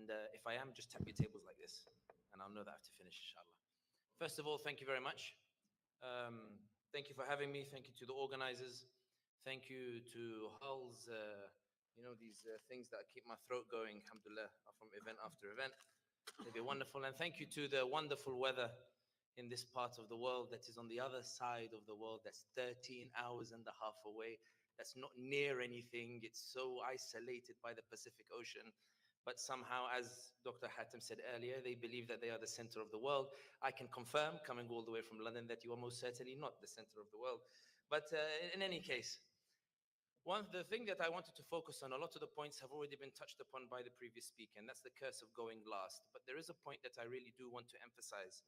And if I am, just tap your tables like this, and I'll know that I have to finish, inshallah. First of all, thank you very much. Thank you for having me. Thank you to the organizers. Thank you to Hull's, these things that keep my throat going, alhamdulillah, from event after event. They'll be wonderful. And thank you to the wonderful weather in this part of the world that is on the other side of the world, that's 13 hours and a half away. That's not near anything. It's so isolated by the Pacific Ocean. But somehow, as Dr. Hatem said earlier, they believe that they are the center of the world. I can confirm, coming all the way from London, that you are most certainly not the center of the world. But in any case, the thing that I wanted to focus on, a lot of the points have already been touched upon by the previous speaker, and that's the curse of going last. But there is a point that I really do want to emphasize,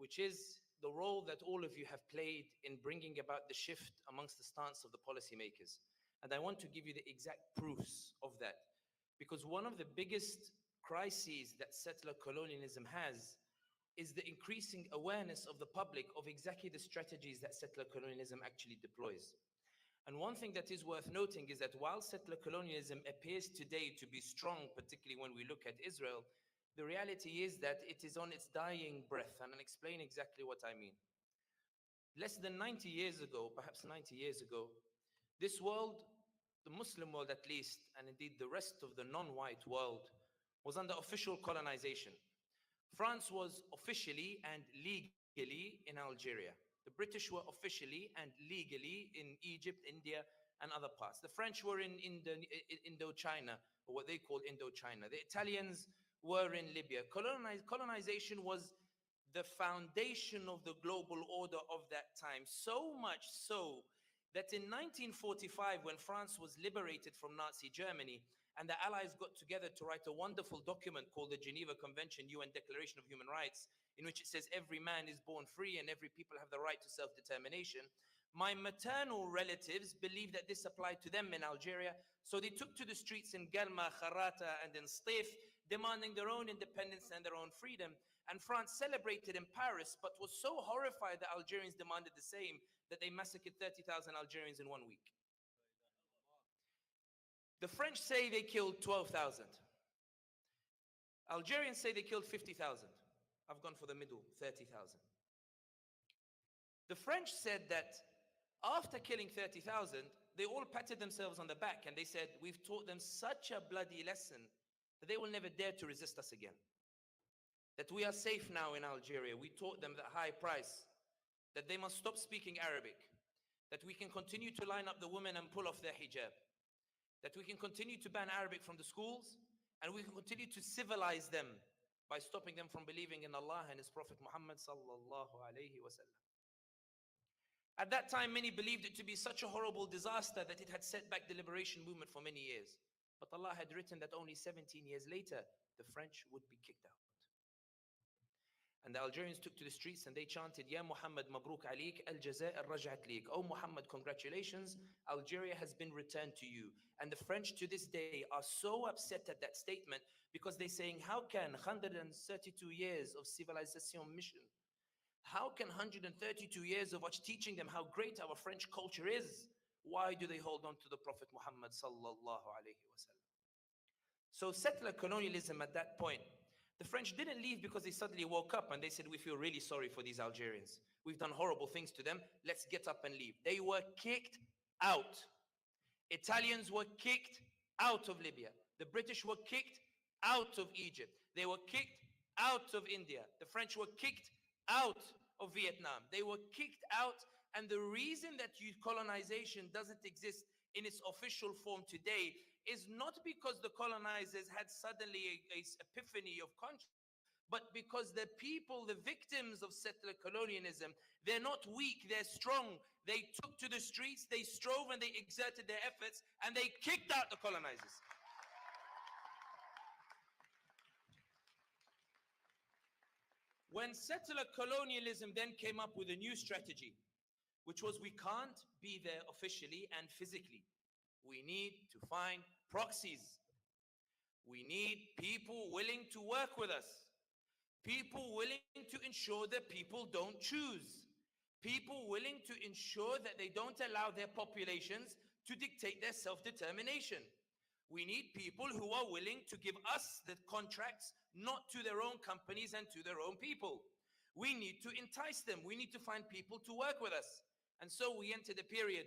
which is the role that all of you have played in bringing about the shift amongst the stance of the policymakers. And I want to give you the exact proofs of that. Because one of the biggest crises that settler colonialism has is the increasing awareness of the public of exactly the strategies that settler colonialism actually deploys. And one thing that is worth noting is that while settler colonialism appears today to be strong, particularly when we look at Israel, the reality is that it is on its dying breath, and I'll explain exactly what I mean. Less than 90 years ago, perhaps 90 years ago, this world, the Muslim world at least, and indeed the rest of the non-white world, was under official colonization. France was officially and legally in Algeria. The British were officially and legally in Egypt, India, and other parts. The French were in Indochina, or what they called Indochina. The Italians were in Libya. Colonization was the foundation of the global order of that time. So much so that in 1945, when France was liberated from Nazi Germany, and the Allies got together to write a wonderful document called the Geneva Convention, UN Declaration of Human Rights, in which it says every man is born free and every people have the right to self-determination. My maternal relatives believed that this applied to them in Algeria, so they took to the streets in Galma, Kharata, and in Stif, demanding their own independence and their own freedom. And France celebrated in Paris, but was so horrified that Algerians demanded the same that they massacred 30,000 Algerians in 1 week. The French say they killed 12,000. Algerians say they killed 50,000. I've gone for the middle, 30,000. The French said that after killing 30,000, they all patted themselves on the back and they said, we've taught them such a bloody lesson that they will never dare to resist us again. That we are safe now in Algeria. We taught them the high price, that they must stop speaking Arabic, that we can continue to line up the women and pull off their hijab, that we can continue to ban Arabic from the schools, and we can continue to civilize them by stopping them from believing in Allah and His Prophet Muhammad sallallahu alayhi wa sallam. At that time, many believed it to be such a horrible disaster that it had set back the liberation movement for many years. But Allah had written that only 17 years later, the French would be kicked out. And the Algerians took to the streets and they chanted, Ya Muhammad Mabruk Alik, Al Jazair Rajat Lik. Oh Muhammad, congratulations, Algeria has been returned to you. And the French to this day are so upset at that statement because they're saying, how can 132 years of civilization mission, how can 132 years of us teaching them how great our French culture is, why do they hold on to the Prophet Muhammad sallallahu alayhi wa sallam? So settler colonialism at that point, the French didn't leave because they suddenly woke up and they said, we feel really sorry for these Algerians. We've done horrible things to them. Let's get up and leave. They were kicked out. Italians were kicked out of Libya. The British were kicked out of Egypt. They were kicked out of India. The French were kicked out of Vietnam. They were kicked out. And the reason that colonization doesn't exist in its official form today is not because the colonizers had suddenly a epiphany of conscience, but because the people, the victims of settler colonialism, they're not weak, they're strong. They took to the streets, they strove and they exerted their efforts, and they kicked out the colonizers. When settler colonialism then came up with a new strategy, which was we can't be there officially and physically. We need to find proxies. We need people willing to work with us. People willing to ensure that people don't choose. People willing to ensure that they don't allow their populations to dictate their self-determination. We need people who are willing to give us the contracts, not to their own companies and to their own people. We need to entice them. We need to find people to work with us. And so we entered a period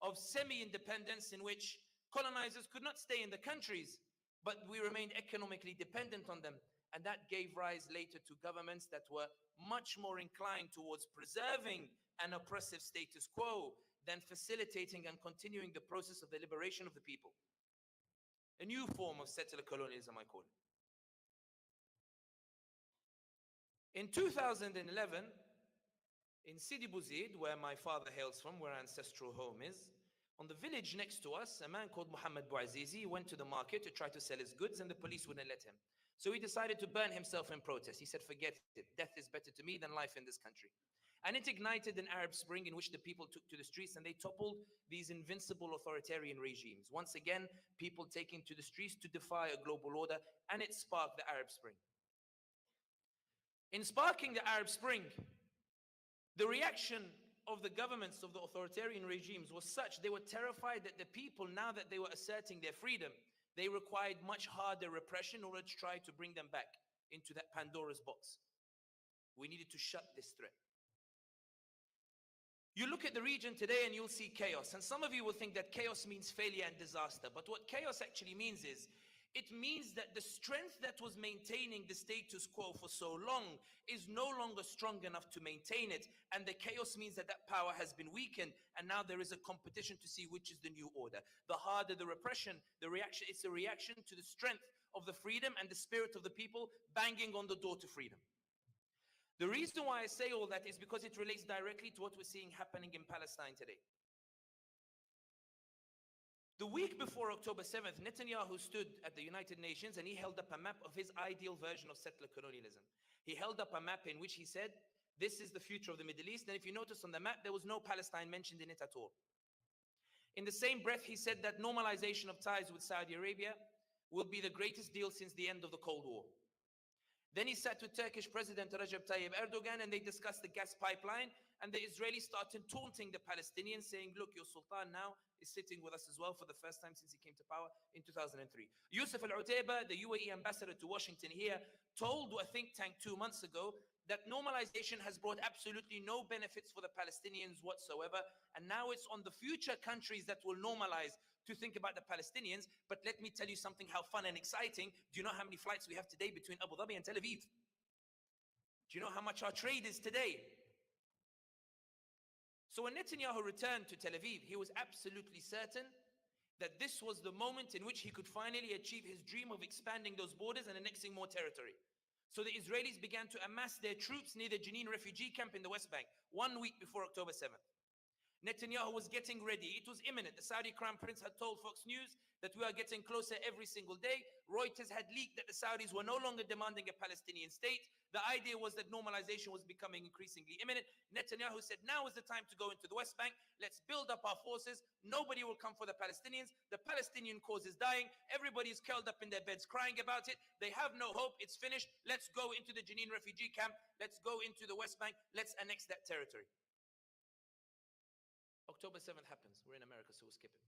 of semi-independence in which colonizers could not stay in the countries, but we remained economically dependent on them. And that gave rise later to governments that were much more inclined towards preserving an oppressive status quo than facilitating and continuing the process of the liberation of the people. A new form of settler colonialism, I call it. In 2011, in Sidi Bouzid, where my father hails from, where our ancestral home is, on the village next to us, a man called Muhammad Bouazizi went to the market to try to sell his goods, and the police wouldn't let him. So he decided to burn himself in protest. He said, forget it. Death is better to me than life in this country. And it ignited an Arab Spring in which the people took to the streets and they toppled these invincible authoritarian regimes. Once again, people taking to the streets to defy a global order, and it sparked the Arab Spring. In sparking the Arab Spring, the reaction of the governments of the authoritarian regimes was such, they were terrified that the people, now that they were asserting their freedom, they required much harder repression in order to try to bring them back into that Pandora's box. We needed to shut this threat. You look at the region today and you'll see chaos. And some of you will think that chaos means failure and disaster. But what chaos actually means is, it means that the strength that was maintaining the status quo for so long is no longer strong enough to maintain it. And the chaos means that that power has been weakened. And now there is a competition to see which is the new order. The harder the repression, the reaction, it's a reaction to the strength of the freedom and the spirit of the people banging on the door to freedom. The reason why I say all that is because it relates directly to what we're seeing happening in Palestine today. The week before October 7th, Netanyahu stood at the United Nations and he held up a map of his ideal version of settler colonialism. He held up a map in which he said, this is the future of the Middle East. And if you notice on the map, there was no Palestine mentioned in it at all. In the same breath, he said that normalization of ties with Saudi Arabia will be the greatest deal since the end of the Cold War. Then he sat with Turkish President Recep Tayyip Erdogan and they discussed the gas pipeline, and the Israelis started taunting the Palestinians, saying, look, your Sultan now is sitting with us as well for the first time since he came to power in 2003. Yusuf Al-Utaiba, the UAE ambassador to Washington here, told a think tank 2 months ago that normalization has brought absolutely no benefits for the Palestinians whatsoever, and now it's on the future countries that will normalize to think about the Palestinians. But let me tell you something, how fun and exciting. Do you know how many flights we have today between Abu Dhabi and Tel Aviv? Do you know how much our trade is today? So when Netanyahu returned to Tel Aviv, he was absolutely certain that this was the moment in which he could finally achieve his dream of expanding those borders and annexing more territory. So the Israelis began to amass their troops near the Jenin refugee camp in the West Bank, 1 week before October 7th. Netanyahu was getting ready. It was imminent. The Saudi Crown Prince had told Fox News that we are getting closer every single day. Reuters had leaked that the Saudis were no longer demanding a Palestinian state. The idea was that normalization was becoming increasingly imminent. Netanyahu said, now is the time to go into the West Bank. Let's build up our forces. Nobody will come for the Palestinians. The Palestinian cause is dying. Everybody's curled up in their beds crying about it. They have no hope. It's finished. Let's go into the Jenin refugee camp. Let's go into the West Bank. Let's annex that territory. October 7th happens. We're in America, so we'll skip it.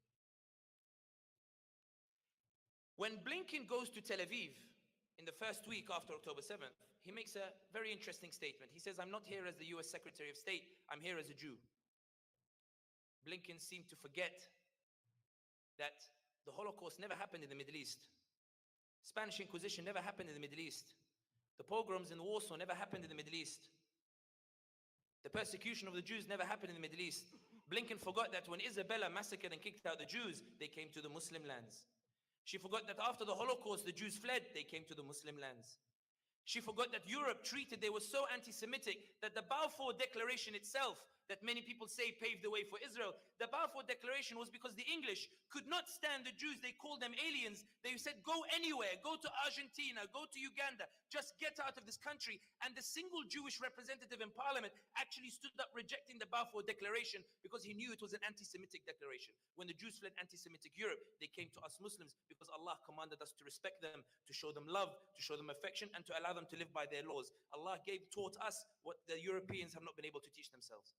When Blinken goes to Tel Aviv in the first week after October 7th, he makes a very interesting statement. He says, I'm not here as the US Secretary of State, I'm here as a Jew. Blinken seemed to forget that the Holocaust never happened in the Middle East. Spanish Inquisition never happened in the Middle East. The pogroms in Warsaw never happened in the Middle East. The persecution of the Jews never happened in the Middle East. Blinken forgot that when Isabella massacred and kicked out the Jews, they came to the Muslim lands. She forgot that after the Holocaust, the Jews fled, they came to the Muslim lands. She forgot that Europe treated, they were so anti-Semitic that the Balfour Declaration itself, that many people say paved the way for Israel, the Balfour Declaration was because the English could not stand the Jews. They called them aliens. They said, go anywhere, go to Argentina, go to Uganda, just get out of this country. And the single Jewish representative in parliament actually stood up rejecting the Balfour Declaration because he knew it was an anti-Semitic declaration. When the Jews fled anti-Semitic Europe, they came to us Muslims because Allah commanded us to respect them, to show them love, to show them affection, and to allow them to live by their laws. Allah taught us what the Europeans have not been able to teach themselves.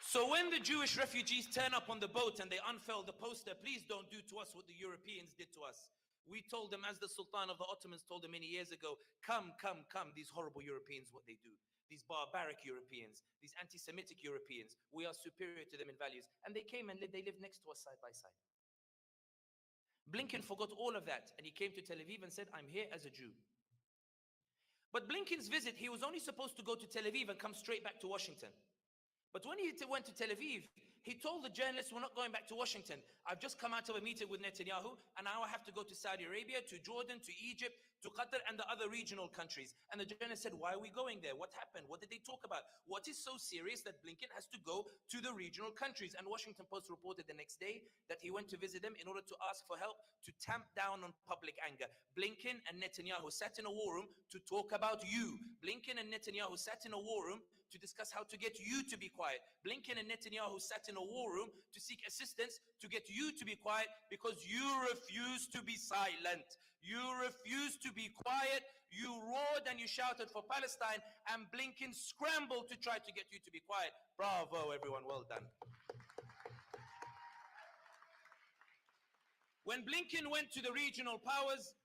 So when the Jewish refugees turn up on the boat and they unfurl the poster, please don't do to us what the Europeans did to us. We told them, as the Sultan of the Ottomans told them many years ago, come, come, come, these horrible Europeans, what they do. These barbaric Europeans, these anti-Semitic Europeans, we are superior to them in values. And they came and they lived next to us side by side. Blinken forgot all of that and he came to Tel Aviv and said, I'm here as a Jew. But Blinken's visit, he was only supposed to go to Tel Aviv and come straight back to Washington. But when he went to Tel Aviv, he told the journalists, we're not going back to Washington. I've just come out of a meeting with Netanyahu, and now I have to go to Saudi Arabia, to Jordan, to Egypt, to Qatar, and the other regional countries. And the journalist said, why are we going there? What happened? What did they talk about? What is so serious that Blinken has to go to the regional countries? And Washington Post reported the next day that he went to visit them in order to ask for help to tamp down on public anger. Blinken and Netanyahu sat in a war room to talk about you. Blinken and Netanyahu sat in a war room to discuss how to get you to be quiet. Blinken and Netanyahu sat in a war room to seek assistance to get you to be quiet because you refuse to be silent. You refuse to be quiet. You roared and you shouted for Palestine, and Blinken scrambled to try to get you to be quiet. Bravo, everyone. Well done. When Blinken went to the regional powers,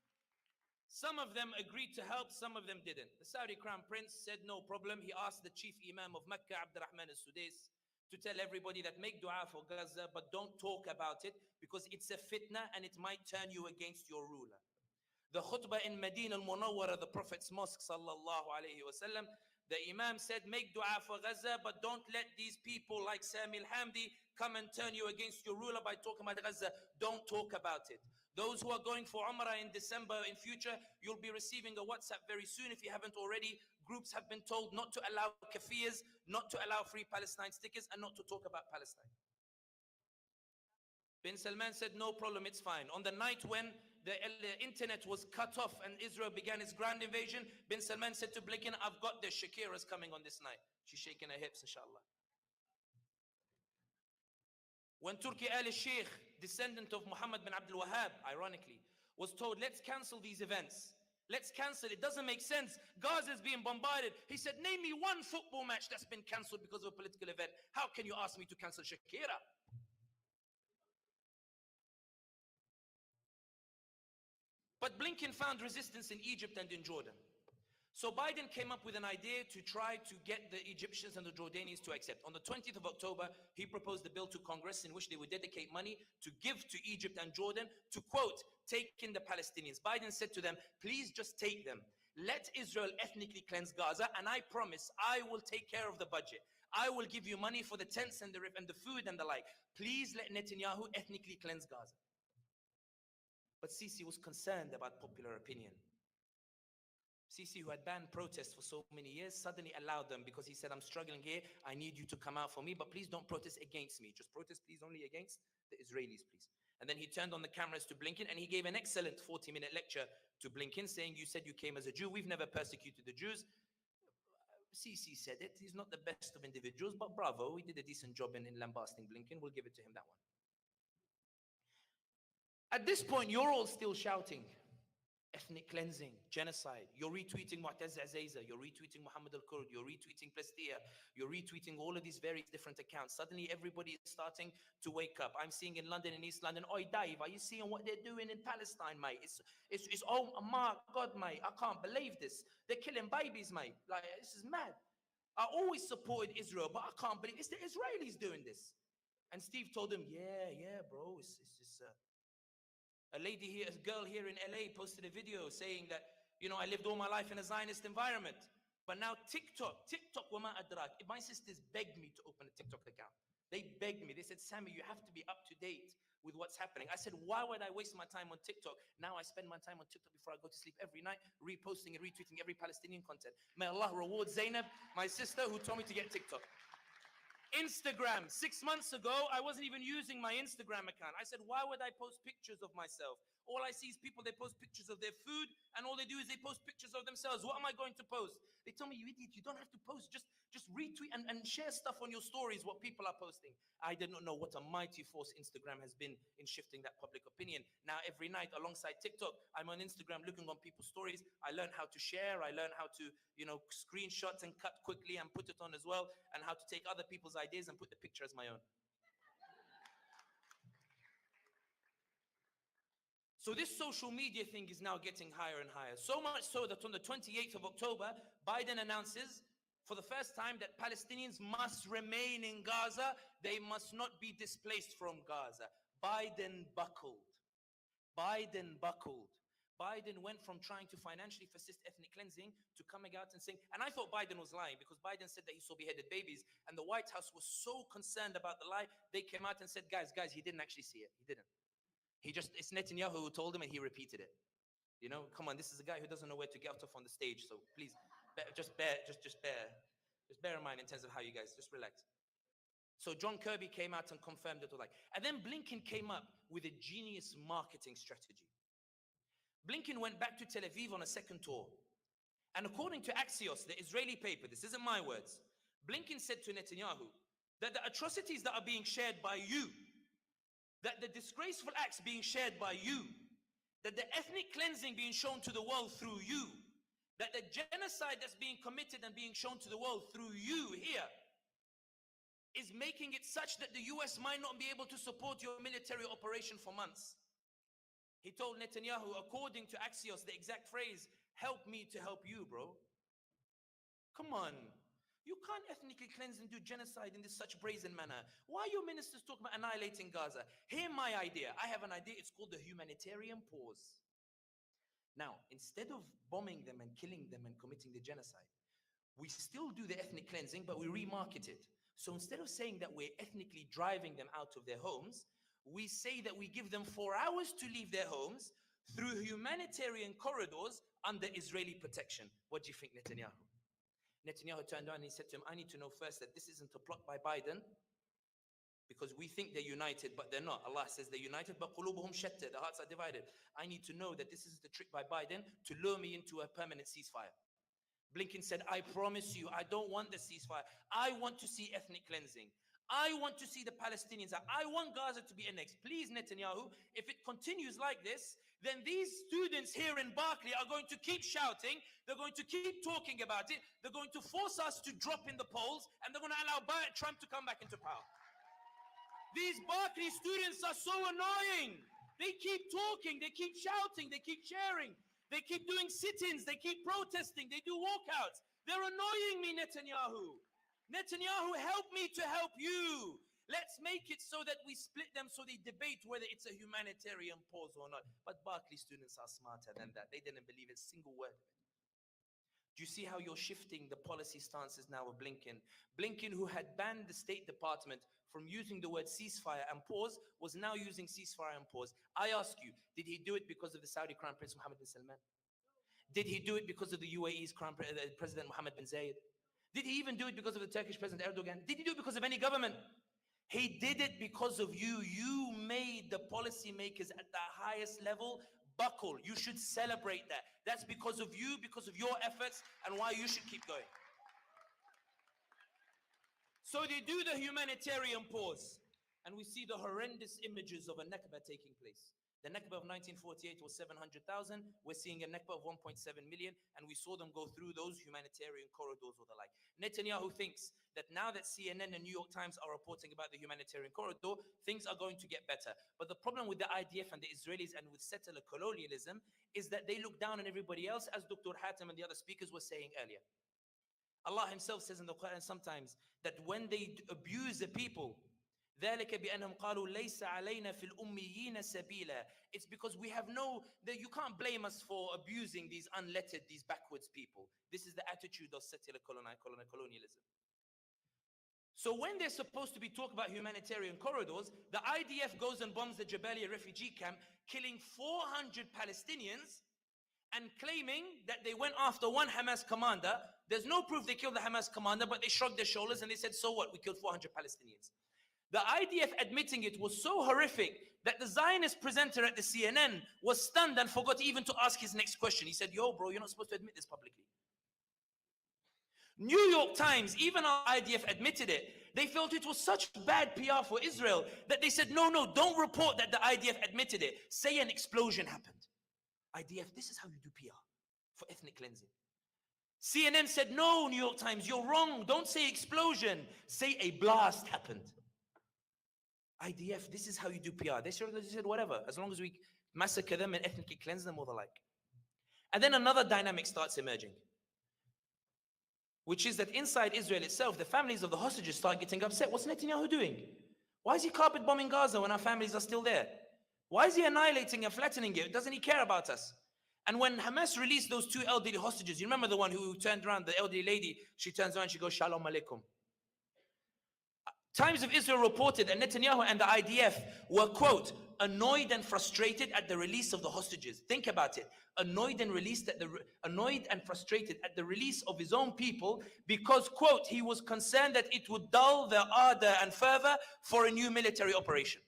some of them agreed to help, some of them didn't. The Saudi Crown Prince said no problem. He asked the chief Imam of Mecca, Abdurrahman al-Sudais, to tell everybody that make dua for Gaza, but don't talk about it because it's a fitna and it might turn you against your ruler. The khutbah in Medina al-Munawwara, the Prophet's mosque, sallallahu alayhi wasallam, the Imam said, make dua for Gaza, but don't let these people like Sami al-Hamdi come and turn you against your ruler by talking about Gaza. Don't talk about it. Those who are going for Umrah in December in future, you'll be receiving a WhatsApp very soon if you haven't already. Groups have been told not to allow kafirs, not to allow free Palestine stickers, and not to talk about Palestine. Bin Salman said, no problem, it's fine. On the night when the internet was cut off and Israel began its ground invasion, Bin Salman said to Blinken, I've got this, Shakira's coming on this night. She's shaking her hips, inshallah. When Turki al-Sheikh, descendant of Muhammad bin Abdul Wahhab, ironically, was told, let's cancel these events. Let's cancel. It doesn't make sense. Gaza is being bombarded. He said, name me one football match that's been cancelled because of a political event. How can you ask me to cancel Shakira? But Blinken found resistance in Egypt and in Jordan. So Biden came up with an idea to try to get the Egyptians and the Jordanians to accept. On the 20th of October, he proposed a bill to Congress in which they would dedicate money to give to Egypt and Jordan to, quote, take in the Palestinians. Biden said to them, please just take them. Let Israel ethnically cleanse Gaza, and I promise I will take care of the budget. I will give you money for the tents and the food and the like. Please let Netanyahu ethnically cleanse Gaza. But Sisi was concerned about popular opinion. Sisi, who had banned protests for so many years, suddenly allowed them because he said, I'm struggling here. I need you to come out for me, but please don't protest against me. Just protest, please, only against the Israelis, please. And then he turned on the cameras to Blinken and he gave an excellent 40-minute lecture to Blinken saying, you said you came as a Jew. We've never persecuted the Jews. Sisi said it. He's not the best of individuals, but bravo. He did a decent job in lambasting Blinken. We'll give it to him, that one. At this point, you're all still shouting ethnic cleansing, genocide. You're retweeting Mu'taz Azaiza, you're retweeting Muhammad al-Kurd, you're retweeting Plestia, you're retweeting all of these various different accounts. Suddenly everybody is starting to wake up. I'm seeing in London, in East London, oi Dave, are you seeing what they're doing in Palestine, mate? It's oh my God, mate, I can't believe this. They're killing babies, mate. Like, this is mad. I always supported Israel, but I can't believe it's the Israelis doing this. And Steve told him, yeah, bro, it's just a lady here, a girl here in LA posted a video saying that, you know, I lived all my life in a Zionist environment. But now TikTok, wama adrak. My sisters begged me to open a TikTok account. They begged me. They said, Sammy, you have to be up to date with what's happening. I said, why would I waste my time on TikTok? Now I spend my time on TikTok before I go to sleep every night, reposting and retweeting every Palestinian content. May Allah reward Zainab, my sister, who told me to get TikTok. Instagram. 6 months ago, I wasn't even using my Instagram account. I said, why would I post pictures of myself? All I see is people, they post pictures of their food, and all they do is they post pictures of themselves. What am I going to post? They tell me, you idiot, you don't have to post. Just retweet and share stuff on your stories, what people are posting. I did not know what a mighty force Instagram has been in shifting that public opinion. Now, every night alongside TikTok, I'm on Instagram looking on people's stories. I learn how to share. I learn how to, screenshot and cut quickly and put it on as well, and how to take other people's ideas and put the picture as my own. So this social media thing is now getting higher and higher. So much so that on the 28th of October, Biden announces for the first time that Palestinians must remain in Gaza. They must not be displaced from Gaza. Biden buckled. Biden buckled. Biden went from trying to financially assist ethnic cleansing to coming out and saying, and I thought Biden was lying because Biden said that he saw beheaded babies, and the White House was so concerned about the lie, they came out and said, guys, he didn't actually see it. He didn't. It's Netanyahu who told him and he repeated it. Come on, this is a guy who doesn't know where to get off on the stage. So please, just bear in mind in terms of how you guys, just relax. So John Kirby came out and confirmed it all. And then Blinken came up with a genius marketing strategy. Blinken went back to Tel Aviv on a second tour. And according to Axios, the Israeli paper, this isn't my words, Blinken said to Netanyahu that the atrocities that are being shared by you, that the disgraceful acts being shared by you, that the ethnic cleansing being shown to the world through you, that the genocide that's being committed and being shown to the world through you here is making it such that the US might not be able to support your military operation for months. He told Netanyahu, according to Axios, the exact phrase, help me to help you, bro. Come on. You can't ethnically cleanse and do genocide in this such brazen manner. Why are your ministers talking about annihilating Gaza? Hear my idea. I have an idea. It's called the humanitarian pause. Now, instead of bombing them and killing them and committing the genocide, we still do the ethnic cleansing, but we remarket it. So instead of saying that we're ethnically driving them out of their homes, we say that we give them 4 hours to leave their homes through humanitarian corridors under Israeli protection. What do you think, Netanyahu? Netanyahu turned around and he said to him, I need to know first that this isn't a plot by Biden, because we think they're united, but they're not. Allah says they're united, but qulubuhum shatta, the hearts are divided. I need to know that this is the trick by Biden to lure me into a permanent ceasefire. Blinken said, I promise you, I don't want the ceasefire. I want to see ethnic cleansing. I want to see the Palestinians out. I want Gaza to be annexed. Please, Netanyahu, if it continues like this, then these students here in Berkeley are going to keep shouting. They're going to keep talking about it. They're going to force us to drop in the polls, and they're going to allow Trump to come back into power. These Berkeley students are so annoying. They keep talking. They keep shouting. They keep sharing. They keep doing sit-ins. They keep protesting. They do walkouts. They're annoying me, Netanyahu. Netanyahu, help me to help you. Let's make it so that we split them so they debate whether it's a humanitarian pause or not. But Berkeley students are smarter than that. They didn't believe a single word of it. Do you see how you're shifting the policy stances now of Blinken? Blinken, who had banned the State Department from using the word ceasefire and pause, was now using ceasefire and pause. I ask you, did he do it because of the Saudi Crown Prince Mohammed bin Salman? Did he do it because of the UAE's President Mohammed bin Zayed? Did he even do it because of the Turkish President Erdogan? Did he do it because of any government? He did it because of you. You made the policymakers at the highest level buckle. You should celebrate that. That's because of you, because of your efforts, and why you should keep going. So they do the humanitarian pause, and we see the horrendous images of a Nakba taking place. The Nakba of 1948 was 700,000. We're seeing a Nakba of 1.7 million, and we saw them go through those humanitarian corridors or the like. Netanyahu thinks that now that CNN and New York Times are reporting about the humanitarian corridor, things are going to get better. But the problem with the IDF and the Israelis and with settler colonialism is that they look down on everybody else, as Dr. Hatem and the other speakers were saying earlier. Allah himself says in the Quran sometimes that when they abuse the people, ذلك بأنهم قالوا ليس علينا في الأميين سبيلا. It's because we have you can't blame us for abusing these unlettered, these backwards people. This is the attitude of settler colonialism. So when they're supposed to be talking about humanitarian corridors, the IDF goes and bombs the Jabalia refugee camp, killing 400 Palestinians and claiming that they went after one Hamas commander. There's no proof they killed the Hamas commander, but they shrugged their shoulders and they said, so what? We killed 400 Palestinians. The IDF admitting it was so horrific that the Zionist presenter at the CNN was stunned and forgot even to ask his next question. He said, yo, bro, you're not supposed to admit this publicly. New York Times, even our IDF admitted it, they felt it was such bad PR for Israel that they said, no, don't report that the IDF admitted it. Say an explosion happened. IDF, this is how you do PR for ethnic cleansing. CNN said, no, New York Times, you're wrong. Don't say explosion. Say a blast happened. IDF, this is how you do PR. They said, whatever, as long as we massacre them and ethnically cleanse them or the like. And then another dynamic starts emerging, which is that inside Israel itself, the families of the hostages start getting upset. What's Netanyahu doing? Why is he carpet bombing Gaza when our families are still there? Why is he annihilating and flattening it? Doesn't he care about us? And when Hamas released those two elderly hostages, you remember the one who turned around, the elderly lady, she turns around, she goes, Shalom Alaikum. Times of Israel reported that Netanyahu and the IDF were, quote, annoyed and frustrated at the release of the hostages. Think about it. Annoyed and frustrated at the release of his own people because, quote, he was concerned that it would dull their ardor and fervor for a new military operation.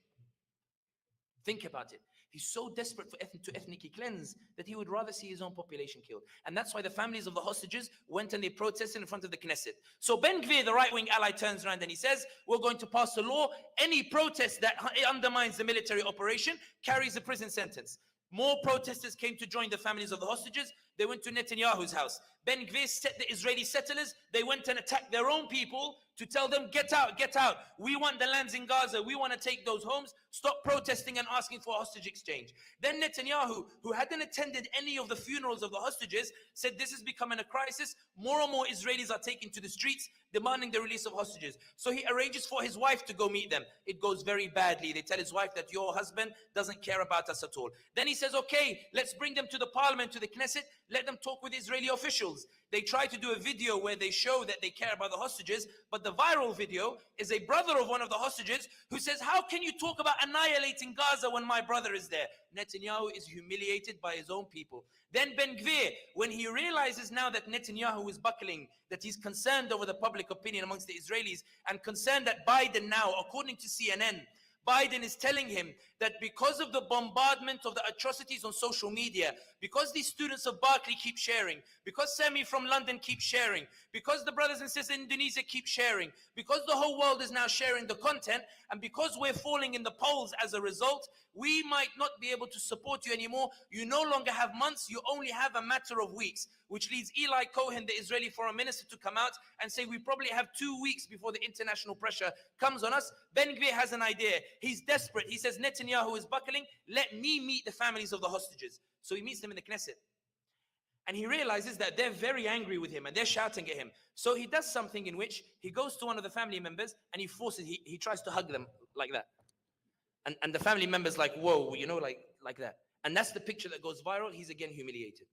Think about it. He's so desperate to ethnically cleanse that he would rather see his own population killed. And that's why the families of the hostages went and they protested in front of the Knesset. So Ben Gvir, the right-wing ally, turns around and he says, we're going to pass a law. Any protest that undermines the military operation carries a prison sentence. More protesters came to join the families of the hostages. They went to Netanyahu's house. Ben Gvir set the Israeli settlers. They went and attacked their own people to tell them, get out, get out. We want the lands in Gaza. We want to take those homes. Stop protesting and asking for a hostage exchange. Then Netanyahu, who hadn't attended any of the funerals of the hostages, said this is becoming a crisis. More and more Israelis are taken to the streets demanding the release of hostages. So he arranges for his wife to go meet them. It goes very badly. They tell his wife that your husband doesn't care about us at all. Then he says, okay, let's bring them to the parliament, to the Knesset. Let them talk with Israeli officials. They try to do a video where they show that they care about the hostages, but the viral video is a brother of one of the hostages who says, how can you talk about annihilating Gaza when my brother is there? Netanyahu is humiliated by his own people. Then Ben Gvir, when he realizes now that Netanyahu is buckling, that he's concerned over the public opinion amongst the Israelis and concerned that Biden now, according to CNN, Biden is telling him that because of the bombardment of the atrocities on social media, because these students of Berkeley keep sharing, because Sami from London keeps sharing, because the brothers and sisters in Indonesia keep sharing, because the whole world is now sharing the content, and because we're falling in the polls as a result, we might not be able to support you anymore. You no longer have months, you only have a matter of weeks, which leads Eli Cohen, the Israeli foreign minister, to come out and say we probably have 2 weeks before the international pressure comes on us. Ben Gvir has an idea. He's desperate. He says, Netanyahu is buckling. Let me meet the families of the hostages. So he meets them in the Knesset. And he realizes that they're very angry with him and they're shouting at him. So he does something in which he goes to one of the family members and he tries to hug them like that. And the family member's like, whoa, you know, like that. And that's the picture that goes viral. He's again humiliated.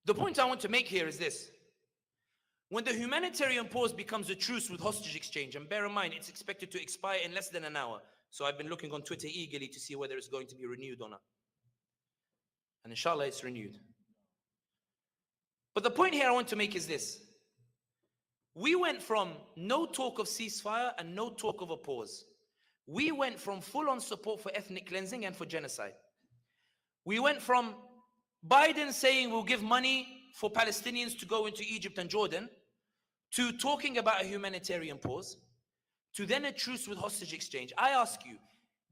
The point I want to make here is this. When the humanitarian pause becomes a truce with hostage exchange, and bear in mind, it's expected to expire in less than an hour. So I've been looking on Twitter eagerly to see whether it's going to be renewed or not. And inshallah, it's renewed. But the point here I want to make is this. We went from no talk of ceasefire and no talk of a pause. We went from full-on support for ethnic cleansing and for genocide. We went from Biden saying we'll give money for Palestinians to go into Egypt and Jordan, to talking about a humanitarian pause, to then a truce with hostage exchange. I ask you,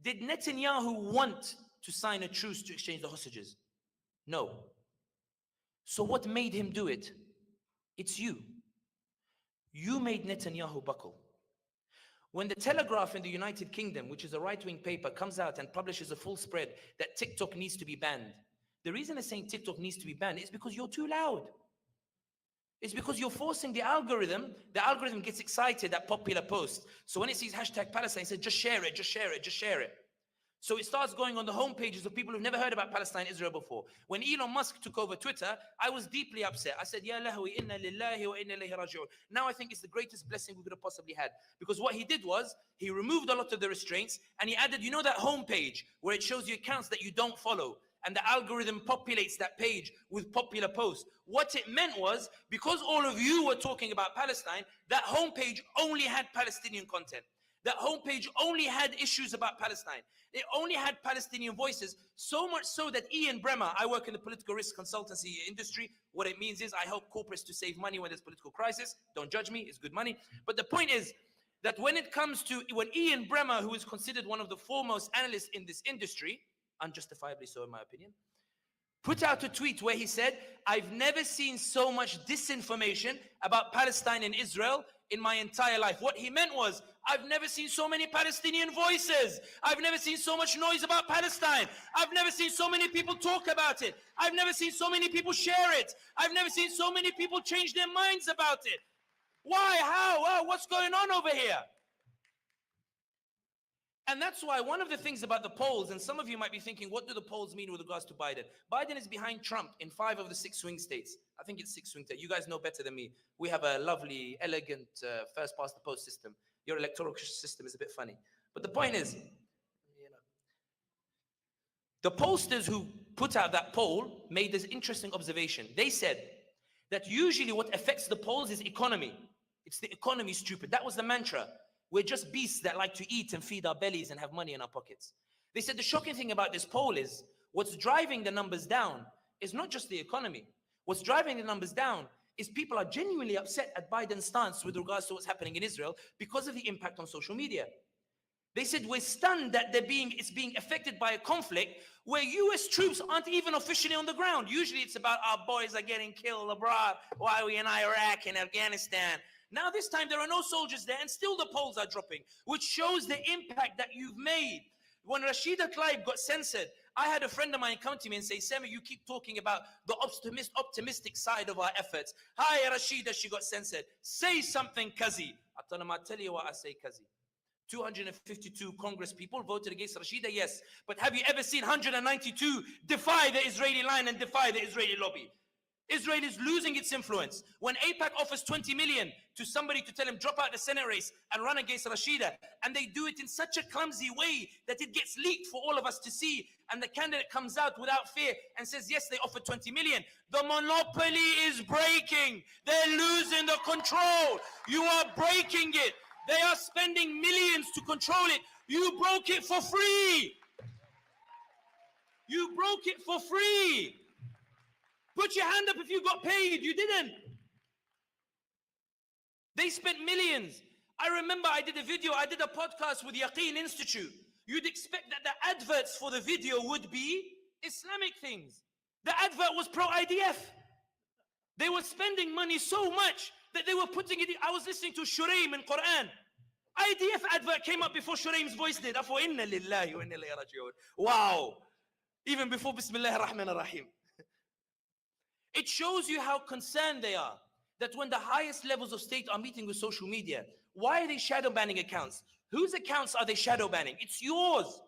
did Netanyahu want to sign a truce to exchange the hostages? No. So what made him do it? It's you. You made Netanyahu buckle. When the Telegraph in the United Kingdom, which is a right-wing paper, comes out and publishes a full spread that TikTok needs to be banned, the reason they're saying TikTok needs to be banned is because you're too loud. It's because you're forcing the algorithm gets excited at popular posts. So when it sees hashtag Palestine, it says just share it, just share it, just share it. So it starts going on the home pages of people who've never heard about Palestine, Israel before. When Elon Musk took over Twitter, I was deeply upset. I said, Ya lahwi, inna lillahi wa inna ilayhi raji'un. Now I think it's the greatest blessing we could have possibly had. Because what he did was, he removed a lot of the restraints, and he added, you know that home page, where it shows you accounts that you don't follow, and the algorithm populates that page with popular posts. What it meant was, because all of you were talking about Palestine, that homepage only had Palestinian content. That homepage only had issues about Palestine. It only had Palestinian voices, so much so that Ian Bremmer, I work in the political risk consultancy industry. What it means is I help corporates to save money when there's political crisis. Don't judge me, it's good money. But the point is that when it comes to, when Ian Bremmer, who is considered one of the foremost analysts in this industry, unjustifiably so in my opinion, put out a tweet where he said, I've never seen so much disinformation about Palestine and Israel in my entire life. What he meant was, I've never seen so many Palestinian voices. I've never seen so much noise about Palestine. I've never seen so many people talk about it. I've never seen so many people share it. I've never seen so many people change their minds about it. Why? How? What's going on over here? And that's why one of the things about the polls, and some of you might be thinking, what do the polls mean with regards to Biden? Biden is behind Trump in 5 of the 6 swing states. I think it's 6 swing states. You guys know better than me. We have a lovely, elegant first past the post system. Your electoral system is a bit funny. But the point is, the pollsters who put out that poll made this interesting observation. They said that usually what affects the polls is economy. It's the economy, stupid. That was the mantra. We're just beasts that like to eat and feed our bellies and have money in our pockets. They said the shocking thing about this poll is what's driving the numbers down is not just the economy. What's driving the numbers down is people are genuinely upset at Biden's stance with regards to what's happening in Israel because of the impact on social media. They said we're stunned that it's being affected by a conflict where US troops aren't even officially on the ground. Usually it's about our boys are getting killed abroad while we're in Iraq and Afghanistan. Now this time there are no soldiers there and still the polls are dropping, which shows the impact that you've made. When Rashida Tlaib got censored, I had a friend of mine come to me and say, Sammy, you keep talking about the optimistic side of our efforts. Hi Rashida, she got censored. Say something, Kazi. I told him, I'll tell you what I say, Kazi. 252 Congress people voted against Rashida, yes. But have you ever seen 192 defy the Israeli line and defy the Israeli lobby? Israel is losing its influence. When AIPAC offers 20 million to somebody to tell him drop out the Senate race and run against Rashida, and they do it in such a clumsy way that it gets leaked for all of us to see, and the candidate comes out without fear and says, yes, they offered 20 million. The monopoly is breaking. They're losing the control. You are breaking it. They are spending millions to control it. You broke it for free. You broke it for free. Put your hand up if you got paid. You didn't. They spent millions. I remember I did a podcast with Yaqeen Institute. You'd expect that the adverts for the video would be Islamic things. The advert was pro-IDF. They were spending money so much that they were putting it. I was listening to Shuraim in Quran. IDF advert came up before Shuraim's voice did. I thought, Inna lillahi wa inna ilayhi raji'un. Wow. Even before Bismillah ar-Rahman ar-Rahim. It shows you how concerned they are that when the highest levels of state are meeting with social media, why are they shadow banning accounts? Whose accounts are they shadow banning? It's yours.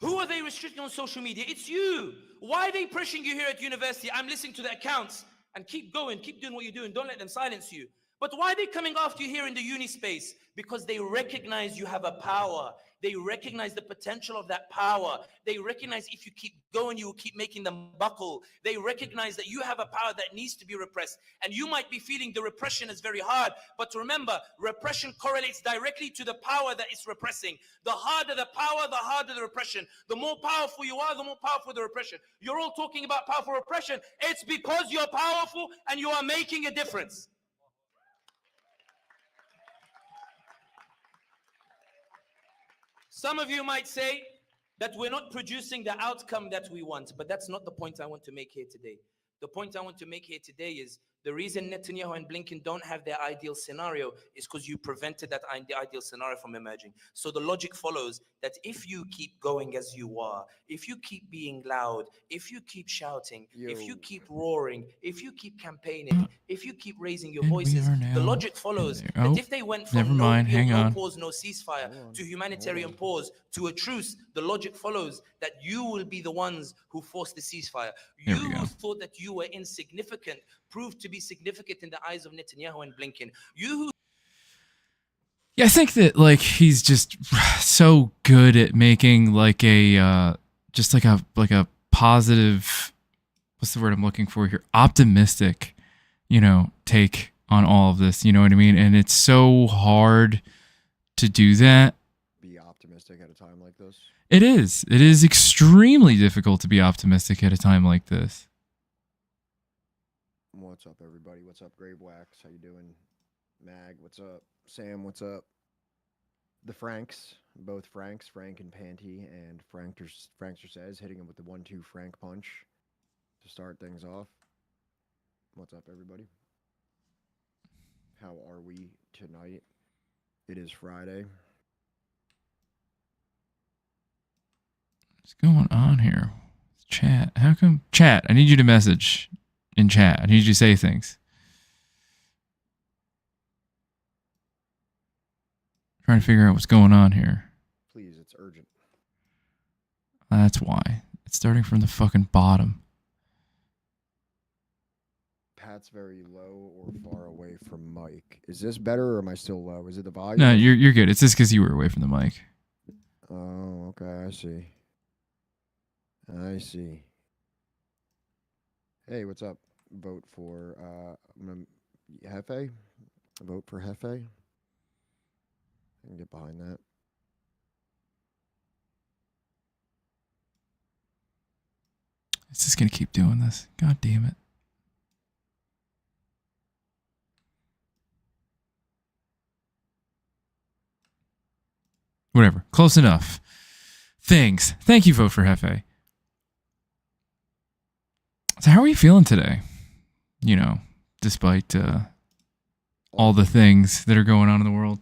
Who are they restricting on social media? It's you. Why are they pressuring you here at university? I'm listening to the accounts and keep going, keep doing what you're doing. Don't let them silence you. But why are they coming after you here in the uni space? Because they recognize you have a power. They recognize the potential of that power. They recognize if you keep going, you will keep making them buckle. They recognize that you have a power that needs to be repressed. And you might be feeling the repression is very hard. But remember, repression correlates directly to the power that it's repressing. The harder the power, the harder the repression. The more powerful you are, the more powerful the repression. You're all talking about powerful repression. It's because you're powerful and you are making a difference. Some of you might say that we're not producing the outcome that we want, but that's not the point I want to make here today. The point I want to make here today is the reason Netanyahu and Blinken don't have their ideal scenario is because you prevented that ideal scenario from emerging. So the logic follows that if you keep going as you are, if you keep being loud, if you keep shouting, if you keep roaring, if you keep campaigning, if you keep raising your voices, the logic follows that if they went from no pause, no ceasefire to humanitarian pause to a truce, the logic follows that you will be the ones who force the ceasefire. You who thought that you were insignificant proved to be significant in the eyes of Netanyahu and Blinken. Yeah, I think that like he's just so good at making like a just like a positive, what's the word I'm looking for here? Optimistic, take on all of this, you know what I mean? And it's so hard to do that. Be optimistic at a time like this. It is. It is extremely difficult to be optimistic at a time like this. What's up, everybody? What's up, Grave Wax? How you doing? Mag, what's up? Sam, what's up? The Franks, both Franks, Frank and Panty, and Frankster says, hitting him with the 1-2 Frank punch to start things off. What's up, everybody? How are we tonight? It is Friday. What's going on here? Chat. How come? Chat, I need you to message in chat. I need you to say things. Trying to figure out what's going on here. Please, it's urgent. That's why. It's starting from the fucking bottom. Pat's very low or far away from mic. Is this better or am I still low? Is it the volume? No, you're good. It's just because you were away from the mic. Oh, okay. I see. I see. Hey, what's up? Vote for Hefe. Vote for Hefe. I can get behind that. It's just gonna keep doing this. God damn it. Whatever. Close enough. Things. Thank you, Vote for Hefe. So how are you feeling today? You know, despite all the things that are going on in the world.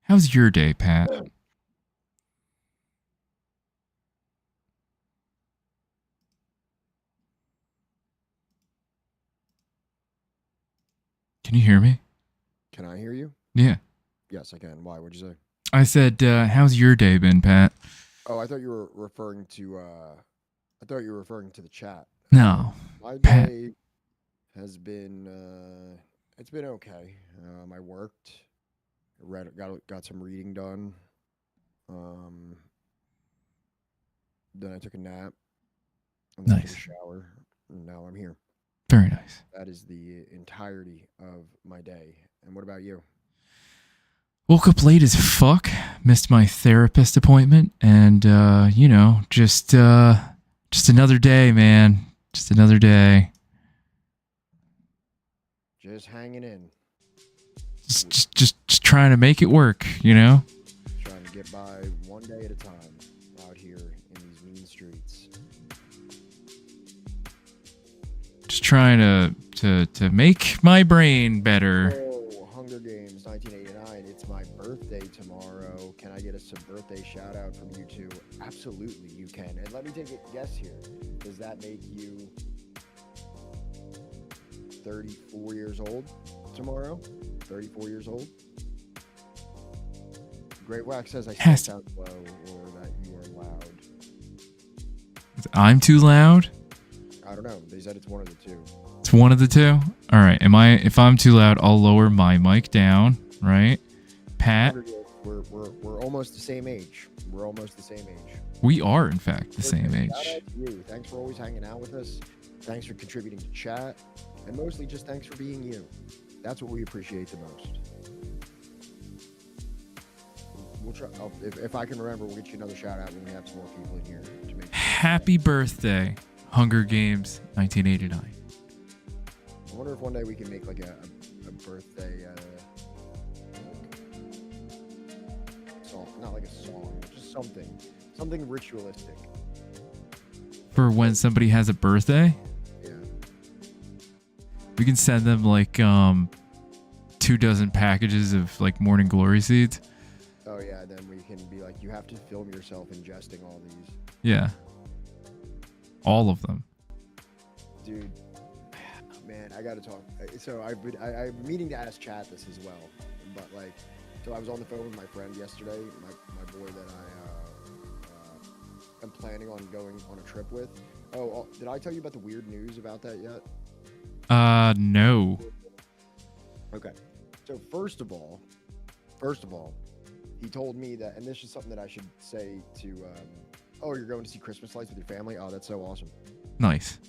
How's your day, Pat? Can you hear me? Can I hear you? Yeah. Yes, I can. Why? What'd you say? I said, how's your day been, Pat? Oh, I thought you were referring to the chat. No. My Pat. day has been it's been okay. I worked, got some reading done. Then I took a nap. And then I took a shower. And now I'm here. Very nice. That is the entirety of my day. And what about you? Woke up late as fuck. Missed my therapist appointment, and you know, just another day, man. Just another day. Just hanging in. Just trying to make it work, you know? Trying to get by one day at a time out here in these mean streets. Just trying to make my brain better. Oh, Hunger Games 1989. It's my birthday tomorrow. Can I get a birthday shout out from you two? Absolutely, you can. And let me take a guess here. Does that make you 34 years old tomorrow? 34 years old? Great Wax says I sound low or that you are loud. I'm too loud? I don't know. They said it's one of the two. It's one of the two? All right. If I'm too loud, I'll lower my mic down, right? Pat? We're almost the same age. We're almost the same age. We are, in fact, the same age. Shout out to you. Thanks for always hanging out with us. Thanks for contributing to chat. And mostly just thanks for being you. That's what we appreciate the most. We'll try. If I can remember, we'll get you another shout out when we have some more people in here. To make Happy birthday, Hunger Games 1989. I wonder if one day we can make like a birthday song. Not like a song, just something ritualistic. For when somebody has a birthday? Yeah. We can send them like 24 packages of like morning glory seeds. Oh yeah, then we can be like, you have to film yourself ingesting all these. Yeah. All of them. Dude, man, I gotta talk. So I'm meaning to ask chat this as well, but like, so I was on the phone with my friend yesterday, my boy that I'm planning on going on a trip with. Oh, did I tell you about the weird news about that yet? No. Okay. So first of all, he told me that, and this is something that I should say to Oh, you're going to see Christmas lights with your family? Oh, that's so awesome. Nice.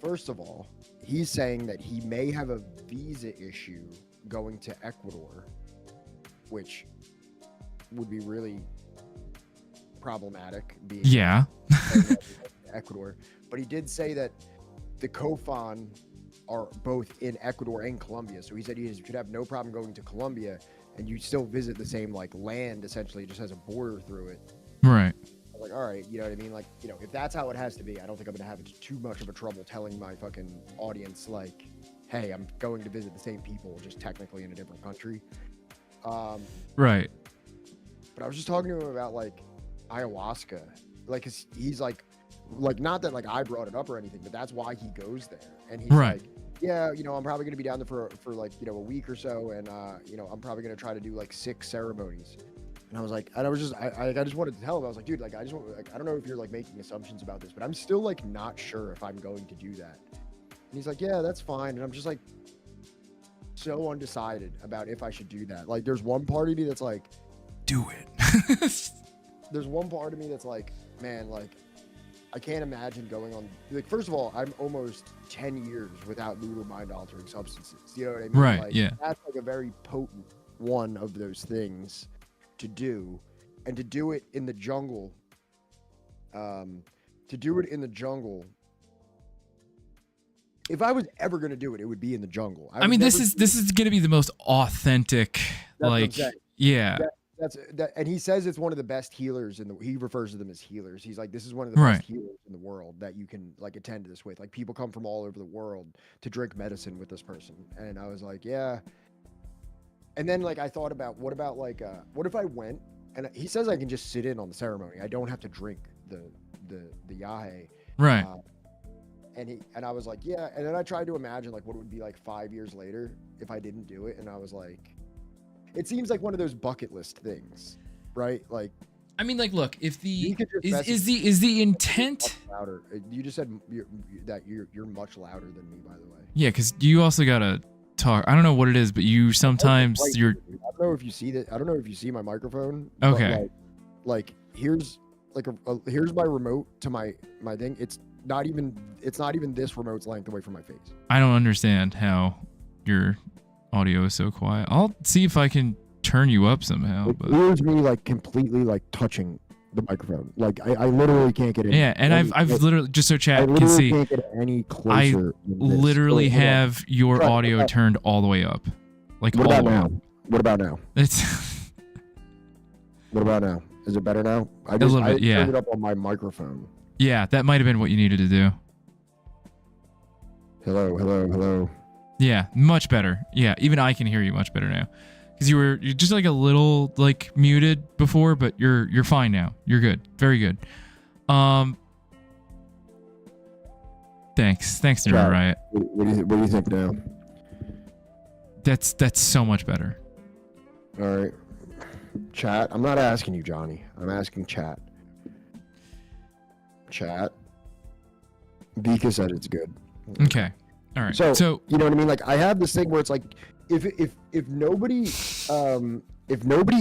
First of all, he's saying that he may have a visa issue going to Ecuador, which would be really problematic. Being Yeah. Ecuador, but he did say that the COFAN are both in Ecuador and Colombia, so he said he should have no problem going to Colombia, and you still visit the same like land. Essentially, it just has a border through it. Right. Like, all right, you know what I mean? Like, you know, if that's how it has to be, I don't think I'm gonna have too much of a trouble telling my fucking audience, like, hey, I'm going to visit the same people, just technically in a different country. Right. But I was just talking to him about like ayahuasca, like, 'cause he's like, not that like I brought it up or anything, but that's why he goes there. And he's Right. like, yeah, you know, I'm probably gonna be down there for like, you know, a week or so, and you know, I'm probably gonna try to do like 6 ceremonies. And I was like, and I was just, I just wanted to tell him, I was like, dude, like, I just want, like, I don't know if you're like making assumptions about this, but I'm still like not sure if I'm going to do that. And he's like, yeah, that's fine. And I'm just like so undecided about if I should do that. Like, there's one part of me that's like, Do it. there's one part of me that's like, man, like, I can't imagine going on, like, first of all, I'm almost 10 years without new or mind altering substances. You know what I mean? Right, Like, yeah. That's like a very potent one of those things to do, and to do it in the jungle. If I was ever going to do it, it would be in the jungle. I mean, this is going to be the most authentic, That's what I'm like, saying. yeah. And he says it's one of the best healers he refers to them as healers. He's like, this is one of the best healers in the world that you can like attend to this with. Like, people come from all over the world to drink medicine with this person. And I was like, yeah. And then like I thought about what if I went, and he says I can just sit in on the ceremony. I don't have to drink the yahe. Right. And I was like, yeah. And then I tried to imagine like what it would be like 5 years later if I didn't do it. And I was like, it seems like one of those bucket list things, right? Like, I mean, like, look, if You the could just is message- the intent, much louder. You just said that you're much louder than me, by the way. yeah, because you also gotta talk. I don't know what it is, but you sometimes Right. you're I don't know if you see that. I don't know if you see my microphone. but, Okay. Like here's like here's my remote to my thing. It's not even this remote's length away from my face. I don't understand how your audio is so quiet. I'll see if I can turn you up somehow. It But hears me like completely like touching the microphone. Like I literally can't get in. yeah, and I've literally, just so I chat can literally see, can't get any closer. than this. literally Wait, hold on. have your Try it. audio turned all the way up, like What all about the way now? up. What about now? It's What about now? Is it better now? I little bit, yeah. turned it up on my microphone. yeah, that might have been what you needed to do. Hello. Yeah, much better. Yeah, even I can hear you much better now. Because you're just like a little like muted before, but you're fine now. You're good. Very good. Thanks, Nerd Yeah. Riot. What do you think now? That's so much better. All right. Chat. I'm not asking you, Johnny. I'm asking chat. Chat. Vika said it's good. Okay. All right. So you know what I mean? Like, I have this thing where it's like, if nobody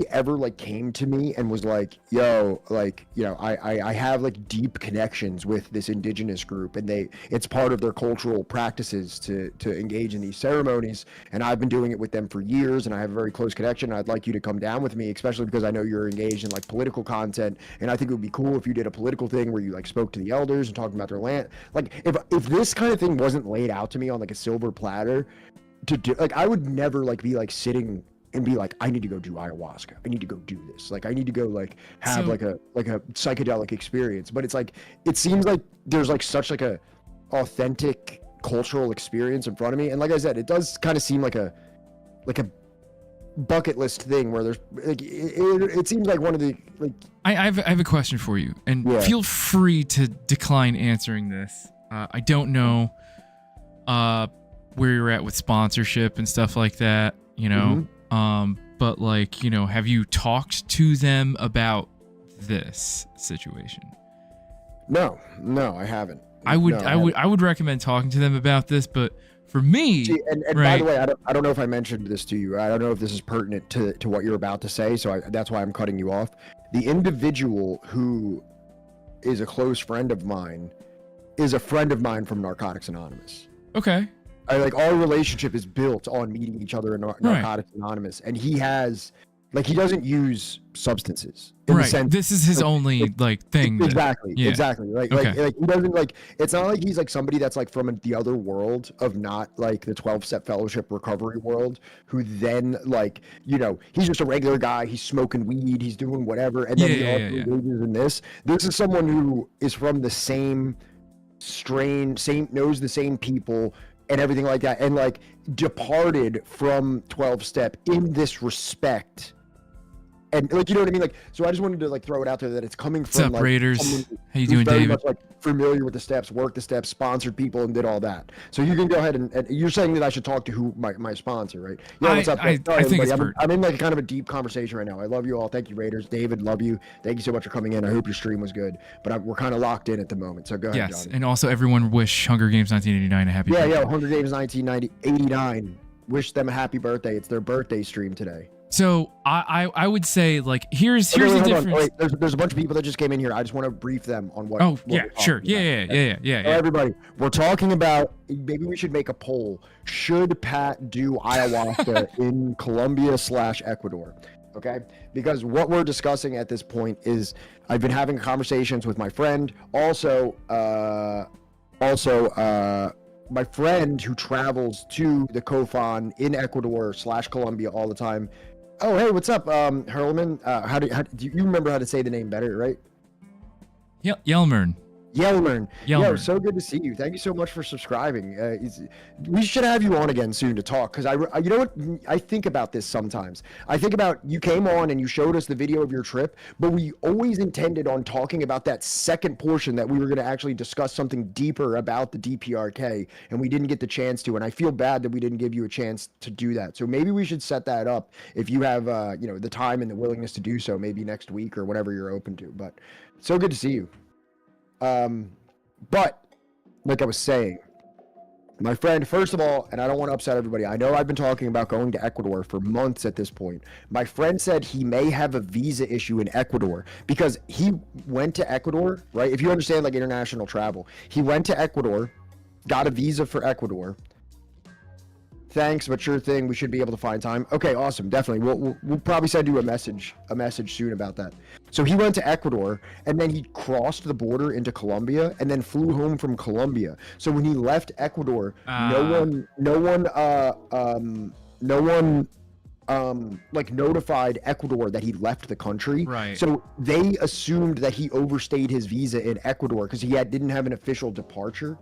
ever like came to me and was like, yo, like, you know, I have like deep connections with this indigenous group, and it's part of their cultural practices to engage in these ceremonies, and I've been doing it with them for years, and I have a very close connection. I'd like you to come down with me, especially because I know you're engaged in like political content, and I think it would be cool if you did a political thing where you like spoke to the elders and talked about their land. Like, if this kind of thing wasn't laid out to me on like a silver platter to do, like, I would never like be like sitting and be like, I need to go do ayahuasca. I need to go do this. Like, I need to go like have So- like a psychedelic experience. But it's like, it seems like there's like such like a authentic cultural experience in front of me. And like I said, it does kind of seem like a bucket list thing where there's like, it seems like one of the like, I have a question for you, and Yeah. feel free to decline answering this. I don't know where you're at with sponsorship and stuff like that, you know. But like, you know, have you talked to them about this situation? no, I haven't. I would No, I would recommend talking to them about this, but for me, See, and by right. the way, I don't know if I mentioned this to you. I don't know if this is pertinent to what you're about to say, so that's why I'm cutting you off. The individual who is a close friend of mine is a friend of mine from Narcotics Anonymous. Okay. Like our relationship is built on meeting each other in Narcotics Anonymous, and he has, like, he doesn't use substances. In the sense, this is his only thing. Exactly. Yeah. Exactly. Like he doesn't like. It's not like he's like somebody that's like from the other world of not like the 12-step fellowship recovery world, who then like, you know, he's just a regular guy. He's smoking weed. He's doing whatever, and then he also engages in this. This is someone who is from the same strain, knows the same people and everything like that, and like departed from 12-step in this respect. And like, you know what I mean? Like, so I just wanted to like throw it out there that it's coming from What's up, like, Raiders? How you doing, very David? much like familiar with the steps, worked the steps, sponsored people, and did all that. So you can go ahead and you're saying that I should talk to who my sponsor, right? Yeah, what's up? I think it's I'm in like a kind of a deep conversation right now. I love you all. Thank you, Raiders. David, love you. Thank you so much for coming in. I hope your stream was good. But we're kind of locked in at the moment. So go ahead, Yes, Johnny. And also everyone wish Hunger Games 1989 a happy birthday. Yeah, Hunger Games 1989. Wish them a happy birthday. It's their birthday stream today. So I would say like here's the difference. Wait, there's a bunch of people that just came in here. I just want to brief them on what. Oh what yeah, sure. Yeah. So everybody, we're talking about, maybe we should make a poll. Should Pat do ayahuasca in Colombia/Ecuador? Okay, because what we're discussing at this point is I've been having conversations with my friend. Also, my friend who travels to the COFON in Ecuador/Colombia all the time. Oh, hey, what's up, Herleman? How do you remember how to say the name better, right? Yelmern. Yeah, so good to see you. Thank you so much for subscribing. We should have you on again soon to talk, because you know what, I think about this sometimes. I think about, you came on and you showed us the video of your trip, but we always intended on talking about that second portion, that we were going to actually discuss something deeper about the DPRK, and we didn't get the chance to, and I feel bad that we didn't give you a chance to do that. So maybe we should set that up if you have you know, the time and the willingness to do so, maybe next week or whenever you're open to. But so good to see you. But like I was saying, my friend, first of all, and I don't want to upset everybody, I know I've been talking about going to Ecuador for months at this point. My friend said he may have a visa issue in Ecuador because he went to Ecuador, right? If you understand like international travel, he went to Ecuador, got a visa for Ecuador. Thanks, but sure thing. We should be able to find time. Okay, awesome. Definitely. We'll probably send you a message soon about that. So he went to Ecuador, and then he crossed the border into Colombia, and then flew home from Colombia. So when he left Ecuador, no one like notified Ecuador that he left the country. Right. So they assumed that he overstayed his visa in Ecuador because he didn't have an official departure.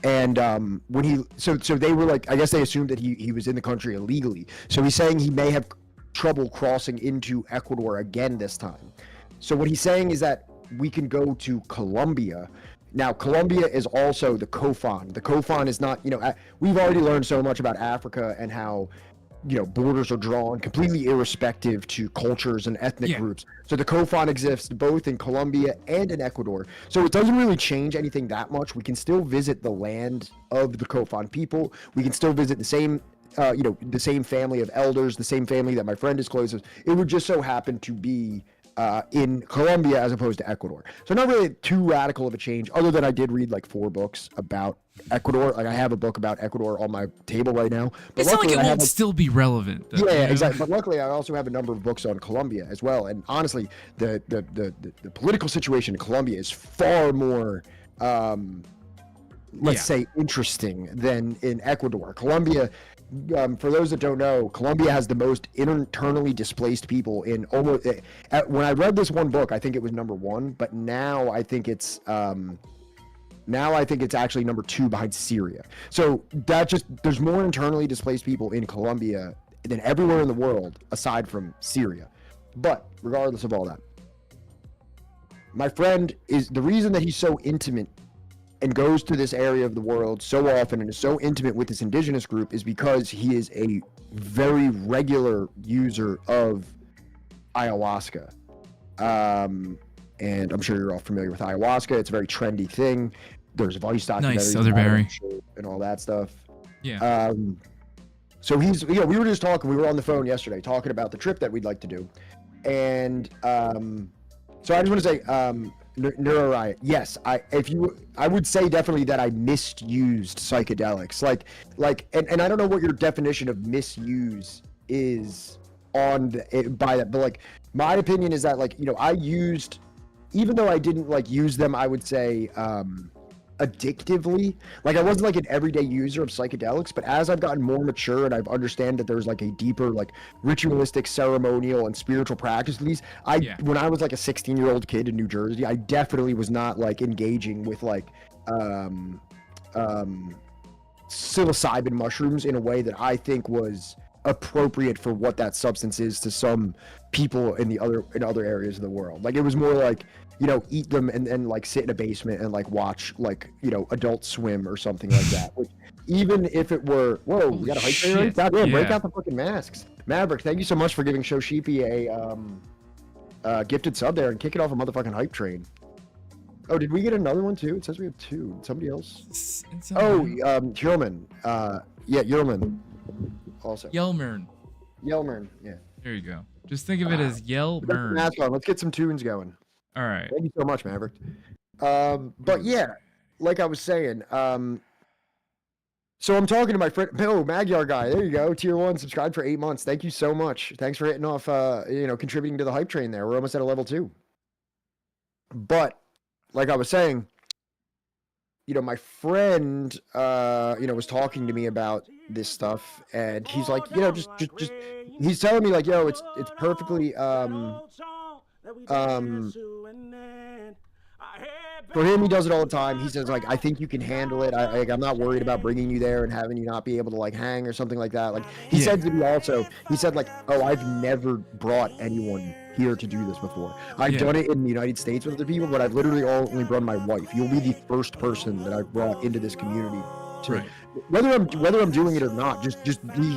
And when he so they were like, I guess they assumed that he was in the country illegally. So he's saying he may have trouble crossing into Ecuador again this time. So what he's saying is that we can go to Colombia. Now, Colombia is also the COFON. The COFON is not, you know, we've already learned so much about Africa and how, you know, borders are drawn completely irrespective to cultures and ethnic groups. So the COFON exists both in Colombia and in Ecuador. So it doesn't really change anything that much. We can still visit the land of the COFON people. We can still visit the same, you know, the same family of elders, the same family that my friend is close with. It would just so happen to be in Colombia as opposed to Ecuador. So not really too radical of a change, other than I did read like 4 books about Ecuador. Like I have a book about Ecuador on my table right now. But it's not like it won't still be relevant. Though, yeah, exactly. But luckily, I also have a number of books on Colombia as well. And honestly, the political situation in Colombia is far more, let's say, interesting than in Ecuador. Colombia, for those that don't know, Colombia has the most internally displaced people in almost. When I read this one book, I think it was number 1, but now I think it's actually number 2 behind Syria. So there's more internally displaced people in Colombia than everywhere in the world aside from Syria. But regardless of all that, my friend is the reason that he's so intimate and goes to this area of the world so often and is so intimate with this indigenous group is because he is a very regular user of ayahuasca. And I'm sure you're all familiar with ayahuasca. It's a very trendy thing. There's Vice documentaries, nice otherberry, and all that stuff. Yeah. So we were just talking. We were on the phone yesterday talking about the trip that we'd like to do, And so I just want to say, Neuro Riot. Yes, I would say definitely that I misused psychedelics. And I don't know what your definition of misuse is by that, but like my opinion is that, like, you know, I used, even though I didn't like use them, I would say addictively. Like, I wasn't like an everyday user of psychedelics, but as I've gotten more mature and I've understand that there's like a deeper, like, ritualistic, ceremonial, and spiritual practice to these, when I was like a 16-year-old kid in New Jersey, I definitely was not like engaging with like psilocybin mushrooms in a way that I think was appropriate for what that substance is to some people in other areas of the world. Like, it was more like, you know, eat them and then like sit in a basement and like watch, like, you know, Adult Swim or something like that. Which, even if it were, whoa, we got a hype train right? Goddamn, break out the fucking masks. Maverick, thank you so much for giving Show Sheepy a gifted sub there and kicking off a motherfucking hype train. Oh, did we get another one too? It says we have two. Somebody else? Yulman. Yeah, Yulman. Also. Yelmern, yeah. There you go. Just think of it as Yelmern. Let's get some tunes going. All right. Thank you so much, Maverick. But yeah, like I was saying, so I'm talking to my friend, Magyar guy. There you go. Tier 1, subscribed for 8 months. Thank you so much. Thanks for hitting off, contributing to the hype train there. We're almost at a level 2. But like I was saying, you know, my friend, was talking to me about this stuff, and he's like, you know, just he's telling me like, yo, it's perfectly, for him, he does it all the time. He says, like, I think you can handle it. I'm not worried about bringing you there and having you not be able to, like, hang or something like that. Like, he said to me also, he said, like, oh, I've never brought anyone here to do this before. I've done it in the United States with other people, but I've literally only brought my wife. You'll be the first person that I've brought into this community. Whether I'm doing it or not,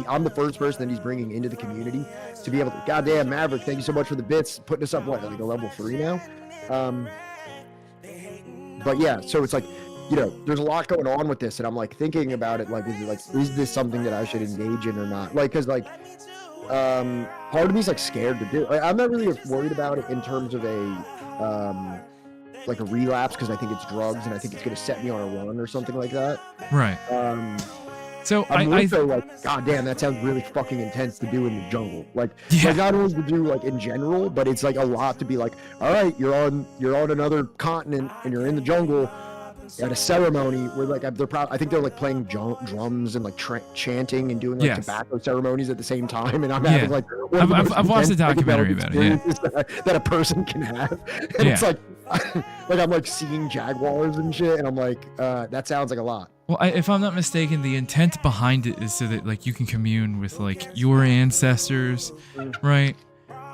I'm the first person that he's bringing into the community to be able to. Goddamn, Maverick, thank you so much for the bits, putting us up like a level 3 now. But yeah, so it's like, you know, there's a lot going on with this, and I'm like thinking about it, like, is this something that I should engage in or not? Like, because like, part of me's like scared to do it. Like, I'm not really worried about it in terms of a like a relapse, because I think it's drugs and I think it's gonna set me on a run or something like that. Right. So I feel like, God damn, that sounds really fucking intense to do in the jungle. Like not only to do like in general, but it's like a lot to be like, all right, you're on another continent and you're in the jungle at a ceremony where like I think they're like playing drums and like chanting and doing like tobacco ceremonies at the same time, and I'm having like I've watched a documentary about it. That a person can have, and it's like I'm like seeing jaguars and shit, and I'm like, that sounds like a lot. Well, if I'm not mistaken, the intent behind it is so that like you can commune with like your ancestors, right?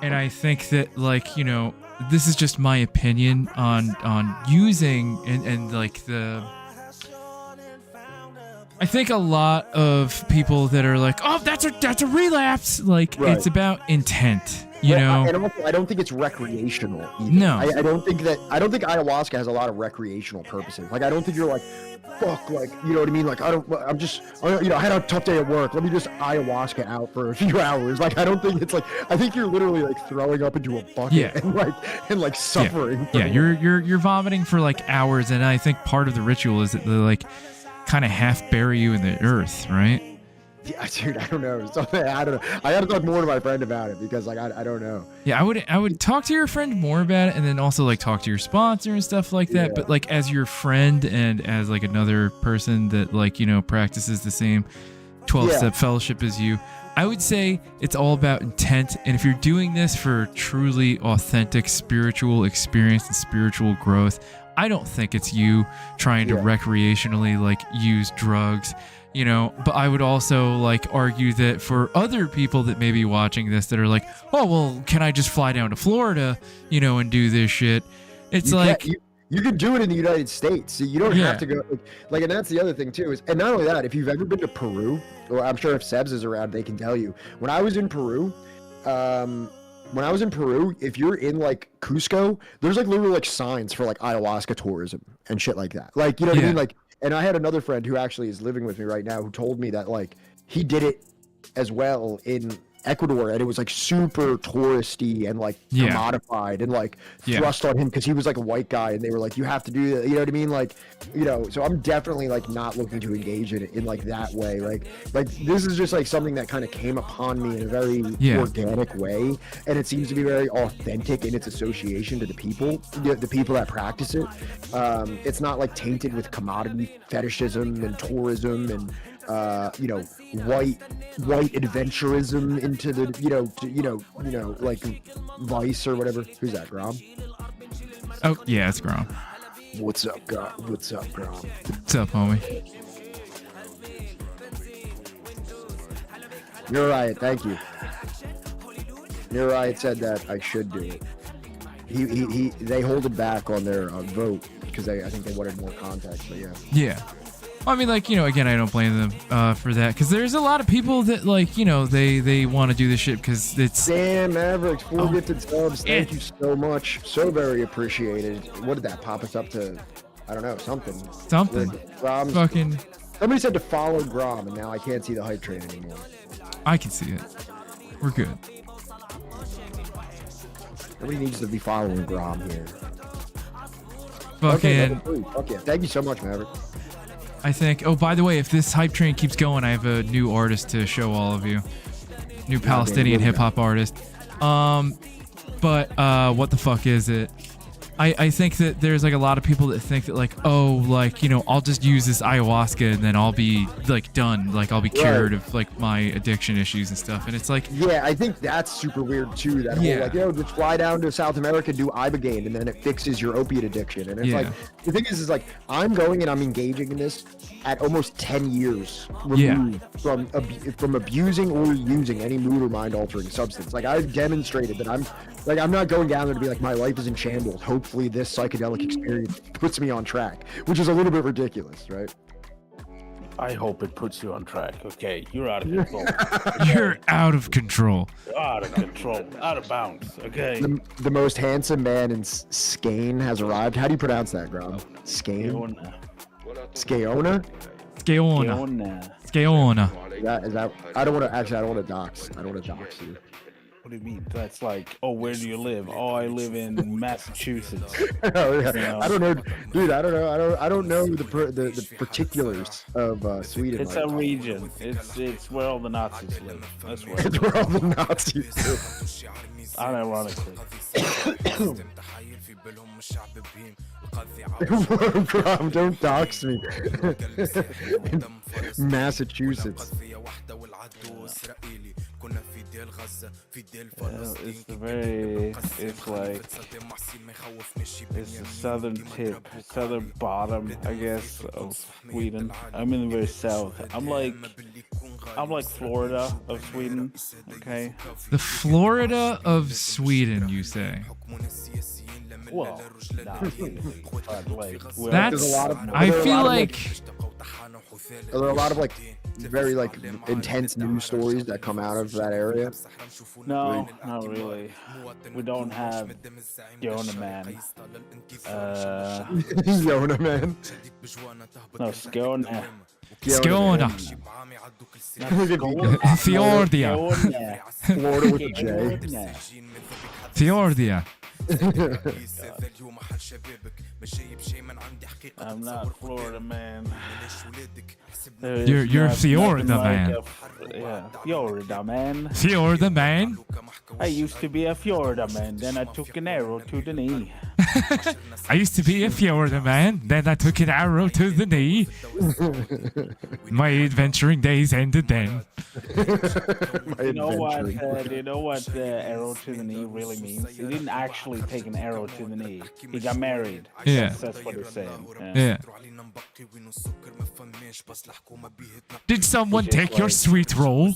And I think that, like, you know, this is just my opinion on using and like I think a lot of people that are like, oh, that's a relapse. Like, it's about intent, you know. And also, I don't think it's recreational either. No, I don't think ayahuasca has a lot of recreational purposes. Like, I don't think you're like, fuck, like, you know what I mean? Like, I had a tough day at work. Let me just ayahuasca out for a few hours. Like, I don't think it's like, I think you're literally like throwing up into a bucket and like suffering. Yeah, you're vomiting for like hours, and I think part of the ritual is that they like kind of half bury you in the earth, right? Yeah, dude, I don't know. I don't know. I got to talk more to my friend about it, because like I don't know. Yeah, I would talk to your friend more about it, and then also like talk to your sponsor and stuff like that. But like as your friend and as like another person that like, you know, practices the same 12-step fellowship as you, I would say it's all about intent. And if you're doing this for truly authentic spiritual experience and spiritual growth, I don't think it's you trying to recreationally like use drugs, you know. But I would also like argue that for other people that may be watching this that are like, oh, well, can I just fly down to Florida, you know, and do this shit? It's you can do it in the United States. So you don't have to go like, and that's the other thing too, is, and not only that, if you've ever been to Peru, or I'm sure if Sebs is around, they can tell you. When I was in Peru, if you're in like Cusco, there's like literally like signs for like ayahuasca tourism and shit like that. Like, you know what I mean? Like, and I had another friend who actually is living with me right now who told me that like he did it as well in Ecuador, and it was like super touristy and like commodified and like thrust on him because he was like a white guy, and they were like, you have to do that, you know what I mean? Like, you know, so I'm definitely like not looking to engage in it in like that way. Like this is just like something that kind of came upon me in a very organic way, and it seems to be very authentic in its association to the people that practice it. It's not like tainted with commodity fetishism and tourism and you know, white adventurism into the like Vice or whatever. Who's that, Grom? Oh yeah, it's Grom. What's up, Grom? What's up, Grom? What's up, homie? You're right. Thank you. You're right. Said that I should do it. They hold it back on their vote because I think they wanted more context. But yeah. Yeah. I mean, like, you know, again, I don't blame them for that, because there's a lot of people that, like, you know, they want to do this shit because it's... Sam Mavericks, 4 gifted subs. Thank you so much. So very appreciated. What did that pop us up to? I don't know, something. Fucking... Somebody said to follow Grom, and now I can't see the hype train anymore. I can see it. We're good. Nobody needs to be following Grom here. Fucking... Okay, thank you so much, Maverick. I think. Oh, by the way, if this hype train keeps going, I have a new artist to show all of you. New Palestinian hip hop artist. But what the fuck is it? I think that there's like a lot of people that think that like, oh, like, you know, I'll just use this ayahuasca and then I'll be like done, like I'll be cured of like my addiction issues and stuff. And it's like, yeah, I think that's super weird too. That whole like, yo, just fly down to South America, do ibogaine, and then it fixes your opiate addiction. And it's like, the thing is like, I'm going and I'm engaging in this at almost 10 years removed from abusing or using any mood or mind altering substance. Like, I've demonstrated that I'm not going down there to be like, my life is in shambles. Hopefully this psychedelic experience puts me on track, which is a little bit ridiculous, right? I hope it puts you on track. Okay, you're out of control. You're out of control. Out of control. Out of bounds. Okay. The most handsome man in Skane has arrived. How do you pronounce that, Grom? Skane? Skeona? Skeona. Is that? I don't want to dox you. What do you mean? That's like, oh, where do you live? Oh, I live in Massachusetts. Oh, yeah. You know? I don't know, dude. I don't know the particulars of Sweden. It's a region. It's where all the Nazis live. That's where. It's where all the Nazis live. Unironically. Grom, don't dox me. Massachusetts. It's the southern tip, southern bottom, I guess, of Sweden. I'm in the very south. I'm like Florida of Sweden. Okay. The Florida of Sweden, you say? Well, not really, but like, that's. I feel like. Are there a lot of like very like intense news stories that come out of that area? No, not really. We don't have Yona Man. Yona Man. No, Skåne. Skåne. Fjordia. Florida with a J. Fjordia. I'm not Florida man. You're Florida man. Yeah, Florida man. Florida man. I used to be a Florida man, then I took an arrow to the knee. I used to be a Florida man, then I took an arrow to the knee. My adventuring days ended then. You know what the arrow to the knee really means? He didn't actually take an arrow to the knee. He got married. Yeah. That's what he's saying. Yeah. Did someone take your sweet roll?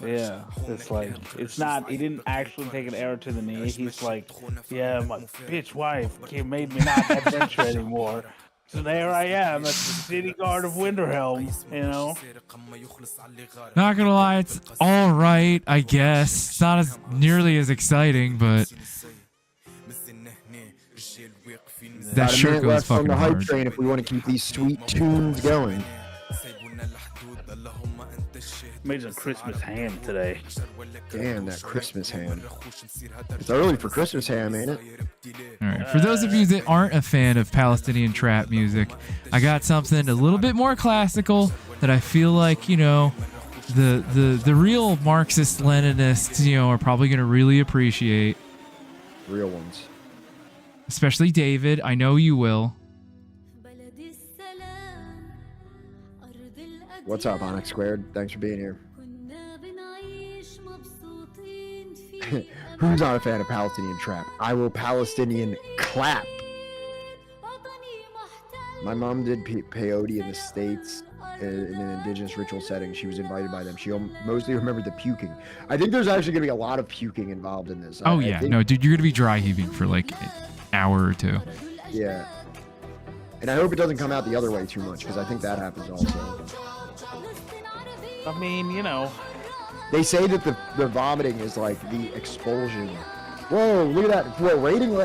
Yeah, it's like, it's not, he didn't actually take an arrow to the knee. He's like, yeah, my bitch wife made me not adventure anymore. So there I am at the city guard of Winterhelm, you know? Not gonna lie, it's alright, I guess. It's not as nearly as exciting, but that shirt goes fucking on the hype hard. train if we want to keep these sweet tunes going. Made some Christmas ham today. Damn, that Christmas ham. It's early for Christmas ham, ain't it? All right. For those of you that aren't a fan of Palestinian trap music, I got something a little bit more classical that I feel like, you know, the real Marxist Leninists, you know, are probably going to really appreciate. Real ones. Especially David. I know you will. What's up, Onyx Squared? Thanks for being here. Who's not a fan of Palestinian trap? I will Palestinian clap. My mom did peyote in the States in an indigenous ritual setting. She was invited by them. She mostly remembered the puking. I think there's actually going to be a lot of puking involved in this. Oh, yeah. No, dude, you're going to be dry heaving for like an hour or two. Yeah. And I hope it doesn't come out the other way too much, because I think that happens also. I mean, you know. They say that the vomiting is like the expulsion. Whoa, look at that. We're rating.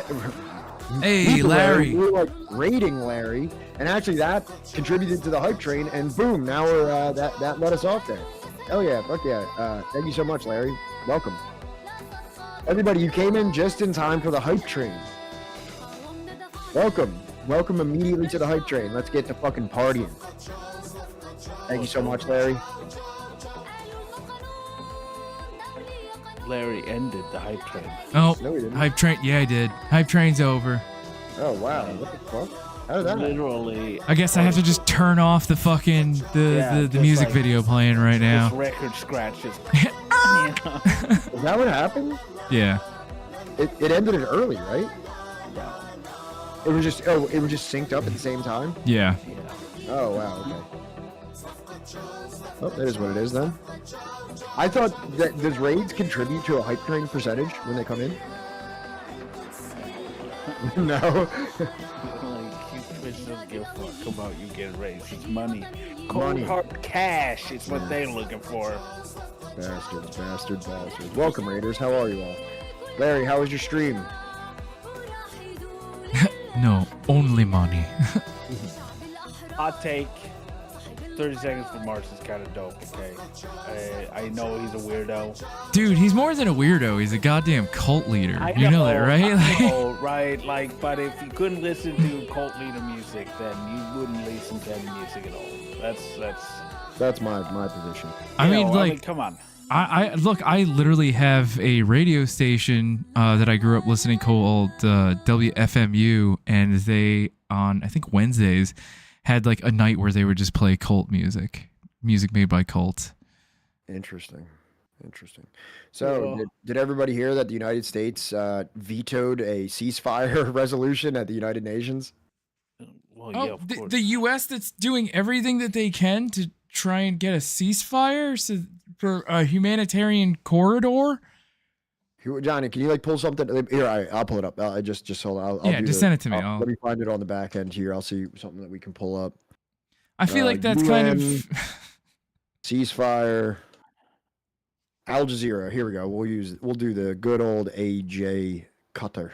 Hey, Larry. We're like rating Larry. And actually that contributed to the hype train. And boom, now we're that let us off there. Hell yeah, fuck yeah. Thank you so much, Larry. Welcome. Everybody, you came in just in time for the hype train. Welcome. Welcome immediately to the hype train. Let's get to fucking partying. Thank you so much, Larry. Larry ended the hype train. Oh, No, we didn't. hype train. Yeah, I did. Hype train's over. Oh, wow. What the fuck? How did that happen? Literally. I guess I have to just turn off the fucking the just music like video playing right now. This record scratches. Is that what happened? Yeah. It ended it early, right? It was just synced up at the same time? Yeah. Oh, wow, okay. Oh, that is what it is then. I thought that does raids contribute to a hype train percentage when they come in? No. Twitch doesn't give a fuck about you getting raised. It's money. Money. Cold hard cash is what they're looking for. Bastards. Welcome, Raiders. How are you all? Larry, how was your stream? No, only money. Hot take. 30 Seconds for Mars is kind of dope, okay? I know he's a weirdo. Dude, he's more than a weirdo. He's a goddamn cult leader. I You know that, right? I know, right? Like, but if you couldn't listen to cult leader music, then you wouldn't listen to any music at all. That's my position. I mean, come on. I look, I literally have a radio station that I grew up listening called WFMU, and they, on, I think, Wednesdays, had like a night where they would just play cult music made by cults. Interesting. So, did everybody hear that the United States vetoed a ceasefire resolution at the United Nations? Well, yeah, of course. The U.S. that's doing everything that they can to try and get a ceasefire for a humanitarian corridor. Johnny, can you like pull something? Here, I'll pull it up. Just hold on. I'll just send it to me. Let me find it on the back end here. I'll see something that we can pull up. I feel like that's UN, kind of ceasefire. Al Jazeera. Here we go. We'll do the good old AJ Qatar.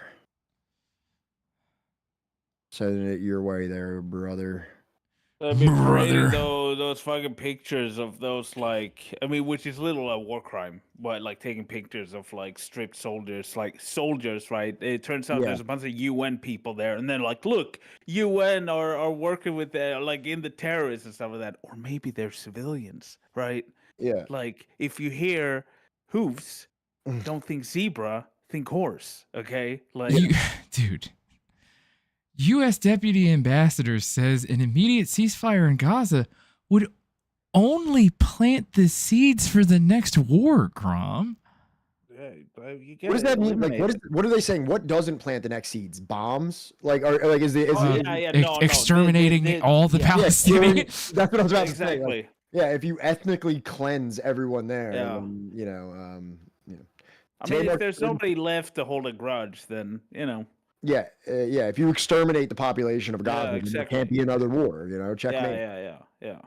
Sending it your way there, brother. I've been parading those fucking pictures of those, like, I mean, which is little a war crime, but like taking pictures of like stripped soldiers, right? It turns out there's a bunch of UN people there, and then like, look, UN are working with like in the terrorists and stuff like that, or maybe they're civilians, right? Yeah. Like if you hear hoofs, don't think zebra, think horse, okay? Like, dude. U.S. Deputy Ambassador says an immediate ceasefire in Gaza would only plant the seeds for the next war, Grom. What does that mean? Like, what are they saying? What doesn't plant the next seeds? Bombs? Like, exterminating all the Palestinians? That's what I was about to say. Like, yeah, if you ethnically cleanse everyone there, I mean, if there's nobody left to hold a grudge, then Yeah, if you exterminate the population of Gaza, there can't be another war, checkmate. Yeah.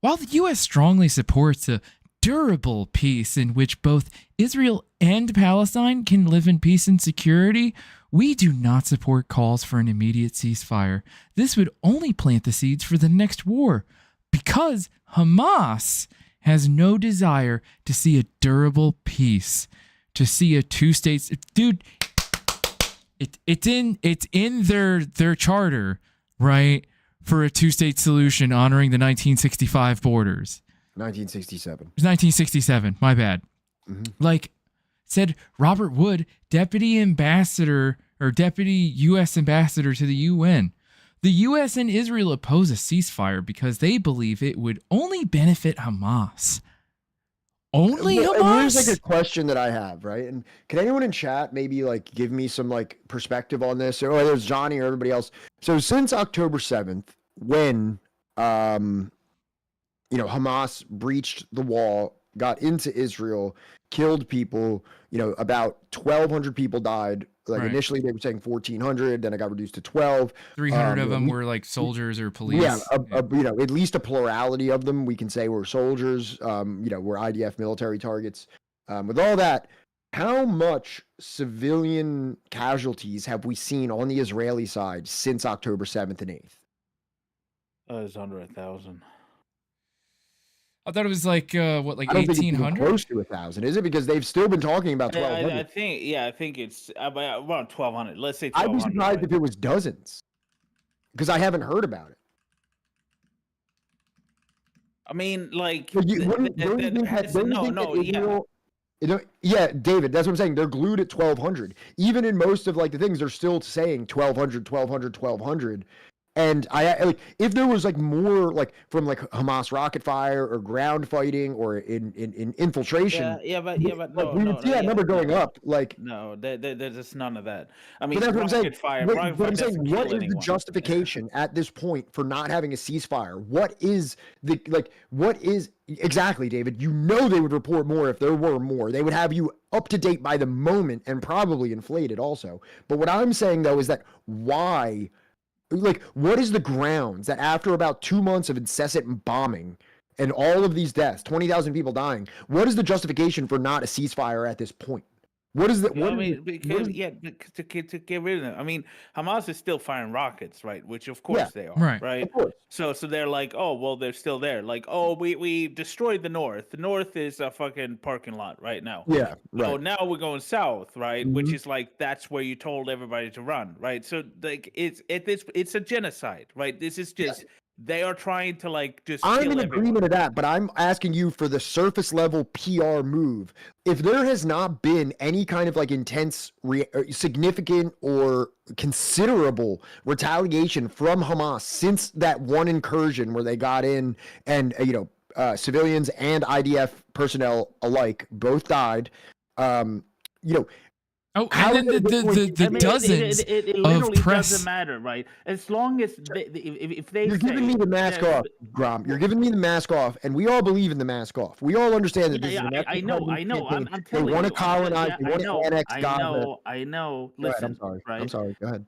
While the U.S. strongly supports a durable peace in which both Israel and Palestine can live in peace and security, We do not support calls for an immediate ceasefire. This would only plant the seeds for the next war because Hamas has no desire to see a durable peace, to see a two-state. Dude, it's in their charter, right, for a two-state solution honoring the 1965 borders. 1967. It's 1967. My bad. Like said Robert Wood, deputy ambassador or deputy U.S. ambassador to the UN. The U.S. and Israel oppose a ceasefire because they believe it would only benefit Hamas. Only And Hamas? here's like a question that I have, right? And can anyone in chat maybe like give me some like perspective on this? Or there's Johnny or everybody else. So since October 7th, when Hamas breached the wall, got into Israel, killed people, about 1,200 people died. Like Right. initially they were saying 1,400, then it got reduced to 12. 300 of them were like soldiers or police. Yeah, at least a plurality of them we can say were soldiers, were IDF military targets. With all that, how much civilian casualties have we seen on the Israeli side since October 7th and 8th? It's under 1,000. I thought it was like I don't think it's even 1,800. close to 1,000, is it? Because they've still been talking about I 1,200. think it's about 1,200. Let's say I'd 1,200. be surprised right? if it was dozens, because I haven't heard about it. I mean, like, But don't you think that Israel- Yeah, David, that's what I'm saying. They're glued at 1,200. Even in most of like the things, they're still saying 1,200, 1,200, 1,200. And I like if there was like more like from like Hamas rocket fire or ground fighting or in infiltration. but we would see that number going up. Like No, there's none of that. I mean, but that's what I'm saying. rocket fire. But rocket I'm fire saying, doesn't what kill is the anyone. justification at this point for not having a ceasefire? What is the What is exactly, David? You know they would report more if there were more. They would have you up to date by the moment and probably inflated also. But what I'm saying though is that why? Like, what is the grounds that after about 2 months of incessant bombing and all of these deaths, 20,000 people dying, what is the justification for not a ceasefire at this point? What is the? What I is mean, the- because what is- to get rid of them. I mean, Hamas is still firing rockets, right? Which of course they are, Right. Of course. So they're like, oh well, they're still there. Like, oh, we destroyed the north. The north is a fucking parking lot right now. Yeah. So Right. now we're going south, right? Which Mhm. is like that's where you told everybody to run, right? So like it's a genocide, right? This is just they are trying to like just. I'm kill in everyone. agreement of that, but I'm asking you for the surface level PR move. If there has not been any kind of like intense, significant, or considerable retaliation from Hamas since that one incursion where they got in and civilians and IDF personnel alike both died. Oh, How and then are they going to- the I mean, dozens it of literally press. doesn't matter, right? As long as if they You're giving me the mask that- off, Grom. You're giving me the mask off, and we all believe in the mask off. We all understand that this is an I know. I'm campaign. telling you. They want to colonize. They want to annex I Gaza. know. Go ahead, Listen, I'm sorry. right? I'm sorry. Go ahead.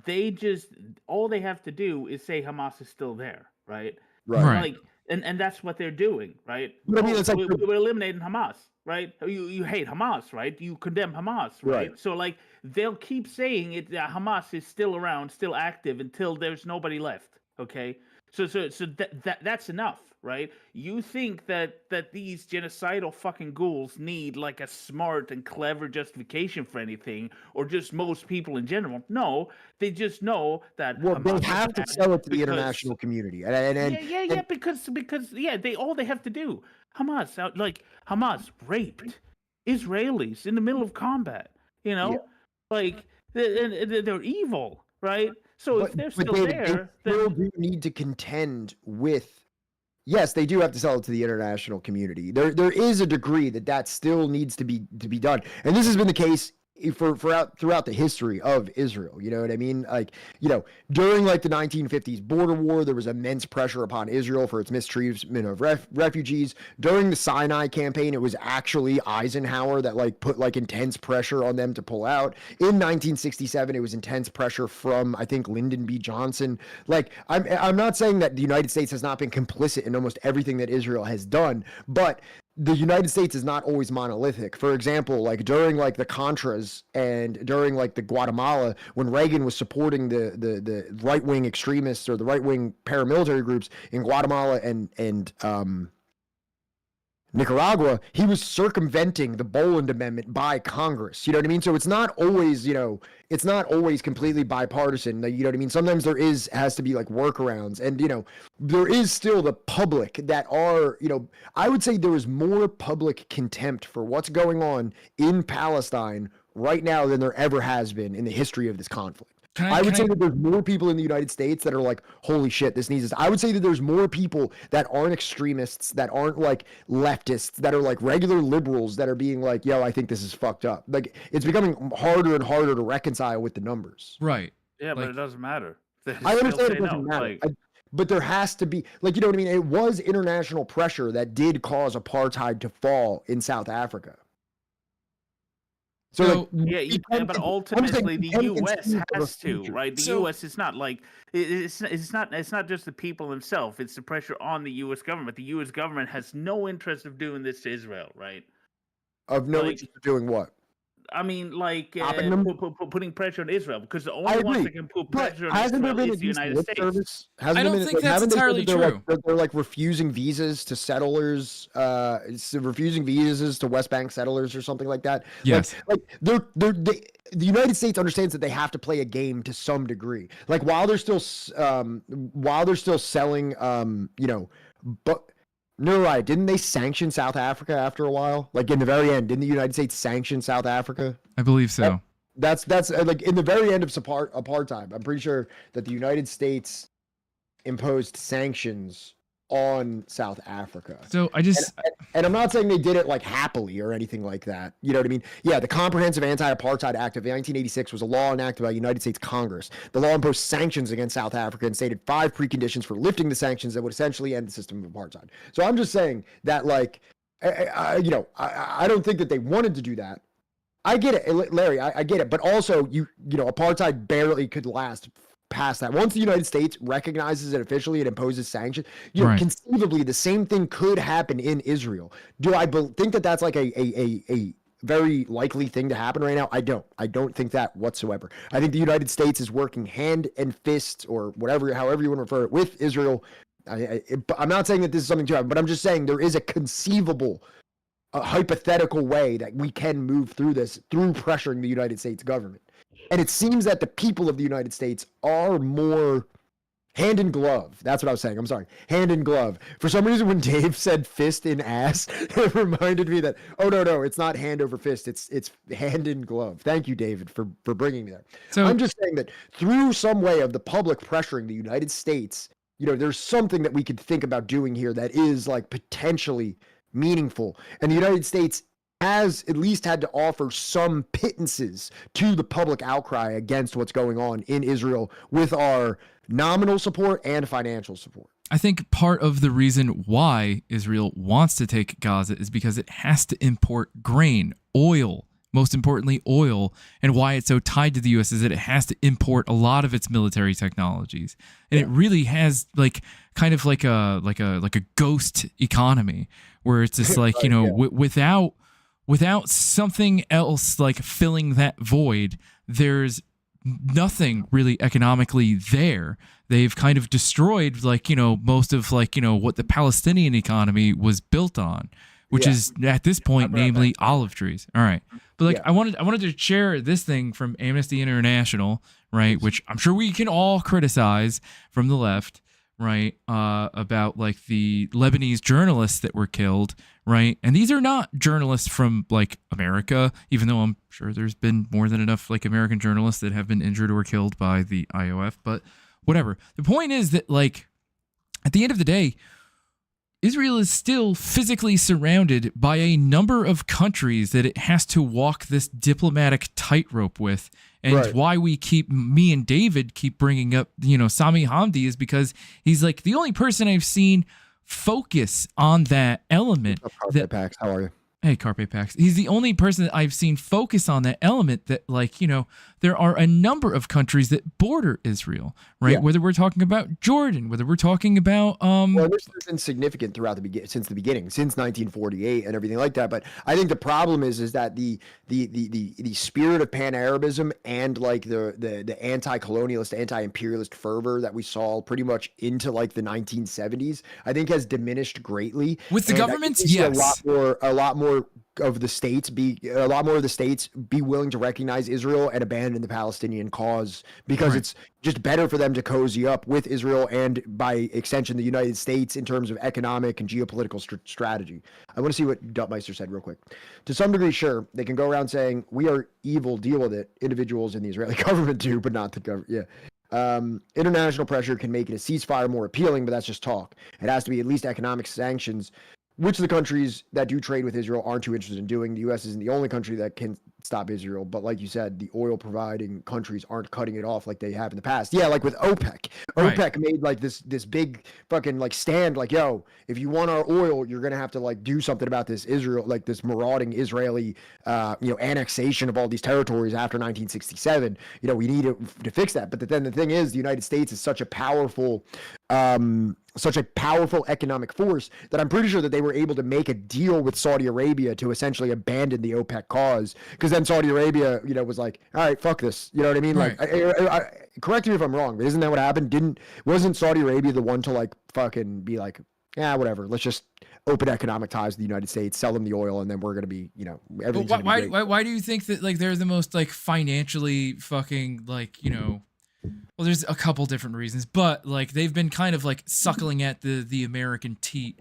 They just all they have to do is say Hamas is still there, right? Right. Like, and that's what they're doing, right? But I mean, it's like we're eliminating Hamas, right? You hate Hamas, right? You condemn Hamas, right? Right. So like they'll keep saying it. Hamas is still around, still active until there's nobody left. Okay, so that's enough, right? You think that these genocidal fucking ghouls need like a smart and clever justification for anything, or just most people in general? No, they just know that. Well, Hamas they is have to bad sell it to the because- international community, and yeah, because they all they have to do. Hamas raped Israelis in the middle of combat. Like they're evil, right? So if they're still David, there, they still then do need to contend with. Yes, they do have to sell it to the international community. There is a degree that still needs to be done, and this has been the case throughout the history of Israel. You know what I mean? Like, during like the 1950s border war, there was immense pressure upon Israel for its mistreatment of refugees. During the Sinai campaign, it was actually Eisenhower that like put like intense pressure on them to pull out. In 1967, it was intense pressure from, I think, Lyndon B. Johnson. Like, I'm not saying that the United States has not been complicit in almost everything that Israel has done, but the United States is not always monolithic. For example, like during like the Contras and during like the Guatemala, when Reagan was supporting the right-wing extremists or the right-wing paramilitary groups in Guatemala and Nicaragua, he was circumventing the Boland Amendment by Congress. You know what I mean? So it's not always, it's not always completely bipartisan. You know what I mean? Sometimes there has to be like workarounds. And, there is still the public that are, I would say there is more public contempt for what's going on in Palestine right now than there ever has been in the history of this conflict. I would say that there's more people in the United States that are like, holy shit, this needs this. I would say that there's more people that aren't extremists, that aren't like leftists, that are like regular liberals that are being like, yo, I think this is fucked up. Like, it's becoming harder and harder to reconcile with the numbers. Right. Yeah, but it doesn't matter. I understand it doesn't matter. But there has to be, like, you know what I mean? It was international pressure that did cause apartheid to fall in South Africa. So but ultimately the U.S. has to, right? The U.S. is not like it's not just the people themselves. It's the pressure on the U.S. government. The U.S. government has no interest of doing this to Israel, right? Of no interest of doing what? I mean, like putting pressure on Israel, because the only ones that can put pressure on Israel is the United States. I don't think that's entirely true. They're like refusing visas to settlers, refusing visas to West Bank settlers or something like that. Yes. Like the United States understands that they have to play a game to some degree. Like while they're still selling, but. No, right. Didn't they sanction South Africa after a while? Like in the very end, didn't the United States sanction South Africa? I believe so. That's like in the very end of apartheid. I'm pretty sure that the United States imposed sanctions on South Africa. So and I'm not saying they did it like happily or anything like that. You know what I mean? Yeah, the Comprehensive Anti-Apartheid Act of 1986 was a law enacted by the United States Congress. The law imposed sanctions against South Africa and stated 5 preconditions for lifting the sanctions that would essentially end the system of apartheid. So I'm just saying that, like, I don't think that they wanted to do that. I get it, Larry. I get it, but also apartheid barely could last past that. Once the United States recognizes it officially and imposes sanctions, conceivably the same thing could happen in Israel. Do I think that that's like a very likely thing to happen right now? I don't think that whatsoever. I think the United States is working hand and fist, or whatever, however you want to refer it, with Israel. I'm not saying that this is something to happen, but I'm just saying there is a conceivable, hypothetical way that we can move through this through pressuring the United States government. And it seems that the people of the United States are more hand in glove. That's what I was saying. I'm sorry. Hand in glove. For some reason, when Dave said fist in ass, it reminded me that, no, it's not hand over fist. It's hand in glove. Thank you, David, for bringing me there. So I'm just saying that through some way of the public pressuring the United States, there's something that we could think about doing here that is like potentially meaningful. And the United States has at least had to offer some pittances to the public outcry against what's going on in Israel with our nominal support and financial support. I think part of the reason why Israel wants to take Gaza is because it has to import grain, oil, most importantly oil, and why it's so tied to the U.S. is that it has to import a lot of its military technologies, and it really has like kind of like a ghost economy where it's just like without something else like filling that void, there's nothing really economically there. They've kind of destroyed most of what the Palestinian economy was built on, which is at this point namely olive trees. All right. But I wanted to share this thing from Amnesty International, right, which I'm sure we can all criticize from the left, right, about like the Lebanese journalists that were killed, right? And these are not journalists from like America, even though I'm sure there's been more than enough like American journalists that have been injured or killed by the IOF, but whatever. The point is that like at the end of the day, Israel is still physically surrounded by a number of countries that it has to walk this diplomatic tightrope with. And why me and David keep bringing up, Sami Hamdi is because he's like the only person I've seen focus on that element. Carpe Pax, how are you? Hey, Carpe Pax. He's the only person that I've seen focus on that element that, like, there are a number of countries that border Israel, right? Yeah. Whether we're talking about Jordan, whether we're talking about Well, this has been significant throughout since the beginning, since 1948 and everything like that. But I think the problem is that the spirit of pan-Arabism and like the anti-colonialist, anti-imperialist fervor that we saw pretty much into like the 1970s, I think has diminished greatly. with the And I think governments. we see Yes, a lot more of the states be willing to recognize Israel and abandon the Palestinian cause because Right. it's just better for them to cozy up with Israel and by extension the United States in terms of economic and geopolitical strategy. I want to see what Duttmeister said real quick. To some degree, sure, they can go around saying we are evil, deal with it. Individuals in the Israeli government do, but not the government. Yeah. International pressure can make it a ceasefire more appealing, but that's just talk. It has to be at least economic sanctions, which the countries that do trade with Israel aren't too interested in doing. The U.S. isn't the only country that can stop Israel, but like you said, the oil-providing countries aren't cutting it off like they have in the past. Yeah, like with OPEC. Right. OPEC made like this big fucking like stand, like, yo, if you want our oil, you're gonna have to like do something about this Israel, like this marauding Israeli, annexation of all these territories after 1967. We need to fix that. But then the thing is, the United States is such a powerful economic force that I'm pretty sure that they were able to make a deal with Saudi Arabia to essentially abandon the OPEC cause. Because then Saudi Arabia, was like, all right, fuck this. You know what I mean? Right. Like, correct me if I'm wrong, but isn't that what happened? Wasn't Saudi Arabia the one to like fucking be like, yeah, whatever, let's just open economic ties with the United States, sell them the oil, and then we're gonna be, everything's But gonna be great. why do you think that like they're the most like financially fucking like well, there's a couple different reasons, but like they've been kind of like suckling at the American teat,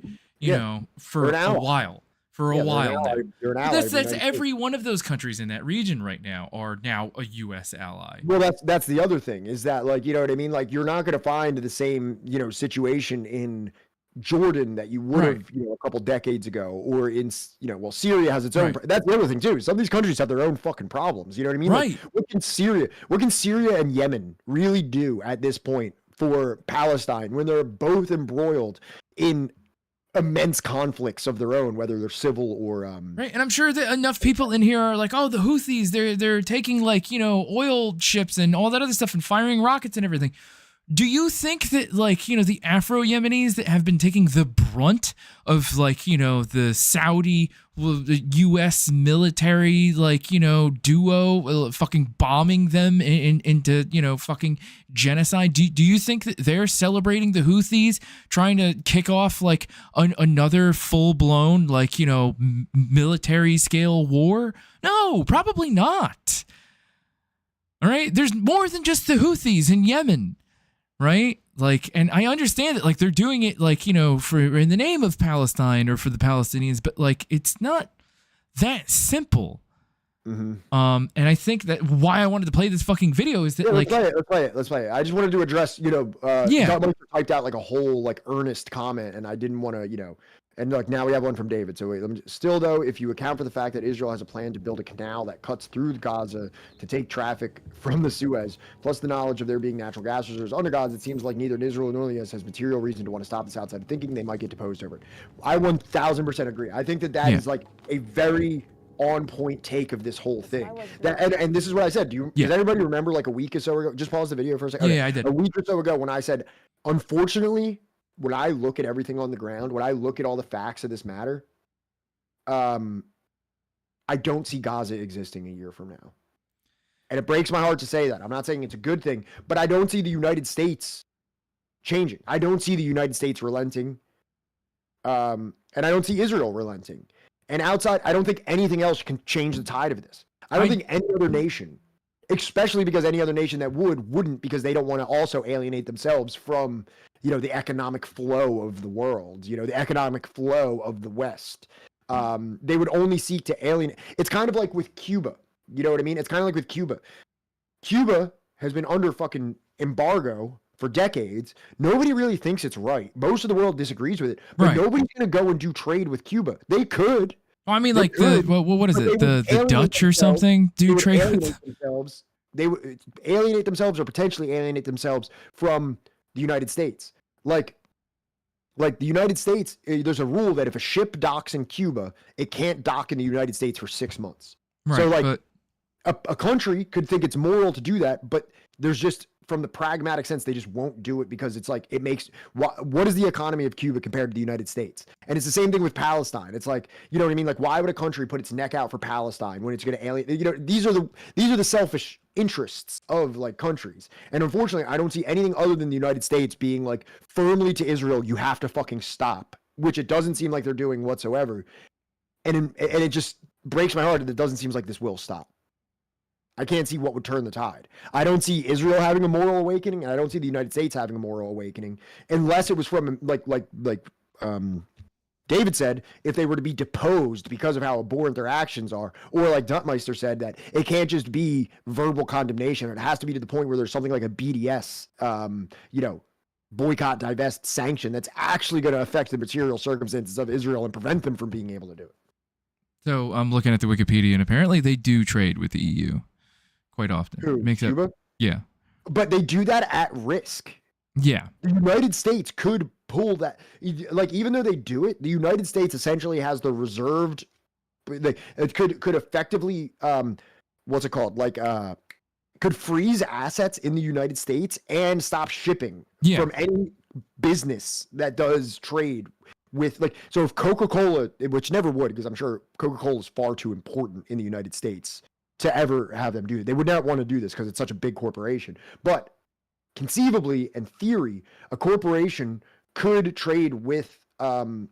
for They're an a while. For a Yeah, while now. they're an But ally that's of the United States. every one of those countries in that region right now are now a U.S. ally. Well, that's the other thing is that, like, you know what I mean? Like, you're not going to find the same, situation in Jordan that you would have, a couple decades ago, or in, well, Syria has its own. Right. That's the other thing too. Some of these countries have their own fucking problems. You know what I mean? Right. Like, what can Syria and Yemen really do at this point for Palestine when they're both embroiled in immense conflicts of their own, whether they're civil or Right, and I'm sure that enough people in here are like, oh, the Houthis, they're taking like oil ships and all that other stuff and firing rockets and everything. Do you think that like the Afro-Yemenis that have been taking the brunt of like the Saudi, the U.S. military duo fucking bombing them into fucking genocide? Do you think that they're celebrating the Houthis trying to kick off like another full-blown like military scale war? No, probably not. All right, there's more than just the Houthis in Yemen. Right? Like, and I understand that like they're doing it like, for in the name of Palestine or for the Palestinians, but like it's not that simple. Mm-hmm. And I think that why I wanted to play this fucking video is that like let's play it. I just wanted to address, Duttmeister typed out like a whole like earnest comment, and I didn't want to, and like now we have one from David. So wait, still though, if you account for the fact that Israel has a plan to build a canal that cuts through Gaza to take traffic from the Suez, plus the knowledge of there being natural gas reserves under Gaza, it seems like neither Israel nor the U.S. has material reason to want to stop this outside thinking they might get deposed over it. I 1000% agree. I think that is like a very on point take of this whole thing. And this is what I said. Does everybody remember like a week or so ago? Just pause the video for a second. Yeah, I did. A week or so ago when I said, unfortunately, when I look at everything on the ground, when I look at all the facts of this matter, I don't see Gaza existing a year from now. And it breaks my heart to say that. I'm not saying it's a good thing, but I don't see the United States changing. I don't see the United States relenting. And I don't see Israel relenting. And outside, I don't think anything else can change the tide of this. I don't think any other nation, especially because any other nation that wouldn't, because they don't want to also alienate themselves from the economic flow of the world, the economic flow of the West. They would only seek to alienate. It's kind of like with Cuba. You know what I mean? It's kind of like with Cuba. Cuba has been under fucking embargo for decades. Nobody really thinks it's right. Most of the world disagrees with it, but nobody's going to go and do trade with Cuba. They could. Well, I mean, like what is it? The Dutch or something do trade with themselves. They would alienate themselves or potentially alienate themselves from the United States. Like the United States, there's a rule that if a ship docks in Cuba, it can't dock in the United States for 6 months. Right, So a country could think it's moral to do that, but there's just, from the pragmatic sense, they just won't do it because it's like, it makes, what is the economy of Cuba compared to the United States? And it's the same thing with Palestine. It's like, you know what I mean? Like, why would a country put its neck out for Palestine when it's going to alienate, you know, these are the selfish interests of like countries. And unfortunately, I don't see anything other than the United States being like firmly to Israel, you have to fucking stop, which it doesn't seem like they're doing whatsoever. And it just breaks my heart that it doesn't seem like this will stop. I can't see what would turn the tide. I don't see Israel having a moral awakening, and I don't see the United States having a moral awakening, unless it was from like David said, if they were to be deposed because of how abhorrent their actions are, or like Duttmeister said, that it can't just be verbal condemnation. It has to be to the point where there's something like a BDS, you know, boycott, divest, sanction that's actually going to affect the material circumstances of Israel and prevent them from being able to do it. So I'm looking at the Wikipedia, and apparently they do trade with the EU quite often. Who, Cuba? Yeah. But they do that at risk. Yeah. The United States could pull that. Like, even though they do it, the United States essentially has the reserved. It could effectively, what's it called? Like, could freeze assets in the United States and stop shipping from any business that does trade with, like, so if Coca-Cola, which never would, because I'm sure Coca-Cola is far too important in the United States to ever have them do it. They would not want to do this because it's such a big corporation. But conceivably, in theory, a corporation could trade with, if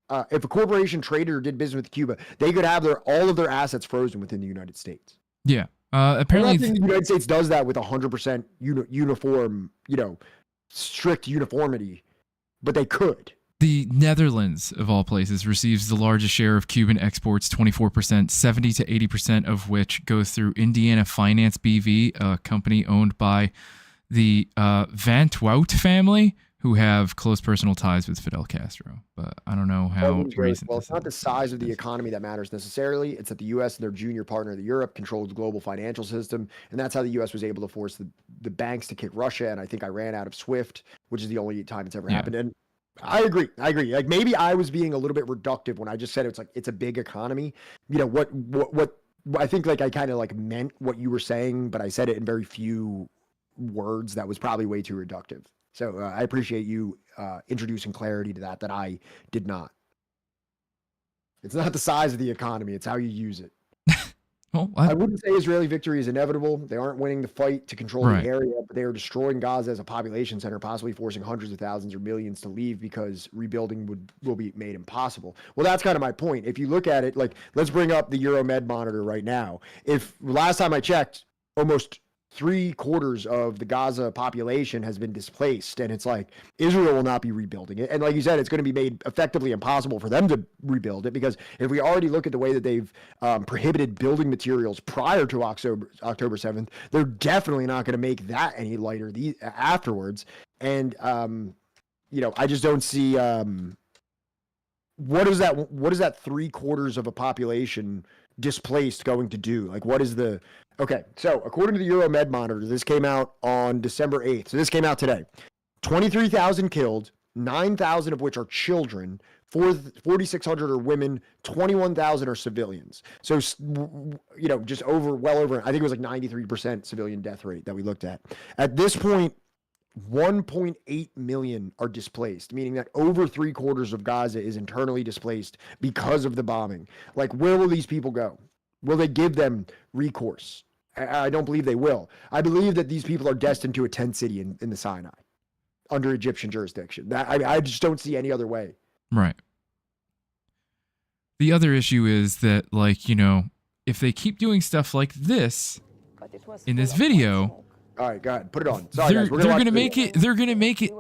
a corporation traded or did business with Cuba, they could have all of their assets frozen within the United States. Yeah. Apparently, the United States does that with 100% uniform, you know, strict uniformity, but they could. The Netherlands, of all places, receives the largest share of Cuban exports, 24%, 70 to 80% of which goes through Indiana Finance BV, a company owned by the Van Twout family, who have close personal ties with Fidel Castro. But I don't know how recent. Well, it's not the size of the economy that matters necessarily. It's that the U.S. and their junior partner, the Europe, controls the global financial system, and that's how the U.S. was able to force the banks to kick Russia, and I think Iran out of SWIFT, which is the only time it's ever happened. And I agree. Like, maybe I was being a little bit reductive when I just said it's like, it's a big economy. You know, what I think, like, I kind of like meant what you were saying, but I said it in very few words. That was probably way too reductive. So I appreciate you introducing clarity to that I did not. It's not the size of the economy. It's how you use it. Well, I wouldn't say Israeli victory is inevitable. They aren't winning the fight to control the area, but they are destroying Gaza as a population center, possibly forcing hundreds of thousands or millions to leave because rebuilding will be made impossible. Well, that's kind of my point. If you look at it, like, let's bring up the Euromed monitor right now. If last time I checked, almost 3/4 of the Gaza population has been displaced, and it's like Israel will not be rebuilding it. And like you said, it's going to be made effectively impossible for them to rebuild it, because if we already look at the way that they've prohibited building materials prior to October 7th, they're definitely not going to make that any lighter afterwards. And you know, I just don't see what is that 3/4 of a population displaced going to do? Like, what is the okay? So according to the Euromed monitor, this came out on December 8th. So this came out today. 23,000 killed, 9,000 of which are children, 4,600 are women, 21,000 are civilians. So, you know, just well over, I think it was like 93% civilian death rate that we looked at. At this point, 1.8 million are displaced, meaning that over 3/4 of Gaza is internally displaced because of the bombing. Like, where will these people go? Will they give them recourse? I don't believe they will. I believe that these people are destined to a tent city in the Sinai under Egyptian jurisdiction. I just don't see any other way. Right. The other issue is that, like, you know, if they keep doing stuff like this in this video, all right, go ahead. Put it on. Sorry, they're going to make it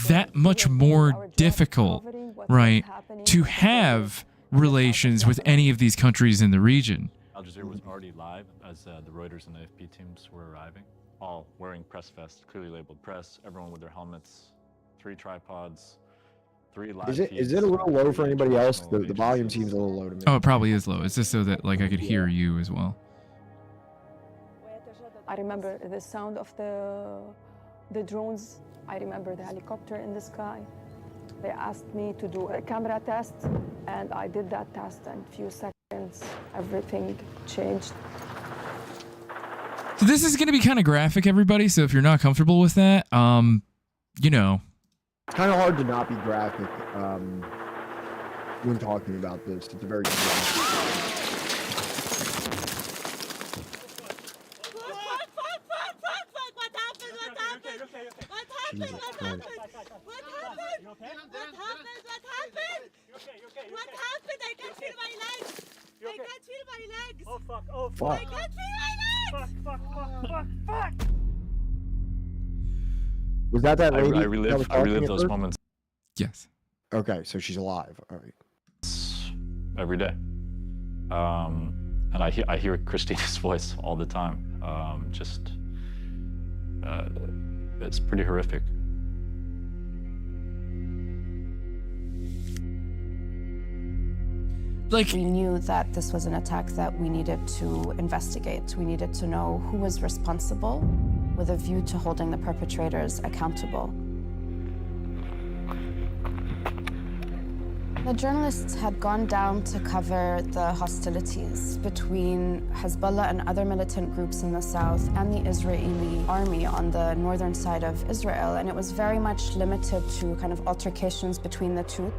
that much more difficult, right, to have relations with any of these countries in the region. Al Jazeera was already live as the Reuters and AFP teams were arriving, all wearing press vests, clearly labeled press, everyone with their helmets, 3 tripods, 3 live feeds. Is it a little low for anybody else? The volume seems a little low to me. Oh, it probably is low. It's just so that, like, I could hear you as well. I remember the sound of the drones. I remember the helicopter in the sky. They asked me to do a camera test, and I did that test, and in a few seconds, everything changed. So this is going to be kind of graphic, everybody. So if you're not comfortable with that, you know. It's kind of hard to not be graphic when talking about this. It's a very Fuck. Was that I lady? relive those moments Yes. Okay, so she's alive. All right. every day. And I hear Christina's voice all the time. It's pretty horrific. Like, We knew that this was an attack that we needed to investigate. We needed to know who was responsible with a view to holding the perpetrators accountable. The journalists had gone down to cover the hostilities between Hezbollah and other militant groups in the south and the Israeli army on the northern side of Israel, and it was very much limited to kind of altercations between the two.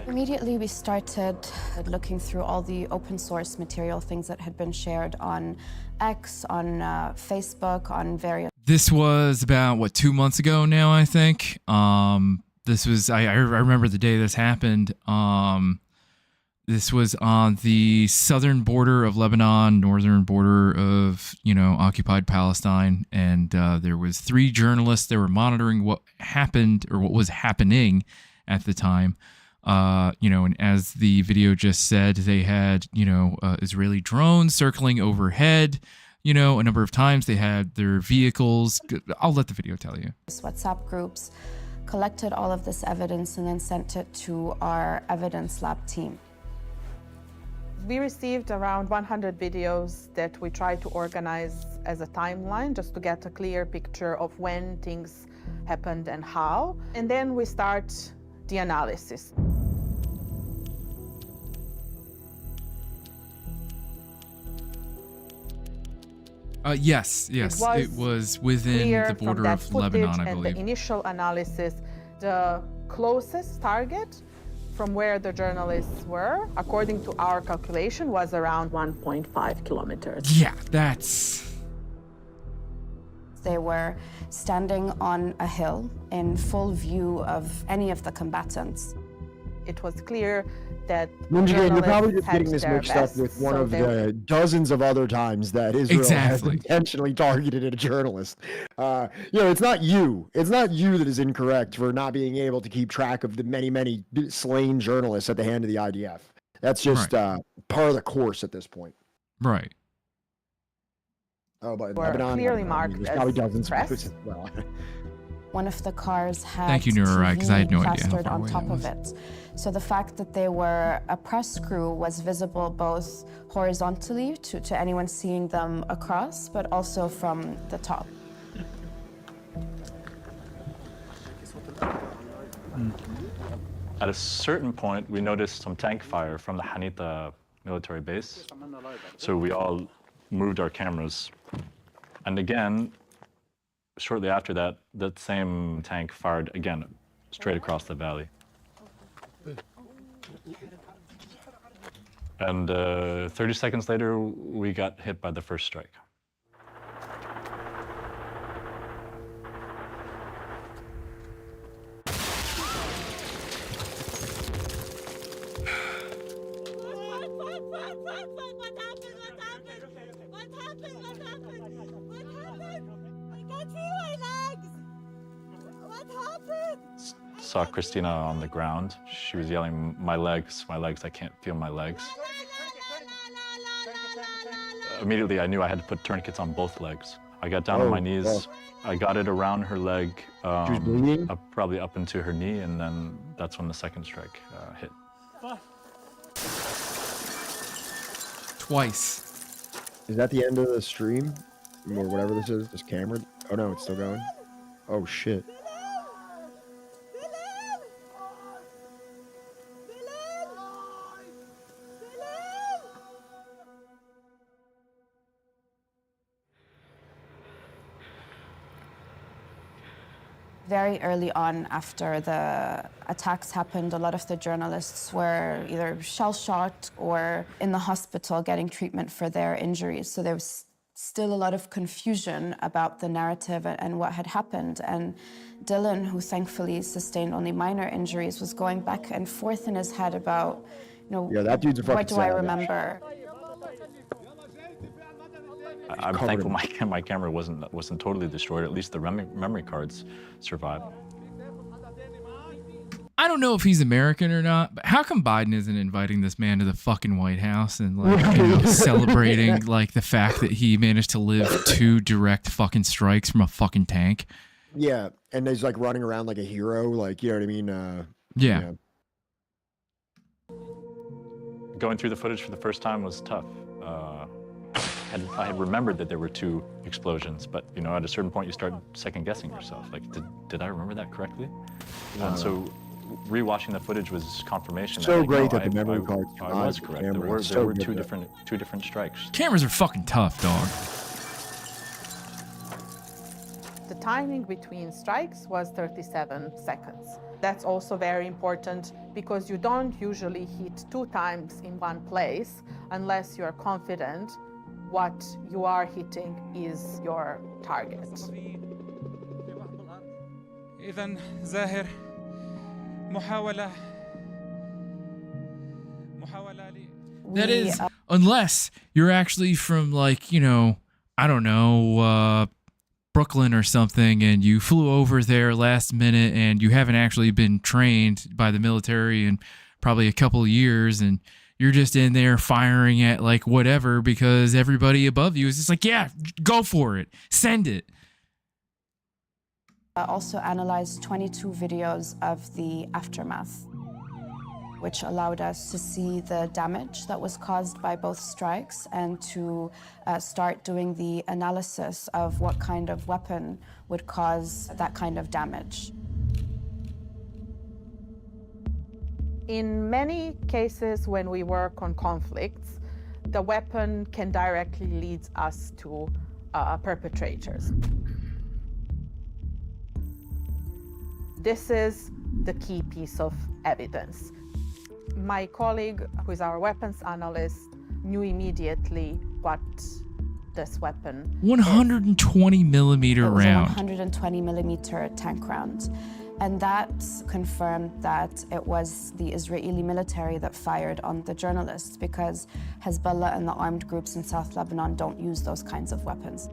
Immediately, we started looking through all the open source material, things that had been shared on X, on Facebook, on various. this was about, what, 2 months ago now, I think. This was, I remember the day this happened. This was on the southern border of Lebanon, northern border of, you know, occupied Palestine. And there was 3 journalists that were monitoring what happened or what was happening at the time. You know, and as the video just said, they had, you know, Israeli drones circling overhead, you know, a number of times. They had their vehicles. I'll let the video tell you. WhatsApp groups, collected all of this evidence and then sent it to our evidence lab team. We received around 100 videos that we tried to organize as a timeline just to get a clear picture of when things happened and how. And then we start the analysis. Yes, it was within the border of Lebanon, I believe. And the initial analysis, the closest target from where the journalists were, according to our calculation, was around 1.5 kilometers. Yeah, that's... They were standing on a hill in full view of any of the combatants. It was clear that Ninja, you're probably just had getting this their mixed up best, with one so of they- the dozens of other times that Israel has Exactly. intentionally targeted a journalist. You know, it's not you. It's not you that is incorrect for not being able to keep track of the many slain journalists at the hand of the IDF. That's just part of the course at this point. Right. Oh, but Were Lebanon, clearly Lebanon, I mean, marked there's probably as dozens of press. others as well. One of the cars had Thank you, Nururai, 'cause I had no idea how plastered far on away top that of it. So the fact that they were a press crew was visible both horizontally to anyone seeing them across, but also from the top. At a certain point, we noticed some tank fire from the Hanita military base. So we all moved our cameras. And again, shortly after that, that same tank fired again, straight across the valley. And 30 seconds later, we got hit by the first strike. Saw Christina on the ground. She was yelling, my legs, I can't feel my legs. Immediately, I knew I had to put tourniquets on both legs. I got down on my knees. I got it around her leg, She was bleeding? probably up into her knee, and then that's when the second strike hit. Twice. Is that the end of the stream? Or whatever this is? This camera? Oh no, it's still going? Oh shit. Very early on, after the attacks happened, a lot of the journalists were either shell-shocked or in the hospital getting treatment for their injuries. So there was still a lot of confusion about the narrative and what had happened. And Dylan, who thankfully sustained only minor injuries, was going back and forth in his head about, Yeah, that dude's a fucking what do I savage. remember? I'm thankful my camera wasn't totally destroyed. At least the memory cards survived. I don't know if he's American or not, but how come Biden isn't inviting this man to the fucking White House and like, you know, celebrating like the fact that he managed to live 2 direct fucking strikes from a fucking tank? Yeah, and he's like running around like a hero, like, you know what I mean? Yeah. You know. Going through the footage for the first time was tough. I had remembered that there were 2 explosions, but you know, at a certain point you start second guessing yourself. Like, did I remember that correctly? And so rewatching the footage was confirmation. So that, great no, that the memory cards I was correct. There were two different strikes. Cameras are fucking tough, dog. The timing between strikes was 37 seconds. That's also very important because you don't usually hit 2 times in one place unless you're confident what you are hitting is your target. إذن زاهر محاولة That is, unless you're actually from like, you know, I don't know, Brooklyn or something, and you flew over there last minute and you haven't actually been trained by the military in probably a couple of years, and you're just in there firing at like whatever because everybody above you is just like, yeah, go for it, send it. Also analyzed 22 videos of the aftermath, which allowed us to see the damage that was caused by both strikes and to start doing the analysis of what kind of weapon would cause that kind of damage. In many cases when we work on conflicts, the weapon can directly lead us to perpetrators. This is the key piece of evidence. My colleague, who is our weapons analyst, knew immediately what this weapon 120 millimeter it was round. a 120 millimeter tank round. And that confirmed that it was the Israeli military that fired on the journalists, because Hezbollah and the armed groups in South Lebanon don't use those kinds of weapons.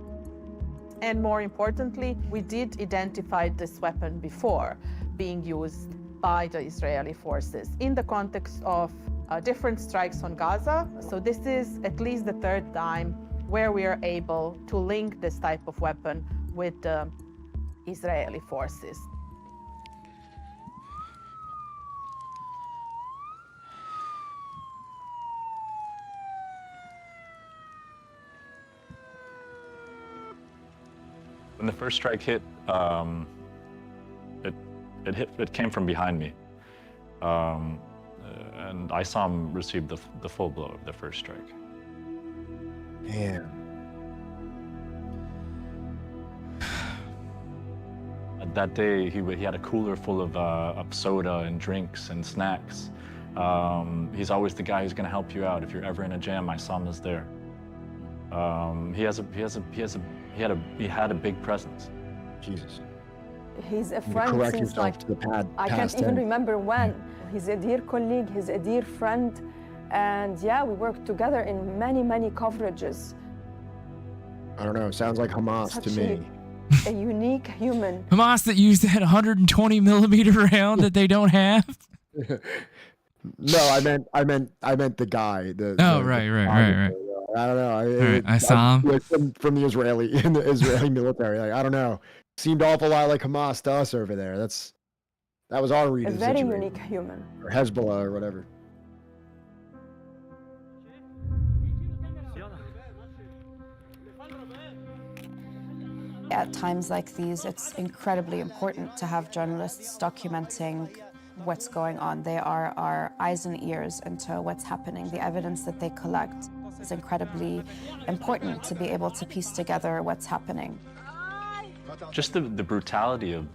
And more importantly, we did identify this weapon before being used by the Israeli forces in the context of different strikes on Gaza. So this is at least the 3rd time where we are able to link this type of weapon with the Israeli forces. When the first strike hit, it came from behind me, and I saw him receive the full blow of the first strike. Damn. That day, he had a cooler full of soda and drinks and snacks. He's always the guy who's going to help you out if you're ever in a jam. I saw him as there. He had a big presence. Jesus. He's a You friend correct since yourself like to the I can't past even tense. remember when. He's a dear colleague, he's a dear friend, and yeah, we worked together in many coverages. I don't know. Sounds like Hamas Such to me. a unique human. Hamas that used that 120 millimeter round that they don't have. No, I meant the guy. Oh, right. I don't know. Right, I saw him. From the Israeli military. Like, I don't know. Seemed awful lot like Hamas to us over there. That was our read A of the very situation. unique human. Or Hezbollah or whatever. At times like these, it's incredibly important to have journalists documenting what's going on. They are our eyes and ears into what's happening. The evidence that they collect is incredibly important to be able to piece together what's happening. Just the brutality of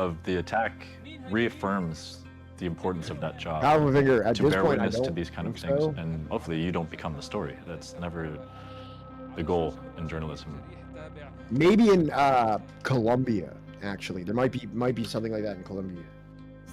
of the attack reaffirms the importance of that job. Power finger at to this bear point, witness to these kind of think things, so. and hopefully you don't become the story. That's never the goal in journalism. Maybe in Colombia, actually, there might be something like that in Colombia.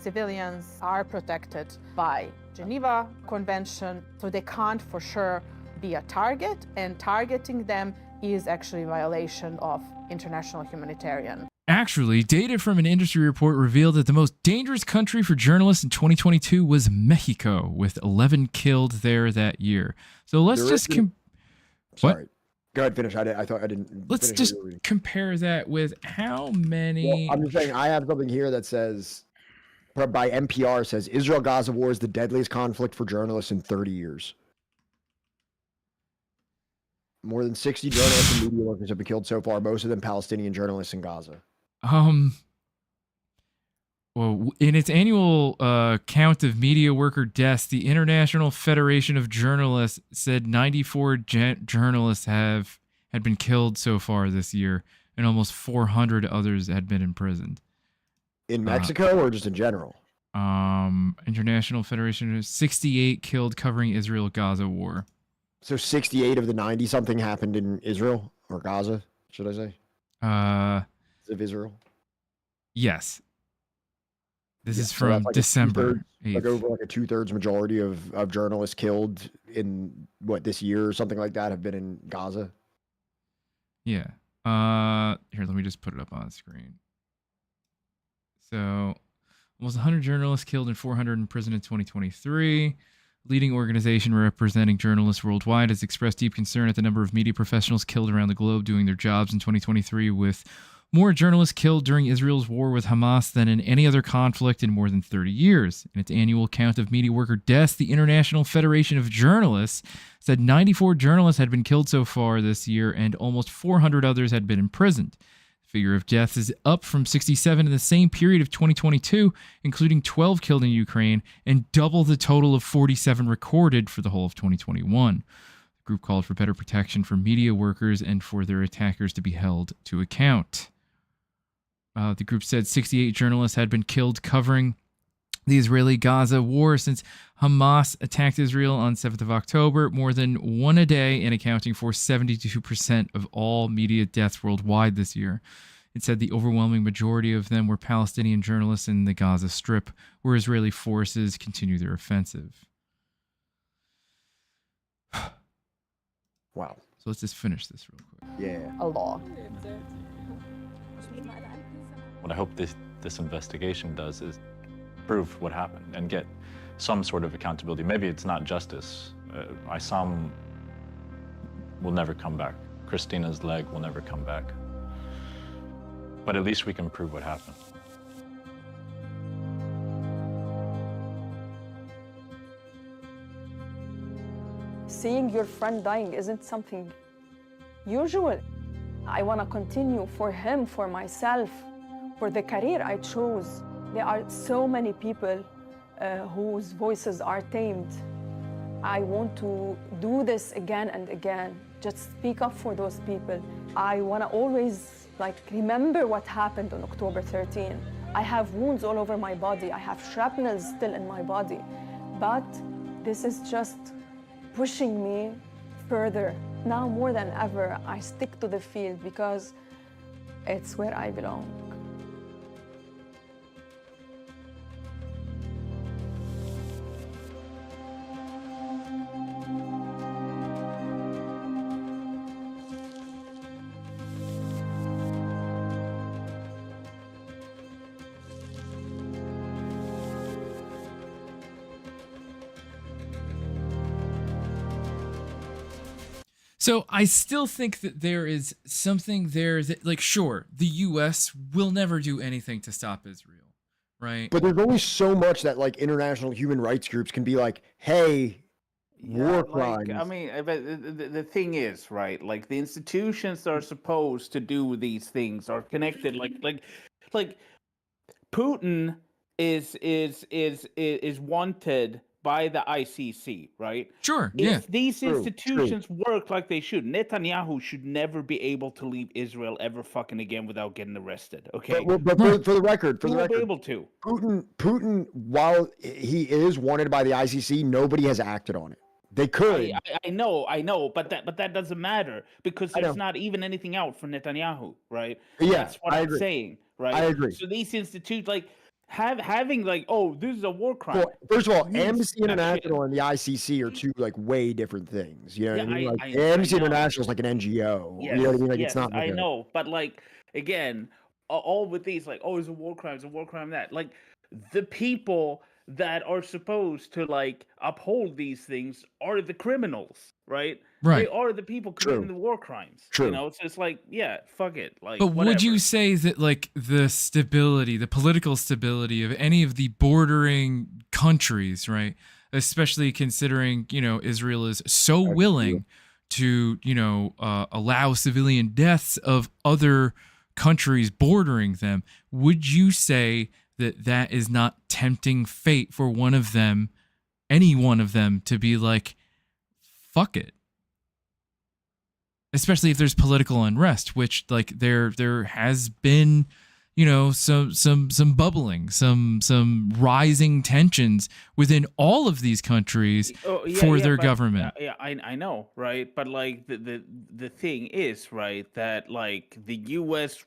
Civilians are protected by Geneva Convention, so they can't for sure be a target, and targeting them is actually a violation of international humanitarian. Actually, data from an industry report revealed that the most dangerous country for journalists in 2022 was Mexico, with 11 killed there that year. So let's There just... isn't- Sorry. Go ahead, finish. I thought I didn't. Let's finish just what you were reading. compare that with how many... Well, I'm just saying, I have something here that says, by NPR, says Israel-Gaza war is the deadliest conflict for journalists in 30 years. More than 60 journalists and media workers have been killed so far, most of them Palestinian journalists in Gaza. Well, in its annual count of media worker deaths, the International Federation of Journalists said 94 journalists had been killed so far this year, and almost 400 others had been imprisoned. In Mexico or just in general? International Federation of 68 killed covering Israel-Gaza war. So 68 of the 90-something happened in Israel or Gaza, should I say? Of Israel? Yes. This is So from that's like December 8th. like over like a 2/3 majority of journalists killed in this year or something like that have been in Gaza. Yeah. Here, let me just put it up on screen. So, almost 100 journalists killed and 400 imprisoned in 2023. Leading organization representing journalists worldwide has expressed deep concern at the number of media professionals killed around the globe doing their jobs in 2023, with more journalists killed during Israel's war with Hamas than in any other conflict in more than 30 years. In its annual count of media worker deaths, the International Federation of Journalists said 94 journalists had been killed so far this year, and almost 400 others had been imprisoned. The figure of deaths is up from 67 in the same period of 2022, including 12 killed in Ukraine, and double the total of 47 recorded for the whole of 2021. The group called for better protection for media workers and for their attackers to be held to account. The group said 68 journalists had been killed covering the Israeli-Gaza war since Hamas attacked Israel on 7th of October, more than one a day, and accounting for 72% of all media deaths worldwide this year. It said the overwhelming majority of them were Palestinian journalists in the Gaza Strip, where Israeli forces continue their offensive. Wow. So let's just finish this real quick. Yeah. A law. What I hope this investigation does is prove what happened and get some sort of accountability. Maybe it's not justice. Isam will never come back. Christina's leg will never come back. But at least we can prove what happened. Seeing your friend dying isn't something usual. I want to continue for him, for myself, for the career I chose. There are so many people whose voices are tamed. I want to do this again and again. Just speak up for those people. I want to always remember what happened on October 13. I have wounds all over my body. I have shrapnel still in my body. But this is just pushing me further. Now more than ever, I stick to the field because it's where I belong. So I still think that there is something there that, sure, the U.S. will never do anything to stop Israel, right? But there's only so much that international human rights groups can be like, hey, war crimes. I mean, but the thing is, right? The institutions that are supposed to do these things are connected. Putin is wanted by the ICC, right? Sure. Yeah. If these True, institutions work like they should, Netanyahu should never be able to leave Israel ever fucking again without getting arrested. Okay, But Right. for the record, he won't be able to. Putin, while he is wanted by the ICC, nobody has acted on it. They could. I know, but that doesn't matter because I know. there's not even anything out for Netanyahu, right? Yeah, That's what I I'm agree. saying, right? I agree. So these institutes, like, having like, oh, this is a war crime. Well, first of all, means Amnesty that International shit. and the ICC are two like way different things. You know Yeah, what I mean? Like I Amnesty know. International is like an NGO. Yes, You know what I mean? Like yes, it's not. Like I know, but like again, all with these, like, oh, it's a war crime, it's a war crime. That, like, the people that are supposed to like uphold these things are the criminals, right? Right. They are the people committing True. the war crimes. True. You know, so it's like, yeah, fuck it. Like, But would you whatever. say that like the stability, the political stability of any of the bordering countries, right? Especially considering, Israel is so willing to, allow civilian deaths of other countries bordering them, would you say that that is not tempting fate for one of them, any one of them, to be like, fuck it? Especially if there's political unrest, which like there has been, some bubbling, some rising tensions within all of these countries for their government. Yeah, I know, right? But like the thing is, right, that like the U.S.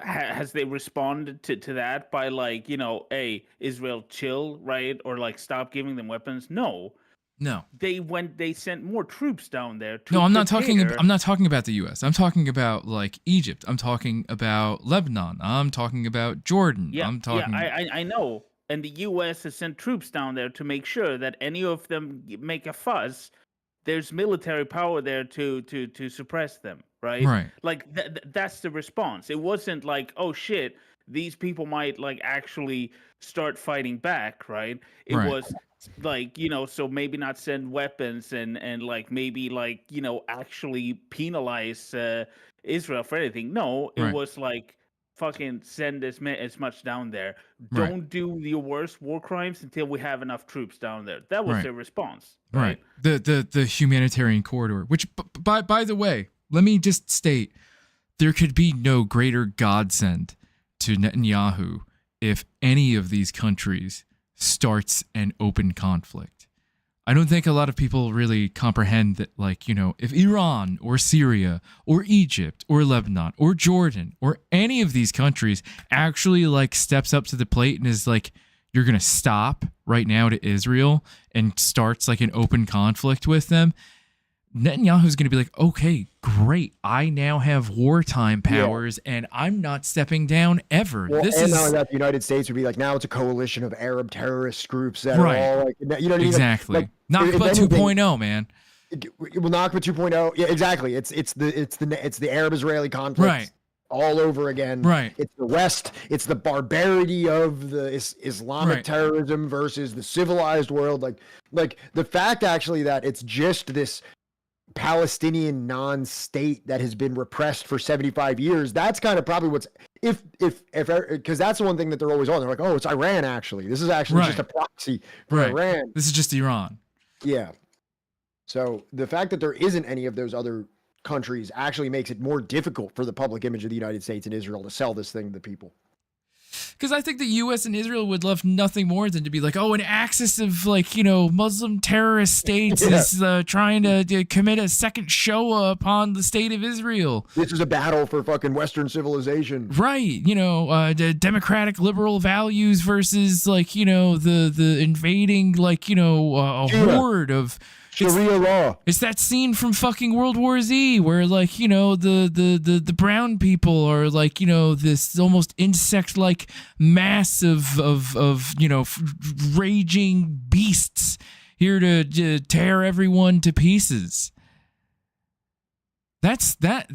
has they responded to that by like, hey, Israel, chill, right, or like stop giving them weapons? No. They sent more troops down there to I'm not talking prepare. I'm not talking about the US. I'm talking about like Egypt. I'm talking about Lebanon. I'm talking about Jordan. I know. And the US has sent troops down there to make sure that any of them make a fuss, there's military power there to suppress them, right? Right. Like that's the response. It wasn't like, oh shit, these people might like actually start fighting back, right? It Right. was like, so maybe not send weapons and like maybe like, actually penalize Israel for anything. No, it Right. was like fucking send as much down there. Right. Don't do the worst war crimes until we have enough troops down there. That was Right. their response. Right. The humanitarian corridor, which by the way, let me just state, there could be no greater godsend to Netanyahu if any of these countries starts an open conflict. I don't think a lot of people really comprehend that, like, if Iran or Syria or Egypt or Lebanon or Jordan or any of these countries actually like steps up to the plate and is like, you're going to stop right now to Israel and starts like an open conflict with them, Netanyahu's going to be like, okay, great. I now have wartime powers and I'm not stepping down ever. Well, not only that, the United States would be like, now it's a coalition of Arab terrorist groups that Right. are all like, what I mean? Exactly. Like, Nakba if anything, 2.0, man. Well, Nakba 2.0. Yeah, exactly. It's the Arab-Israeli conflict. Right. All over again. Right. It's the West. It's the barbarity of the Islamic Right. terrorism versus the civilized world. Like the fact actually that it's just this Palestinian non-state that has been repressed for 75 years. That's kind of probably what's if because that's the one thing that they're always on. They're like, oh, it's Iran actually. This is actually just a proxy for Right. Iran. This is just Iran. Yeah. So the fact that there isn't any of those other countries actually makes it more difficult for the public image of the United States and Israel to sell this thing to people. Because I think the U.S. and Israel would love nothing more than to be like, oh, an axis of like, Muslim terrorist states is trying to commit a second Shoah upon the state of Israel. This is a battle for fucking Western civilization. Right. The democratic liberal values versus like, the invading, like, a horde of Sharia law. It's that scene from fucking World War Z where like, the brown people are like, this almost insect-like mass of raging beasts here to tear everyone to pieces. That's that.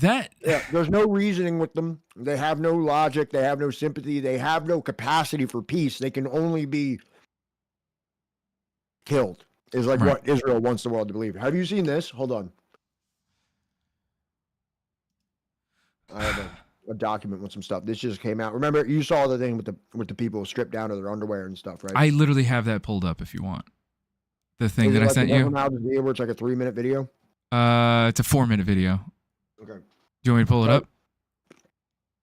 Yeah, there's no reasoning with them. They have no logic. They have no sympathy. They have no capacity for peace. They can only be killed. Is like what Israel wants the world to believe. Have you seen this? Hold on. I have a document with some stuff. This just came out. Remember, you saw the thing with the people stripped down to their underwear and stuff, right? I literally have that pulled up if you want. the thing Is that it I like sent the one you. from Al Jazeera where it's like a 3-minute video? It's a 4-minute video. Okay. Do you want me to pull it up?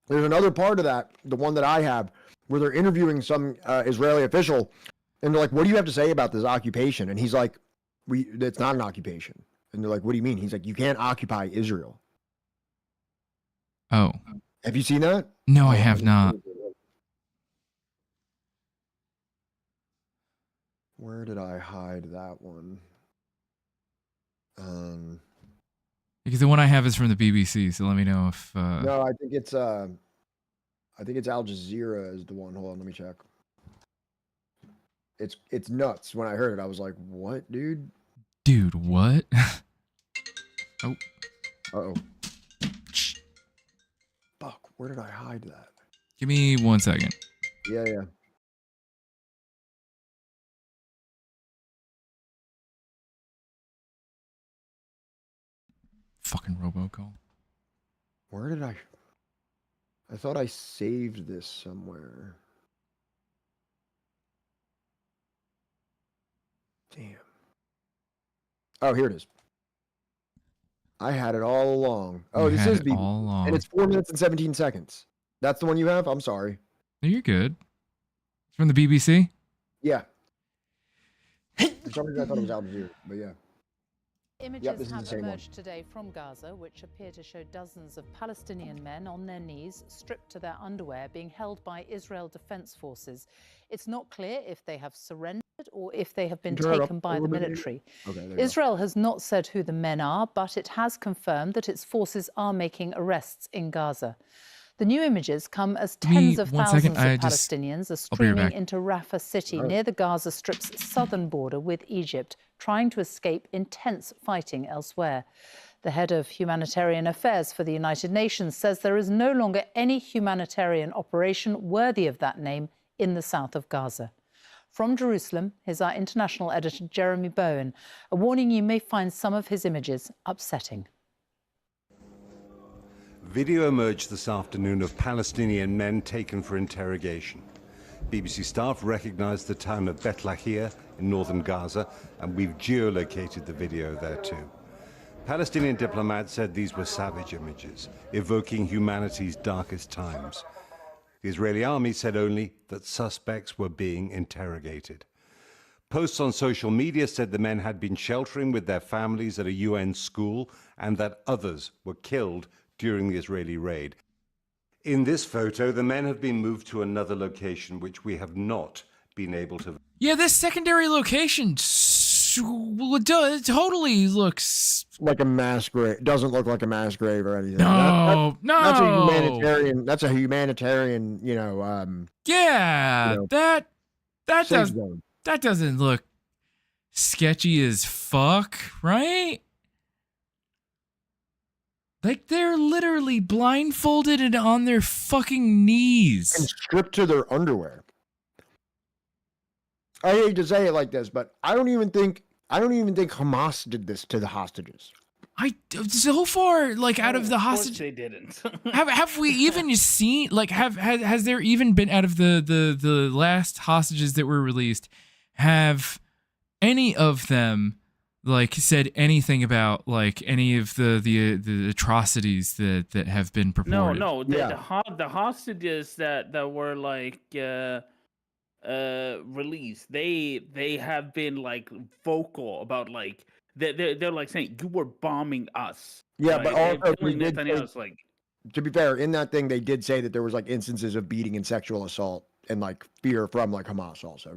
There's another part of that, the one that I have, where they're interviewing some Israeli official, and they're like, "What do you have to say about this occupation?" And he's like, "It's not an occupation." And they're like, "What do you mean?" He's like, "You can't occupy Israel." Oh. Have you seen that? No, I have not. Where did I hide that one? Because the one I have is from the BBC, so let me know if No, I think it's Al Jazeera is the one. Hold on, let me check. It's nuts. When I heard it, I was like, "What, dude?" Dude, what? Oh. Uh-oh. Fuck, where did I hide that? Give me 1 second. Yeah. Fucking robocall. Where did I thought I saved this somewhere. Damn. Oh, here it is. I had it all along. Oh, You this had is it BBC. all along. And it's 4 minutes and 17 seconds. That's the one you have? I'm sorry. No, you're good. It's from the BBC? Yeah. For some reason I thought it was Al Jazeera, but yeah. Images have emerged today from Gaza, which appear to show dozens of Palestinian men on their knees, stripped to their underwear, being held by Israel Defense Forces. It's not clear if they have surrendered or if they have been taken by the military. Israel has not said who the men are, but it has confirmed that its forces are making arrests in Gaza. The new images come as tens of thousands of Palestinians are streaming into Rafah city near the Gaza Strip's southern border with Egypt, trying to escape intense fighting elsewhere. The head of humanitarian affairs for the United Nations says there is no longer any humanitarian operation worthy of that name in the south of Gaza. From Jerusalem, here's our international editor, Jeremy Bowen, a warning you may find some of his images upsetting. Video emerged this afternoon of Palestinian men taken for interrogation. BBC staff recognized the town of Beit Lahia in northern Gaza, and we've geolocated the video there too. Palestinian diplomats said these were savage images, evoking humanity's darkest times. The Israeli army said only that suspects were being interrogated. Posts on social media said the men had been sheltering with their families at a UN school and that others were killed during the Israeli raid. In this photo, the men have been moved to another location, which we have not been able to... Yeah, this secondary location totally looks... like a mass grave. It doesn't look like a mass grave or anything. No, no. That's a humanitarian, Yeah, that doesn't look sketchy as fuck, right? Like, they're literally blindfolded and on their fucking knees. And stripped to their underwear. I hate to say it like this, but I don't even think Hamas did this to the hostages. So far, like, out of the hostages, they didn't. have we even seen, like, has there even been, out of the last hostages that were released, have any of them, like, said anything about, like, any of the atrocities that have been purported? No. The hostages that were like released, they have been like vocal about, like, they're like saying you were bombing us. Yeah, like, but also to be fair, in that thing they did say that there was like instances of beating and sexual assault and like fear from like Hamas also.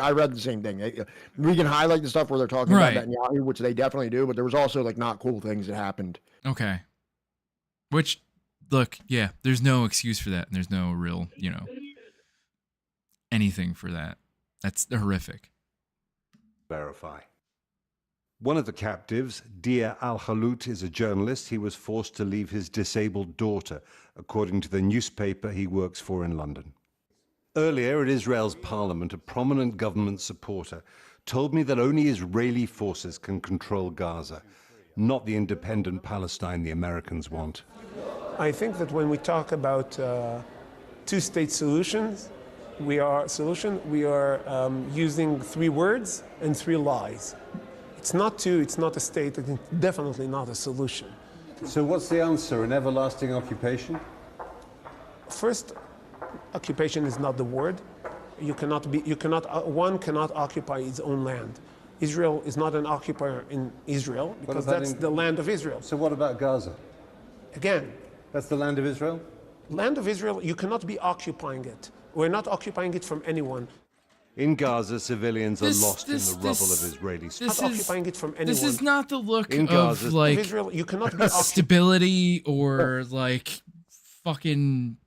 I read the same thing. We can highlight the stuff where they're talking about Netanyahu, which they definitely do, but there was also like not cool things that happened. Okay. Which, look, yeah, there's no excuse for that, and there's no real, anything for that. That's horrific. Verify. One of the captives, Dia Al-Khalout, is a journalist. He was forced to leave his disabled daughter, according to the newspaper he works for in London. Earlier at Israel's parliament, a prominent government supporter told me that only Israeli forces can control Gaza, not the independent Palestine the Americans want. I think that when we talk about two-state solutions, we are solution. We are using 3 words and 3 lies. It's not 2, it's not a state, it's definitely not a solution. So what's the answer? An everlasting occupation? First, occupation is not the word. One cannot occupy its own land. Israel is not an occupier in Israel because that's the land of Israel. So what about Gaza? Again, that's the land of Israel? Land of Israel, you cannot be occupying it. We're not occupying it from anyone. In Gaza, civilians are lost in the rubble of Israeli Not occupying it from anyone. This is not the look In of Gaza, like Israel, you cannot be stability or like fucking.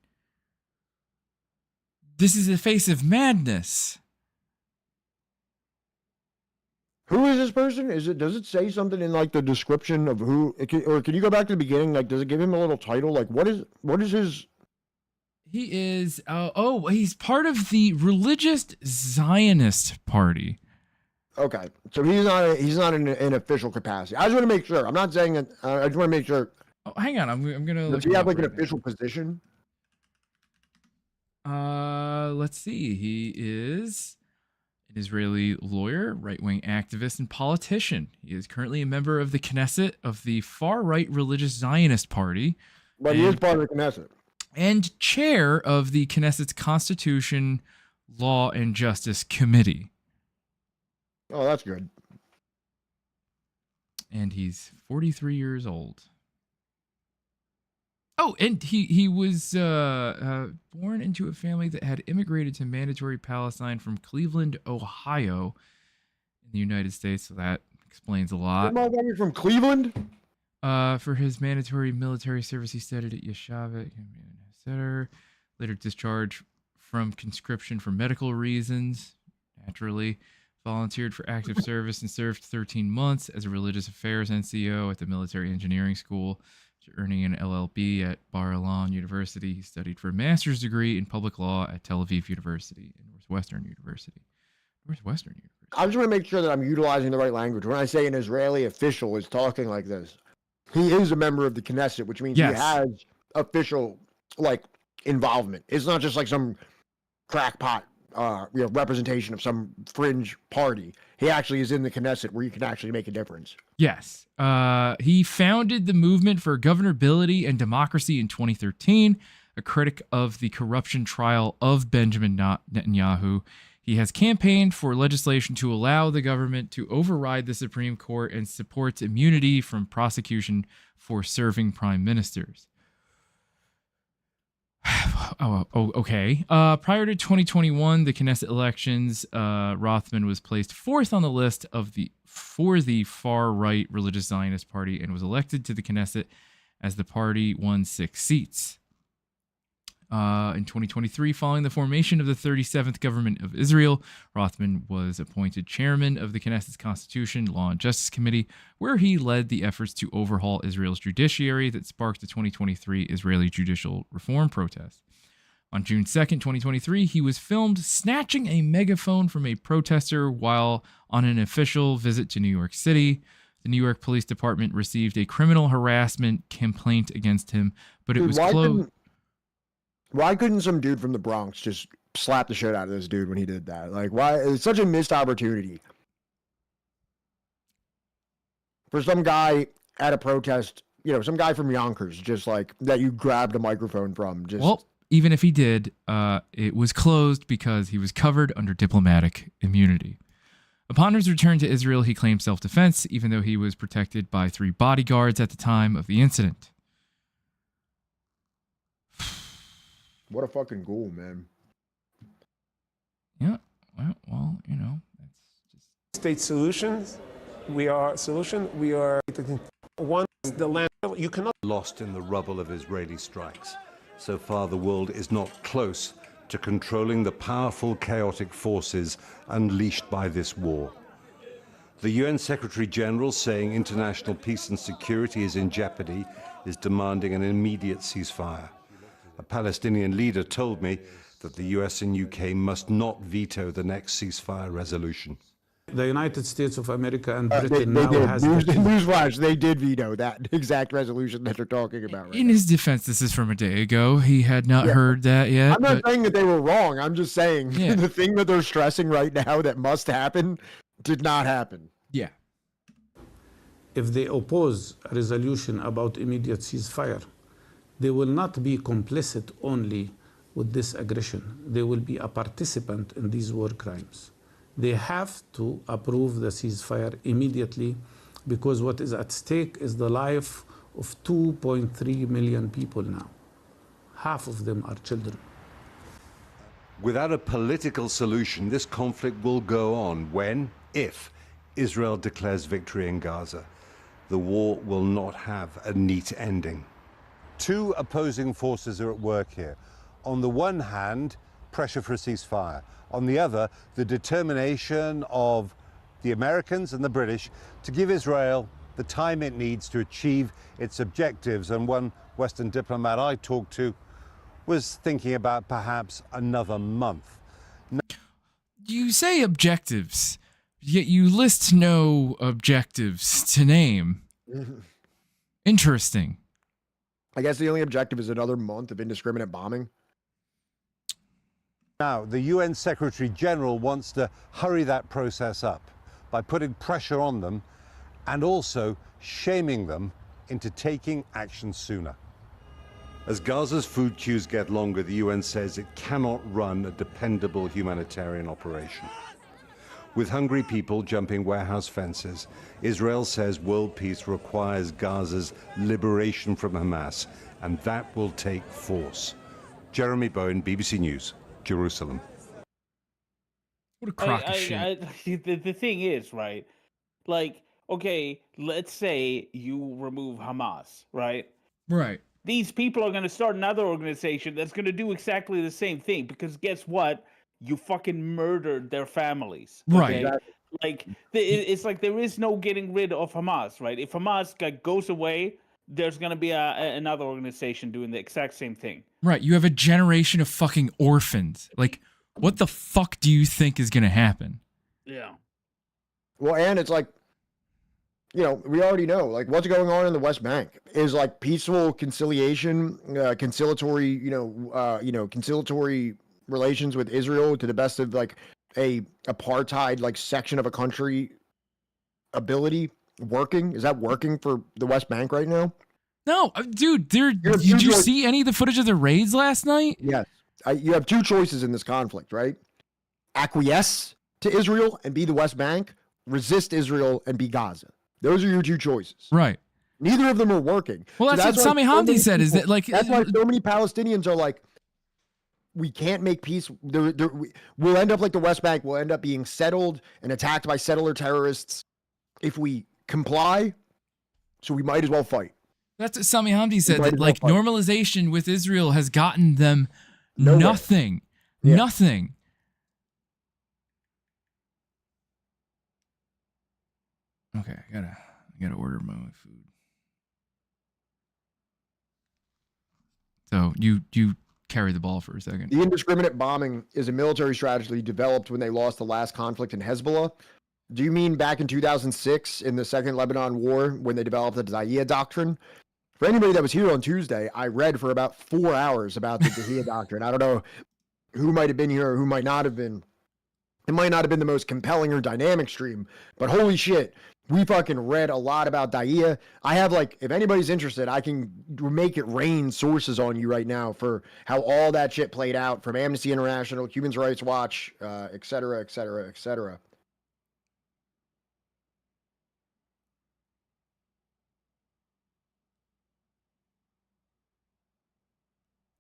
This is the face of madness. Who is this person? Does it say something in like the description of who? Or can you go back to the beginning? Like, does it give him a little title? Like, what is his? He is. He's part of the religious Zionist party. Okay, so he's not in an official capacity. I just want to make sure. I'm not saying that. I just want to make sure. Oh, hang on. I'm gonna. Does he have like an official position? Let's see. He is an Israeli lawyer, right-wing activist, and politician. He is currently a member of the Knesset of the far-right religious Zionist party. But he is part of the Knesset. And chair of the Knesset's Constitution, Law, and Justice Committee. Oh, that's good. And he's 43 years old. Oh, and he was born into a family that had immigrated to mandatory Palestine from Cleveland, Ohio, in the United States. So that explains a lot. From Cleveland? For his mandatory military service, he studied at Yeshiva Center. Later discharged from conscription for medical reasons. Naturally, volunteered for active service and served 13 months as a religious affairs NCO at the Military Engineering School. Earning an LLB at Bar Ilan University, he studied for a master's degree in public law at Tel Aviv University and Northwestern University. I just want to make sure that I'm utilizing the right language. When I say an Israeli official is talking like this, he is a member of the Knesset, which means he has official involvement. It's not just like some crackpot representation of some fringe party. He actually is in the Knesset where you can actually make a difference. Yes. He founded the Movement for Governability and Democracy in 2013, a critic of the corruption trial of Benjamin Netanyahu. He has campaigned for legislation to allow the government to override the Supreme Court and supports immunity from prosecution for serving prime ministers. Okay. Prior to 2021, the Knesset elections, Rothman was placed 4th on the list for the far-right religious Zionist party and was elected to the Knesset as the party won 6 seats. In 2023, following the formation of the 37th government of Israel, Rothman was appointed chairman of the Knesset's Constitution, Law, and Justice Committee, where he led the efforts to overhaul Israel's judiciary that sparked the 2023 Israeli judicial reform protest. On June 2nd, 2023, he was filmed snatching a megaphone from a protester while on an official visit to New York City. The New York Police Department received a criminal harassment complaint against him, but it was closed. Why couldn't some dude from the Bronx just slap the shit out of this dude when he did that? Like, why? It's such a missed opportunity for some guy at a protest, some guy from Yonkers, just like that you grabbed a microphone from. Well, even if he did, it was closed because he was covered under diplomatic immunity. Upon his return to Israel, he claimed self-defense, even though he was protected by 3 bodyguards at the time of the incident. What a fucking goal, man. Yeah, well, that's just... State solutions. We are one, the land, you cannot... Lost in the rubble of Israeli strikes. So far, the world is not close to controlling the powerful, chaotic forces unleashed by this war. The UN Secretary General, saying international peace and security is in jeopardy, is demanding an immediate ceasefire. A Palestinian leader told me that the US and UK must not veto the next ceasefire resolution. The United States of America and They Britain now did. has the key. Newsflash, they did veto that exact resolution that they're talking about right In now. his defense, this is from a day ago. He had not heard that yet. I'm not saying that they were wrong. I'm just saying Yeah. the thing that they're stressing right now that must happen did not happen. Yeah. If they oppose a resolution about immediate ceasefire, they will not be complicit only with this aggression. They will be a participant in these war crimes. They have to approve the ceasefire immediately because what is at stake is the life of 2.3 million people now. Half of them are children. Without a political solution, this conflict will go on when, if, Israel declares victory in Gaza. The war will not have a neat ending. Two opposing forces are at work here. On the one hand, pressure for a ceasefire. On the other, the determination of the Americans and the British to give Israel the time it needs to achieve its objectives. And one Western diplomat I talked to was thinking about perhaps another month. You say objectives, yet you list no objectives to name. Interesting. I guess the only objective is another month of indiscriminate bombing. Now, the UN Secretary General wants to hurry that process up by putting pressure on them and also shaming them into taking action sooner. As Gaza's food queues get longer, the UN says it cannot run a dependable humanitarian operation. With hungry people jumping warehouse fences, Israel says world peace requires Gaza's liberation from Hamas, and that will take force. Jeremy Bowen, BBC News, Jerusalem. What a crock of shit. The thing is, right? Like, okay, let's say you remove Hamas, right? Right. These people are going to start another organization that's going to do exactly the same thing because guess what? You fucking murdered their families. Right. Okay? Like, it's like there is no getting rid of Hamas, right? If Hamas goes away, there's going to be another organization doing the exact same thing. Right. You have a generation of fucking orphans. Like, what the fuck do you think is going to happen? Yeah. Well, and it's like, you know, we already know, like, what's going on in the West Bank is like peaceful conciliation, conciliatory, conciliatory relations with Israel to the best of like a apartheid like section of a country ability working. Is that working for the West Bank right now? No, dude. Did you see any of the footage of the raids last night? Yes. You have two choices in this conflict, right? Acquiesce to Israel and be the West Bank, resist Israel and be Gaza. Those are your two choices. Right. Neither of them are working. Well, that's what Sami Hamdi said, is that like... That's why so many Palestinians are like, we can't make peace. We'll end up like the West Bank. We'll end up being settled and attacked by settler terrorists if we comply. So we might as well fight. That's what Sami Hamdi said, that like normalization with Israel has gotten them nothing. Yeah. Nothing. Okay, I gotta order my food. So you carry the ball for a second. The indiscriminate bombing is a military strategy developed when they lost the last conflict in Hezbollah. Do you mean back in 2006 in the Second Lebanon War when they developed the Dahiyya Doctrine? For anybody that was here on Tuesday, I read for about 4 hours about the Dahiyya Doctrine. I don't know who might have been here or who might not have been. It might not have been the most compelling or dynamic stream, but holy shit, we fucking read a lot about Dahiyya. I have, like, if anybody's interested, I can make it rain sources on you right now for how all that shit played out from Amnesty International, Human Rights Watch, et cetera, et cetera, et cetera.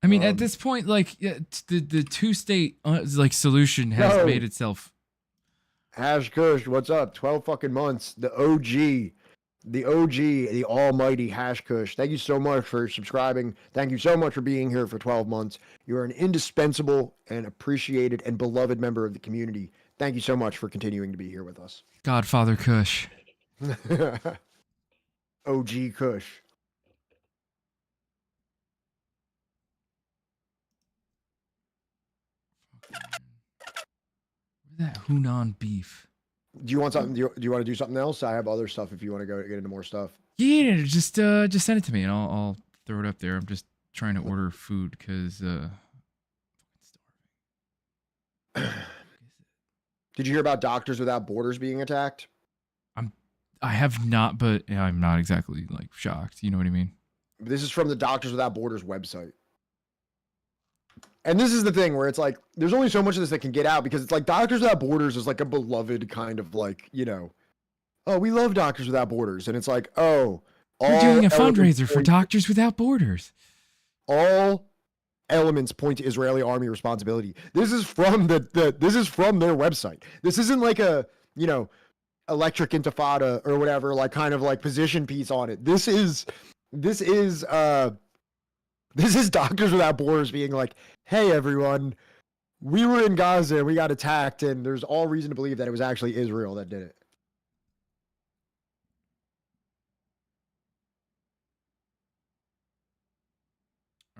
I mean, at this point, like the two-state like solution has made itself. Hash Kush, what's up? 12 fucking months. The OG, the almighty Hash Kush. Thank you so much for subscribing. Thank you so much for being here for 12 months. You're an indispensable and appreciated and beloved member of the community. Thank you so much for continuing to be here with us. Godfather Kush. OG Kush. That Hunan beef. Do you want something? Do you want to do something else? I have other stuff if you want to go get into more stuff. Yeah, just send it to me and I'll throw it up there. I'm just trying to order food because Did you hear about Doctors Without Borders being attacked? I have not, but I'm not exactly like shocked. You know what I mean? This is from the Doctors Without Borders website. And this is the thing where it's like, there's only so much of this that can get out because it's like Doctors Without Borders is like a beloved kind of like, you know, oh, we love Doctors Without Borders. And it's like, oh, we're doing a fundraiser for Doctors Without Borders. All elements point to Israeli army responsibility. This is from this is from their website. This isn't like a, you know, electric intifada or whatever, like kind of like position piece on it. This is Doctors Without Borders being like, hey everyone, we were in Gaza and we got attacked and there's all reason to believe that it was actually Israel that did it.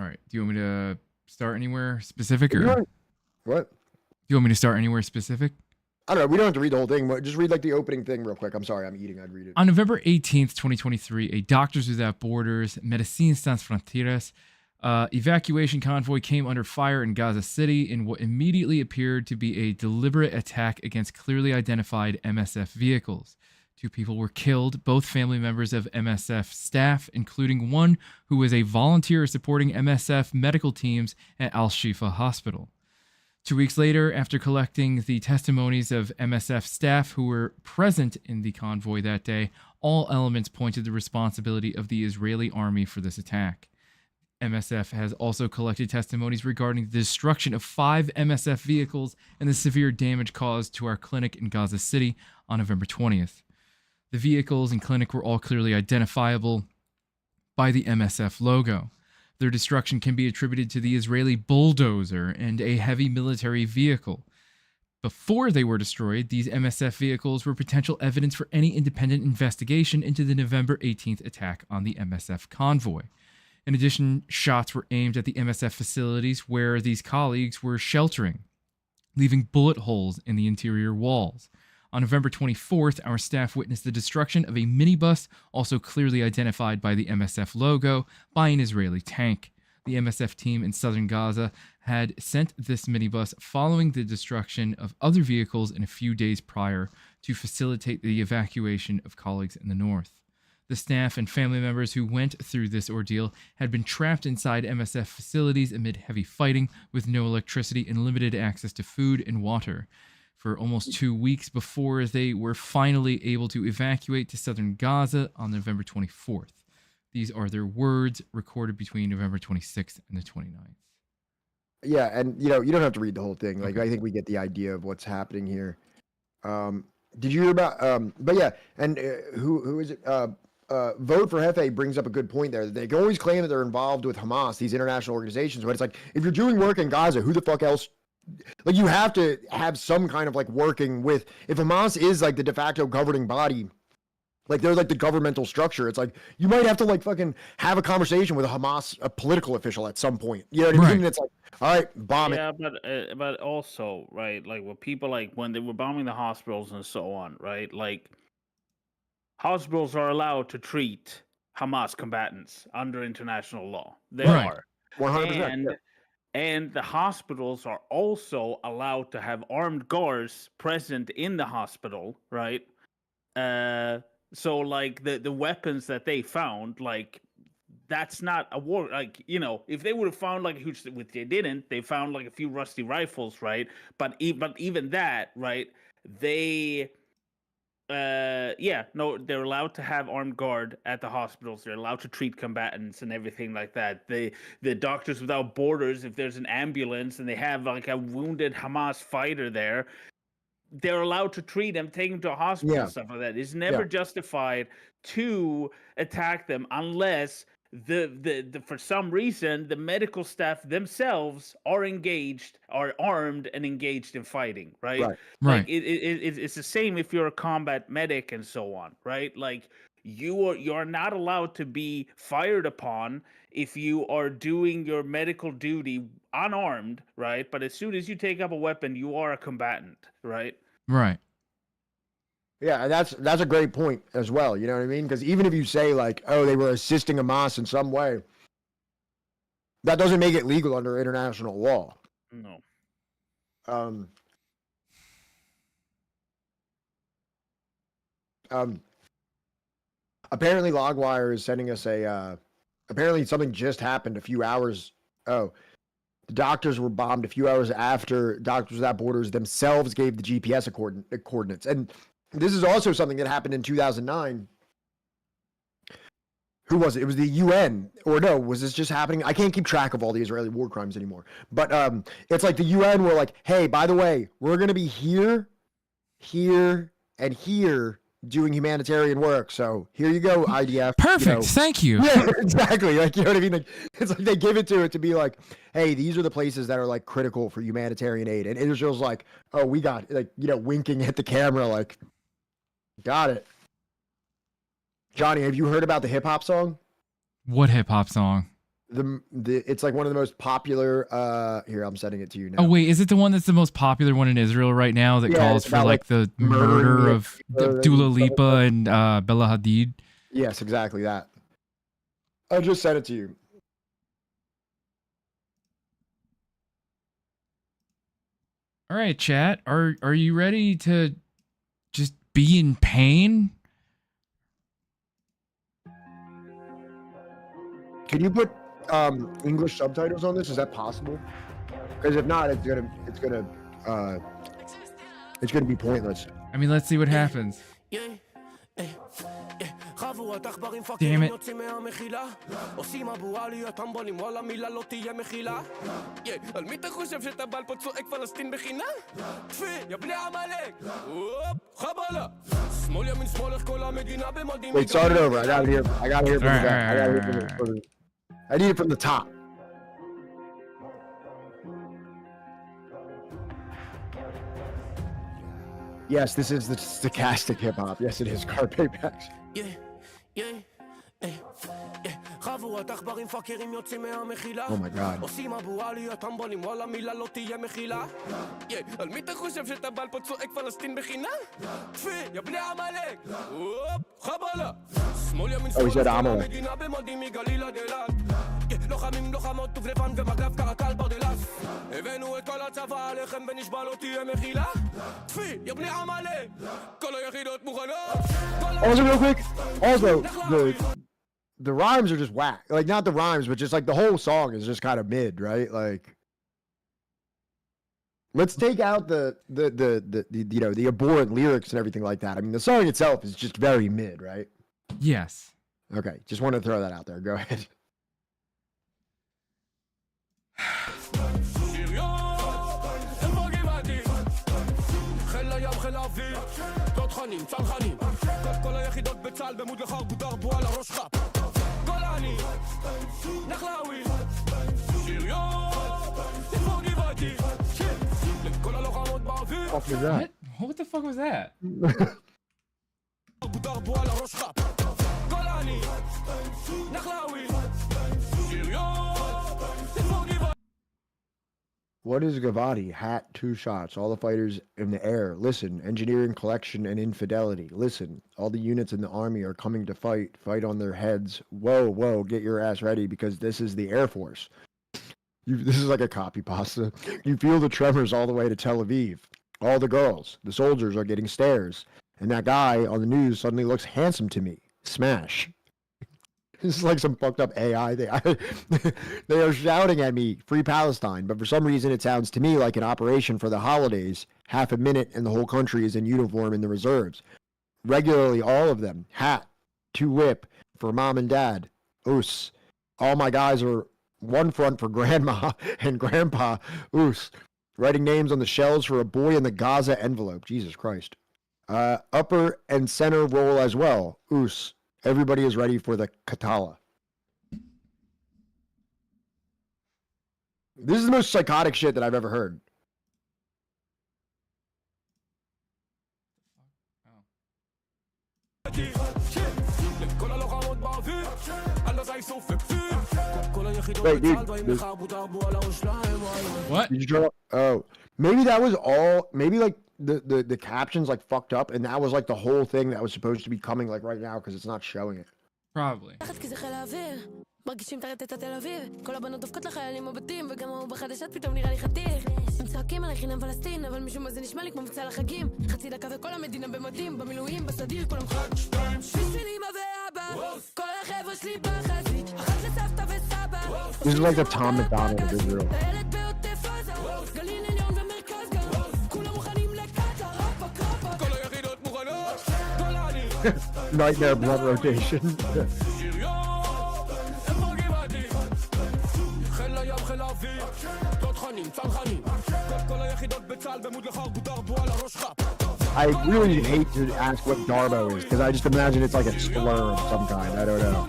All right. Do you want me to start anywhere specific or what? Do you want me to start anywhere specific? I don't know. We don't have to read the whole thing, but just read like the opening thing real quick. I'm sorry, I'm eating. I'd read it. On November 18th, 2023, a Doctors Without Borders, Medicines Sans Frontieres, evacuation convoy came under fire in Gaza City in what immediately appeared to be a deliberate attack against clearly identified MSF vehicles. 2 people were killed, both family members of MSF staff, including one who was a volunteer supporting MSF medical teams at Al-Shifa Hospital. 2 weeks later, after collecting the testimonies of MSF staff who were present in the convoy that day, all elements pointed the responsibility of the Israeli army for this attack. MSF has also collected testimonies regarding the destruction of 5 MSF vehicles and the severe damage caused to our clinic in Gaza City on November 20th. The vehicles and clinic were all clearly identifiable by the MSF logo. Their destruction can be attributed to the Israeli bulldozer and a heavy military vehicle. Before they were destroyed, these MSF vehicles were potential evidence for any independent investigation into the November 18th attack on the MSF convoy. In addition, shots were aimed at the MSF facilities where these colleagues were sheltering, leaving bullet holes in the interior walls. On November 24th, our staff witnessed the destruction of a minibus, also clearly identified by the MSF logo, by an Israeli tank. The MSF team in southern Gaza had sent this minibus following the destruction of other vehicles in a few days prior to facilitate the evacuation of colleagues in the north. The staff and family members who went through this ordeal had been trapped inside MSF facilities amid heavy fighting with no electricity and limited access to food and water for almost 2 weeks before they were finally able to evacuate to southern Gaza on November 24th. These are their words recorded between November 26th and the 29th. Yeah, and you know, you don't have to read the whole thing. Like, I think we get the idea of what's happening here. Did you hear about but yeah, and who is it? Vote for Hefe brings up a good point there. They can always claim that they're involved with Hamas, these international organizations, but it's like, if you're doing work in Gaza, who the fuck else? Like, you have to have some kind of like working with, if Hamas is like the de facto governing body, like they're like the governmental structure, it's like you might have to like fucking have a conversation with a political official at some point. You know what I mean? It's like, all right, bomb it. Yeah, but also, right, like when people, like when they were bombing the hospitals and so on, right, like hospitals are allowed to treat Hamas combatants under international law. They are 100%. And the hospitals are also allowed to have armed guards present in the hospital, right? So like the weapons that they found, like that's not a war. Like, you know, if they would have found like which they didn't, they found like a few rusty rifles, right? But even that, right? They they're allowed to have armed guard at the hospitals. They're allowed to treat combatants and everything like that. The Doctors Without Borders, if there's an ambulance and they have like a wounded Hamas fighter there, they're allowed to treat them, take them to a hospital and stuff like that. It's never justified to attack them unless the for some reason the medical staff themselves are armed and engaged in fighting, right? Like it's the same if you're a combat medic and so on, right? Like you're not allowed to be fired upon if you are doing your medical duty unarmed, right? But as soon as you take up a weapon, you are a combatant, right? Right. Yeah, that's a great point as well. You know what I mean? Because even if you say like, oh, they were assisting Hamas in some way, that doesn't make it legal under international law. No. Apparently Logwire is sending us apparently something just happened a few hours. Oh, the doctors were bombed a few hours after Doctors Without Borders themselves gave the GPS coordinates. And this is also something that happened in 2009. Who was it? It was the UN. Or no, was this just happening? I can't keep track of all the Israeli war crimes anymore. But it's like the UN were like, hey, by the way, we're going to be here, and here doing humanitarian work. So here you go, IDF. Perfect. Thank you. Yeah, exactly. Like, you know what I mean? Like, it's like they give it to be like, hey, these are the places that are like critical for humanitarian aid. And Israel's like, oh, we got, like, winking at the camera, like, got it. Johnny, have you heard about the hip hop song? What hip hop song? It's like one of the most popular. Here, I'm sending it to you now. Oh wait, is it the one that's the most popular one in Israel right now that calls for like the murder of Dua Lipa and Bella Hadid? Yes, exactly that. I just sent it to you. All right, chat. Are you ready to just be in pain? Can you put English subtitles on this? Is that possible? Because if not, it's gonna be pointless. I mean, let's see what happens. Damn it. Wait, start it over. I gotta hear from the back. I need it from the top. Yes, this is the stochastic hip hop. Yes, it is. Carpe Max. Oh my god. Oh, he said Amalek. לוחמים לוחמות טוב לבן ומגלב קרקל ברדלס הבאנו את כל הצבא עליכם ונשבע לא תהיה מחילה תפי יבני עמלק כל היחידות מוכנות Also real quick, also the rhymes are just whack. Like, not the rhymes, but just like the whole song is just kind of mid, right? Like, let's take out the the abhorrent lyrics and everything like that. I mean, the song itself is just very mid, right? Yes. Okay, just wanted to throw that out there. Go ahead. כל היחידות בצהל במוד לחרבו דרבו על הראש חפ גולני נחלאווי שריון תפור גבעתי לכל הלוחמות באוויר What the fuck was that? דרבו על הראש חפ גולני נחלאווי שריון תפור גבעתי What is Gavati? Hat, 2 shots. All the fighters in the air. Listen. Engineering, collection, and infidelity. Listen. All the units in the army are coming to fight. Fight on their heads. Whoa, whoa. Get your ass ready because this is the Air Force. This is like a copy pasta. You feel the tremors all the way to Tel Aviv. All the girls, the soldiers are getting stares. And that guy on the news suddenly looks handsome to me. Smash. This is like some fucked up AI thing. They are shouting at me, Free Palestine, but for some reason it sounds to me like an operation for the holidays. Half a minute and the whole country is in uniform in the reserves. Regularly, all of them. Hat, 2 whip for mom and dad. Oos. All my guys are one front for grandma and grandpa. Oos. Writing names on the shells for a boy in the Gaza envelope. Jesus Christ. Upper and center roll as well. Oos. Everybody is ready for the Katala. This is the most psychotic shit that I've ever heard. Wait, dude. What? Did you draw? Oh, maybe that was all. Maybe like the captions like fucked up, and that was like the whole thing that was supposed to be coming like right now because it's not showing it. Probably. מרגישים את התל אביב כל הבנות דופקות לחיילים בבתים וגם הוא בחדשות פתאום נראה לי חתיך הם צועקים עליי חינם פלסטין אבל משום מה זה נשמע לי כמו מבצע לחגים חצי דקה וכל המדינה במדים במילואים בסדיר כולם חג שתיים בשביל אמא ואבא כל החבר'ה שלי בחזית אחת לסבתא וסבא This is like the Tom McDonald of Israel. הילד בעוטף עזה גליל עליון ומרכז גם כולם מוכנים לקטה רפק רפק כל היחידות מוכנות Nightmare blood rotation. I really hate to ask what Darbo is because I just imagine it's like a slur of some kind. I don't know.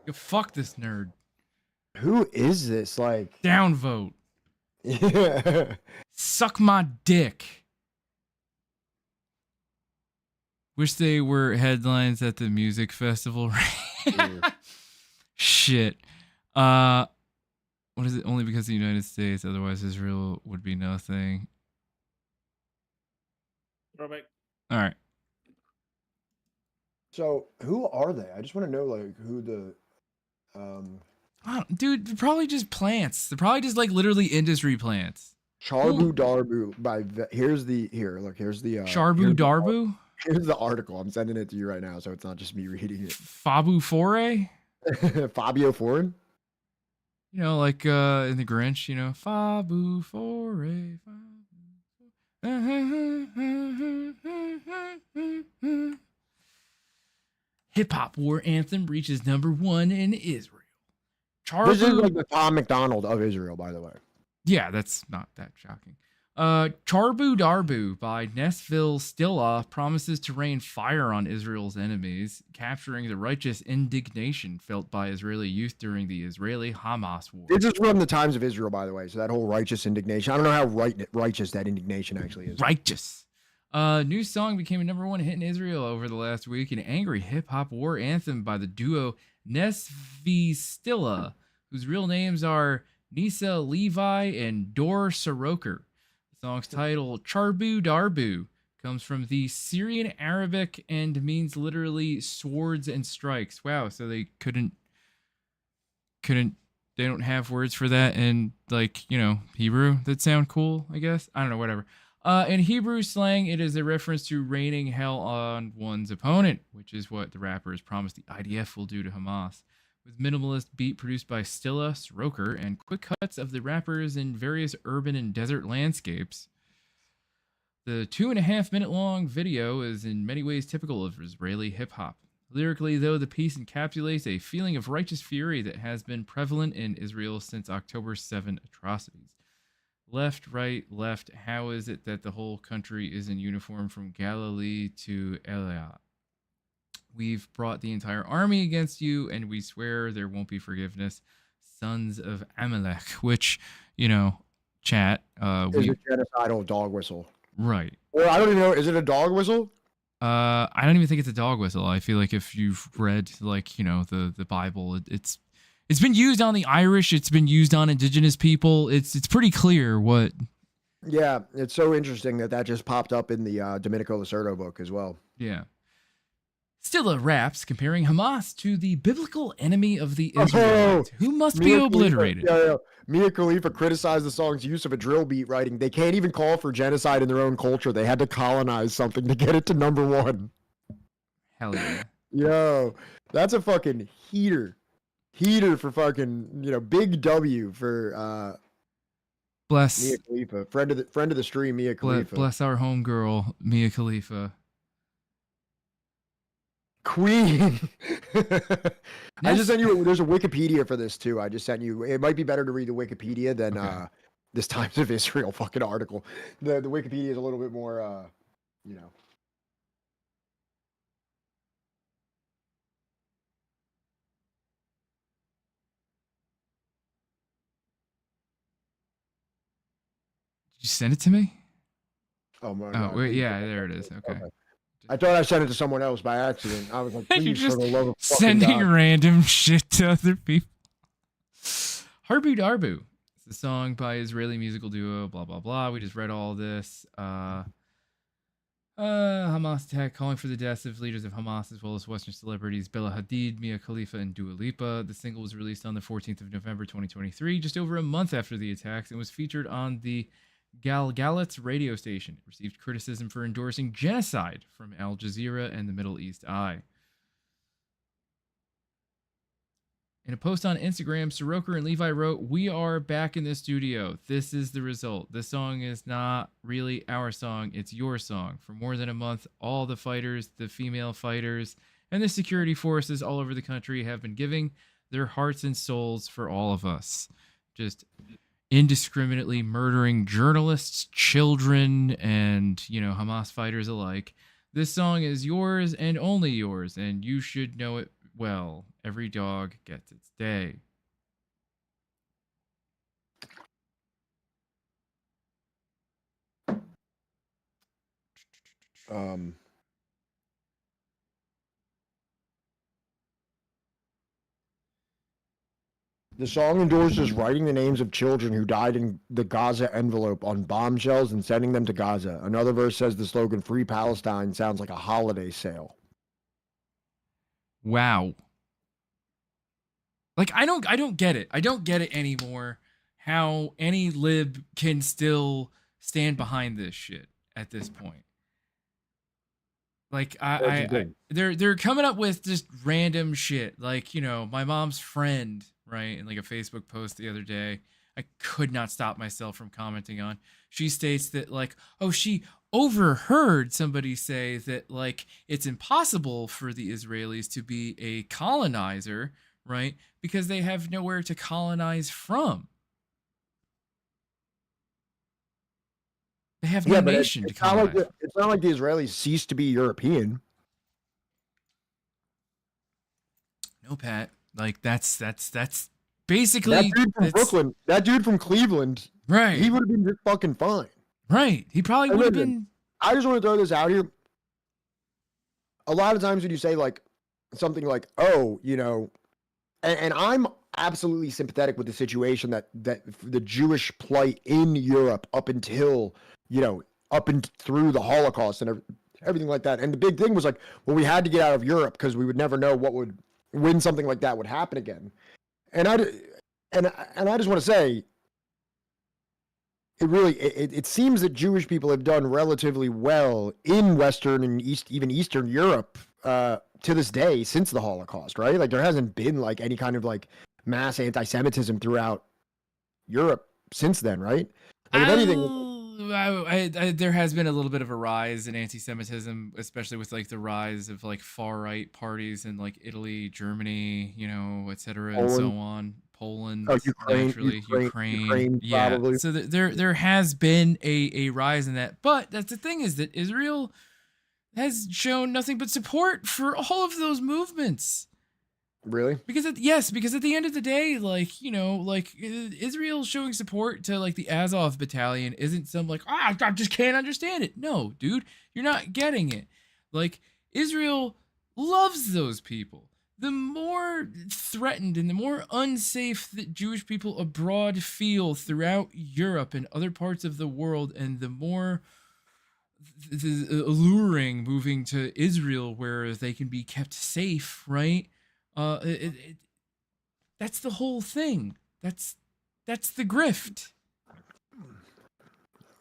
Yo, fuck this nerd. Who is this? Like downvote. Yeah. Suck my dick. Wish they were headlines at the music festival. Shit. What is it? Only because of the United States, otherwise Israel would be nothing. Throwback. All right. So who are they? I just want to know like who the Dude, they're probably just plants. They're probably just like literally industry plants. Charbu Darbu by here's the Charbu Darbu? Here's the article. I'm sending it to you right now, so it's not just me reading it. Fabu Foray? Fabio Foreign? You know, like in the Grinch, you know, Fabu Foray. Hip hop war anthem reaches #1 in Israel. This is like the Tom McDonald of Israel, by the way. Yeah, that's not that shocking. Charbu Darbu by Nesville Stilla promises to rain fire on Israel's enemies, capturing the righteous indignation felt by Israeli youth during the Israeli-Hamas war. This is from the Times of Israel, by the way, so that whole righteous indignation. I don't know how righteous that indignation actually is. Righteous. New song became a #1 hit in Israel over the last week, an angry hip-hop war anthem by the duo Nesville Stilla, whose real names are Nisa Levi and Dor Soroker. The song's title, Charbu Darbu, comes from the Syrian Arabic and means literally swords and strikes. Wow, so they they don't have words for that in, like, you know, Hebrew that sound cool, I guess? I don't know, whatever. In Hebrew slang, it is a reference to raining hell on one's opponent, which is what the rappers promised the IDF will do to Hamas. With minimalist beat produced by Stilla, Sroker, and quick cuts of the rappers in various urban and desert landscapes. The 2.5-minute long video is in many ways typical of Israeli hip-hop. Lyrically, though, the piece encapsulates a feeling of righteous fury that has been prevalent in Israel since October 7 atrocities. Left, right, left, how is it that the whole country is in uniform from Galilee to Eliah? We've brought the entire army against you, and we swear there won't be forgiveness. Sons of Amalek, which, you know, chat. Is a genocidal dog whistle. Right. Well, I don't even know. Is it a dog whistle? I don't even think it's a dog whistle. I feel like if you've read, like, you know, the Bible, it's been used on the Irish. It's been used on indigenous people. It's pretty clear what. Yeah, it's so interesting that just popped up in the Domenico Lacerdo book as well. Yeah. Stilla raps comparing Hamas to the biblical enemy of the Israelites, who must be obliterated. Yeah. Mia Khalifa criticized the song's use of a drill beat, writing, "They can't even call for genocide in their own culture. They had to colonize something to get it to #1." Hell yeah. Yo, that's a fucking heater. Heater for fucking, you know, big W for bless Mia Khalifa, friend of the stream, Mia Khalifa. Bless our homegirl, Mia Khalifa. Queen. I just sent you. There's a Wikipedia for this too. I just sent you. It might be better to read the Wikipedia than this Times of Israel fucking article. The Wikipedia is a little bit more, you know. Did you send it to me? Oh my God. Wait, yeah, there it is. Okay. I thought I sent it to someone else by accident. I was like, please, You're just for the love of fucking sending God. random shit to other people. Harbu Darbu. It's a song by Israeli musical duo, blah, blah, blah. We just read all this. Hamas attack calling for the deaths of leaders of Hamas as well as Western celebrities Bella Hadid, Mia Khalifa, and Dua Lipa. The single was released on the 14th of November 2023, just over a month after the attacks, and was featured on the Galgalatz radio station. It received criticism for endorsing genocide from Al Jazeera and the Middle East Eye. In a post on Instagram, Soroker and Levi wrote, "We are back in the studio. This is the result. This song is not really our song. It's your song. For more than a month, all the fighters, the female fighters, and the security forces all over the country have been giving their hearts and souls for all of us. Just indiscriminately murdering journalists, children, and, you know, Hamas fighters alike. This song is yours and only yours, and you should know it well. Every dog gets its day." The song endorses writing the names of children who died in the Gaza envelope on bombshells and sending them to Gaza. Another verse says the slogan "Free Palestine" sounds like a holiday sale. Wow. Like, I don't get it. I don't get it anymore. How any lib can still stand behind this shit at this point. Like, they're coming up with just random shit. Like, you know, my mom's friend, right, in like a Facebook post the other day, I could not stop myself from commenting on. She states that, like, oh, she overheard somebody say that, like, it's impossible for the Israelis to be a colonizer, right, because they have nowhere to colonize from. They have no nation to colonize. It's not like the Israelis ceased to be European. No, Pat. Like, that's basically that dude from Brooklyn, that dude from Cleveland, right? He would have been just fucking fine, right? He probably would have been. I just want to throw this out here. A lot of times when you say like something like, "Oh, you know," and I'm absolutely sympathetic with the situation that the Jewish plight in Europe up until, you know, up and through the Holocaust and everything like that. And the big thing was like, well, we had to get out of Europe because we would never know when something like that would happen again. And I just want to say, it seems that Jewish people have done relatively well in Western and even Eastern Europe to this day since the Holocaust, right? Like, there hasn't been like any kind of like mass anti-Semitism throughout Europe since then, right? Like, if anything, there has been a little bit of a rise in anti-Semitism, especially with like the rise of like far-right parties in like Italy, Germany, you know, etc., and so on. Poland, Ukraine, yeah. Probably. So there has been a rise in that, but that's the thing, is that Israel has shown nothing but support for all of those movements. Really? Because at the end of the day, like, you know, like, Israel showing support to like the Azov battalion isn't some like, I just can't understand it. No, dude, you're not getting it. Like, Israel loves those people. The more threatened and the more unsafe that Jewish people abroad feel throughout Europe and other parts of the world, and the more alluring moving to Israel where they can be kept safe, right? That's the whole thing. That's the grift.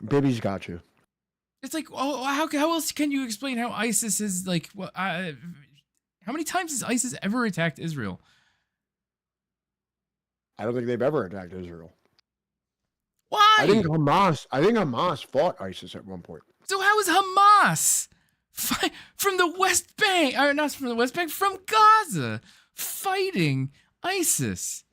Baby's got you. It's like, oh, how else can you explain how ISIS is like? Well, how many times has ISIS ever attacked Israel? I don't think they've ever attacked Israel. Why? I think Hamas fought ISIS at one point. So how is Hamas from the West Bank, or not from the West Bank, from Gaza, fighting ISIS.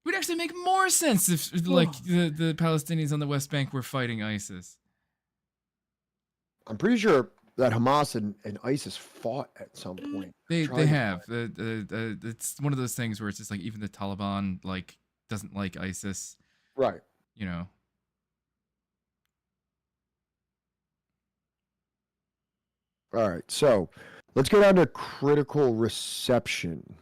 It would actually make more sense if like the Palestinians on the West Bank were fighting ISIS. I'm pretty sure that Hamas and ISIS fought at some point. They have. It's one of those things where it's just like even the Taliban like doesn't like ISIS. Right. You know. All right. So let's go down to critical reception.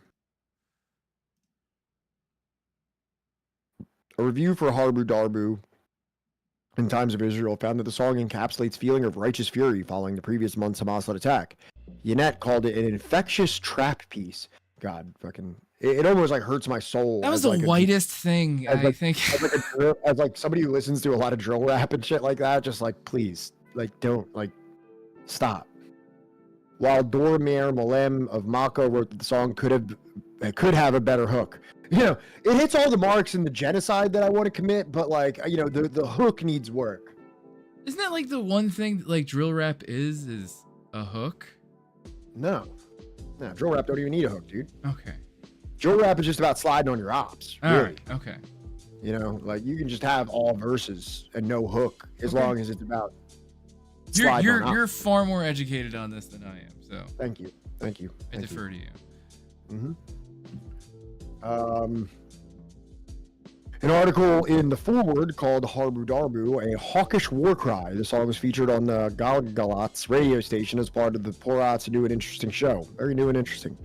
A review for Harbu Darbu in Times of Israel found that the song encapsulates feeling of righteous fury following the previous month's Hamas-led attack. Yanet called it an infectious trap piece. God, fucking, it almost like hurts my soul. That was the whitest thing, I think. As like somebody who listens to a lot of drill rap and shit like that, just like, please, like, don't, like, stop. While Dor Meir Molem of Mako wrote that the song could have a better hook. You know, it hits all the marks in the genocide that I want to commit, but like, you know, the hook needs work. Isn't that like the one thing that like drill rap is a hook? No, drill rap don't even need a hook, dude. Okay. Drill rap is just about sliding on your ops. All really. right. Okay. You know, like you can just have all verses and no hook as long as it's about. You're far more educated on this than I am, so. Thank you. I defer to you. Mm-hmm. An article in the foreword called Harbu Darbu, a hawkish war cry. The song was featured on the Galgalatz radio station as part of the Porat's new and interesting show. Very new and interesting.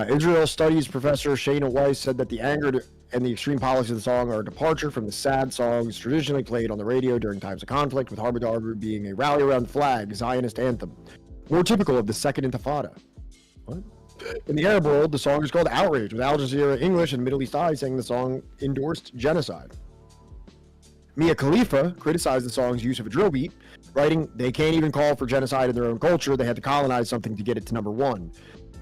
Israel Studies professor Shayna Weiss said that the anger and the extreme politics of the song are a departure from the sad songs traditionally played on the radio during times of conflict, with Harbu Darbu being a rally around the flag, Zionist anthem, more typical of the Second Intifada. What? In the Arab world, the song is called Outrage, with Al Jazeera English and Middle East Eye saying the song endorsed genocide. Mia Khalifa criticized the song's use of a drill beat, writing, "They can't even call for genocide in their own culture. They had to colonize something to get it to number one."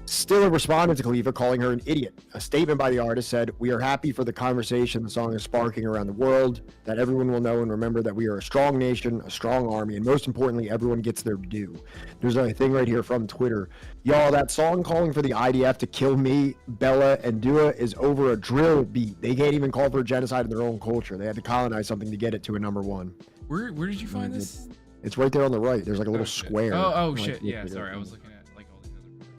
Stiller responded to Khalifa, calling her an idiot. A statement by the artist said, "We are happy for the conversation the song is sparking around the world, that everyone will know and remember that we are a strong nation, a strong army, and most importantly, everyone gets their due." There's a thing right here from Twitter. Y'all, that song calling for the IDF to kill me, Bella, and Dua is over a drill beat. They can't even call for genocide in their own culture. They had to colonize something to get it to a number one. Where did you find this? It's right there on the right. There's like a little square. Oh like, shit. Yeah, sorry. I was looking at like all these other parts.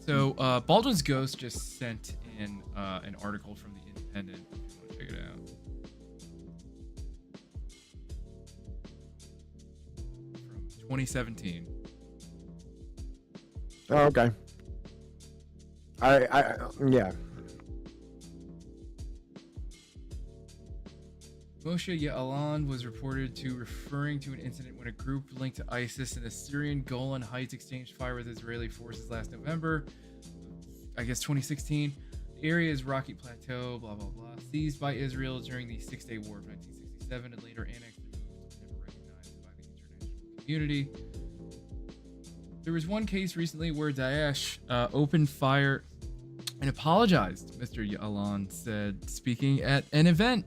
So Baldwin's Ghost just sent in an article from the Independent. If you want to check it out. From 2017. Oh, okay. Yeah. Moshe Ya'alon was reported to referring to an incident when a group linked to ISIS in the Syrian Golan Heights exchanged fire with Israeli forces last November, I guess 2016. The area is Rocky Plateau, blah, blah, blah, seized by Israel during the Six-Day War of 1967 and later annexed and moved, never recognized by the international community. There was one case recently where Daesh opened fire and apologized, Mr. Ya'alon said, speaking at an event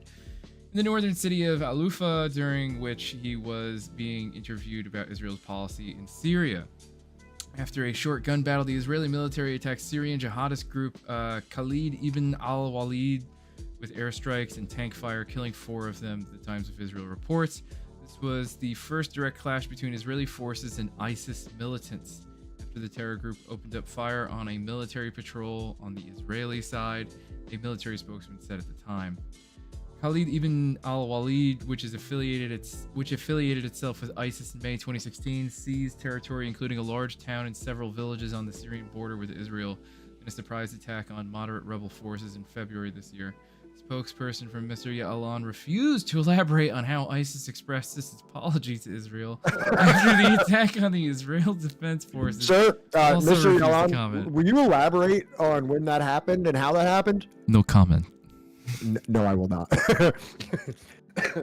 in the northern city of Alufa, during which he was being interviewed about Israel's policy in Syria. After a short gun battle, the Israeli military attacked Syrian jihadist group Khalid ibn al-Walid with airstrikes and tank fire, killing 4 of them, the Times of Israel reports. This was the first direct clash between Israeli forces and ISIS militants, after the terror group opened up fire on a military patrol on the Israeli side, a military spokesman said at the time. Khalid ibn al-Walid, which affiliated itself with ISIS in May 2016, seized territory including a large town and several villages on the Syrian border with Israel in a surprise attack on moderate rebel forces in February this year. Spokesperson from Mr. Ya'alon refused to elaborate on how ISIS expressed its apology to Israel after the attack on the Israel Defense Forces. Sir, Mr. Ya'alon, will you elaborate on when that happened and how that happened? No comment. No, I will not.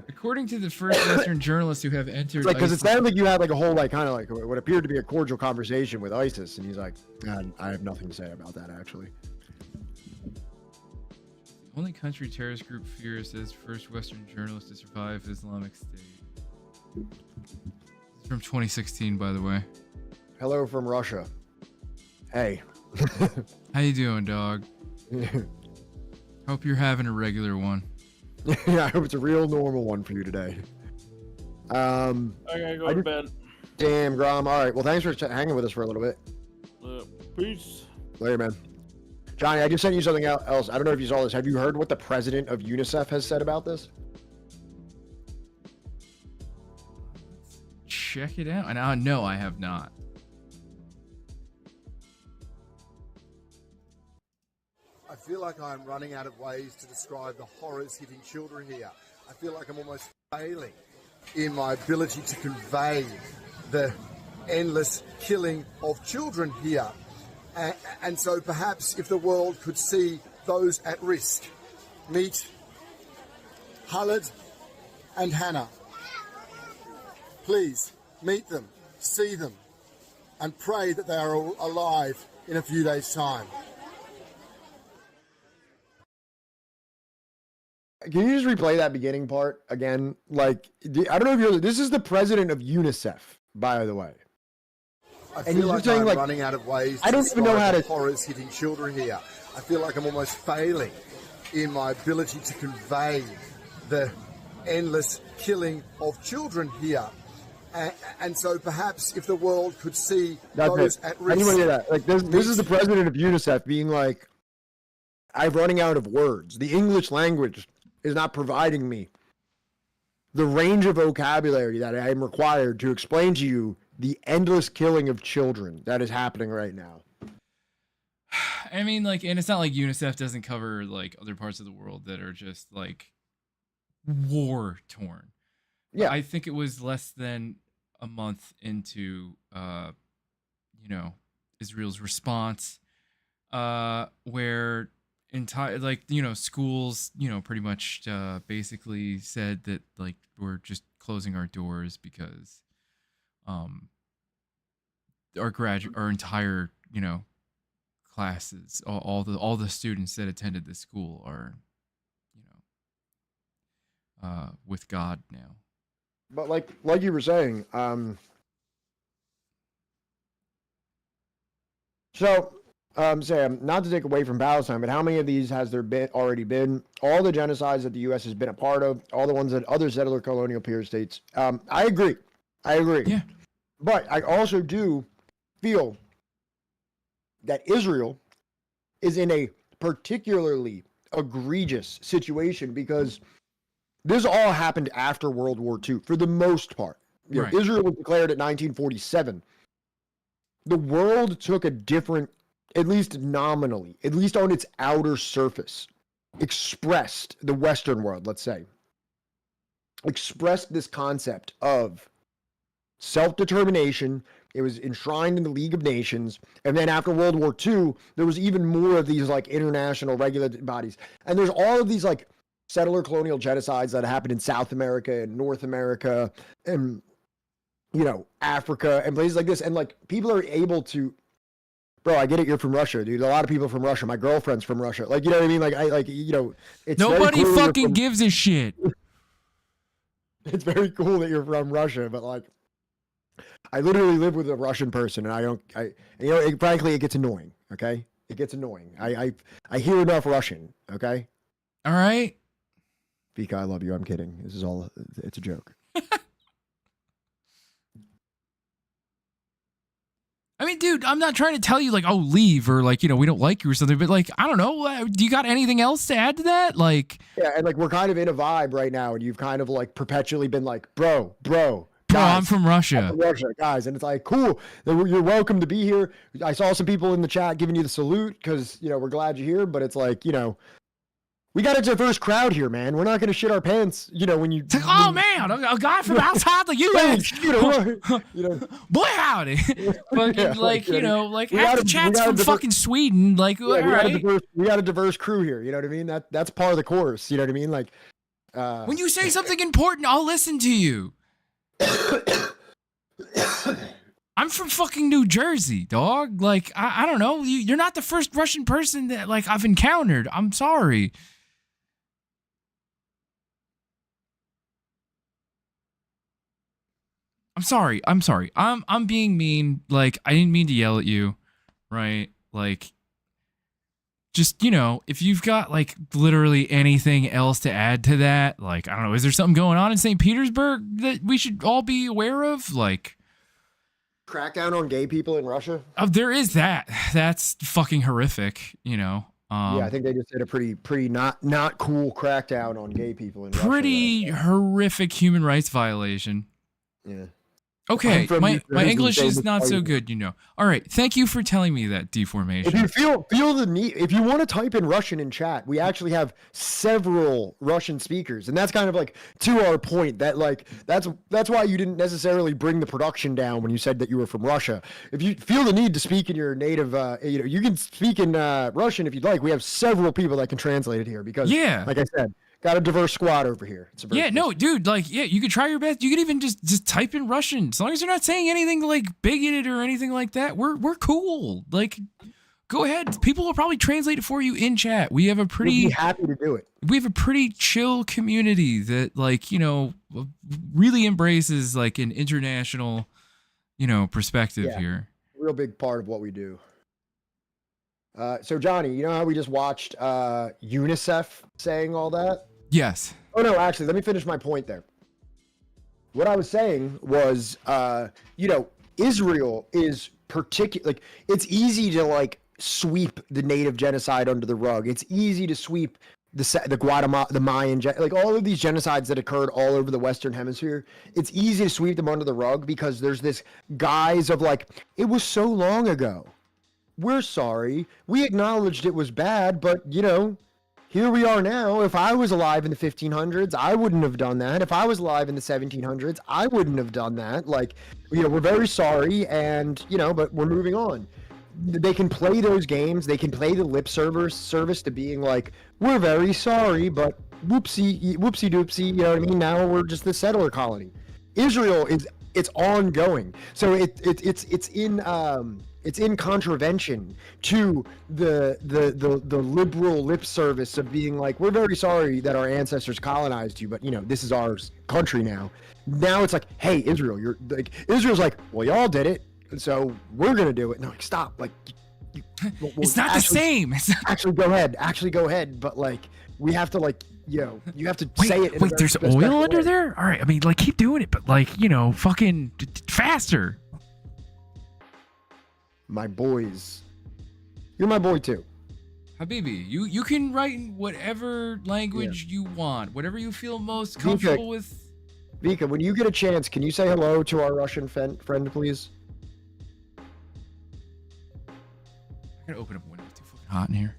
According to the first Western journalists who have entered, because it sounded like you had like a whole like kind of like what appeared to be a cordial conversation with ISIS, and he's like, I have nothing to say about that actually. The only country terrorist group fears as first Western journalist to survive Islamic State. It's from 2016, by the way. Hello from Russia. Hey. How you doing, dog? Hope you're having a regular one. Yeah, I hope it's a real normal one for you today. I gotta go to bed. Damn, Grom. All right. Well, thanks for hanging with us for a little bit. Peace. Later, man. Johnny, I just sent you something else. I don't know if you saw this. Have you heard what the president of UNICEF has said about this? Check it out. And no, I have not. I feel like I'm running out of ways to describe the horrors hitting children here. I feel like I'm almost failing in my ability to convey the endless killing of children here. And so perhaps if the world could see those at risk, meet Khaled and Hannah. Please meet them, see them, and pray that they are alive in a few days' time. Can you just replay that beginning part again? Like, I don't know if you're. This is the president of UNICEF, by the way. I feel like I'm running out of ways to describe the horrors hitting children here. I feel like I'm almost failing in my ability to convey the endless killing of children here. And so perhaps if the world could see those at risk. Anyone hear that? Like, this is the president of UNICEF being like, I'm running out of words. The English language is not providing me the range of vocabulary that I am required to explain to you the endless killing of children that is happening right now. I mean, like, and it's not like UNICEF doesn't cover like other parts of the world that are just like war torn. Yeah, but I think it was less than a month into, Israel's response, where schools, pretty much basically said that like we're just closing our doors because our entire classes, all the students that attended the school are with God now. But like you were saying, Sam, not to take away from Palestine, but how many of these has there already been? All the genocides that the U.S. has been a part of, all the ones that other settler colonial peer states. I agree. Yeah. But I also do feel that Israel is in a particularly egregious situation because this all happened after World War II, for the most part. Right. Israel was declared at 1947. The world took a different, at least nominally, at least on its outer surface, expressed the Western world, let's say, expressed this concept of self-determination. It was enshrined in the League of Nations. And then after World War II, there was even more of these like international regulated bodies. And there's all of these like settler colonial genocides that happened in South America and North America and, Africa and places like this. And like people are able to, bro, I get it. You're from Russia, dude. A lot of people from Russia. My girlfriend's from Russia. Like, you know what I mean? Like, it's nobody fucking gives a shit. It's very cool that you're from Russia, but like, I literally live with a Russian person, and frankly, it gets annoying. Okay, it gets annoying. I hear enough Russian. Okay. All right. Vika, I love you. I'm kidding. This is all. It's a joke. I mean, dude, I'm not trying to tell you like, oh, leave or like, we don't like you or something, but like, I don't know. Do you got anything else to add to that? Like, yeah, and like we're kind of in a vibe right now, and you've kind of like perpetually been like, bro. Guys, I'm from Russia. I'm from Russia, guys, and it's like cool. You're welcome to be here. I saw some people in the chat giving you the salute because we're glad you're here, but it's like we got a diverse crowd here, man. We're not going to shit our pants, when you... It's like, oh, man, a guy from outside the U.S. Boy, howdy. Fucking, half the chat's from fucking Sweden. Like, yeah, we got a diverse crew here, you know what I mean? That's part of the course, you know what I mean? Like, when you say something important, I'll listen to you. I'm from fucking New Jersey, dog. Like, I don't know. You're not the first Russian person that, like, I've encountered. I'm sorry. I'm sorry. I'm being mean. Like, I didn't mean to yell at you, right? Like, just, you know, if you've got like literally anything else to add to that, like, I don't know, is there something going on in St. Petersburg that we should all be aware of? Like, crackdown on gay people in Russia? There is that. That's fucking horrific, you know. Yeah, I think they just did a pretty not cool crackdown on gay people in Russia. Pretty horrific human rights violation. Yeah. Okay, my English is not so good, you know. All right, thank you for telling me that, Deformation. If you feel the need, if you want to type in Russian in chat, we actually have several Russian speakers, and that's kind of like to our point that like that's why you didn't necessarily bring the production down when you said that you were from Russia. If you feel the need to speak in your native, you know, you can speak in Russian if you'd like. We have several people that can translate it here because, like I said. Got a diverse squad over here. Yeah, no, dude, like, yeah, you could try your best. You could even just type in Russian. As long as you're not saying anything like bigoted or anything like that, we're cool. Like, go ahead. People will probably translate it for you in chat. We have a pretty we'll be happy to do it. We have a pretty chill community that, like, you know, really embraces like an international, you know, perspective here. Real big part of what we do. So Johnny, you know how we just watched UNICEF saying all that? Yes. Oh no, actually, let me finish my point there. What I was saying was, you know, Israel is like, it's easy to like sweep the native genocide under the rug. It's easy to sweep the Guatemala, the Mayan, like all of these genocides that occurred all over the Western Hemisphere. It's easy to sweep them under the rug because there's this guise of like, it was so long ago. We're sorry. We acknowledged it was bad, but you know, here we are now. If I was alive in the 1500s, I wouldn't have done that. If I was alive in the 1700s, I wouldn't have done that. Like, you know, we're very sorry, and you know, but we're moving on. They can play those games. They can play the lip service to being like, we're very sorry, but whoopsie doopsie. You know what I mean? Now we're just the settler colony. Israel it's ongoing. So it's in contravention to the liberal lip service of being like, we're very sorry that our ancestors colonized you, but you know, this is our country now. Now it's like, hey, Israel, you're like, Israel's like, well, y'all did it, so we're gonna do it. No, like, stop, like, it's not the same. Actually go ahead, but like, we have to like, you know, you have to say it. Wait, there's oil under there? All right, I mean, like, keep doing it, but like, you know, fucking faster. My boys. You're my boy too. Habibi, you can write in whatever language you want, whatever you feel most comfortable with. Vika, when you get a chance, can you say hello to our Russian friend, please? I gotta open up a window. It's too fucking hot in here.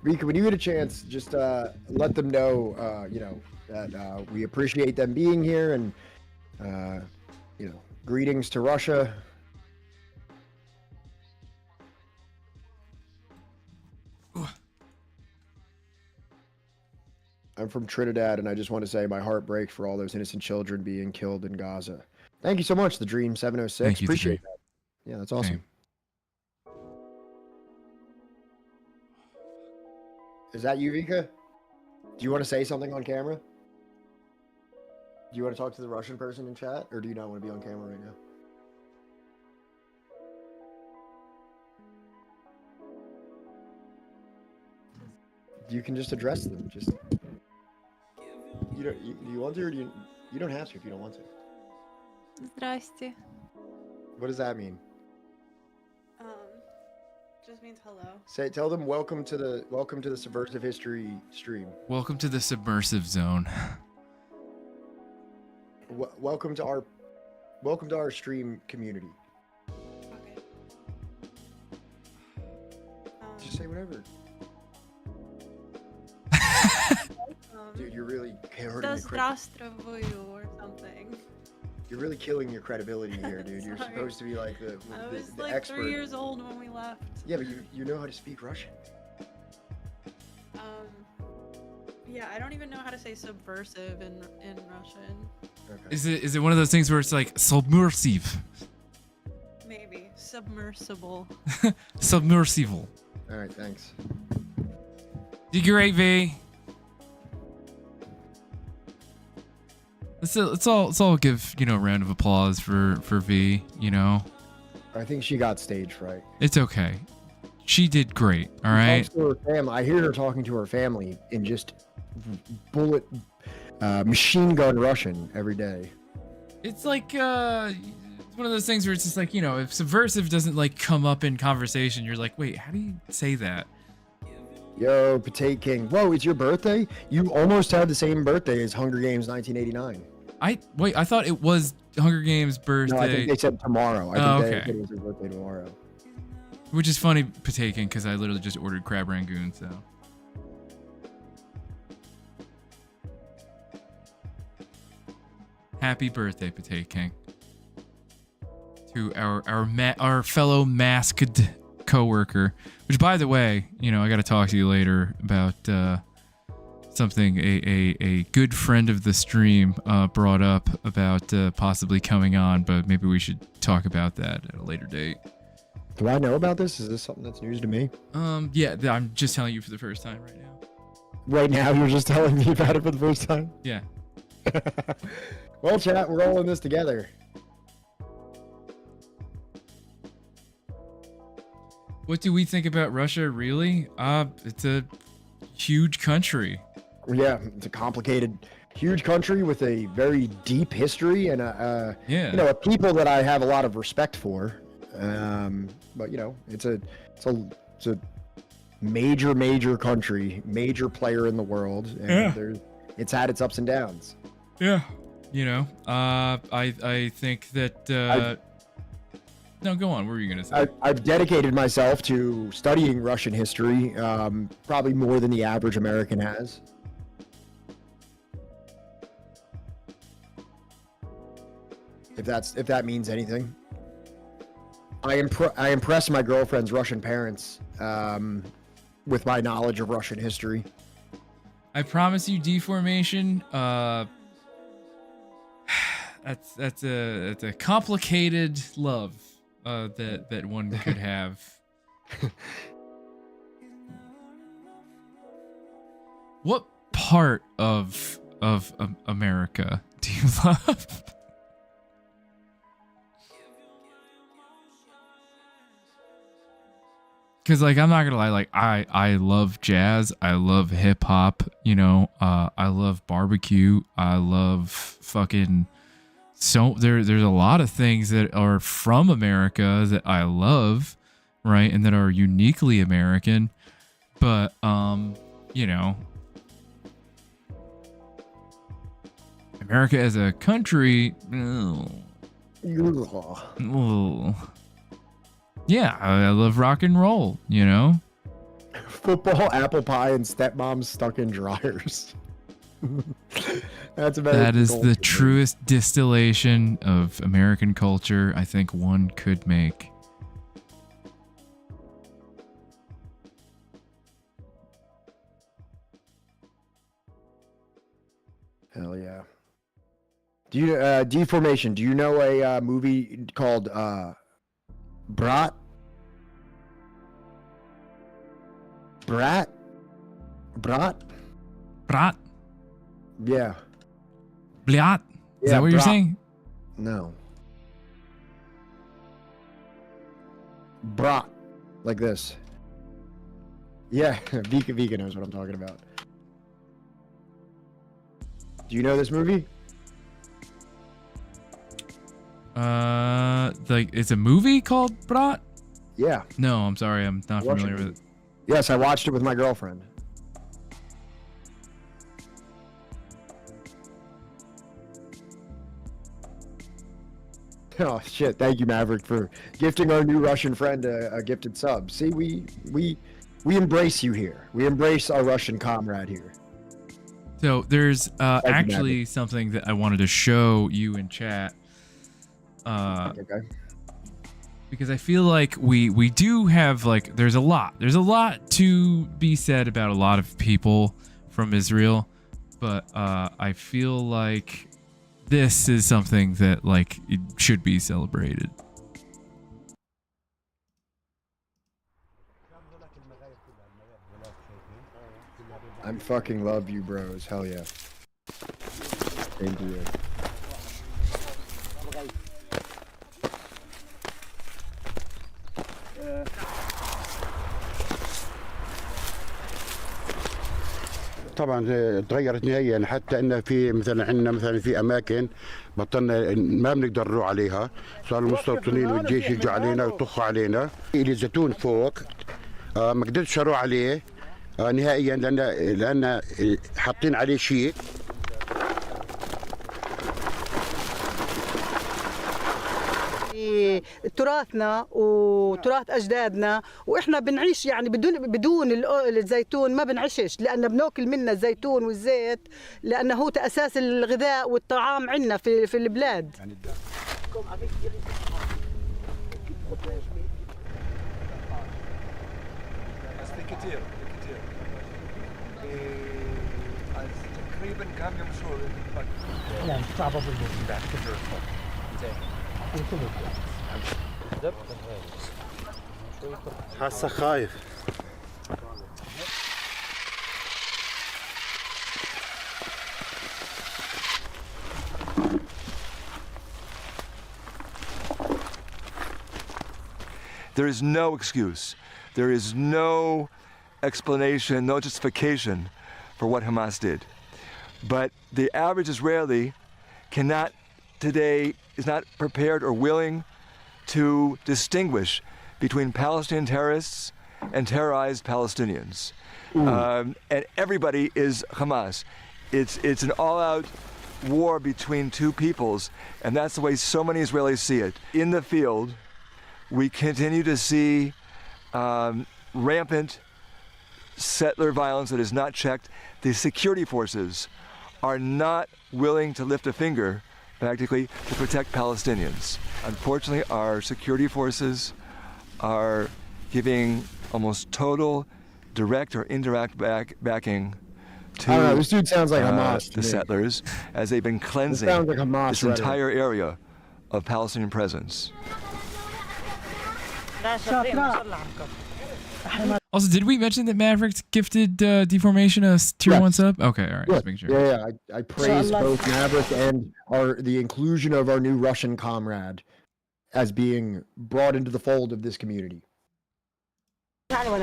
Vika, when you get a chance, just let them know, you know, that we appreciate them being here, and you know, greetings to Russia. I'm from Trinidad, and I just want to say my heart breaks for all those innocent children being killed in Gaza. Thank you so much, The Dream 706. Thank you, appreciate that. Yeah, that's awesome. Okay. Is that you, Vika? Do you want to say something on camera? Do you want to talk to the Russian person in chat, or do you not want to be on camera right now? You can just address them. Just you want to, or you don't have to if you don't want to. Здрасте. What does that mean? Just means hello. Tell them welcome to the Subversive History stream. Welcome to the submersive zone. Welcome to our stream community. Okay. Just say whatever. Dude, you're really hurting Здравствуй or something. You're really killing your credibility here, dude. You're supposed to be like the like expert. 3 years old when we left. Yeah, but you know how to speak Russian. Yeah, I don't even know how to say subversive in Russian. Okay. Is it one of those things where it's like submersive? Maybe submersible. Submersible. All right, thanks. You great, V. Let's all give, you know, a round of applause for V, you know. I think she got stage fright. It's okay. She did great, all right? Talks to her family. I hear her talking to her family in just bullet machine gun Russian every day. It's like it's one of those things where it's just like, you know, if Subversive doesn't like come up in conversation, you're like, wait, how do you say that? Yo, Potato King. Whoa, it's your birthday? You almost had the same birthday as Hunger Games 1989. I thought it was Hunger Games birthday. No, I think they said tomorrow. I think they said it was his birthday tomorrow. Which is funny, Potato King, because I literally just ordered crab rangoon, so. Happy birthday, Potato King. To our fellow masked coworker, which, by the way, you know, I got to talk to you later about something a good friend of the stream brought up about possibly coming on, but maybe we should talk about that at a later date. Do I know about this? Is this something that's news to me? Yeah, I'm just telling you for the first time right now. Right now, you're just telling me about it for the first time? Yeah. Well, chat, we're all in this together. What do we think about Russia, really? It's a huge country. Yeah, it's a complicated, huge country with a very deep history and you know, a people that I have a lot of respect for. But you know, it's a major country, major player in the world, and it's had its ups and downs. Yeah, you know, I think that. No, go on. What were you gonna say? I've dedicated myself to studying Russian history, probably more than the average American has. If that means anything. I impress my girlfriend's Russian parents with my knowledge of Russian history. I promise you, deformation. That's a complicated love that one could have. What part of America do you love? Because, like, I'm not gonna lie, like, I love jazz, I love hip hop, you know, I love barbecue, I love fucking there's a lot of things that are from America that I love, right, and that are uniquely American, but you know, America as a country, yeah, I love rock and roll, you know? Football, apple pie, and stepmoms stuck in dryers. That is the truest distillation of American culture I think one could make. Hell yeah. Do you Deformation, do you know a movie called Brat? Yeah. Bliat? Is that what you're saying? No. Brat. Like this. Yeah, Vika knows what I'm talking about. Do you know this movie? Like, it's a movie called Brat? Yeah. No, I'm sorry, I'm not familiar with it. Yes, I watched it with my girlfriend. Oh shit! Thank you, Maverick, for gifting our new Russian friend a gifted sub. See, we embrace you here. We embrace our Russian comrade here. So there's actually something that I wanted to show you in chat. Okay. Because I feel like we do have, like, there's a lot to be said about a lot of people from Israel, but I feel like this is something that, like, it should be celebrated. I'm fucking love you, bros. Hell yeah. Thank you. طبعا تغيرت نهائيا، حتى ان في مثلا عندنا مثلا في اماكن بطلنا ما بنقدر نروح عليها، صار المستوطنين والجيش يجوا علينا ويطخوا علينا. اللي زيتون فوق ما قدرتش اروح عليه نهائيا، لان حاطين عليه شيء. تراثنا وتراث اجدادنا، واحنا بنعيش يعني بدون الزيتون ما بنعيشش، لان بناكل منه الزيتون والزيت، لانه هو اساس الغذاء والطعام عندنا في البلاد. كتير تقريبا كم يوم شهور يعني صعبة بالنسبة حاسة خايف. There is no excuse. There is no explanation, no justification for what Hamas did. But the average Israeli is not prepared or willing to distinguish between Palestinian terrorists and terrorized Palestinians. And everybody is Hamas. It's an all-out war between two peoples, and that's the way so many Israelis see it. In the field, we continue to see rampant settler violence that is not checked. The security forces are not willing to lift a finger, practically, to protect Palestinians. Unfortunately, our security forces are giving almost total direct or indirect backing to I don't know, this dude sounds like Hamas to the me. settlers, as they've been cleansing sounds like Hamas this rhetoric. entire area of Palestinian presence. Also, did we mention that Mavericks gifted Deformation a tier 1 sub? Okay, all right, Yeah, just making sure. yeah. I praise both Maverick and the inclusion of our new Russian comrade as being brought into the fold of this community. Hold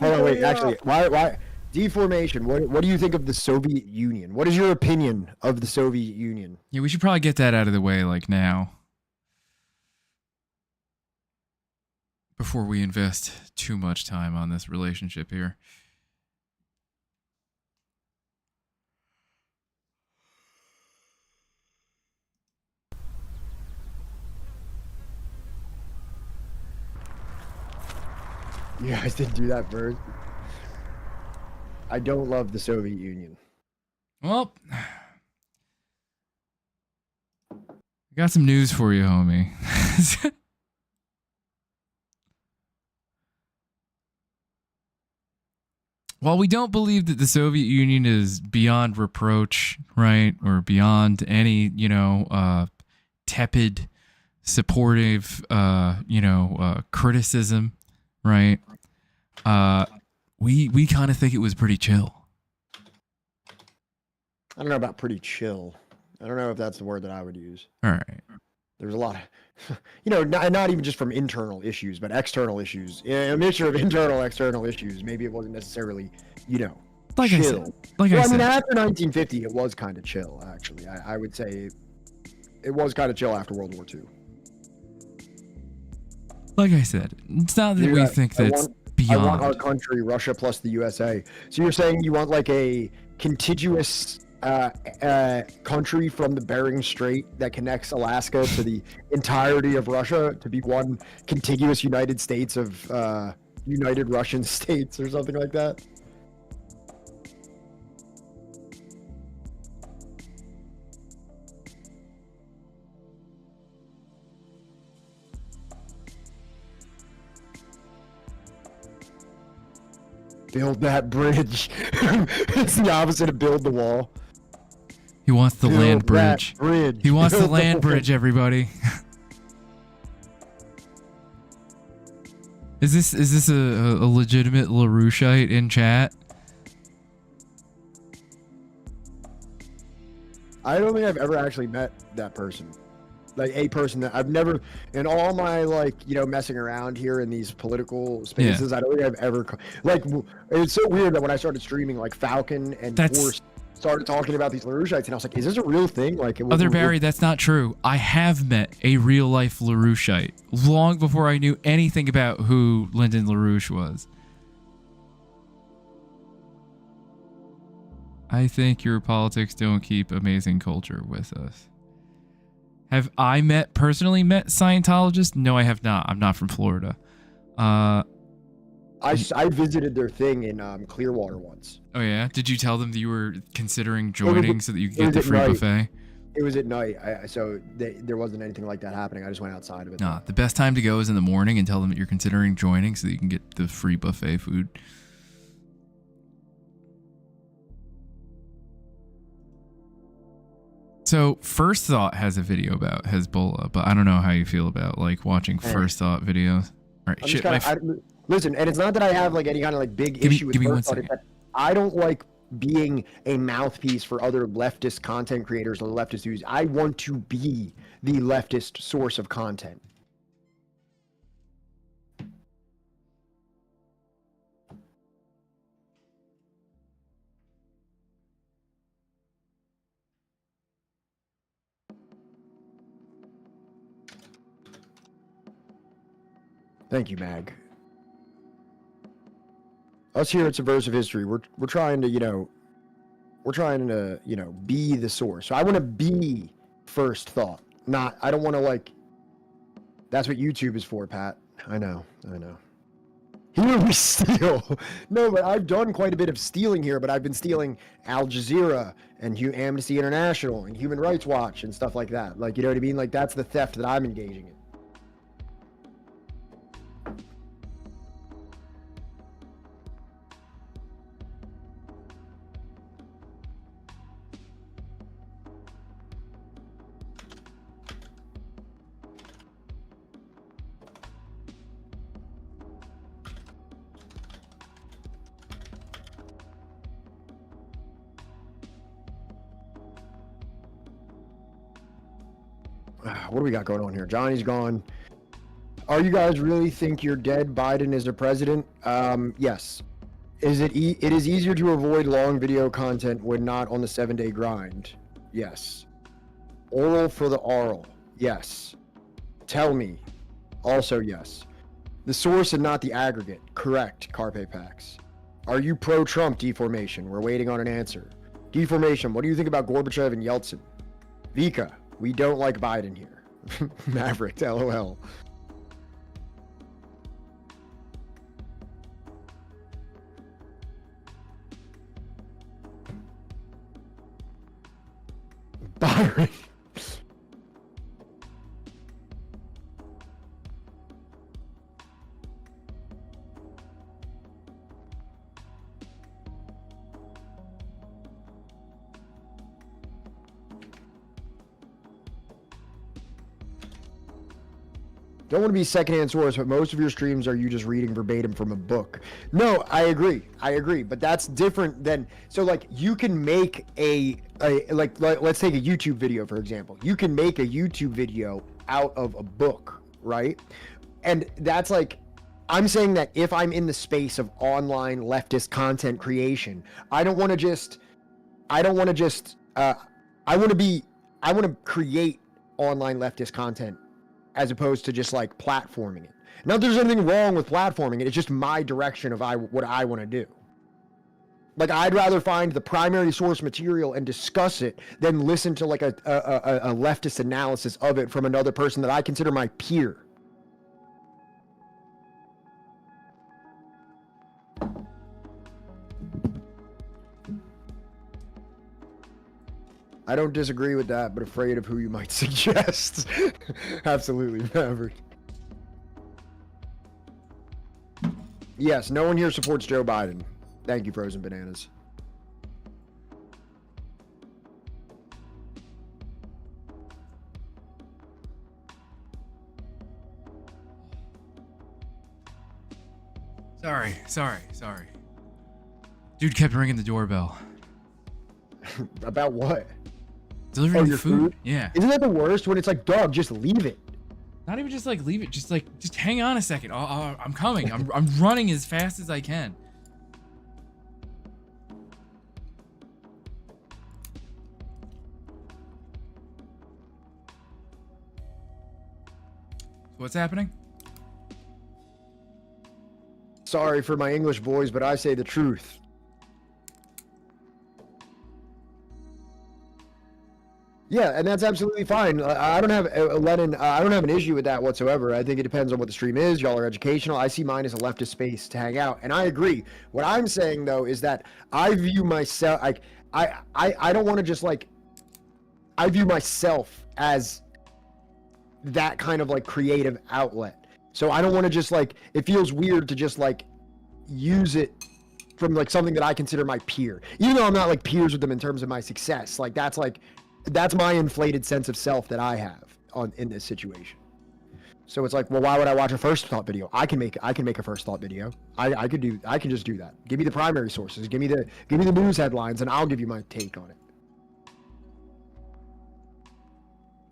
on, wait, actually, why? Deformation, what do you think of the Soviet Union? What is your opinion of the Soviet Union? Yeah, we should probably get that out of the way, like, now. Before we invest too much time on this relationship here. You guys didn't do that first. I don't love the Soviet Union. Well, I got some news for you, homie. While we don't believe that the Soviet Union is beyond reproach, right, or beyond any, tepid, supportive, criticism, right, we kind of think it was pretty chill. I don't know about pretty chill. I don't know if that's the word that I would use. All right. There's a lot of, not even just from internal issues, but external issues. A mixture of internal, external issues. Maybe it wasn't necessarily, like chill. I said, I mean, after 1950, it was kind of chill, actually. I would say it was kind of chill after World War II. Like I said, it's not that we think that's beyond. I want our country, Russia plus the USA. So you're saying you want like a contiguous country from the Bering Strait that connects Alaska to the entirety of Russia to be one contiguous United States of United Russian States or something like that? Build that bridge. It's the opposite of build the wall. He wants the Build land that bridge. bridge. He wants the Build the land bridge. bridge, everybody. Is this a legitimate LaRoucheite in chat? I don't think I've ever actually met that person. Like a person that I've never, in all my like, you know, messing around here in these political spaces, I don't think I've ever, like, it's so weird that when I started streaming, like Falcon and Force started talking about these LaRouchites, and I was like, is this a real thing? Like, Other Barry, that's not true. I have met a real life LaRouchite long before I knew anything about who Lyndon LaRouche was. I think your politics don't keep amazing culture with us. Have I personally met Scientologists? No, I have not. I'm not from Florida. I visited their thing in Clearwater once. Oh yeah? Did you tell them that you were considering joining so that you could get the free buffet? It was at night, so there wasn't anything like that happening. I just went outside of it. Nah, the best time to go is in the morning and tell them that you're considering joining so that you can get the free buffet food. So First Thought has a video about Hezbollah, but I don't know how you feel about like watching First Thought videos. All right, shit. Listen, and it's not that I have like any kind of like big issue with First Thought. It's that I don't like being a mouthpiece for other leftist content creators or leftist views. I want to be the leftist source of content. Thank you, Mag. Us here at Subversive History, we're trying to, you know, be the source. So I want to be First Thought. I don't want to like, that's what YouTube is for, Pat. I know. Here we steal. No, but I've done quite a bit of stealing here, but I've been stealing Al Jazeera and Amnesty International and Human Rights Watch and stuff like that. Like, you know what I mean? Like, that's the theft that I'm engaging in. What do we got going on here? Johnny's gone. Are you guys really think you're dead? Biden is a president? Yes. It is easier to avoid long video content when not on the 7-day grind? Yes. Oral for the oral? Yes. Tell me? Also yes. The source and not the aggregate? Correct, Carpe Pax. Are you pro-Trump deformation? We're waiting on an answer. Deformation, what do you think about Gorbachev and Yeltsin? Vika, we don't like Biden here. Maverick, LOL. Byron. Don't want to be secondhand source, but most of your streams are you just reading verbatim from a book. No, I agree, but that's different than, so like you can make like let's take a YouTube video, for example. You can make a YouTube video out of a book, right? And that's like, I'm saying that if I'm in the space of online leftist content creation, I want to create online leftist content as opposed to just like platforming it. Not that there's anything wrong with platforming it, it's just my direction of what I want to do. Like, I'd rather find the primary source material and discuss it than listen to like a leftist analysis of it from another person that I consider my peer. I don't disagree with that, but afraid of who you might suggest. Absolutely, Maverick. Yes, no one here supports Joe Biden. Thank you, Frozen Bananas. Sorry. Dude kept ringing the doorbell. About what? Delivering the food? Yeah. Isn't that the worst when it's like, dog, just leave it? Not even just like leave it, just hang on a second. I'm coming. I'm running as fast as I can. What's happening? Sorry for my English boys, but I say the truth. Yeah, and that's absolutely fine. I don't have Lenin. I don't have an issue with that whatsoever. I think it depends on what the stream is. Y'all are educational. I see mine as a leftist space to hang out, and I agree. What I'm saying though is that I view myself like I don't want to just like. I view myself as that kind of like creative outlet. So I don't want to just like. It feels weird to just like use it from like something that I consider my peer, even though I'm not like peers with them in terms of my success. Like that's my inflated sense of self that I have in this situation. So it's like, well, why would I watch a first thought video? I can make a first thought video. I can just do that. Give me the primary sources. Give me the news headlines, and I'll give you my take on it.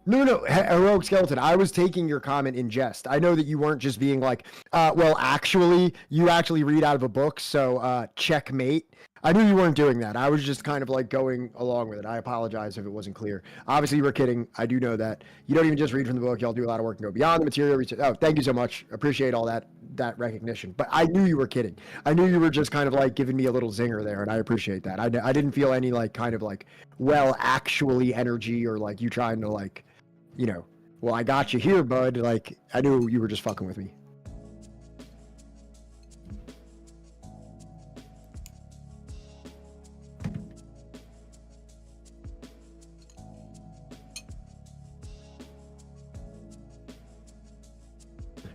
No, Heroic Skeleton, I was taking your comment in jest. I know that you weren't just being like, well, actually, you actually read out of a book, so checkmate. I knew you weren't doing that. I was just kind of like going along with it. I apologize if it wasn't clear. Obviously, you were kidding. I do know that. You don't even just read from the book. Y'all do a lot of work and go beyond the material research. Oh, thank you so much. Appreciate all that recognition. But I knew you were kidding. I knew you were just kind of like giving me a little zinger there, and I appreciate that. I didn't feel any like kind of like, well, actually energy or like you trying to like, you know, well, I got you here, bud. Like, I knew you were just fucking with me.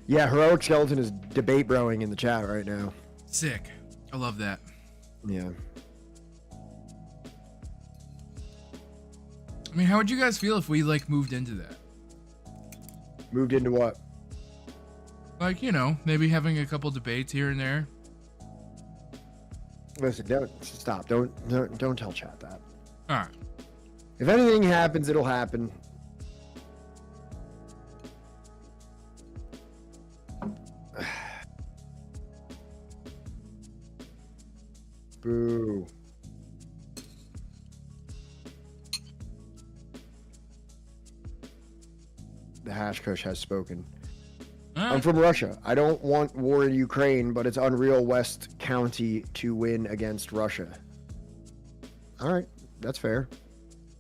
Yeah, Heroic Skeleton is debate broing in the chat right now. Sick. I love that. Yeah. I mean, how would you guys feel if we like moved into that? Moved into what? Like, you know, maybe having a couple debates here and there. Listen, don't tell chat that. All right. If anything happens, it'll happen. Boo. The Hash Kush has spoken. I'm from Russia. I don't want war in Ukraine, but it's unreal West County to win against Russia. All right, that's fair.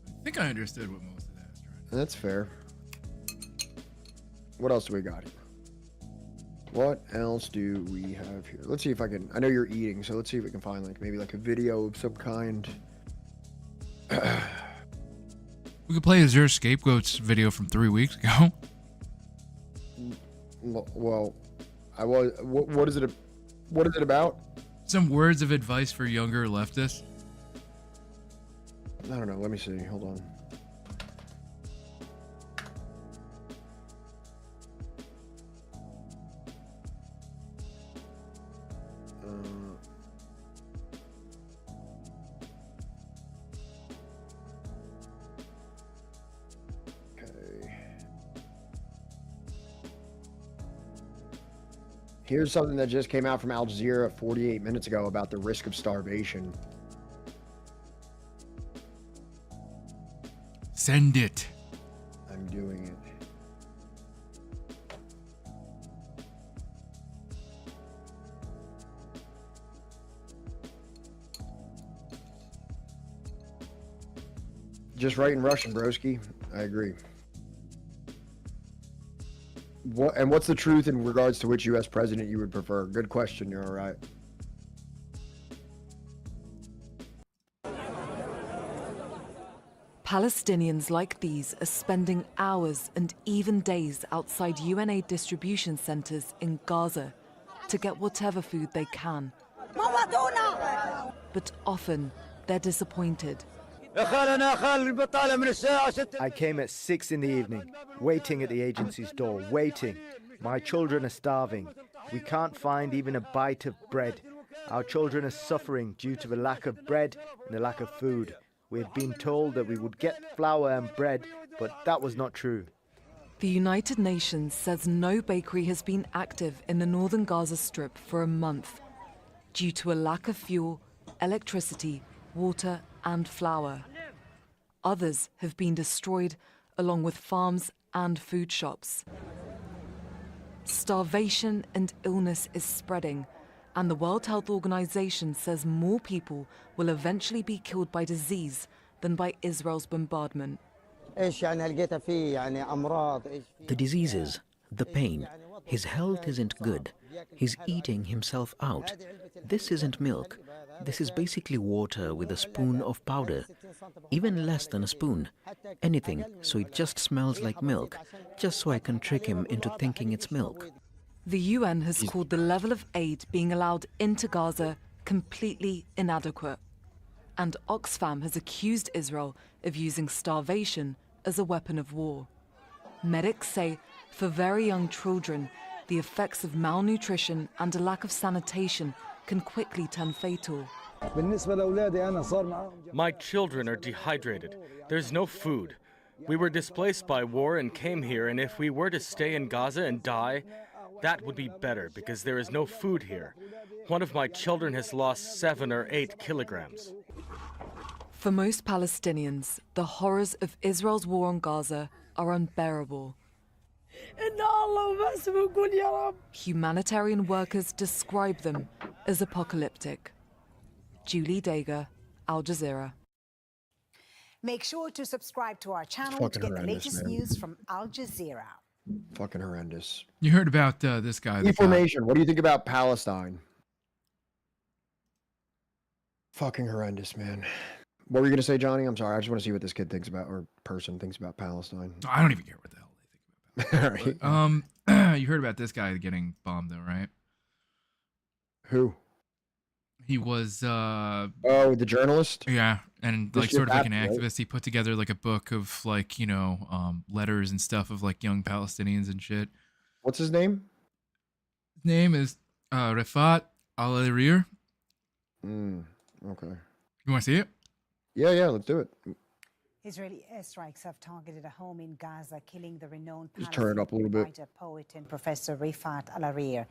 I think I understood what most of that is trying to. That's fair. What else do we got here? What else do we have here? Let's see if I can. I know you're eating, so let's see if we can find like maybe like a video of some kind. We could play Azure Scapegoats video from 3 weeks ago. Well, I was. What is it? What is it about? Some words of advice for younger leftists. I don't know. Let me see. Hold on. Here's something that just came out from Al Jazeera 48 minutes ago about the risk of starvation. Send it. I'm doing it. Just write in Russian, broski. I agree. What's the truth in regards to which U.S. president you would prefer? Good question. You're all right. Palestinians like these are spending hours and even days outside UN-aid distribution centers in Gaza to get whatever food they can. But often they're disappointed. I came at 6 in the evening, waiting at the agency's door, waiting. My children are starving. We can't find even a bite of bread. Our children are suffering due to the lack of bread and the lack of food. We had been told that we would get flour and bread, but that was not true. The United Nations says no bakery has been active in the northern Gaza Strip for a month due to a lack of fuel, electricity, water, and flour. Others have been destroyed, along with farms and food shops. Starvation and illness is spreading, and the World Health Organization says more people will eventually be killed by disease than by Israel's bombardment. The diseases, the pain, his health isn't good. He's eating himself out. This isn't milk. This is basically water with a spoon of powder. Even less than a spoon. Anything, so it just smells like milk, just so I can trick him into thinking it's milk. The UN has called the level of aid being allowed into Gaza completely inadequate. And Oxfam has accused Israel of using starvation as a weapon of war. Medics say for very young children, the effects of malnutrition and a lack of sanitation can quickly turn fatal. My children are dehydrated. There's no food. We were displaced by war and came here, and if we were to stay in Gaza and die, that would be better because there is no food here. One of my children has lost 7 or 8 kilograms. For most Palestinians, the horrors of Israel's war on Gaza are unbearable. Humanitarian workers describe them as apocalyptic. Julie Dager, Al Jazeera. Make sure to subscribe to our channel to get the latest news from Al Jazeera. Fucking horrendous. You heard about this guy. Information. What do you think about Palestine? Fucking horrendous, man. What were you going to say, Johnny? I'm sorry. I just want to see what this kid thinks about, or person thinks about Palestine. I don't even care what the hell they think about it. Right. You heard about this guy getting bombed, though, right? Who? He was oh, the journalist? Yeah, and like sort of like an activist. He put together like a book of like, you know, letters and stuff of like young Palestinians and shit. What's his name? His name is Rifat Al-Arir. Okay. You want to see it? Yeah, let's do it. Israeli airstrikes have targeted a home in Gaza, killing the renowned Just turn it up a little bit. writer, poet, and Professor Rifat Al-Arir.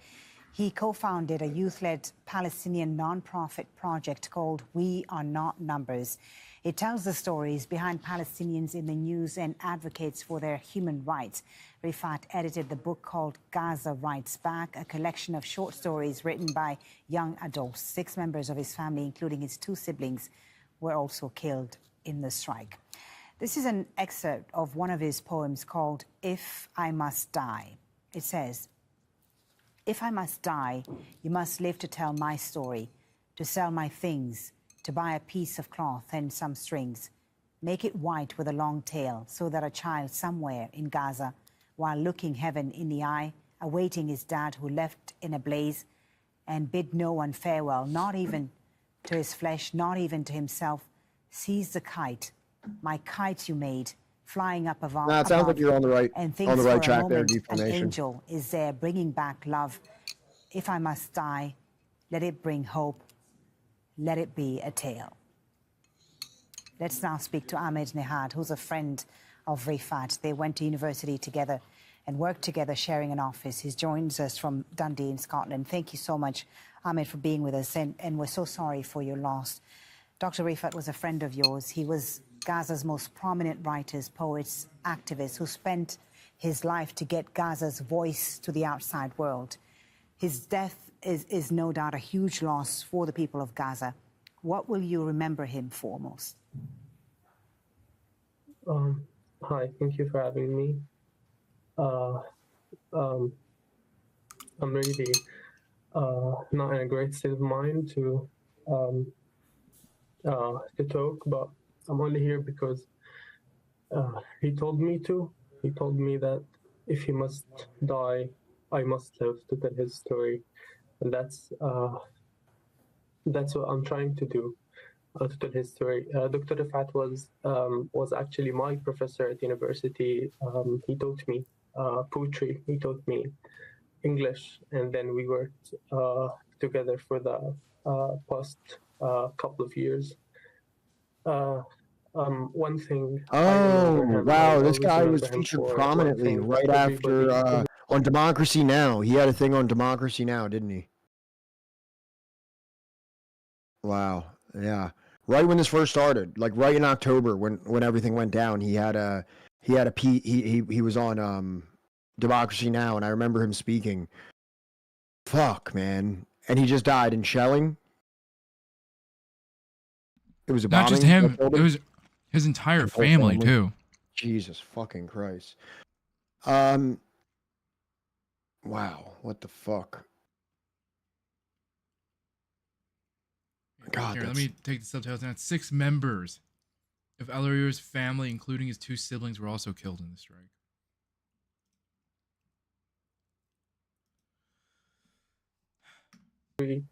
He co-founded a youth-led Palestinian non-profit project called We Are Not Numbers. It tells the stories behind Palestinians in the news and advocates for their human rights. Rifat edited the book called Gaza Writes Back, a collection of short stories written by young adults. 6 members of his family, including his 2 siblings, were also killed in the strike. This is an excerpt of one of his poems called If I Must Die. It says, "If I must die, you must live to tell my story, to sell my things, to buy a piece of cloth and some strings. Make it white with a long tail, so that a child somewhere in Gaza, while looking heaven in the eye, awaiting his dad who left in a blaze, and bid no one farewell, not even to his flesh, not even to himself, sees the kite, my kite you made, flying up above. Nah, it sounds like you're on the right track there, An deformation. angel is there bringing back love. If I must die, let it bring hope. Let it be a tale." Let's now speak to Ahmed Nehad, who's a friend of Rifat. They went to university together and worked together, sharing an office. He joins us from Dundee in Scotland. Thank you so much, Ahmed, for being with us, and we're so sorry for your loss. Dr. Rifat was a friend of yours. He was Gaza's most prominent writers, poets, activists who spent his life to get Gaza's voice to the outside world. His death is no doubt a huge loss for the people of Gaza. What will you remember him for most? Hi, thank you for having me. I'm really not in a great state of mind to talk, but I'm only here because he told me to. He told me that if he must die, I must live to tell his story, and that's what I'm trying to do, to tell his story. Dr. Rifat was actually my professor at university. He taught me poetry. He taught me English, and then we worked together for the past couple of years. one thing Oh, wow. This always guy was remember him featured for, one prominently thing right that after everybody on Democracy Now! He had a thing on Democracy Now!, didn't he? Wow. Yeah. Right when this first started, like right in October when everything went down, he was on Democracy Now! And I remember him speaking. Fuck, man. And he just died in shelling. It was a Not bombing. just him, it was his entire His whole family too. Jesus fucking Christ. Wow, what the fuck? God, Here, let me take the subtitles down. 6 members of Al-Arir's family, including his 2 siblings, were also killed in the strike. every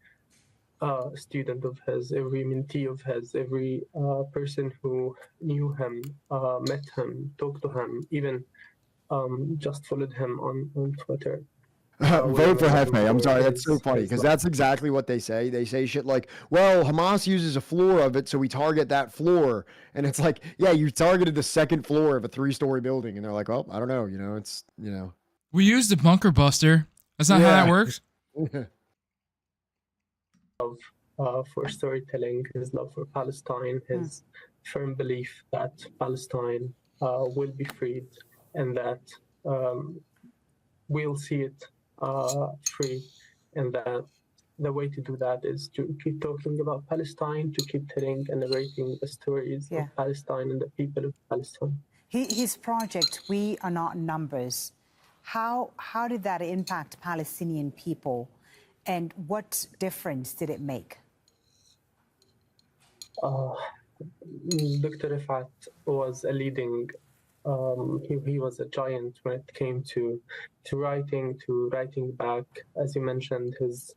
student of his, every mentee of his, every person who knew him, met him, talked to him, even just followed him on Twitter. Vote for remember him Hefe. I'm for sorry, that's so his- funny his because life. that's exactly what they say. They say shit like, well, Hamas uses a floor of it, so we target that floor. And it's like, yeah, you targeted the second floor of a 3-story building. And they're like, oh, I don't know. It's. We used a bunker buster. That's not how that works. For storytelling, his love for Palestine, his firm belief that Palestine will be freed and that we'll see it free, and that the way to do that is to keep talking about Palestine, to keep telling and narrating the stories of Palestine and the people of Palestine. His project, We Are Not Numbers, how did that impact Palestinian people, and what difference did it make? Dr. Rifat was a leading, he was a giant when it came to writing back, as you mentioned, his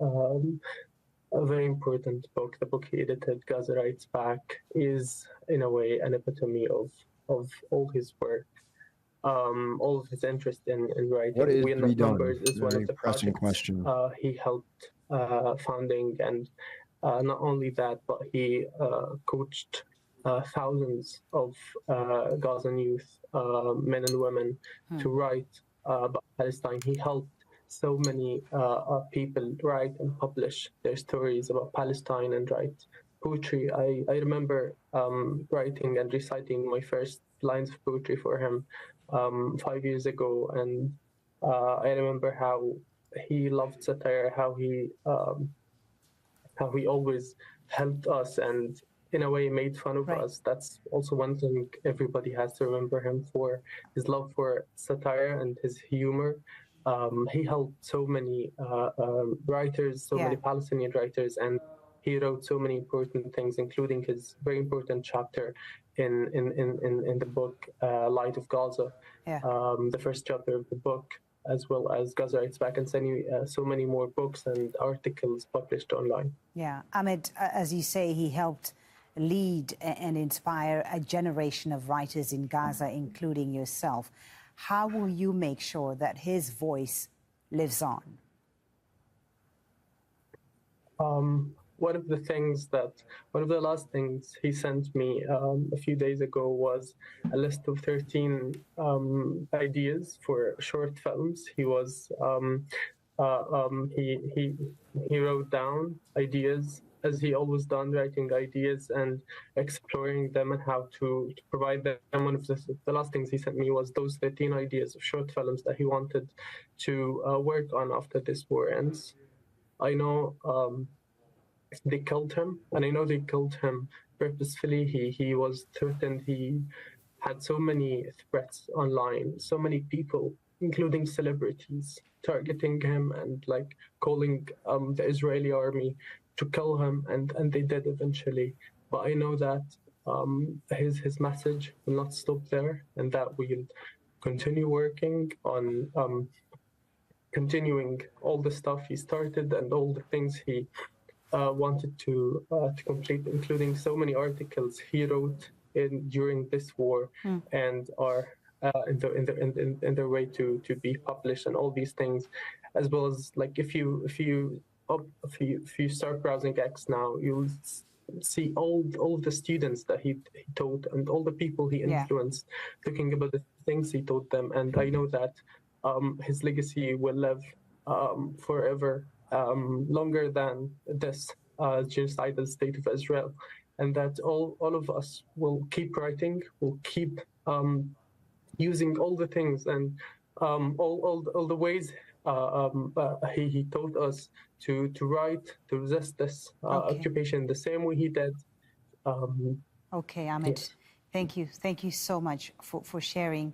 a very important book. The book he edited, Gaza Writes Back, is in a way an epitome of all his work, all of his interest in writing. What is We Are to Not be done? Numbers is one Very of the pressing projects question. he helped founding, and not only that, but he coached thousands of Gazan youth, men and women, to write about Palestine. He helped so many people write and publish their stories about Palestine and write poetry. I remember writing and reciting my first lines of poetry for him 5 years ago, and I remember how he loved satire, how he always helped us and in a way made fun of us. That's also one thing everybody has to remember him for, his love for satire and his humor. He helped so many writers, so many Palestinian writers, and he wrote so many important things, including his very important chapter in the book Light of Gaza, the first chapter of the book, as well as Gaza Writes Back, and so many more books and articles published online. Yeah, Ahmed, as you say, he helped lead and inspire a generation of writers in Gaza, including yourself. How will you make sure that his voice lives on? One of the last things he sent me a few days ago was a list of 13 ideas for short films. He was he wrote down ideas, as he always done, writing ideas and exploring them and how to provide them. And one of the last things he sent me was those 13 ideas of short films that he wanted to work on after this war ends. I know they killed him, and I know they killed him purposefully. He was threatened. He had so many threats online, so many people, including celebrities, targeting him and like calling the Israeli army to kill him, and they did eventually. But I know that his message will not stop there, and that we'll continue working on continuing all the stuff he started and all the things he wanted to complete, including so many articles he wrote during this war and are in their way to be published, and all these things, as well as like if you start browsing X now, you'll see all the students that he taught and all the people he influenced, talking about the things he taught them. And I know that his legacy will live forever, longer than this genocidal state of Israel. And that all of us will keep writing, will keep using all the things and all the ways he taught us to write, to resist this occupation the same way he did. Okay, Ahmed, yes. Thank you so much for sharing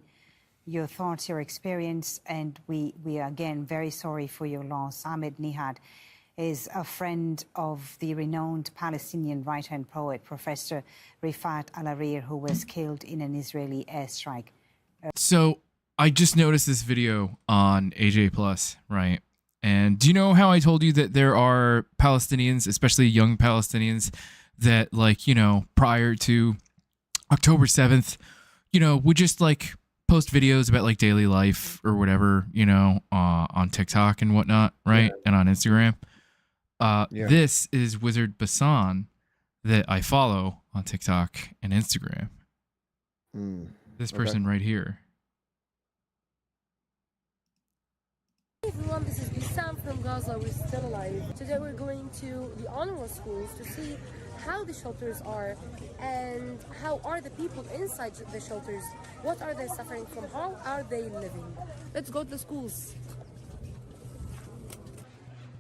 your thoughts, your experience, and we are again very sorry for your loss. Ahmed Nihad is a friend of the renowned Palestinian writer and poet, Professor Rifat Al-Arir, who was killed in an Israeli airstrike. So I just noticed this video on AJ Plus, right? And do you know how I told you that there are Palestinians, especially young Palestinians, that, like, you know, prior to October 7th, you know, would just like post videos about like daily life or whatever, you know, on TikTok and whatnot, right? And on Instagram. This is Wizard Bassan that I follow on TikTok and Instagram. This person right here. Hey everyone, this is Wissam from Gaza. We're still alive. Today we're going to the UNRWA schools to see how the shelters are and how are the people inside the shelters. What are they suffering from? How are they living? Let's go to the schools.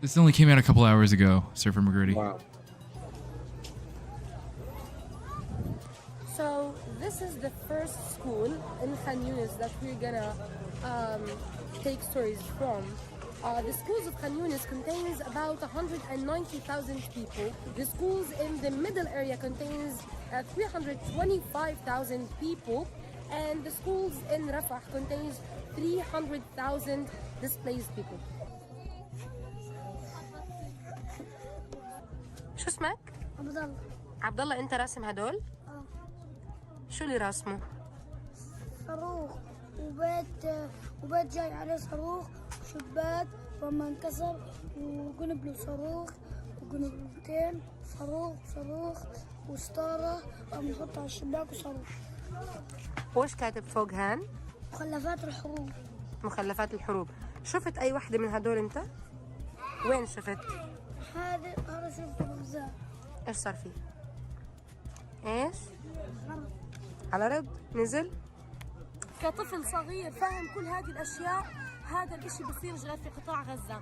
This only came out a couple hours ago, Surfer McGrady. Wow. So this is the first school in Khan Yunis that we're gonna take stories from. The schools of Khan Yunis contains about 190,000 people. The schools in the middle area contains 325,000 people, and the schools in Rafah contains 300,000 displaced people. شو اسمك؟ عبد الله. عبد الله، انت راسم هدول؟ شو اللي راسمه؟ صاروخ وبيت جاي عليه صاروخ، شباك وما انكسر، وقنب له صاروخ وقنبلتين، صاروخ وستارة ومحط على الشباك وصاروخ. وش كاتب فوق هان؟ مخلفات الحروب. مخلفات الحروب. شفت أي وحدة من هدول أنت؟ وين شفت؟ هذا شفته بغزال. إيش صار فيه؟ إيش؟ على رد نزل. كطفل صغير فاهم كل هذه الأشياء، هذا الإشي بصير غير في قطاع غزة.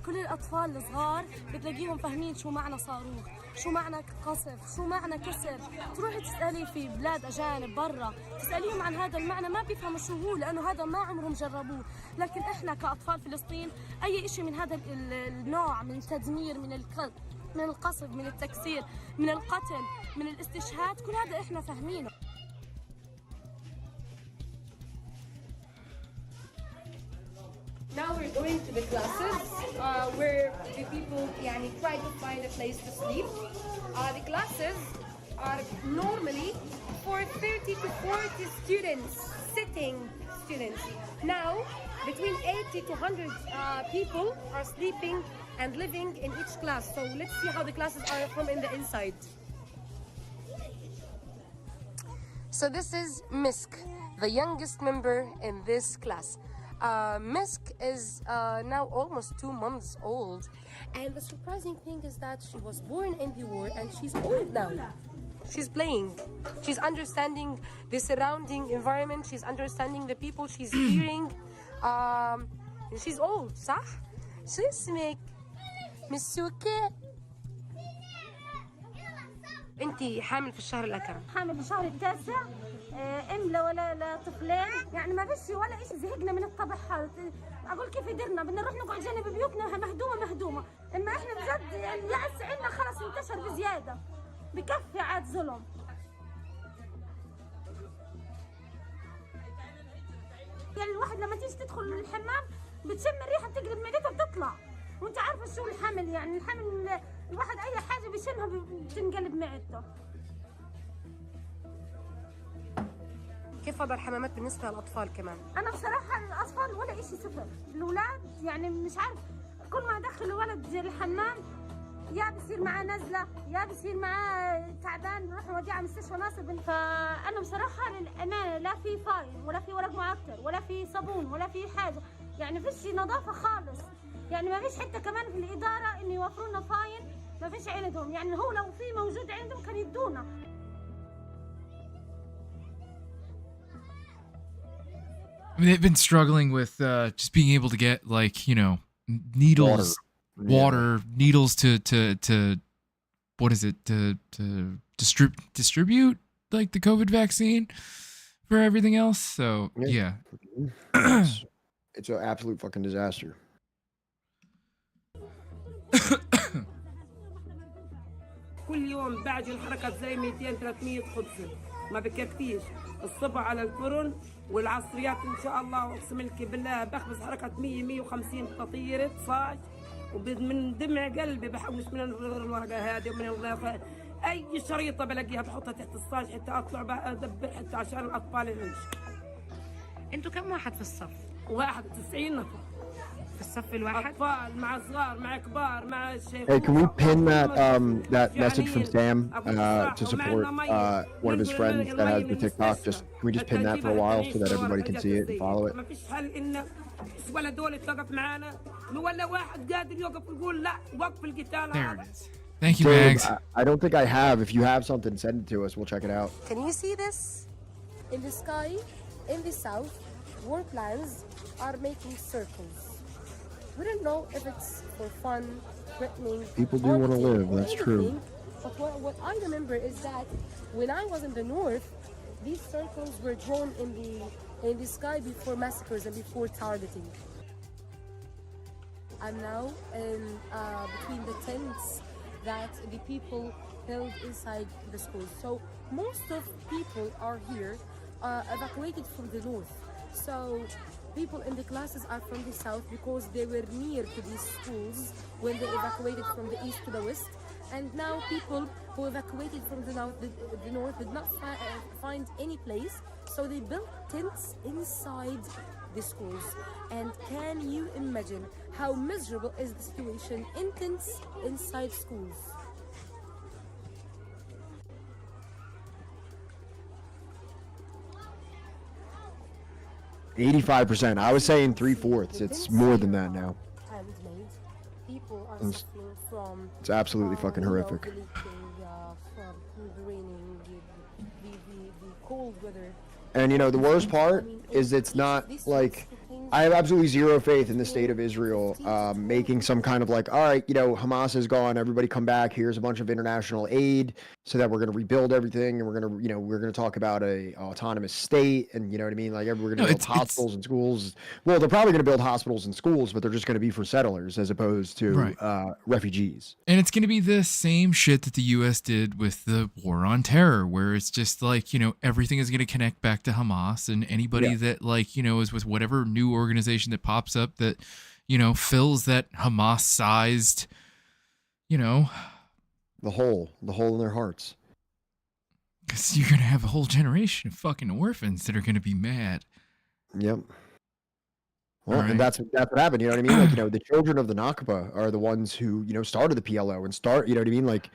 كل الأطفال الصغار بتلاقيهم فاهمين شو معنى صاروخ، شو معنى قصف، شو معنى كسر. تروحي تسألي في بلاد أجانب برا، تسأليهم عن هذا المعنى ما بيفهموا شو هو، لأنه هذا ما عمرهم جربوه. لكن إحنا كأطفال فلسطين أي إشي من هذا النوع من التدمير، من القصف، من التكسير، من القتل، من الاستشهاد، كل هذا إحنا فاهمينه. Now we're going to the classes where the people try to find a place to sleep. The classes are normally for 30 to 40 students, sitting students. Now, between 80 to 100 people are sleeping and living in each class. So let's see how the classes are from in the inside. So this is Misk, the youngest member in this class. Misk is now almost 2 months old, and the surprising thing is that she was born in the war and she's old now. She's playing, she's understanding the surrounding environment, she's understanding the people she's hearing. She's old, صح؟ شو اسمك؟ مسوكة؟ انتي حامل في الشهر الكام؟ حامل في الشهر التاسع، ام ولا طفلين، يعني ما فيش ولا شيء، زهقنا من الطبخ. اقول كيف قدرنا بدنا نروح نقعد جنب بيوتنا مهدومه، اما احنا بجد اليأس عندنا خلص انتشر بزياده، بكفي عاد ظلم. يعني الواحد لما تيجي تدخل الحمام بتشم الريحه بتقلب معدتها بتطلع، وانت عارفه شو الحمل، يعني الحمل الواحد اي حاجه بيشمها بتنقلب معدته. كيف وضع الحمامات بالنسبه للاطفال كمان؟ انا بصراحه الاطفال ولا شيء صفر، الاولاد يعني مش عارف، كل ما ادخل ولد الحمام يا بصير معاه نزله يا بصير معاه تعبان نروح نوديه على مستشفى ناصر. فانا بصراحه للامانه لا في فايل ولا في ورق معطر ولا في صابون ولا في حاجه، يعني فيش نظافه خالص، يعني ما فيش حتى كمان في الاداره انه يوفروا لنا فايل، ما فيش عندهم، يعني هو لو في موجود عندهم كان يدونا. I mean, they've been struggling with just being able to get, like, you know, needles, water, needles to what is it, to distribute like the COVID vaccine for everything else. So yeah. It's an absolute fucking disaster. كل يوم بعجن حركة زي 200 300 خبز ما بكفيش. الصبح على الفرن والعصريات ان شاء الله اقسم لك بالله بخبز حركة 100 150 فطيرة صاج، ومن دمع قلبي بحوش من الورقة هذه ومن اي شريطة بلاقيها بحطها تحت الصاج حتى اطلع ادبر حتى عشان الاطفال يعيش. انتوا كم واحد في الصف؟ 91 نفر. في الصف الواحد؟ أطفال مع صغار مع كبار مع الشيخ. Hey, can we pin that message from Sam to support one of his friends that has the TikTok? Can we just pin that for a while so that everybody can see it and follow it? ما فيش حل إن ولا دولة توقف معانا ولا واحد قادر يوقف ويقول لا وقف القتال هذا. Thank you, Mags. I don't think I have. If you have something, send it to us. We'll check it out. Can you see this? In the sky, in the south, war plans are making circles. We don't know if it's for fun, threatening. People do want to live. That's true. But what I remember is that when I was in the north, these circles were drawn in the sky before massacres and before targeting. I'm now in between the tents that the people held inside the schools. So most of people are here evacuated from the north. So people in the classes are from the south because they were near to these schools when they evacuated from the east to the west. And now people who evacuated from the north did not find any place, so they built tents inside the schools. And can you imagine how miserable is the situation in tents inside schools? 85%. I was saying 3/4. It's more than that now. People are suffering from. It's absolutely fucking horrific. From the raining, the cold weather. And you know, the worst part is it's not like I have absolutely zero faith in the state of Israel making some kind of like, all right, you know, Hamas is gone, everybody come back, here's a bunch of international aid so that we're going to rebuild everything and we're going to talk about a autonomous state and you know what I mean? Like we're going to build hospitals and schools. Well, they're probably going to build hospitals and schools, but they're just going to be for settlers as opposed to refugees. And it's going to be the same shit that the U.S. did with the war on terror, where it's just like, you know, everything is going to connect back to Hamas, and anybody that like, you know, is with whatever new organization that pops up that, you know, fills that Hamas-sized, you know, the hole in their hearts. Because you're going to have a whole generation of fucking orphans that are going to be mad. Yep. Well, and that's what happened. You know what I mean? Like, you know, the children of the Nakba are the ones who, you know, started the PLO and you know what I mean? Like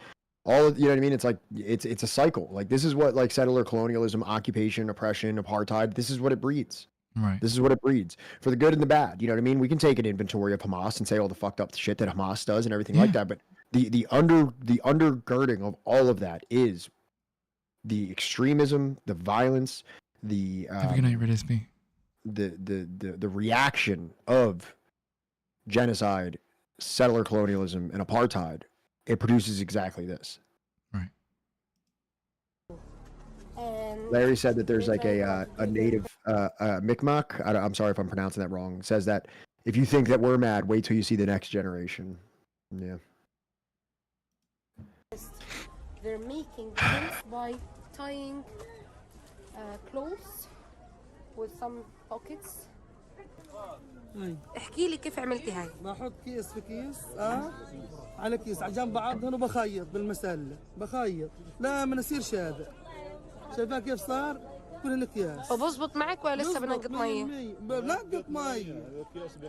all of, you know what I mean? It's like, it's a cycle. Like this is what like settler colonialism, occupation, oppression, apartheid, this is what it breeds. Right. This is what it breeds for the good and the bad. You know what I mean? We can take an inventory of Hamas and say all the fucked up shit that Hamas does and everything like that. But the undergirding of all of that is the extremism, the violence, the have a good night, Ridisby. The reaction of genocide, settler colonialism, and apartheid. It produces exactly this. Right. Larry said that there's like a native Mi'kmaq. I'm sorry if I'm pronouncing that wrong. Says that if you think that we're mad, wait till you see the next generation. Yeah. They're making things by tying clothes with some pockets. احكي لي كيف عملتي هاي؟ بحط كيس في كيس على كيس على جنب بعضهم وبخيط بالمسله بخيط لا ما نصيرش هذا شايفاه كيف صار كل الاكياس. وبظبط معك ولا لسه بنقط ميه؟ بنقط مي.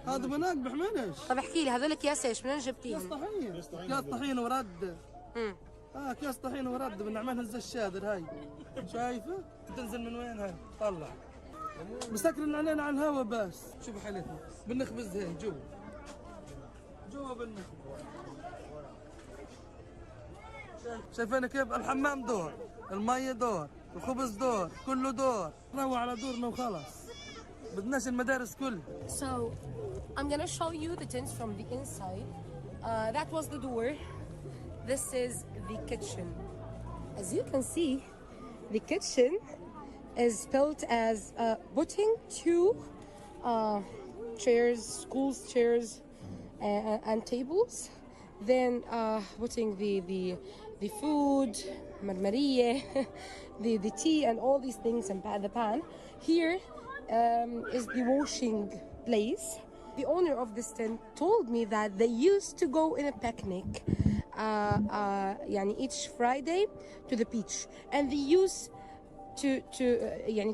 هذا بنقبح منش. طب احكي لي هذول اكياس ايش؟ منين جبتيهم؟ اكياس طحين ورد. اكياس طحين ورد بنعملها زي الشادر هاي. شايفه؟ تنزل من وين هاي؟ طلع. مسكرين علينا على الهواء بس. شوف حالتنا. بنخبز هين جوا بنخبز. شايفين كيف؟ الحمام دور، المية دور، الخبز دور، كله دور. نروح على دورنا وخلاص. بدناش المدارس كلها. So, I'm gonna show you the tents from the inside. That was the door. This is the kitchen. As you can see, the kitchen is built as putting two chairs, school chairs, and tables. Then putting the food, marmarie, the tea, and all these things in the pan. Here is the washing place. The owner of this tent told me that they used to go in a picnic each Friday to the beach, and they used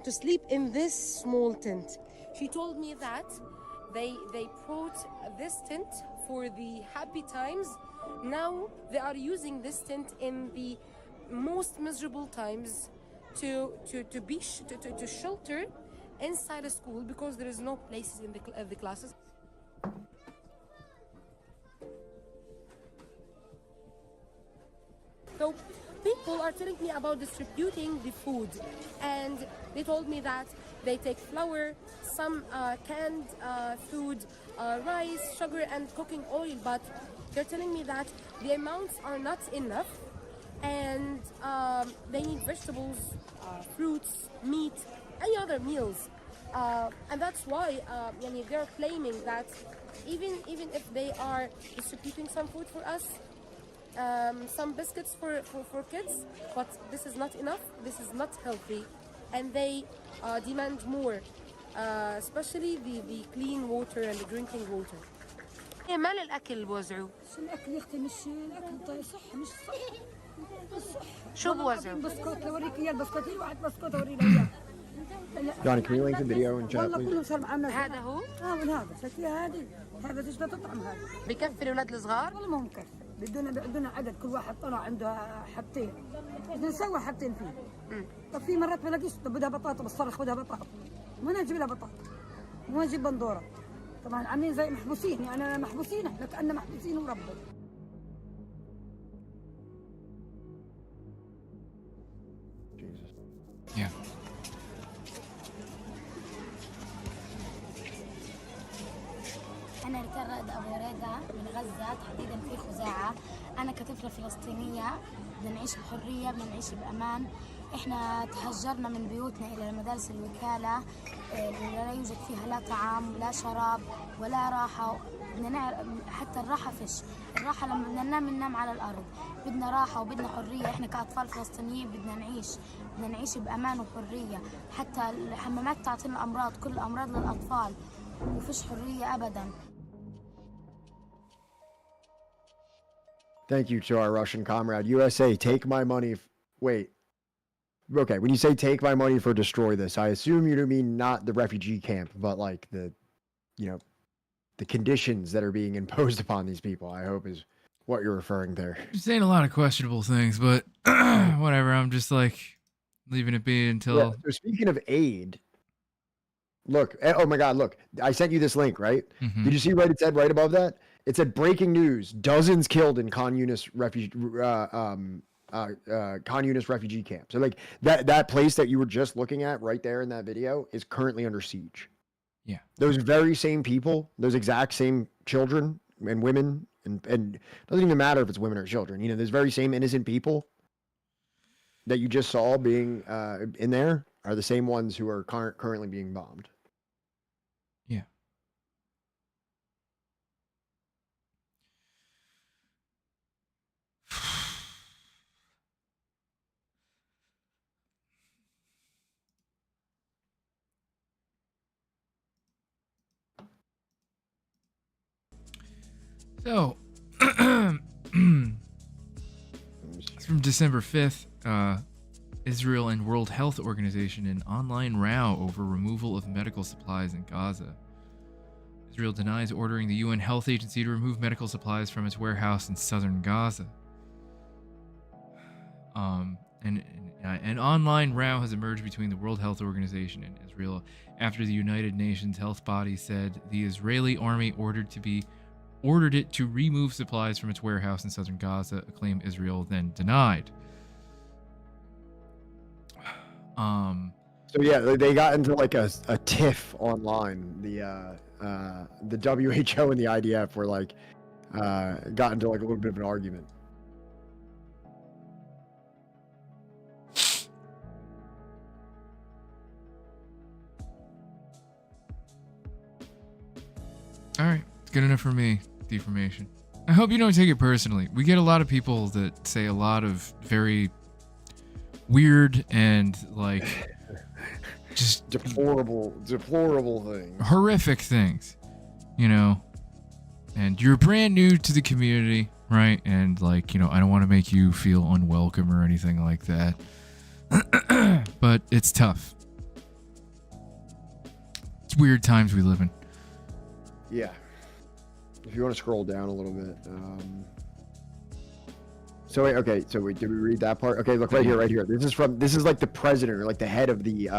to sleep in this small tent. She told me that they brought this tent for the happy times. Now they are using this tent in the most miserable times to shelter inside a school because there is no places in the classes. So people are telling me about distributing the food, and they told me that they take flour, some canned food, rice, sugar, and cooking oil, but they're telling me that the amounts are not enough, and they need vegetables, fruits, meat, any other meals. And that's why they're claiming that even if they are distributing some food for us, some biscuits for kids, but this is not enough, this is not healthy, and they demand more, especially the clean water and the drinking water. مال الأكل بوزعوا؟ شو الأكل يا أختي؟ مش الأكل صح مش صح. شو بوزعوا؟ بسكوت لوريك إياه البسكوت لي واحد بسكوت أورينا إياه. Johnny, can we link the video in chat, والله please? كلهم صار معنا. هذا هو؟ وهذا شكلها هذه. هذا تشبه تطعم هذا. بكفي الأولاد الصغار؟ والله ما هو مكفي. بدنا عدد كل واحد طلع عنده حبتين. بدنا نسوي حبتين فيه. طب في مرات بلاقيش بدها بطاطا بصرخ بدها بطاطا. ما نجيب لها بطاطا. ما نجيب بندوره. طبعا عاملين زي محبوسين، يعني محبوسين احنا كأننا محبوسين وربنا. Yeah. أنا ريتارد أبو ريدا من غزة تحديدا في خزاعة. أنا كطفلة فلسطينية بدنا نعيش بحرية، بدنا نعيش بأمان. إحنا تهجرنا من بيوتنا إلى مدارس الوكالة اللي لا يوجد فيها لا طعام ولا شراب ولا راحة. حتى الراحة فيش. الراحة لما بدنا ننام على الأرض. بدنا راحة وبدنا حرية. إحنا كأطفال فلسطينيين بدنا نعيش بأمان وحرية. حتى الحمامات تعطينا الأمراض، كل الأمراض للأطفال وفيش حرية أبدا. Thank you to our Russian comrade. USA, take my money. Wait. Okay, when you say take my money for destroy this, I assume you mean not the refugee camp, but like the conditions that are being imposed upon these people, I hope is what you're referring there. You're saying a lot of questionable things, but whatever. I'm just like leaving it be until. Yeah, so speaking of aid, look, oh my God, look, I sent you this link, right? Mm-hmm. Did you see what it said right above that? It said breaking news, dozens killed in Khan Yunis refugee camp. So like that place that you were just looking at right there in that video is currently under siege. Yeah. Those very same people, those exact same children and women, and it doesn't even matter if it's women or children, those very same innocent people that you just saw being in there are the same ones who are currently being bombed. Yeah. So, it's from December 5th. Israel and World Health Organization in online row over removal of medical supplies in Gaza. Israel denies ordering the UN Health Agency to remove medical supplies from its warehouse in southern Gaza. An online row has emerged between the World Health Organization and Israel after the United Nations health body said the Israeli army ordered it to remove supplies from its warehouse in southern Gaza, a claim Israel then denied. So yeah, they got into like a tiff online. The WHO and the IDF were like got into like a little bit of an argument. All right, good enough for me. Deformation. I hope you don't take it personally. We get a lot of people that say a lot of very weird and like just deplorable things, horrific things, you know. And you're brand new to the community, right? And like, you know, I don't want to make you feel unwelcome or anything like that. But it's tough. It's weird times we live in. Yeah. If you want to scroll down a little bit. So wait, okay. So wait, did we read that part? Okay, look right here. This is like the president or like the head of the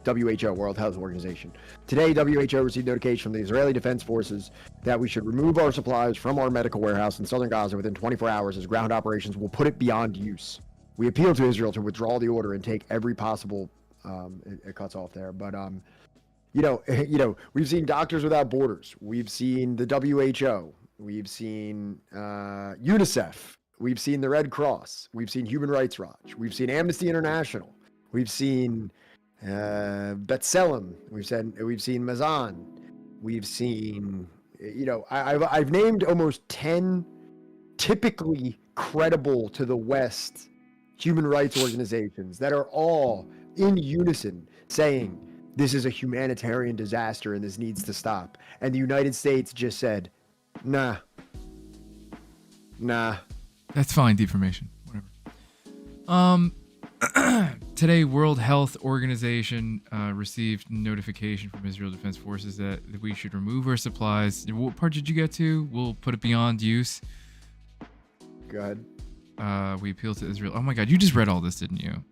WHO, World Health Organization. Today, WHO received notification from the Israeli Defense Forces that we should remove our supplies from our medical warehouse in southern Gaza within 24 hours as ground operations will put it beyond use. We appeal to Israel to withdraw the order and take every possible. It cuts off there, but you know, we've seen Doctors Without Borders. We've seen the WHO. We've seen UNICEF. We've seen the Red Cross. We've seen Human Rights Watch. We've seen Amnesty International. We've seen B'Tselem. We've seen Mazan. We've seen, you know, I've named almost 10 typically credible to the West human rights organizations that are all in unison saying this is a humanitarian disaster and this needs to stop. And the United States just said, nah. That's fine, deformation. Whatever. Today, World Health Organization received notification from Israel Defense Forces that we should remove our supplies. What part did you get to? We'll put it beyond use. Go ahead. We appeal to Israel. Oh my God, you just read all this, didn't you?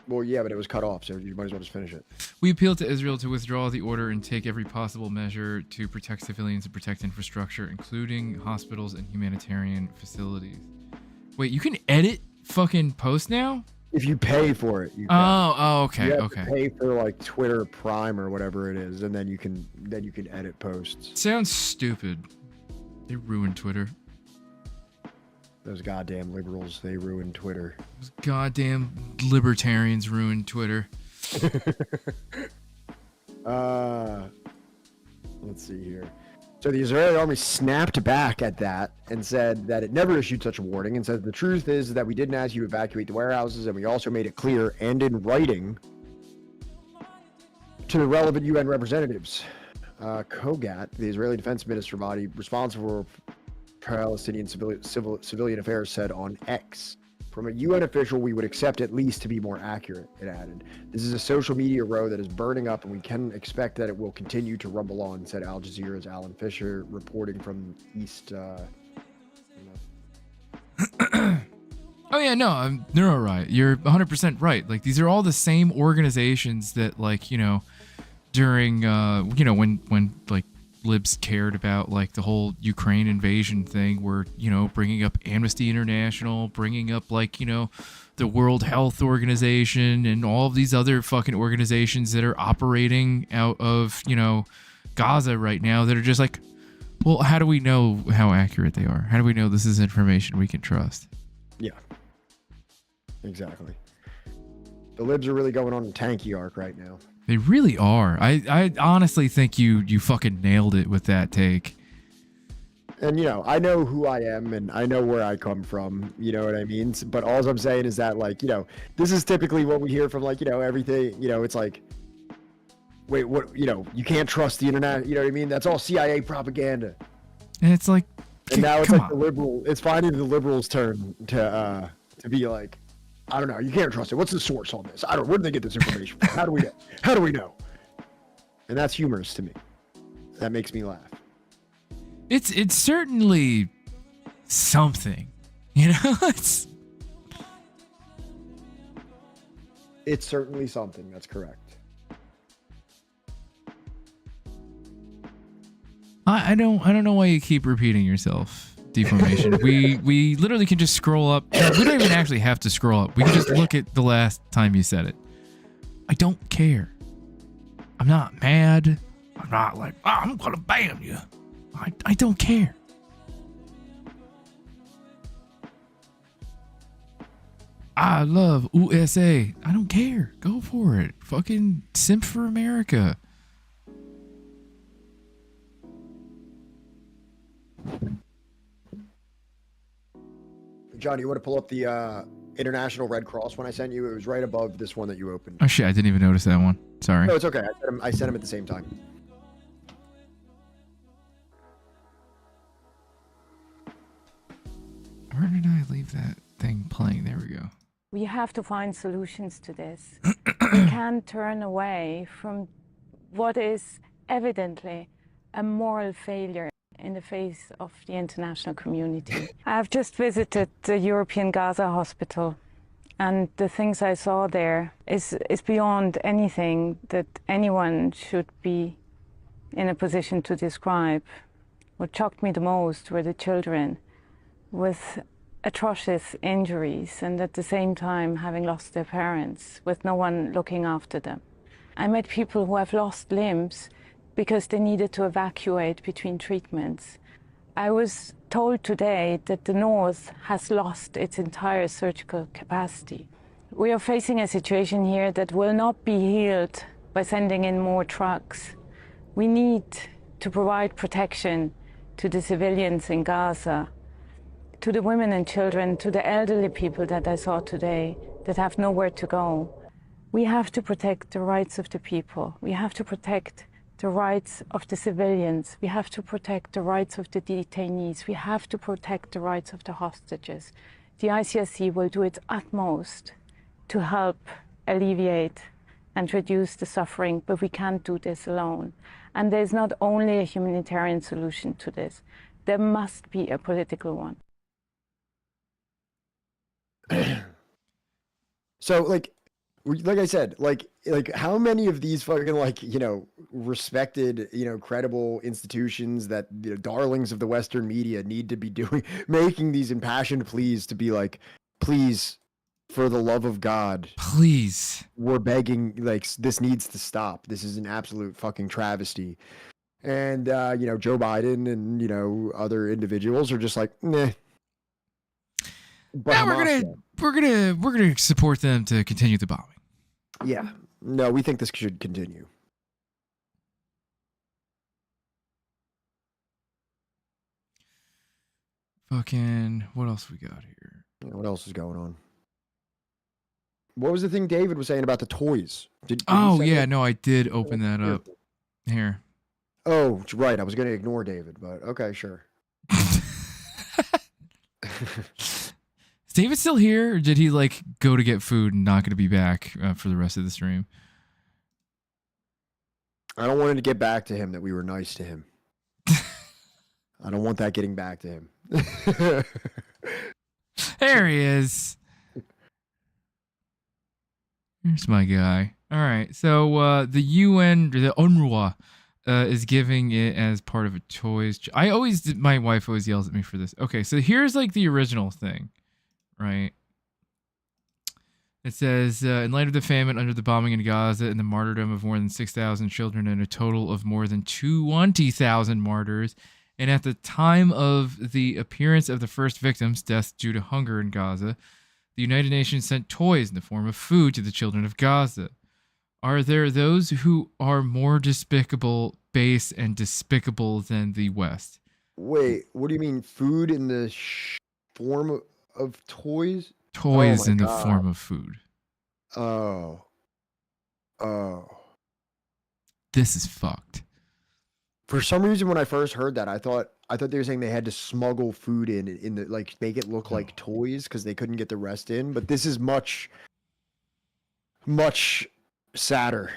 Well, yeah, but it was cut off, so you might as well just finish it. We appeal to Israel to withdraw the order and take every possible measure to protect civilians and protect infrastructure, including hospitals and humanitarian facilities. Wait, you can edit fucking posts now? If you pay for it, you can. Oh, okay, you have okay. To pay for like Twitter Prime or whatever it is, and then you can edit posts. Sounds stupid. They ruined Twitter. Those goddamn liberals, they ruined Twitter. Those goddamn libertarians ruined Twitter. Let's see here. So the Israeli army snapped back at that and said that it never issued such a warning and said the truth is that we didn't ask you to evacuate the warehouses and we also made it clear and in writing to the relevant UN representatives. Kogat, the Israeli defense minister body responsible for Palestinian civilian affairs, said on X, from a UN official, we would accept at least to be more accurate, it added. This is a social media row that is burning up and we can expect that it will continue to rumble on, said Al Jazeera's Alan Fisher, reporting from East. Oh yeah, no, you're right. You're 100% right. Like, these are all the same organizations that, like, you know, during, you know, when like, libs cared about like the whole Ukraine invasion thing, were, you know, bringing up Amnesty International, bringing up like, you know, the World Health Organization and all of these other fucking organizations that are operating out of, you know, Gaza right now that are just like, well, how do we know how accurate they are? How do we know this is information we can trust? Yeah, exactly. The libs are really going on a tanky arc right now. They really are. I honestly think you fucking nailed it with that take. And, you know, I know who I am and I know where I come from, you know what I mean? But all I'm saying is that, like, you know, this is typically what we hear from, like, you know, everything, you know, it's like, wait, what, you know, you can't trust the internet, you know what I mean? That's all CIA propaganda. And it's like, and now it's like the liberal, it's finally the liberals' turn to be like, I don't know. You can't trust it. What's the source on this? I don't. Where did they get this information from? How do we know? How do we know? And that's humorous to me. That makes me laugh. It's certainly something, you know. It's certainly something. That's correct. I don't know why you keep repeating yourself. Deformation. we literally can just scroll up. We don't even actually have to scroll up. We can just look at the last time you said it. I don't care. I'm not mad. I'm not like, oh, I'm gonna ban you. I don't care. I love USA. I don't care. Go for it. Fucking simp for America. John, you want to pull up the International Red Cross one I sent you? It was right above this one that you opened. Oh shit, I didn't even notice that one. Sorry. No, it's okay. I sent him at the same time. Where did I leave that thing playing? There we go. We have to find solutions to this. We can't turn away from what is evidently a moral failure in the face of the international community. I've just visited the European Gaza hospital, and the things I saw there is beyond anything that anyone should be in a position to describe. What shocked me the most were the children with atrocious injuries and at the same time having lost their parents with no one looking after them. I met people who have lost limbs because they needed to evacuate between treatments. I was told today that the North has lost its entire surgical capacity. We are facing a situation here that will not be healed by sending in more trucks. We need to provide protection to the civilians in Gaza, to the women and children, to the elderly people that I saw today that have nowhere to go. We have to protect the rights of the people. We have to protect the rights of the civilians. We have to protect the rights of the detainees. We have to protect the rights of the hostages. The ICRC will do its utmost to help alleviate and reduce the suffering, but we can't do this alone. And there's not only a humanitarian solution to this. There must be a political one. So, like I said, like how many of these fucking respected, credible institutions that darlings of the Western media need to be making these impassioned pleas to be like, please, for the love of God, please, we're begging, like, this needs to stop. This is an absolute fucking travesty. And Joe Biden and other individuals are just like, nah. But now we're gonna support them to continue the bombing. Yeah. No, we think this should continue. Fucking, what else we got here? What else is going on? What was the thing David was saying about the toys? Did oh, yeah, no, I did open that up. Here. Oh, right. I was going to ignore David, but okay, sure. Is David still here, or did he go to get food and not going to be back for the rest of the stream? I don't want it to get back to him that we were nice to him. I don't want that getting back to him. There he is. Here's my guy. All right, so the UN, the UNRWA, is giving it as part of a toys. My wife always yells at me for this. Okay, so here's the original thing, right? It says, in light of the famine under the bombing in Gaza and the martyrdom of more than 6,000 children and a total of more than 20,000 martyrs, and at the time of the appearance of the first victims' deaths due to hunger in Gaza, the United Nations sent toys in the form of food to the children of Gaza. Are there those who are more despicable, base, and despicable than the West? Wait, what do you mean food in the form of toys? Toys in the form of food. Oh. This is fucked. For some reason, when I first heard that, I thought they were saying they had to smuggle food in the like make it look like toys because they couldn't get the rest in. But this is much sadder.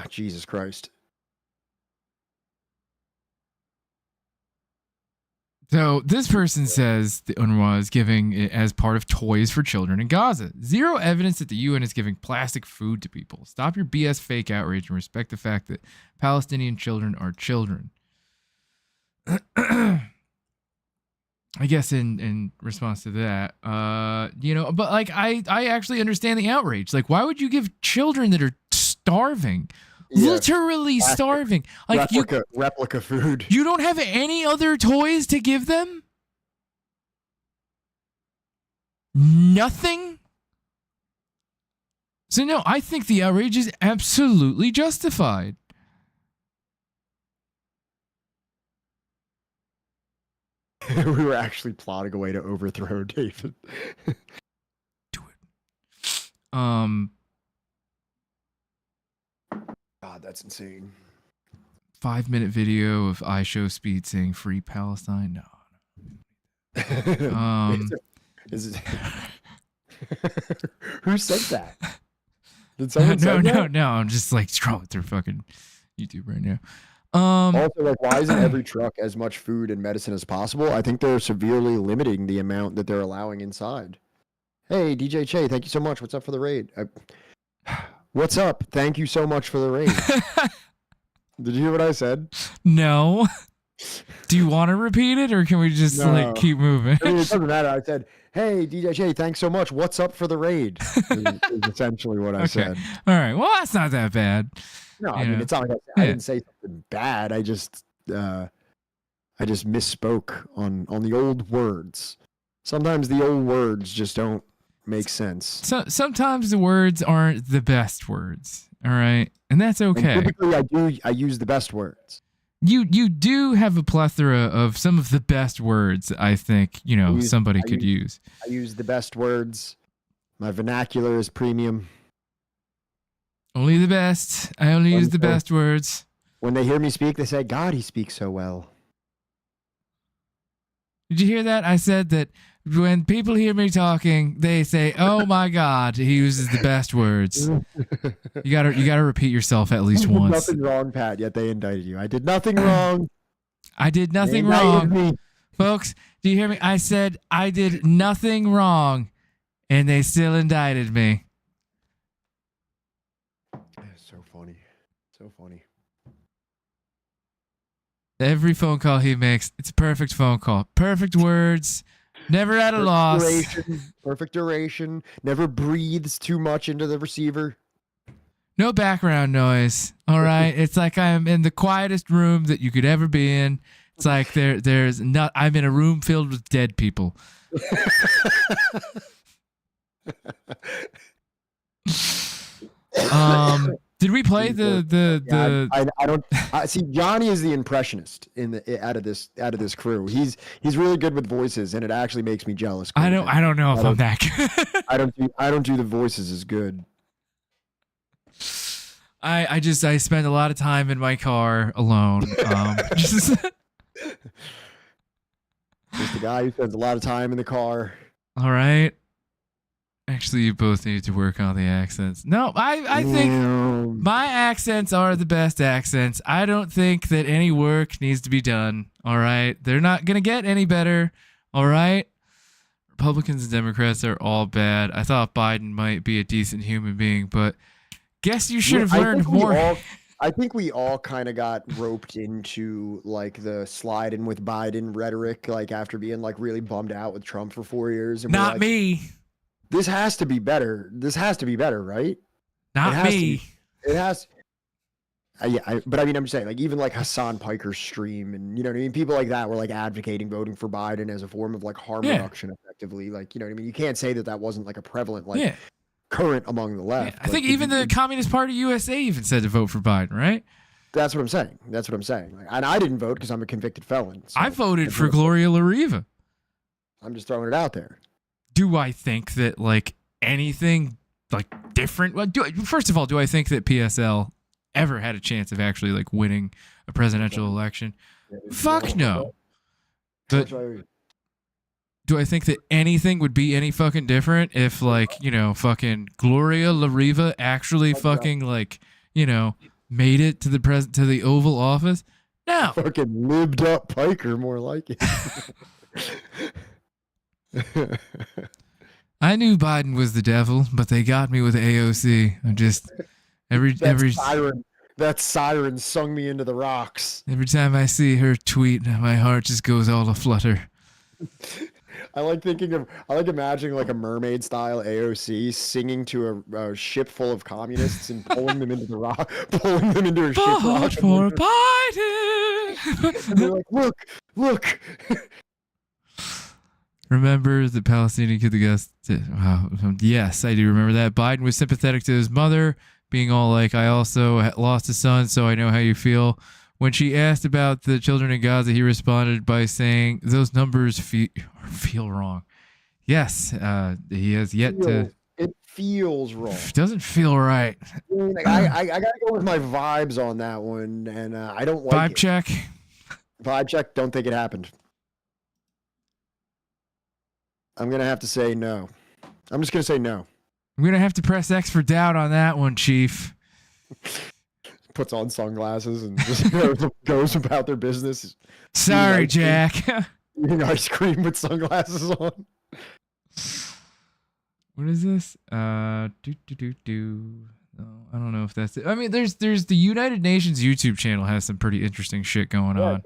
Jesus Christ. So this person says the UNRWA is giving it as part of toys for children in Gaza. Zero evidence that the UN is giving plastic food to people. Stop your BS fake outrage and respect the fact that Palestinian children are children. I guess in response to that, but like I actually understand the outrage. Like, why would you give children that are starving? Yeah. Literally starving. Like replica food. You don't have any other toys to give them? Nothing? So no, I think the outrage is absolutely justified. We were actually plotting a way to overthrow David. Do it. God, that's insane. 5-minute video of iShowSpeed saying "Free Palestine." No. Is it? Who said that? Did someone say that? No. I'm just like scrolling through fucking YouTube right now. Also, like, why isn't every truck as much food and medicine as possible? I think they're severely limiting the amount that they're allowing inside. Hey, DJ Che, thank you so much. What's up for the raid? What's up? Thank you so much for the raid. Did you hear what I said? No. Do you want to repeat it, or can we just like keep moving? I mean, it doesn't matter. I said, "Hey, DJ Che, thanks so much. What's up for the raid?" is essentially what I said. All right. Well, that's not that bad. No, I mean, it's not like I didn't say something bad. I just misspoke on the old words. Sometimes the old words just don't make sense. So sometimes the words aren't the best words. All right, and that's okay. And typically, I use the best words. You do have a plethora of some of the best words. I think somebody could use. I use the best words. My vernacular is premium. Only the best. I only use the best words. When they hear me speak, they say, "God, he speaks so well." Did you hear that? I said that when people hear me talking, they say, "Oh my God, he uses the best words." You gotta repeat yourself at least once. Nothing wrong, Pat. Yet they indicted you. I did nothing wrong. I did nothing wrong, folks. Do you hear me? I said I did nothing wrong, and they still indicted me. So funny. So funny. Every phone call he makes, it's a perfect phone call. Perfect words. Never at a loss. Perfect duration. Never breathes too much into the receiver. No background noise. All right. It's like I'm in the quietest room that you could ever be in. It's like there's not. I'm in a room filled with dead people. Did we play the? I don't see. Johnny is the impressionist out of this crew. He's really good with voices, and it actually makes me jealous. I don't know if I'm that good. I don't do the voices as good. I spend a lot of time in my car alone. Just the guy who spends a lot of time in the car. All right. Actually, you both need to work on the accents. No, I think my accents are the best accents. I don't think that any work needs to be done. All right. They're not going to get any better. All right. Republicans and Democrats are all bad. I thought Biden might be a decent human being, but guess you should have learned more. I think we all kind of got roped into like the slide in with Biden rhetoric, like after being like really bummed out with Trump for 4 years. And not me. This has to be better. This has to be better, right? Not me. It has. But I mean, I'm just saying, like, even like Hassan Piker's stream, and you know what I mean. People like that were like advocating voting for Biden as a form of like harm reduction, effectively. Like, you know what I mean. You can't say that wasn't like a prevalent current among the left. Yeah, I think even the Communist Party USA even said to vote for Biden, right? That's what I'm saying. Like, and I didn't vote because I'm a convicted felon. So I voted for Gloria La-Riva. I'm just throwing it out there. Do I think that like anything like different? Well, first of all, do I think that PSL ever had a chance of actually like winning a presidential election. Fuck no. But do I think that anything would be any fucking different if like, you know, fucking Gloria La Riva actually fucking like, you know, made it to the Oval Office? No. Fucking libbed up Piker, more like it. I knew Biden was the devil, but they got me with AOC. I'm just that siren sung me into the rocks. Every time I see her tweet, my heart just goes all aflutter. I like imagining like a mermaid style AOC singing to a ship full of communists and pulling them into the rock, pulling them into a ship. Vote for Biden. And they're like, look. Remember the Palestinian kid, the guest? Wow. Yes, I do remember that. Biden was sympathetic to his mother, being all like, I also lost a son, so I know how you feel. When she asked about the children in Gaza, he responded by saying, those numbers feel wrong. Yes, he has yet to... It feels wrong. Doesn't feel right. I gotta go with my vibes on that one, and I don't like Vibe check. Vibe check, don't think it happened. I'm going to have to say no. I'm just going to say no. I'm going to have to press X for doubt on that one, Chief. Puts on sunglasses and just goes about their business. Sorry, Jack. Eating ice cream with sunglasses on. What is this? No, I don't know if that's it. I mean, there's the United Nations YouTube channel has some pretty interesting shit going on.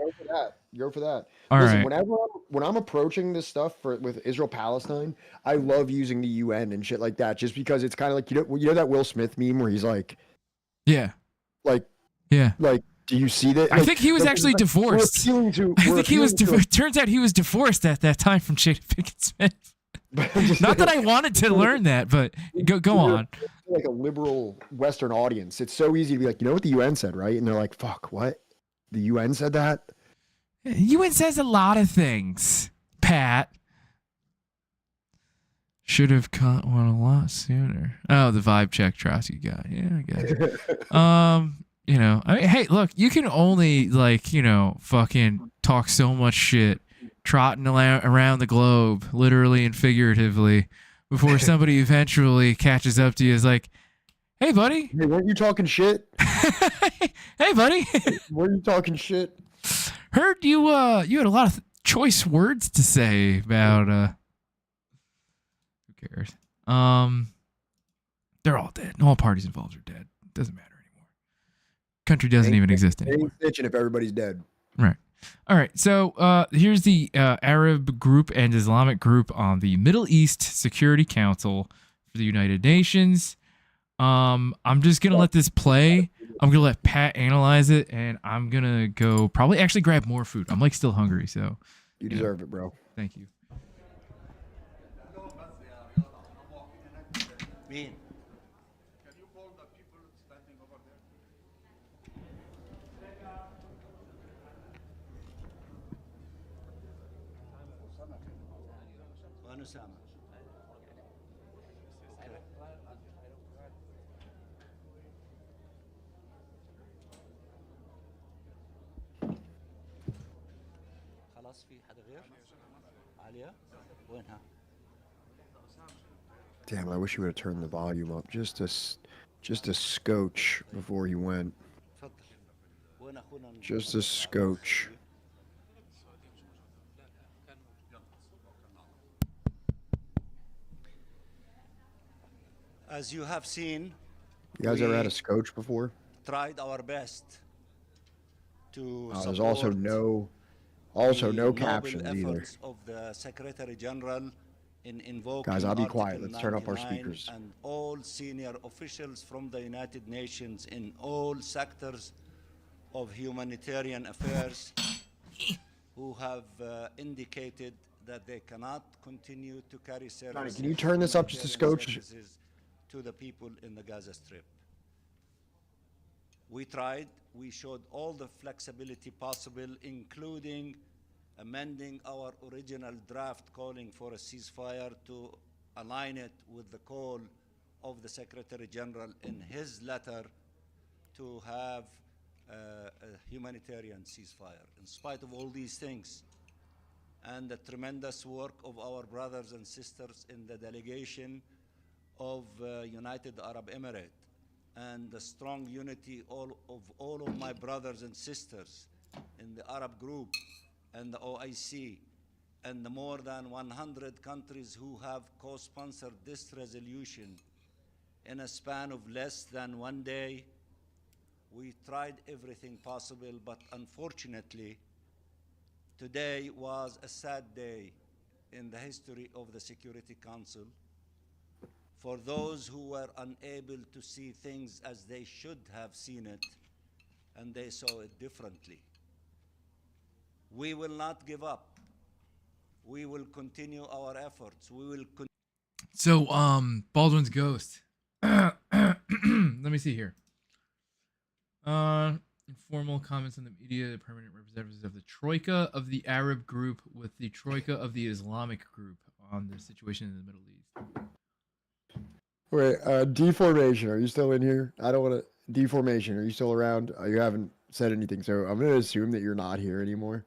Go for that. All Listen, right. when I'm approaching this stuff with Israel Palestine, I love using the UN and shit like that, just because it's kind of like you know that Will Smith meme where he's like, yeah, like do you see that? I think he was actually divorced. I think he was. Turns out he was divorced at that time from Jada Pinkett Smith. Not that I wanted to learn that, but go on. Like a liberal Western audience, it's so easy to be like, you know what the UN said, right? And they're like, fuck, what? The UN said that? UN says a lot of things, Pat. Should have caught one a lot sooner. Oh, the vibe check Trotsky got. Yeah, I get it. You know, I mean, hey, look, you can only like, you know, fucking talk so much shit, trotting around the globe, literally and figuratively, before somebody eventually catches up to you. Is like, hey, buddy. Hey, weren't you talking shit? Hey, buddy. Weren't you talking shit? Heard you you had a lot of choice words to say about who cares? They're all dead. All parties involved are dead. Doesn't matter anymore. Country doesn't even exist anymore. Ain't snitching if everybody's dead. Right. All right. So here's the Arab group and Islamic group on the Middle East Security Council for the United Nations. I'm just gonna let this play. I'm gonna let Pat analyze it, and I'm gonna go probably actually grab more food. I'm like still hungry, so you deserve it, bro. Thank you. Damn, I wish you would have turned the volume up just a scotch before you went. Just a scotch. As you have seen, you guys ever had a scotch before? Tried our best to there's also no captions either. Of the Secretary General in invoking guys, I'll be Article quiet. Let's turn up our 99 speakers. And all senior officials from the United Nations in all sectors of humanitarian affairs who have indicated that they cannot continue to carry services. Can you turn this up just a scotch? To the people in the Gaza Strip. We tried, we showed all the flexibility possible, including amending our original draft calling for a ceasefire to align it with the call of the Secretary General in his letter to have a humanitarian ceasefire, in spite of all these things, and the tremendous work of our brothers and sisters in the delegation of United Arab Emirates, and the strong unity of all of my brothers and sisters in the Arab group and the OIC, and the more than 100 countries who have co-sponsored this resolution in a span of less than 1 day. We tried everything possible, but unfortunately, today was a sad day in the history of the Security Council for those who were unable to see things as they should have seen it, and they saw it differently. We will not give up. We will continue our efforts. We will So, Baldwin's ghost. Let me see here. Informal comments on the media, the permanent representatives of the Troika of the Arab group with the Troika of the Islamic group on the situation in the Middle East. Wait, deformation, are you still in here? I don't want to... Deformation, are you still around? You haven't said anything, so I'm going to assume that you're not here anymore.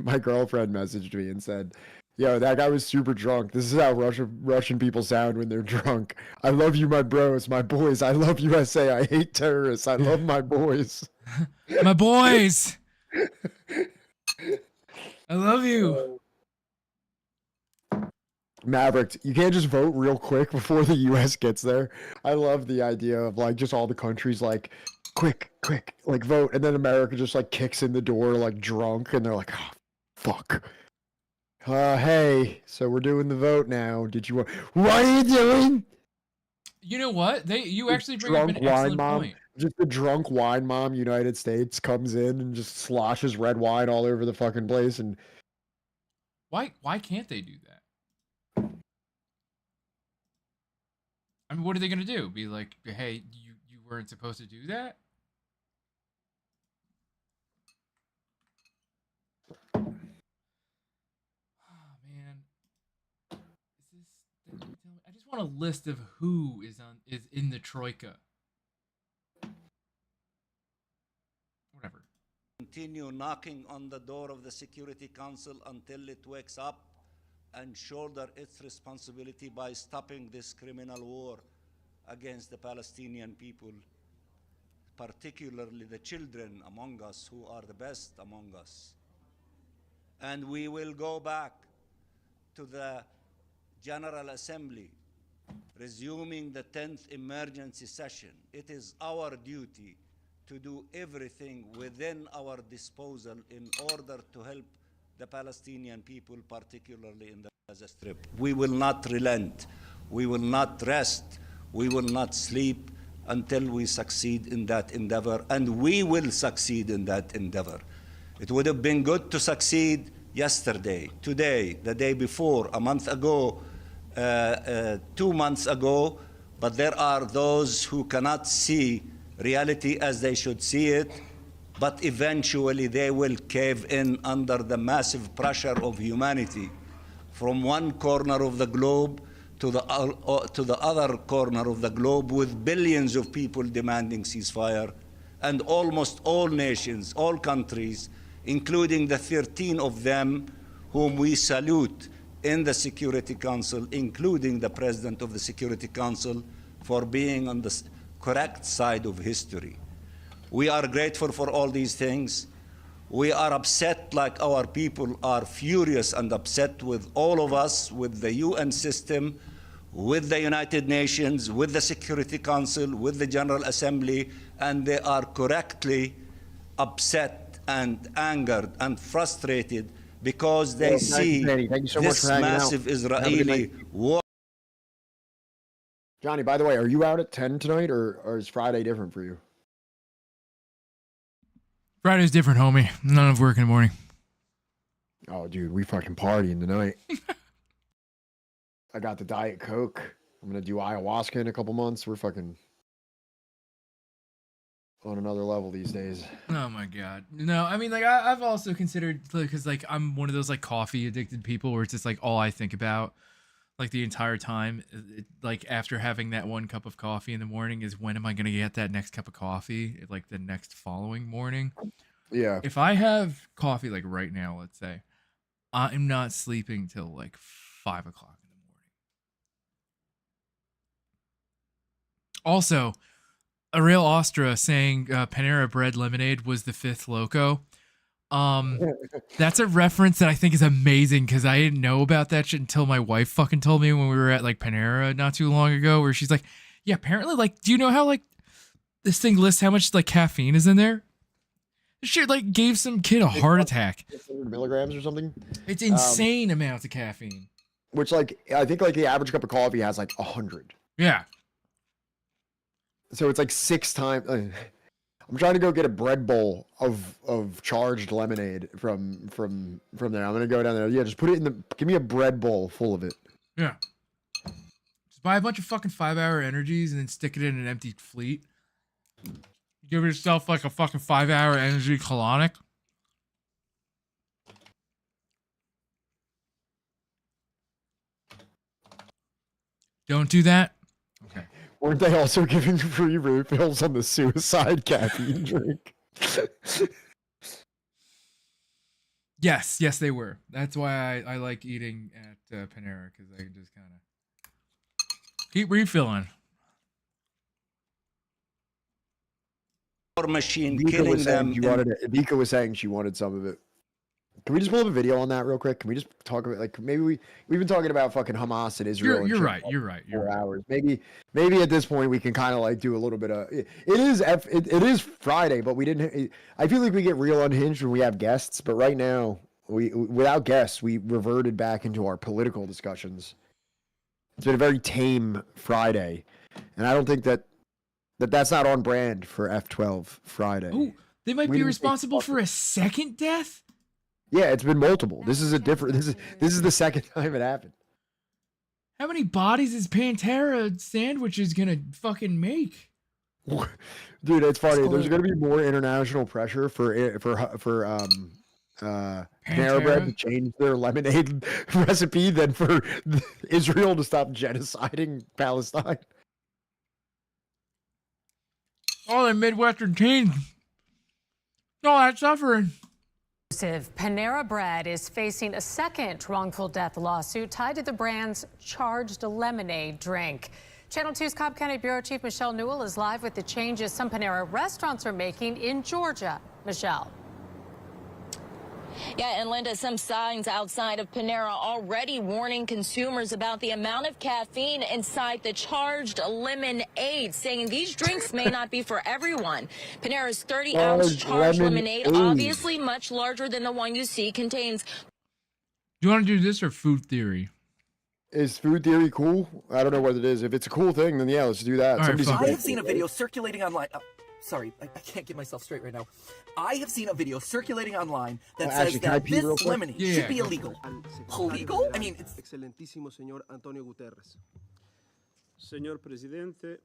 My girlfriend messaged me and said, yo, that guy was super drunk. This is how Russian people sound when they're drunk. I love you, my bros, my boys. I love USA. I hate terrorists. I love my boys. My boys! I love you. Maverick, you can't just vote real quick before the US gets there. I love the idea of like just all the countries like quick, like vote, and then America just like kicks in the door like drunk, and they're like, oh, fuck. Hey, so we're doing the vote now. Did you want? What are you doing? You know what? You actually bring up an excellent point. Just the drunk wine mom, United States, comes in and just sloshes red wine all over the fucking place. And why can't they do that? I mean, what are they gonna do? Be like, hey, you weren't supposed to do that? Oh man, I just want a list of who is in the Troika. Whatever. Continue knocking on the door of the Security Council until it wakes up and shoulder its responsibility by stopping this criminal war against the Palestinian people, particularly the children among us who are the best among us. And we will go back to the General Assembly, resuming the 10th emergency session. It is our duty to do everything within our disposal in order to help the Palestinian people, particularly in the Gaza Strip. We will not relent. We will not rest. We will not sleep until we succeed in that endeavor, and we will succeed in that endeavor. It would have been good to succeed yesterday, today, the day before, a month ago, 2 months ago, but there are those who cannot see reality as they should see it, but eventually they will cave in under the massive pressure of humanity from one corner of the globe to the other corner of the globe, with billions of people demanding ceasefire, and almost all nations, all countries, including the 13 of them whom we salute in the Security Council, including the President of the Security Council, for being on the correct side of history. We are grateful for all these things. We are upset, like our people are furious and upset with all of us, with the UN system, with the United Nations, with the Security Council, with the General Assembly, and they are correctly upset and angered and frustrated because they see this massive Israeli war. Johnny, by the way, are you out at 10 tonight, or is Friday different for you? Friday's different, homie. None of work in the morning. Oh, dude, we fucking partying tonight. I got the Diet Coke. I'm going to do ayahuasca in a couple months. We're fucking on another level these days. Oh my god. No, I mean, like, I've also considered, because like I'm one of those like coffee addicted people where it's just like all I think about. like the entire time, like after having that one cup of coffee in the morning, is when am I gonna get that next cup of coffee? Like the next following morning. Yeah. If I have coffee like right now, let's say, I'm not sleeping till like 5 o'clock in the morning. Also, Ariel Ostra saying Panera Bread Lemonade was the fifth loco. That's a reference that I think is amazing because I didn't know about that shit until my wife fucking told me when we were at like Panera not too long ago, where she's like, yeah, apparently, like, do you know how like this thing lists how much like caffeine is in there? This shit like gave some kid a heart attack. 600 milligrams or something. It's insane amounts of caffeine. Which, like, I think like the average cup of coffee has like 100. Yeah. So it's like 6 times. I'm trying to go get a bread bowl of charged lemonade from there. I'm gonna go down there. Yeah, just put it in the. Give me a bread bowl full of it. Yeah. Just buy a bunch of fucking 5-hour energies and then stick it in an empty fleet. Give yourself like a fucking 5-hour energy colonic. Don't do that. Okay. Weren't they also giving free refills on the suicide caffeine drink? Yes, they were. That's why I like eating at Panera, because I can just kind of keep refilling. Machine Vika killing was saying them. she wanted it. Vika was saying she wanted some of it. Can we just pull up a video on that real quick? Can we just talk about, like, maybe we've been talking about fucking Hamas and Israel. You're and right. shit You're right. for 4 hours. Maybe at this point we can kind of like do a little bit of it is Friday, but we didn't. I feel like we get real unhinged when we have guests, but right now without guests we reverted back into our political discussions. It's been a very tame Friday, and I don't think that's not on brand for F12 Friday. Oh, they might be responsible for a second death. Yeah, it's been multiple. This is the second time it happened. How many bodies is Pantera sandwiches gonna fucking make? Dude, it's funny. There's gonna be more international pressure for Panera Bread to change their lemonade recipe than for Israel to stop genociding Palestine. All the Midwestern teens. All that suffering. Panera Bread is facing a second wrongful death lawsuit tied to the brand's charged lemonade drink. Channel 2's Cobb County Bureau Chief Michelle Newell is live with the changes some Panera restaurants are making in Georgia. Michelle. Yeah, and Linda, some signs outside of Panera already warning consumers about the amount of caffeine inside the charged lemonade, saying these drinks may not be for everyone. Panera's 30-ounce charged lemonade, obviously much larger than the one you see, contains... Do you want to do this or food theory? Is food theory cool? I don't know what it is. If it's a cool thing, then yeah, let's do that. I have seen a video circulating online. Sorry, I can't get myself straight right now. I have seen a video circulating online that says that this lemonade should be illegal. Illegal? I mean, it's... Excelentísimo señor Antonio Guterres. Señor Presidente,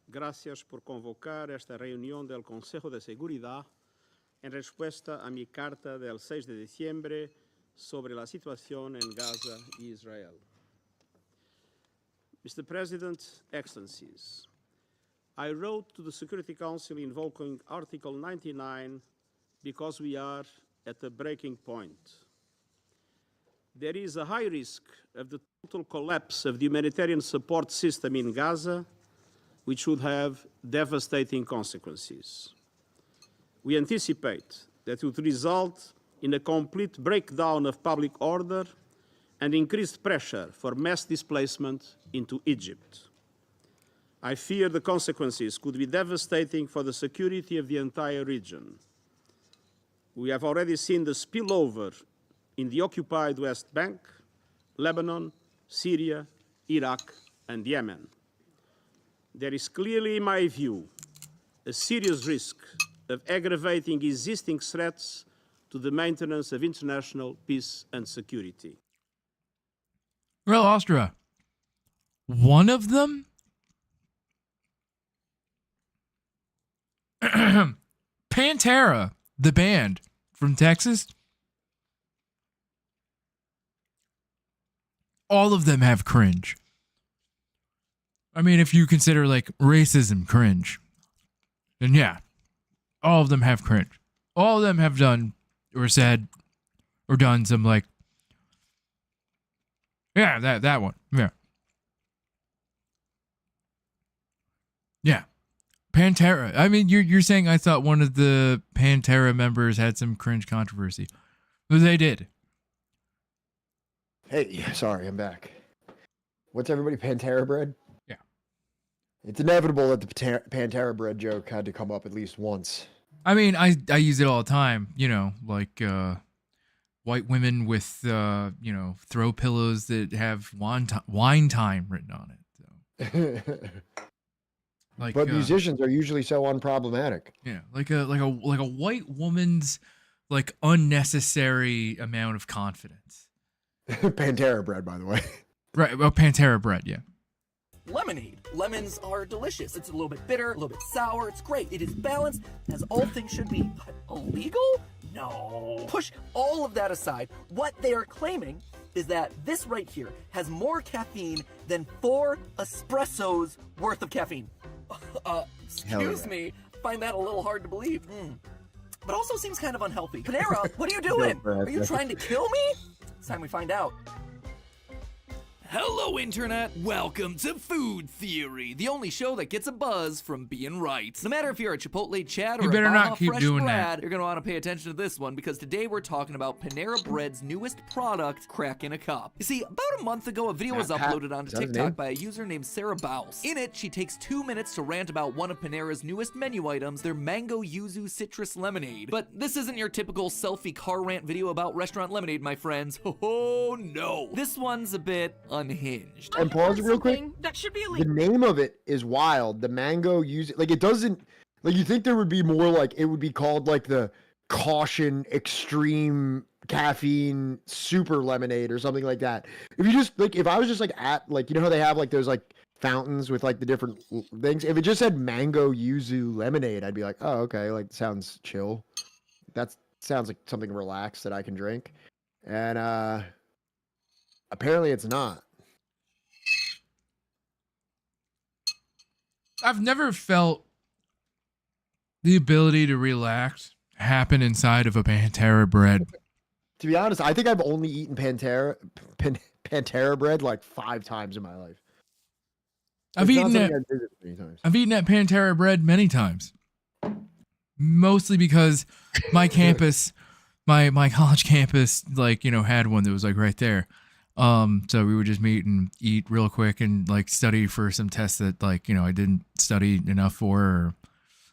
gracias por convocar esta reunión del Consejo de Seguridad en respuesta a mi carta del 6 de diciembre sobre la situación en Gaza y Israel. Mr. President, Excellencies, I wrote to the Security Council invoking Article 99 because we are at a breaking point. There is a high risk of the total collapse of the humanitarian support system in Gaza, which would have devastating consequences. We anticipate that it would result in a complete breakdown of public order and increased pressure for mass displacement into Egypt. I fear the consequences could be devastating for the security of the entire region. We have already seen the spillover in the occupied West Bank, Lebanon, Syria, Iraq, and Yemen. There is clearly, in my view, a serious risk of aggravating existing threats to the maintenance of international peace and security. Real Austria. One of them? Pantera, the band from Texas. all of them have cringe. I mean, if you consider like racism cringe, then yeah, all of them have cringe. All of them have done or said or done some like, yeah, that one. Yeah. Yeah. Pantera. I mean, you're saying I thought one of the Pantera members had some cringe controversy. Well, they did. Hey, sorry, I'm back. What's everybody Pantera bread? Yeah. It's inevitable that the Pantera bread joke had to come up at least once. I mean, I use it all the time, you know, like white women with throw pillows that have wine time written on it. So. Like, but musicians are usually so unproblematic. Yeah, like a white woman's like unnecessary amount of confidence. Pantera bread, by the way. Right, well, Pantera bread, yeah. Lemonade. Lemons are delicious. It's a little bit bitter, a little bit sour. It's great. It is balanced, as all things should be. But illegal? No. Push all of that aside. What they are claiming is that this right here has more caffeine than 4 espressos worth of caffeine. Excuse me. Find that a little hard to believe. But also seems kind of unhealthy. Panera, what are you doing? Are you trying to kill me? It's time we find out. Hello, Internet! Welcome to Food Theory, the only show that gets a buzz from being right. No matter if you're a Chipotle Chad or you a better Baja not keep Fresh doing Brad, that. you're gonna want to pay attention to this one because today we're talking about Panera Bread's newest product, Crack in a Cup. You see, about a month ago, a video was uploaded onto TikTok by a user named Sarah Bouse. In it, she takes 2 minutes to rant about one of Panera's newest menu items, their Mango Yuzu Citrus Lemonade. But this isn't your typical selfie car rant video about restaurant lemonade, my friends. Oh no! This one's a bit unhinged. And pause real quick. That should be The illegal. name of it is wild. The mango use like it doesn't like you think there would be more like it would be called like the caution extreme caffeine super lemonade or something like that. If you just like if I was just like at like you know how they have like those like fountains with like the different things. If it just said mango yuzu lemonade, I'd be like, oh okay, like sounds chill. That sounds like something relaxed that I can drink. And apparently it's not. I've never felt the ability to relax happen inside of a Pantera bread. To be honest, I think I've only eaten Pantera bread like 5 times in my life. I've eaten at Pantera bread many times. Mostly because my campus, my college campus, like, you know, had one that was like right there. So we would just meet and eat real quick and like study for some tests that like, you know, I didn't study enough for, or,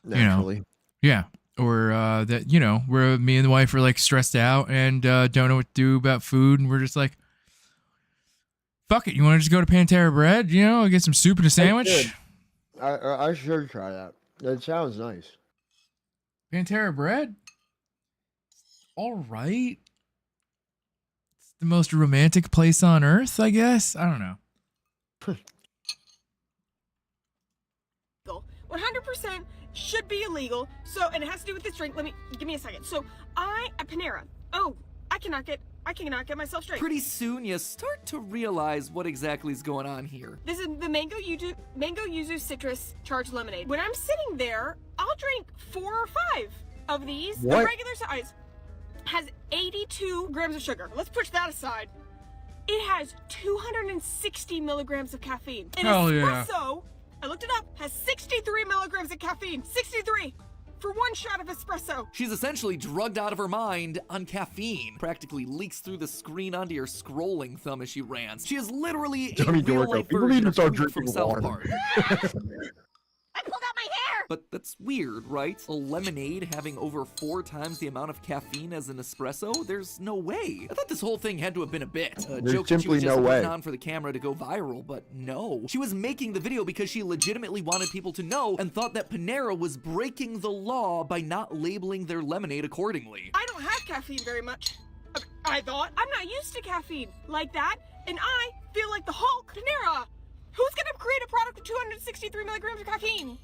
Naturally. Yeah. Or, that, you know, where me and the wife are like stressed out and, don't know what to do about food. And we're just like, fuck it. You want to just go to Pantera bread? You know, get some soup and a sandwich. I should try that. It sounds nice. Pantera bread? All right. The most romantic place on earth, I guess. I don't know. 100% should be illegal. So, and it has to do with this drink. Give me a second. So, at Panera. Oh, I cannot get myself straight. Pretty soon, you start to realize what exactly is going on here. This is the Mango Yuzu Citrus Charged Lemonade. When I'm sitting there, I'll drink 4 or 5 of these. What? The regular size has 82 grams of sugar. Let's push that aside. It has 260 milligrams of caffeine. An espresso, I looked it up, has 63 milligrams of caffeine. 63 for 1 shot of espresso. She's essentially drugged out of her mind on caffeine. Practically leaks through the screen onto your scrolling thumb as she rants. She is literally a real-life version of Pete from South Park. I pulled out my hair! But that's weird, right? A lemonade having over 4 times the amount of caffeine as an espresso? There's no way. I thought this whole thing had to have been a bit. A joke that she was just putting on for the camera to go viral, but no. She was making the video because she legitimately wanted people to know and thought that Panera was breaking the law by not labeling their lemonade accordingly. I don't have caffeine very much. I thought. I'm not used to caffeine like that, and I feel like the Hulk. Panera! Who's gonna create a product with 263 milligrams of caffeine?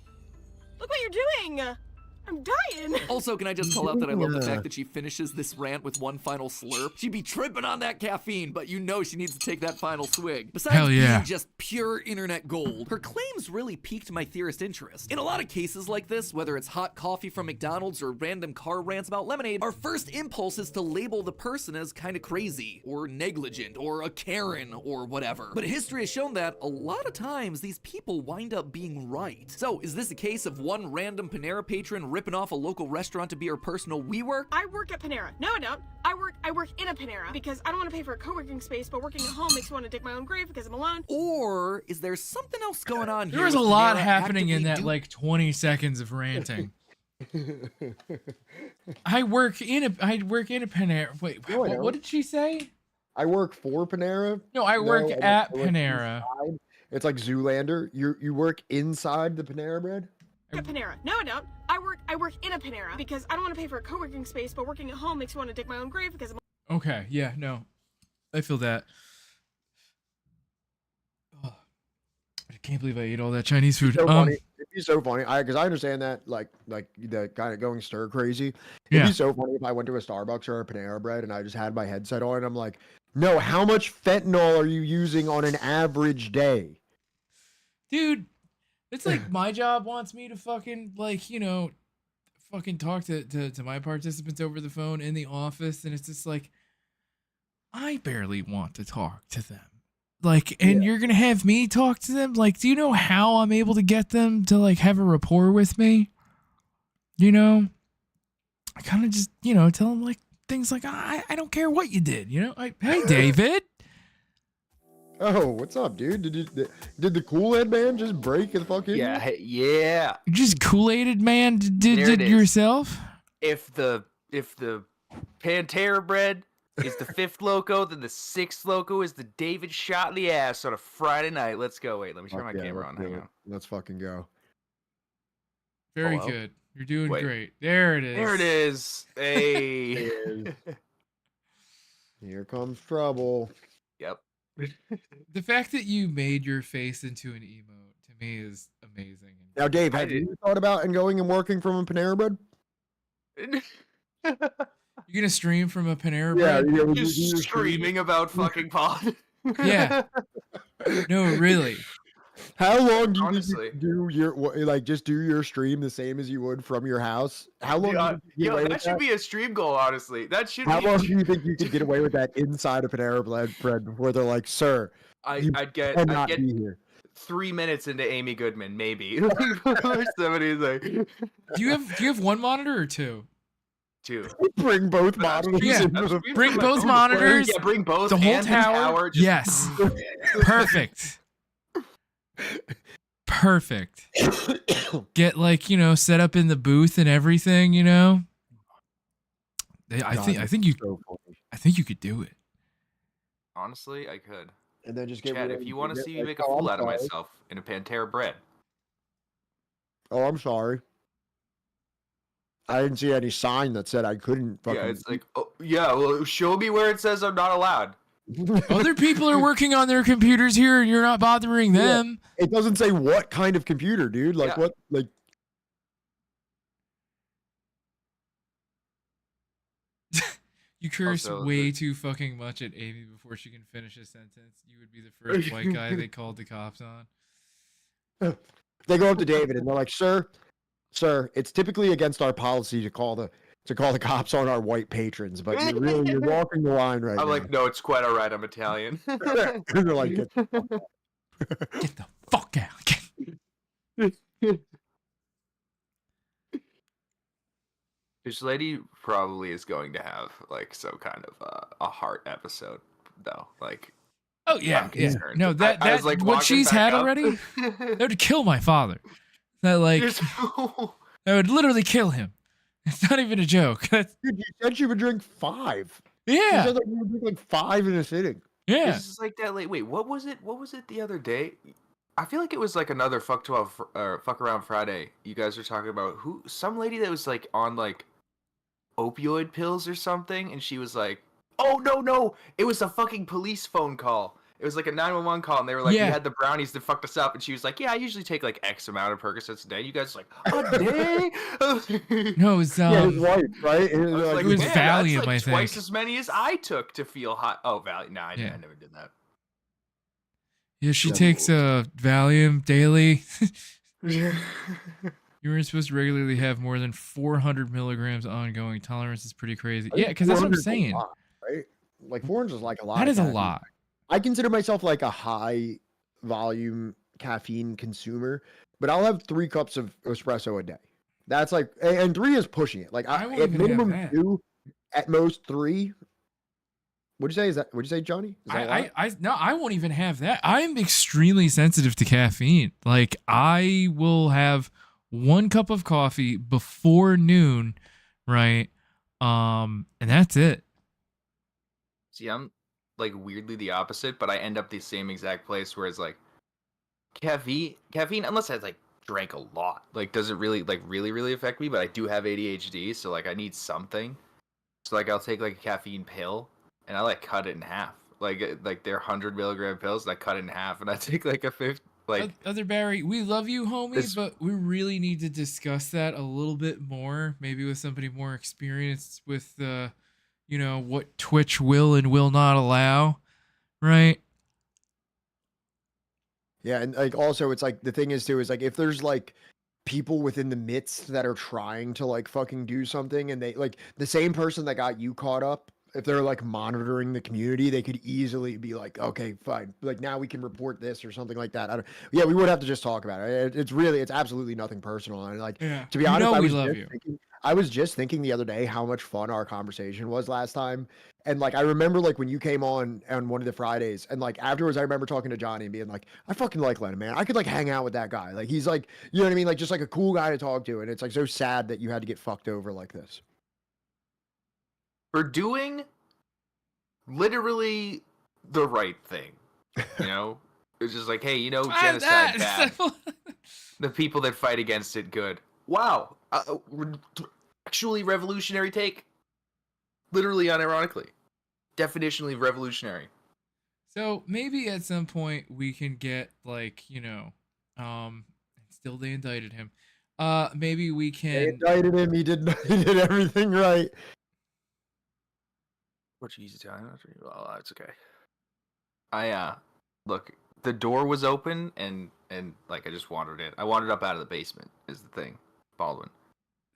Look what you're doing! I I'm dying. Also, can I just call out that I love the fact that she finishes this rant with one final slurp? She'd be tripping on that caffeine, but you know she needs to take that final swig. Besides Hell yeah. being just pure internet gold, her claims really piqued my theorist interest. In a lot of cases like this, whether it's hot coffee from McDonald's or random car rants about lemonade, our first impulse is to label the person as kind of crazy, or negligent, or a Karen, or whatever. But history has shown that a lot of times these people wind up being right. So, is this a case of one random Panera patron ripping off a local restaurant to be her personal WeWork? I work at Panera. No, I don't. I work in a Panera because I don't want to pay for a co-working space, but working at home makes me want to dig my own grave because I'm alone. Or is there something else going on here? There was a with lot Panera happening in actively that like 20 seconds of ranting. I work in a Panera. Wait, what did she say? I work for Panera. No, I work don't. at I work Panera. inside. It's like Zoolander. You work inside the Panera Bread? At Panera. No, I don't. I work in a Panera because I don't want to pay for a co-working space, but working at home makes me want to dig my own grave because I'm Okay, yeah, no. I feel that. Oh, I can't believe I ate all that Chinese food. So funny. It'd be so funny. Because I understand that, like the kind of going stir crazy. It'd be so funny if I went to a Starbucks or a Panera Bread and I just had my headset on and I'm like, no, how much fentanyl are you using on an average day? Dude, it's like my job wants me to fucking, like, you know, fucking talk to my participants over the phone in the office, and it's just like, I barely want to talk to them. Like, and you're gonna have me talk to them? Like, do you know how I'm able to get them to, like, have a rapport with me? You know? I kind of just, you know, tell them, like, things like, I don't care what you did, you know? Hey, David. Oh, what's up, dude? Did the Kool-Aid man just break the fucking? Yeah. Just Kool-Aided man did yourself? If the Pantera bread is the 5th loco, then the 6th loco is the David shot in the ass on a Friday night. Let's go. Wait, let me turn my camera on. Hang on. Let's fucking go. Very Hello? good. You're doing great. There it is. There it is. Hey. Here comes trouble. Yep. The fact that you made your face into an emote to me is amazing. Now, Dave, have you thought about going and working from a Panera Bread? You're gonna stream from a Panera Yeah, Bread? Just screaming about fucking pod. Yeah. No, really. How long do you think you can do your just do your stream the same as you would from your house? How long? That should be a stream goal, honestly. That should. How be long do you think you could get away with that inside a Panera Bread before they're like, "Sir, I'd get be here." 3 minutes into Amy Goodman, maybe. Somebody's like, Do you have one monitor or two? 2. Bring both monitors. Yeah, into the- bring both monitors. Yeah, bring both. The whole and tower. just- Yes. Perfect. Perfect. Get, like, you know, set up in the booth and everything, you know. I think you could do it. Honestly, I could. And then just get Chad, rid of- if you want to get- see me like, make a oh, I'm fool out of sorry. myself in a Pantera bread. Oh, I'm sorry. I didn't see any sign that said I couldn't. Fucking... Yeah, it's like, oh, yeah, well, show me where it says I'm not allowed. Other people are working on their computers here, and you're not bothering them. It doesn't say what kind of computer, dude. Like what? Like. You curse Also, way too fucking much at Amy before she can finish a sentence. You would be the first white guy they called the cops on. They go up to David and they're like, "Sir, it's typically against our policy to call the cops on our white patrons, but you're walking the line right now." I'm like, no, it's quite all right. I'm Italian. They're like, "Get the fuck out." This lady probably is going to have like some kind of a heart episode, though. Like, Oh yeah, I'm yeah. concerned. No, I was, that like, what walking she's back had up. already, that would kill my father. That that would literally kill him. It's not even a joke. Dude, you said you would drink 5. Yeah. You said that you would drink like 5 in a sitting. Yeah. It's just like that. Like, wait, what was it? What was it the other day? I feel like it was like another fuck around Friday. You guys were talking about some lady that was like on like opioid pills or something, and she was like, "Oh no, it was a fucking police phone call." It was like a 911 call, and they were like, Yeah. "You had the brownies that fucked us up," and she was like, "Yeah, I usually take like X amount of Percocets a day." You guys were like, "A day?" No, it was Yeah, his wife, right? I was like, it was "Man, Valium, that's like I twice think. as many as I took to feel hot." Oh, Valium. No, I Yeah. never did that. Yeah, she Yeah. takes Valium daily. You weren't supposed to regularly have more than 400 milligrams ongoing. Tolerance is pretty crazy. I think Yeah, because that's what I'm 400 is a saying. lot, right? Like 400 is like a lot. That of is a caffeine. lot. I consider myself like a high volume caffeine consumer, but I'll have 3 cups of espresso a day. That's like, and 3 is pushing it. Like I won't at even have minimum that. 2, at most 3. What'd you say? What'd you say, Johnny? Is that a lot? No, I won't even have that. I am extremely sensitive to caffeine. Like, I will have 1 cup of coffee before noon, right? And that's it. See, I'm like weirdly the opposite, but I end up the same exact place where it's like caffeine, unless I like drank a lot, like doesn't really really affect me, but I do have ADHD, so like I need something. So like I'll take like a caffeine pill and I like cut it in half. Like they're 100 milligram pills, and I cut it in half, and I take like a 50. Like Other Barry, we love you, homie, This- but we really need to discuss that a little bit more, maybe with somebody more experienced with you know, what Twitch will and will not allow, right? Yeah, and like also it's like the thing is too is like if there's like people within the midst that are trying to like fucking do something, and they like the same person that got you caught up, if they're like monitoring the community, they could easily be like, okay, fine, like now we can report this or something like that. I don't, yeah, we would have to just talk about it. It's absolutely nothing personal, and like Yeah. to be You honest, know I we was love just you. thinking, I was just thinking the other day how much fun our conversation was last time. And like I remember like when you came on one of the Fridays, and like afterwards I remember talking to Johnny and being like, I fucking like Lennon, man. I could like hang out with that guy. Like he's like, you know what I mean? Like just like a cool guy to talk to. And it's like so sad that you had to get fucked over like this. for doing literally the right thing, you know? It's just like, hey, you know, genocide bad. The people that fight against it good. Wow, actually revolutionary take. Literally, unironically, definitionally revolutionary. So maybe at some point we can get like, you know, still they indicted him. Maybe we They can indicted him. He did everything right. Portuguese Italian. Well, that's okay. I look. The door was open and like I just wandered in. I wandered up out of the basement. Is the thing, Baldwin.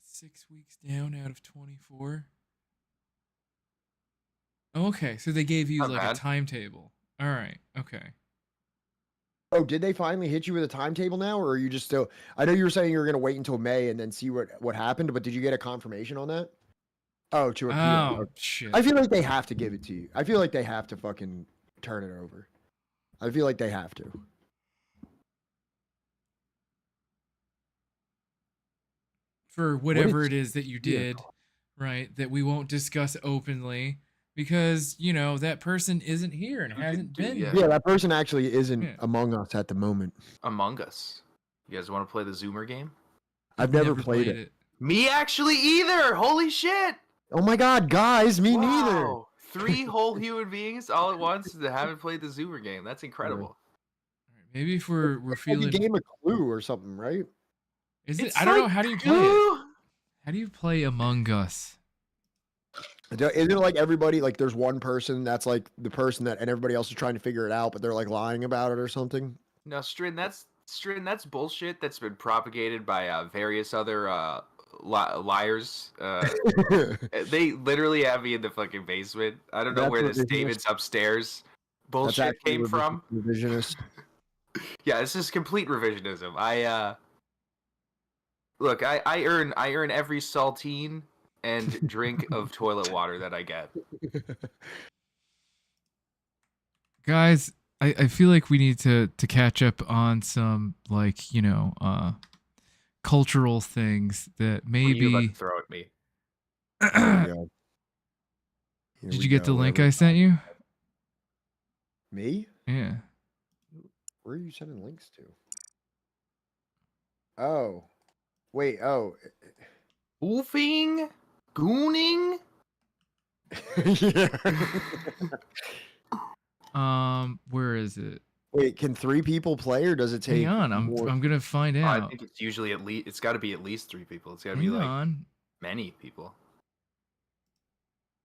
6 weeks down out of 24. Okay, so they gave you Not like bad. a timetable. All right, okay. Oh, did they finally hit you with a timetable now, or are you just still? I know you were saying you were going to wait until May and then see what happened, but did you get a confirmation on that? Oh, to appeal. Oh, Okay. shit. I feel like they have to give it to you. I feel like they have to fucking turn it over. I feel like they have to. For whatever it is that you did, right? That we won't discuss openly because, you know, that person isn't here and hasn't been here. Yeah, that person actually isn't Yeah. among us at the moment. Among Us. You guys want to play the Zoomer game? I've never played it. Me actually either. Holy shit! Oh my god, guys, me neither. Wow. 3 whole human beings all at once that haven't played the Zoomer game. That's incredible. Maybe if we're Like feeling a game of Clue or something, right? Is it? It's I don't know. like How do you play it? Clue. How do you play Among Us? Isn't it like everybody, like there's one person that's like the person that, and everybody else is trying to figure it out, but they're like lying about it or something? No, Strin, that's bullshit that's been propagated by various other liars. They literally have me in the fucking basement. I don't know That's where this revisionist. David's upstairs That's bullshit actually came from. Revisionist. Yeah, this is complete revisionism. Look, I earn every saltine and drink of toilet water that I get. Guys, I feel like we need to catch up on some, like, you know, cultural things that What are you about maybe. to throw at me? Did you get the link I sent you? Me? Yeah. Where are you sending links to? Oh. Wait, oh. Oofing? Gooning? Yeah. Where is it? Wait, can 3 people play, or does it take? Hang on, more? I'm gonna find out. I think it's usually at least. It's got to be at least 3 people. It's got to be Hang like on. many people.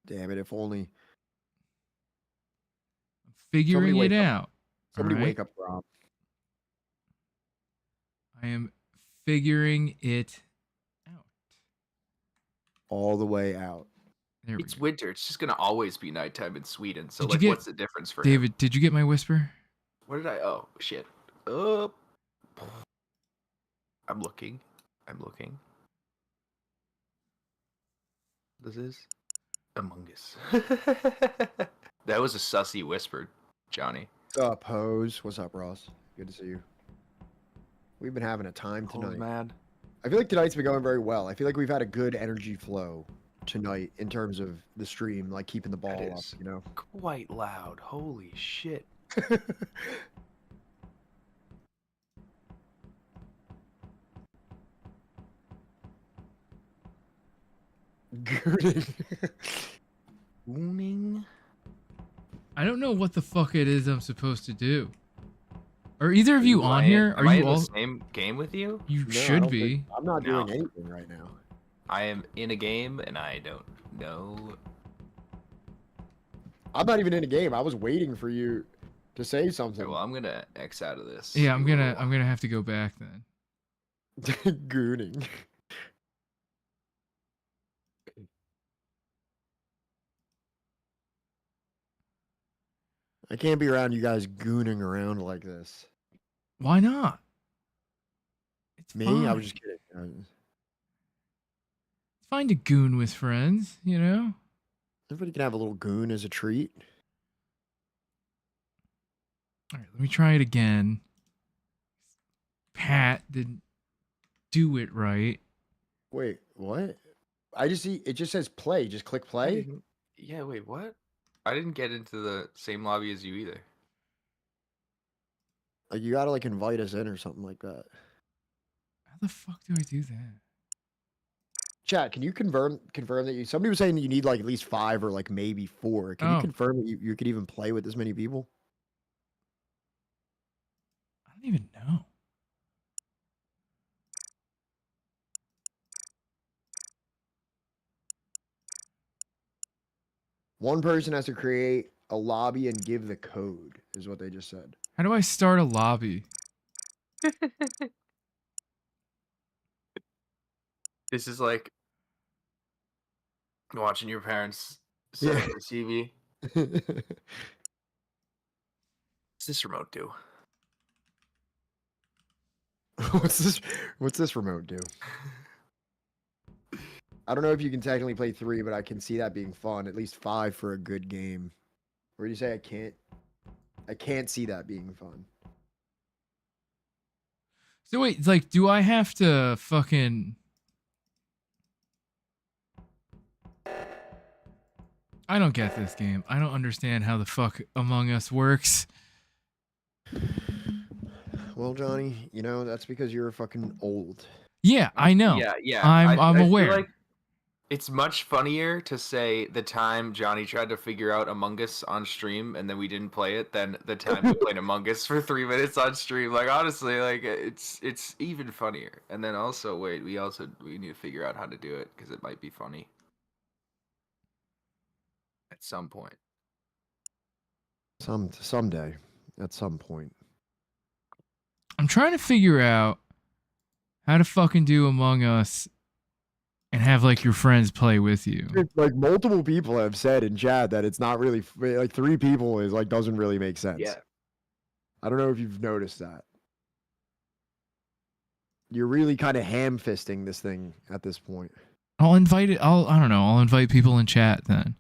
Damn it! If only. Figuring it out. Somebody All right? wake up, Rob. I am figuring it All the way out. There we It's winter. It's just gonna always be nighttime in Sweden. So Did you like, get- what's the difference for David, him? did you get my whisper? What did I? Oh shit. I'm looking. This is Among Us. That was a sussy whisper, Johnny. What's up, Hose? What's up, Ross? Good to see you. We've been having a time tonight. Mad. I feel like tonight's been going very well. I feel like we've had a good energy flow tonight in terms of the stream, like keeping the ball up, you know? Quite loud. Holy shit. Gooning. I don't know what the fuck it is I'm supposed to do. Are either of you on here? Am Are I you in all? the same game with you? You No, I should don't be. think- I'm not doing No. anything right now. I am in a game and I don't know. I'm not even in a game. I was waiting for you to say something. Well, I'm gonna X out of this. Yeah, I'm gonna have to go back then. Gooning. I can't be around you guys gooning around like this. Why not? It's Me? fine. I was just kidding. It's fine to goon with friends, you know? Everybody can have a little goon as a treat. All right, let me try it again. Pat didn't do it right. Wait, what? I just see it just says play. Just click play. Yeah, wait, what? I didn't get into the same lobby as you either. Like you gotta like invite us in or something like that. How the fuck do I do that? Chat, can you confirm that you? Somebody was saying that you need like at least 5 or like maybe 4. Can you Oh. confirm that you could even play with this many people? I don't even know. One person has to create a lobby and give the code, is what they just said. How do I start a lobby? This is like watching your parents set up the TV. What's this remote do? What's this remote do? I don't know if you can technically play 3, but I can see that being fun. At least 5 for a good game. Or do you say I can't? I can't see that being fun. So wait, like, do I have to fucking... I don't get this game. I don't understand how the fuck Among Us works. Well, Johnny, you know, that's because you're fucking old. Yeah, I know. Yeah. I'm I feel aware. like it's much funnier to say the time Johnny tried to figure out Among Us on stream and then we didn't play it than the time we played Among Us for 3 minutes on stream. Like honestly, like it's even funnier. And then also wait, we need to figure out how to do it because it might be funny at some point. Someday, at some point. I'm trying to figure out how to fucking do Among Us and have like your friends play with you. Like multiple people have said in chat that it's not really like 3 people is like doesn't really make sense. Yeah. I don't know if you've noticed that. You're really kind of ham-fisting this thing at this point. I'll invite it. I don't know. I'll invite people in chat then.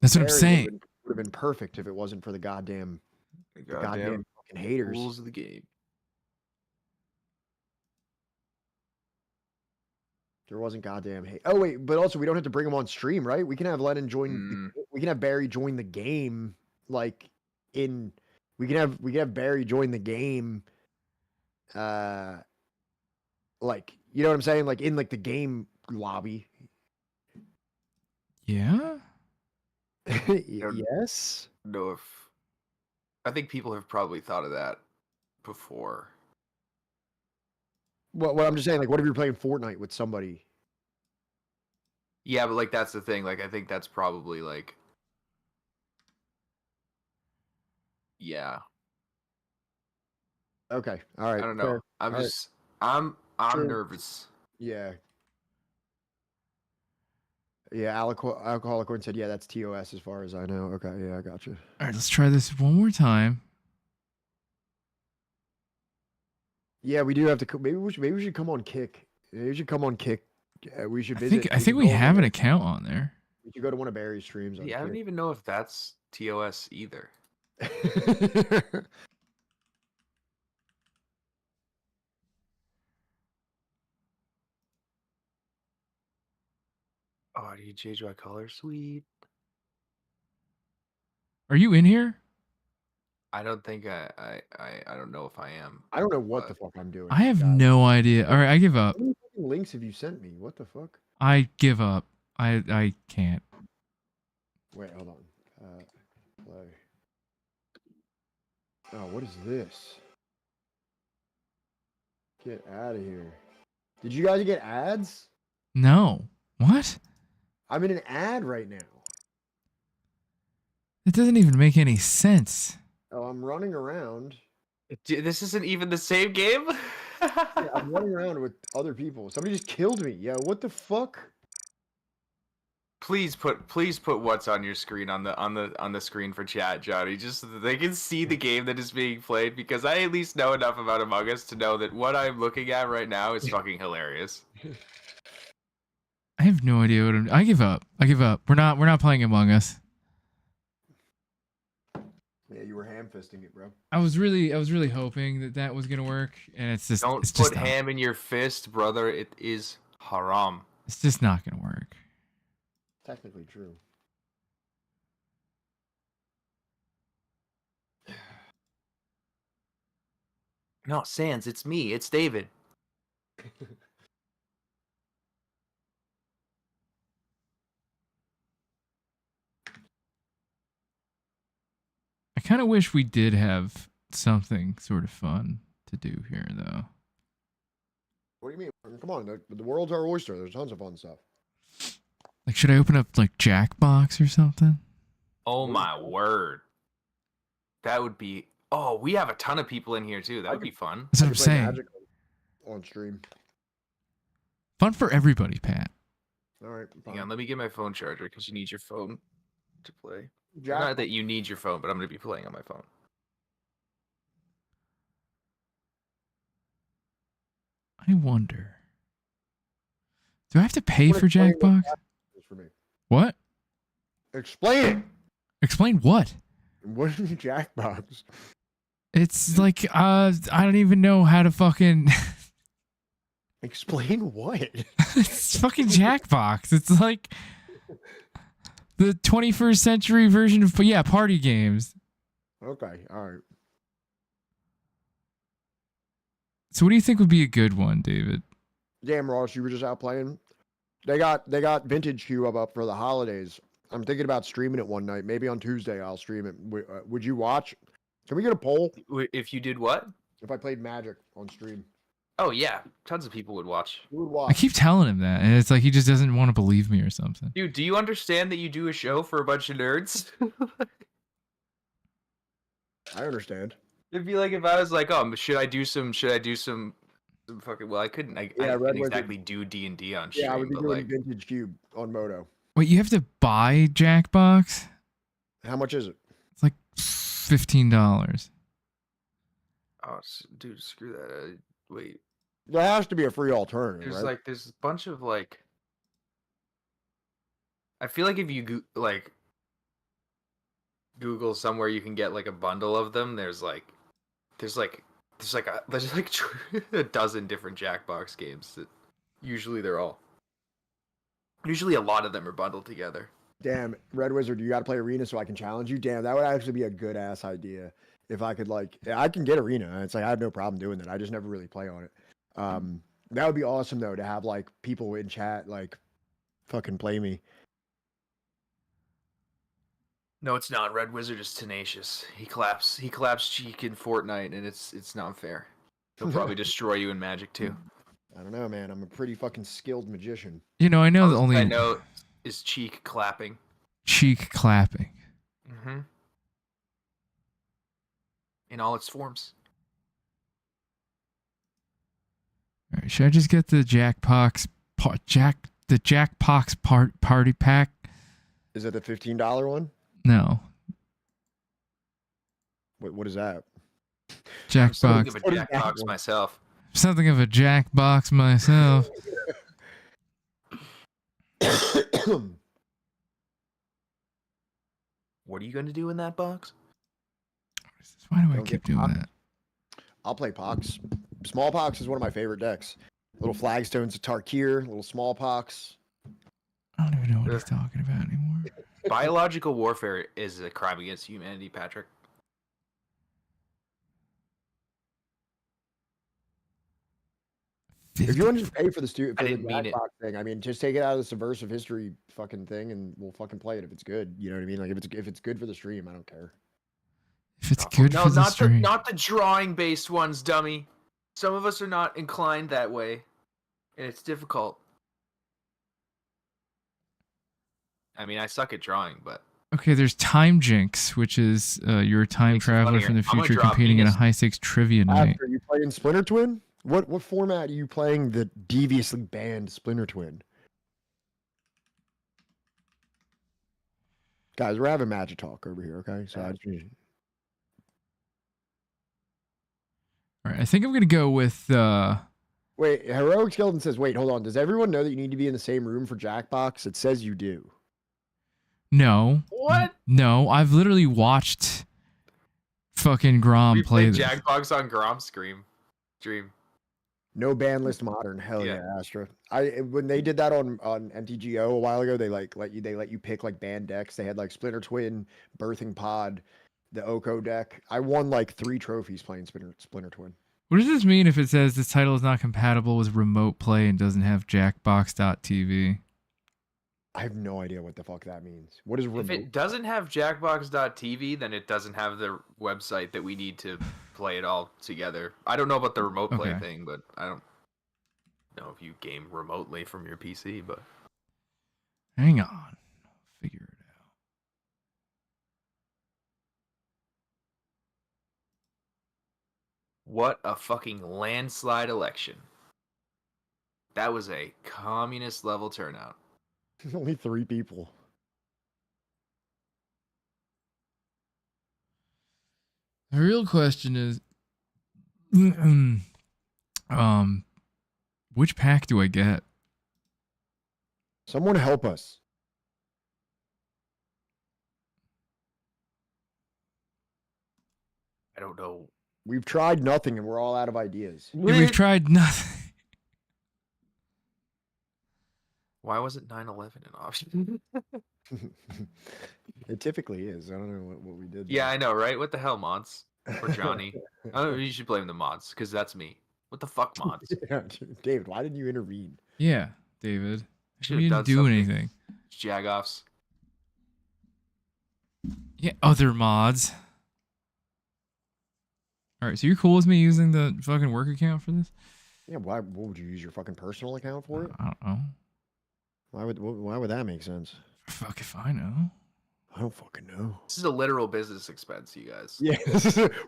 That's what I'm saying. Would have been perfect if it wasn't for the goddamn Goddamn fucking haters. rules of the game. There wasn't goddamn hate. Oh wait, but also we don't have to bring them on stream, right? We can have Lennon join. We can have Barry join the game, like in. We can have Barry join the game. Like you know what I'm saying, like in like the game lobby. Yeah. Yes. No, if I think people have probably thought of that before. What I'm just saying, like, what if you're playing Fortnite with somebody? Yeah, but like that's the thing. Like I think that's probably like, yeah. Okay. All right. I don't know. Fair. I'm All right. just I'm Sure. nervous. Yeah. Yeah. Alcoholic Corn said, yeah, that's TOS as far as I know. Okay. Yeah, I got you. All right, let's try this one more time. Yeah, we do have to. Maybe we should come on Kick. Maybe we should come on Kick. We should I visit. think we have an account on there. We should go to one of Barry's streams. On Yeah, I don't Kick. even know if that's TOS either. Oh, do you change my color? Sweet. Are you in here? I don't think I don't know if I am. I don't know what the fuck I'm doing. I have no idea. All right, I give up. How many fucking links have you sent me? What the fuck? I give up. I can't. Wait, hold on. Play. Oh, what is this? Get out of here. Did you guys get ads? No. What? I'm in an ad right now. It doesn't even make any sense. Oh, I'm running around. This isn't even the same game? Yeah, I'm running around with other people. Somebody just killed me. Yeah, what the fuck? Please put what's on your screen on the screen for chat, Johnny, just so that they can see the game that is being played, because I at least know enough about Among Us to know that what I'm looking at right now is fucking hilarious. I have no idea what I give up. I give up. We're not playing Among Us. Yeah, you were ham-fisting it, bro. I was really hoping that was gonna work, and it's just Don't it's put just not. ham in your fist, brother. It is haram. It's just not gonna work. Technically true. No, Sans, it's me. It's David. I kind of wish we did have something sort of fun to do here, though. What do you mean? Come on, the world's our oyster. There's tons of fun stuff. Like, should I open up like Jackbox or something? Oh my word. That would be. Oh, we have a ton of people in here too. That would be fun. That's what I'm saying. On stream. Fun for everybody, Pat. All right. Hang on, let me get my phone charger because you need your phone to play. Jack- Not that you need your phone, but I'm going to be playing on my phone. I wonder. Do I have to pay for Jackbox? For me. What? Explain it. Explain what? What is Jackbox? It's like I don't even know how to fucking Explain what? It's fucking Jackbox. It's like the 21st century version of party games. Okay, all right. So what do you think would be a good one, David? Damn, Ross, you were just out playing. They got Vintage Queue up for the holidays. I'm thinking about streaming it one night. Maybe on Tuesday I'll stream it. Would you watch? Can we get a poll? If you did what? If I played Magic on stream. Oh yeah, tons of people would watch. Who would I watch? keep telling him that, and it's like he just doesn't want to believe me or something. Dude, do you understand that you do a show for a bunch of nerds? I understand. It'd be like if I was like, oh, should I do some fucking? Well, I couldn't. I couldn't exactly do D&D on stream. Yeah, I would be but doing like, Vintage Cube on Moto. Wait, you have to buy Jackbox? How much is it? It's like $15. oh, dude, screw that. Wait, There has to be a free alternative, there's right? there's a bunch of like. I feel like if you Google somewhere you can get like a bundle of them. There's like a dozen different Jackbox games that usually a lot of them are bundled together. Damn, Red Wizard, you got to play Arena so I can challenge you. Damn, that would actually be a good ass idea. If I could I can get Arena. It's like I have no problem doing that. I just never really play on it. That would be awesome though to have like people in chat like fucking play me. No, it's not. Red Wizard is tenacious. He claps cheek in Fortnite, and it's not fair. He'll probably destroy you in Magic too. I don't know, man. I'm a pretty fucking skilled magician. You know, I know the only I know is cheek clapping. cheek clapping. Mm-hmm. In all its forms. All right, should I just get the Jackpox party pack? Is it the $15 one? No, What is that? Jackbox. Think of a Jackbox myself. Something of a Jackbox myself. What are you going to do in that box? Why do I Don't keep get doing Pox. that? I'll play Pox. Small Pox is one of my favorite decks. Little Flagstones of Tarkir, little Small Pox. I don't even know what he's talking about anymore. Biological warfare is a crime against humanity, Patrick. If you want to just pay for the I didn't mean it. Jackbox thing, I mean, just take it out of the Subversive History fucking thing, and we'll fucking play it if it's good. You know what I mean? Like if it's good for the stream, I don't care. If it's good No, for the not stream. not the drawing based ones, dummy. Some of us are not inclined that way, and it's difficult. I mean, I suck at drawing, but Okay, there's Time Jinx, which is you're a time traveler funnier. from the I'm gonna future draw competing in a penis. high-stakes trivia night. Are you playing Splinter Twin? What format are you playing the deviously banned Splinter Twin? Guys, we're having magic talk over here, okay? So I just All right, I think I'm gonna go with. Wait, Heroic Skeleton says, wait, hold on. Does everyone know that you need to be in the same room for Jackbox? It says you do. No. What? No, I've literally watched fucking Grom we play played this. Jackbox on Grom's Dream. No ban list modern. Hell yeah, Astra. When they did that on MTGO a while ago, they let you pick like banned decks. They had like Splinter Twin, Birthing Pod, the Oko deck. I won like 3 trophies playing Splinter Twin. What does this mean if it says this title is not compatible with remote play and doesn't have Jackbox.tv? I have no idea what the fuck that means. What is remote? If it doesn't have Jackbox.tv, then it doesn't have the website that we need to play it all together. I don't know about the remote play Okay. thing, but I don't know if you game remotely from your PC, but Hang on. Figure it out. what a fucking landslide election. That was a communist level turnout. Only 3 people. The real question is, which pack do I get? Someone help us. I don't know. We've tried nothing and we're all out of ideas. Yeah, we've tried nothing. Why wasn't 9/11 an option? It typically is. I don't know what we did. Yeah, I know, right? What the hell, mods? Or Johnny? I don't know, you should blame the mods, because that's me. What the fuck, mods? Yeah, David, why didn't you intervene? Yeah, David. Should've You didn't done do something. anything. Jagoffs. Yeah, other mods. All right, so you're cool with me using the fucking work account for this? Yeah, what would you use your fucking personal account for it? I don't know. Why would that make sense? Fuck if I know. I don't fucking know. This is a literal business expense, you guys. Yeah,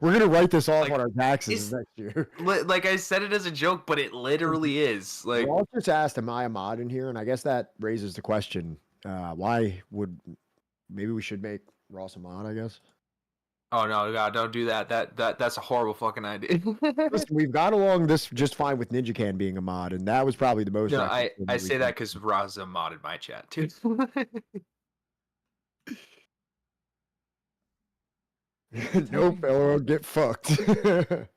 we're gonna write this off Like, on our taxes next year. Like I said it as a joke, but it literally is. Like, Ross just asked, "Am I a mod in here?" And I guess that raises the question: why would maybe we should make Ross a mod? I guess. oh no, God, don't do that. That's a horrible fucking idea. Listen, we've got along this just fine with NinjaCan being a mod, and that was probably the most. No, recommended I we say could- that because Raza modded my chat too. Nope, or get fucked. Just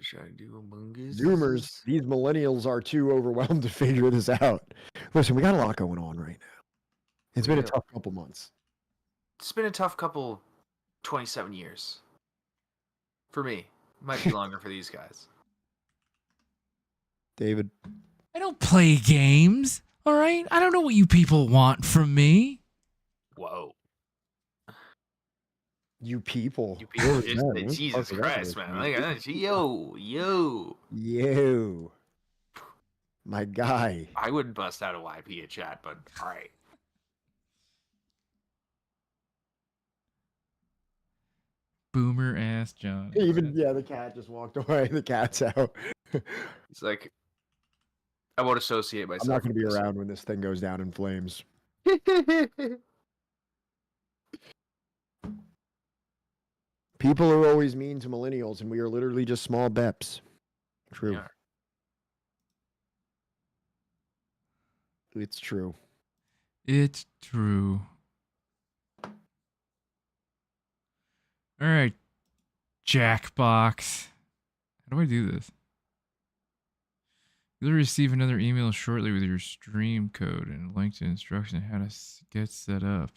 trying to do Among Us. Zoomers, these millennials are too overwhelmed to figure this out. Listen, we got a lot going on right now. It's been a Yeah. tough couple months. It's been a tough couple 27 years. For me. Might be longer for these guys. David, I don't play games. All right? I don't know what you people want from me. Whoa. You people. You people What was just that? What the Jesus fuck was that Christ, supposed man. to Like, yo. You. My guy. I wouldn't bust out a YP at chat, but all right. Boomer ass John. Even the cat just walked away. The cat's out. It's like I won't associate myself. I'm not going to be with this. around when this thing goes down in flames. People are always mean to millennials, and we are literally just small beps. True. Yeah. It's true. It's true. All right, Jackbox. How do I do this? You'll receive another email shortly with your stream code and a link to instruction on how to get set up.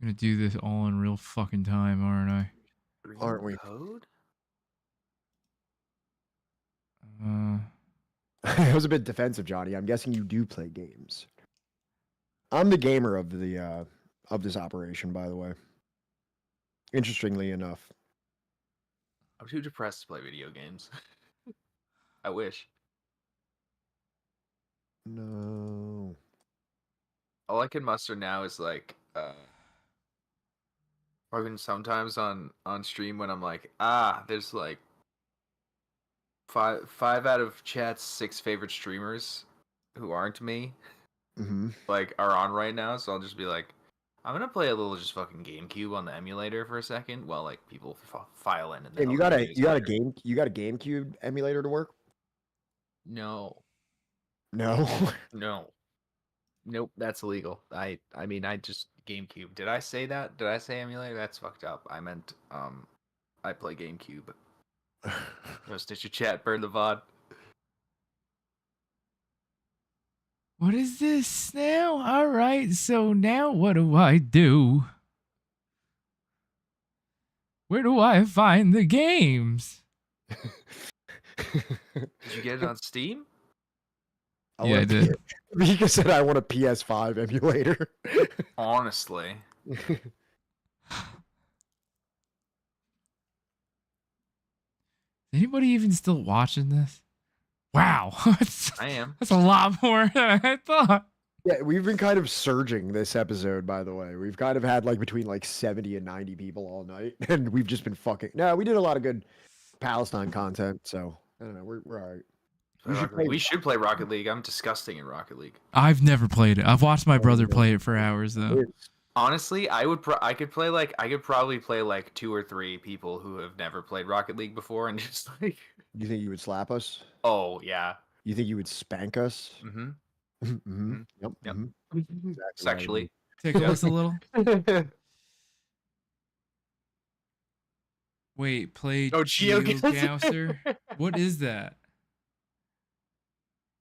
I'm gonna do this all in real fucking time, aren't I? Aren't we? Code? I was a bit defensive, Johnny. I'm guessing you do play games. I'm the gamer of the of this operation, by the way. Interestingly enough. I'm too depressed to play video games. I wish. No. All I can muster now is like or even sometimes on stream when I'm like, there's like five out of chat's 6 favorite streamers who aren't me like are on right now, so I'll just be like, I'm gonna play a little just fucking GameCube on the emulator for a second while like people file in. And then And you got a GameCube emulator to work? No. No. Nope, that's illegal. I mean I just GameCube. Did I say that? Did I say emulator? That's fucked up. I meant I play GameCube. No stitch your chat, burn the VOD. What is this now? All right, so now what do I do? Where do I find the games? Did you get it on Steam? Yeah, I did. Mika said I want a PS5 emulator. Honestly. Anybody even still watching this? Wow. I am. That's a lot more than I thought. Yeah, we've been kind of surging this episode, by the way. We've kind of had like between like 70 and 90 people all night, and we've just been fucking. No, we did a lot of good Palestine content, so I don't know. We're all right. We should play Rocket League. I'm disgusting in Rocket League. I've never played it. I've watched my brother play it for hours though. Honestly, I could probably play like 2 or 3 people who have never played Rocket League before and just like. You think you would slap us? Oh yeah. You think you would spank us? Mm-hmm. Mm-hmm. Yep. Yep. Exactly Sexually. Tickle us a little. Wait, play GeoGuessr? What is that?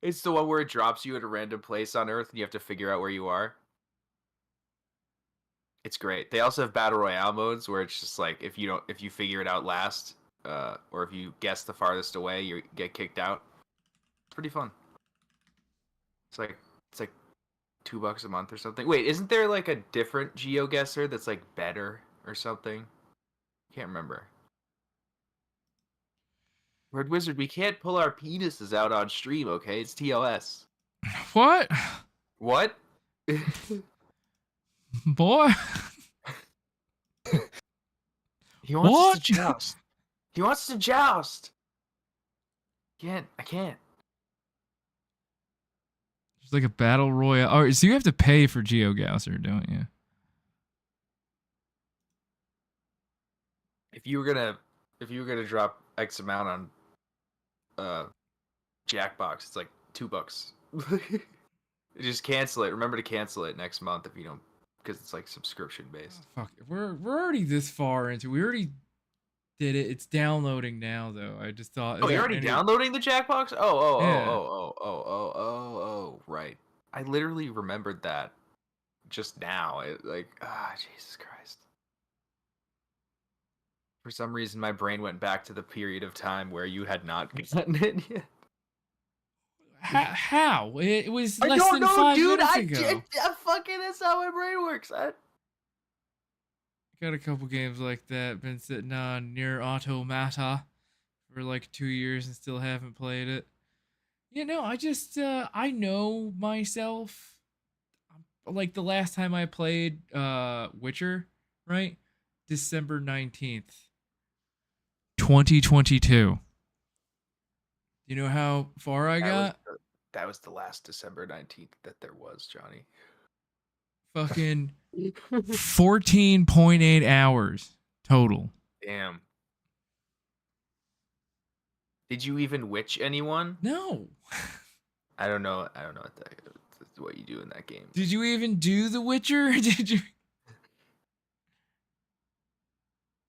It's the one where it drops you at a random place on Earth and you have to figure out where you are. It's great. They also have battle royale modes where it's just like if you figure it out last, or if you guess the farthest away, you get kicked out. It's pretty fun. It's like $2 a month or something. Wait, isn't there like a different GeoGuessr that's like better or something? Can't remember. Red Wizard, we can't pull our penises out on stream, okay? It's TOS. What? What? Boy. He wants What? us to joust. He wants to joust. I can't. It's like a battle royale. Oh, so you have to pay for GeoGuessr, don't you? If you were gonna drop X amount on Jackbox, it's like $2. Just cancel it. Remember to cancel it next month if you don't, because it's like subscription based. Fuck, we're already this far into. We already did it. It's downloading now, though. I just thought. Oh, you're already downloading the Jackbox? Yeah. Oh, right. I literally remembered that just now. Jesus Christ. For some reason, my brain went back to the period of time where you had not gotten it yet. How? It was I less don't than know, 5 dude. minutes I ago. fucking that's how my brain works. Got a couple games like that. Been sitting on Near Automata for like 2 years and still haven't played it. You know, I just I know myself. Like the last time I played Witcher, right? December 19th, 2022. You know how far I got? That was the last December 19th that there was, Johnny. Fucking 14.8 hours total. Damn. Did you even witch anyone? No. I don't know what you do in that game. Did you even do The Witcher? Did you?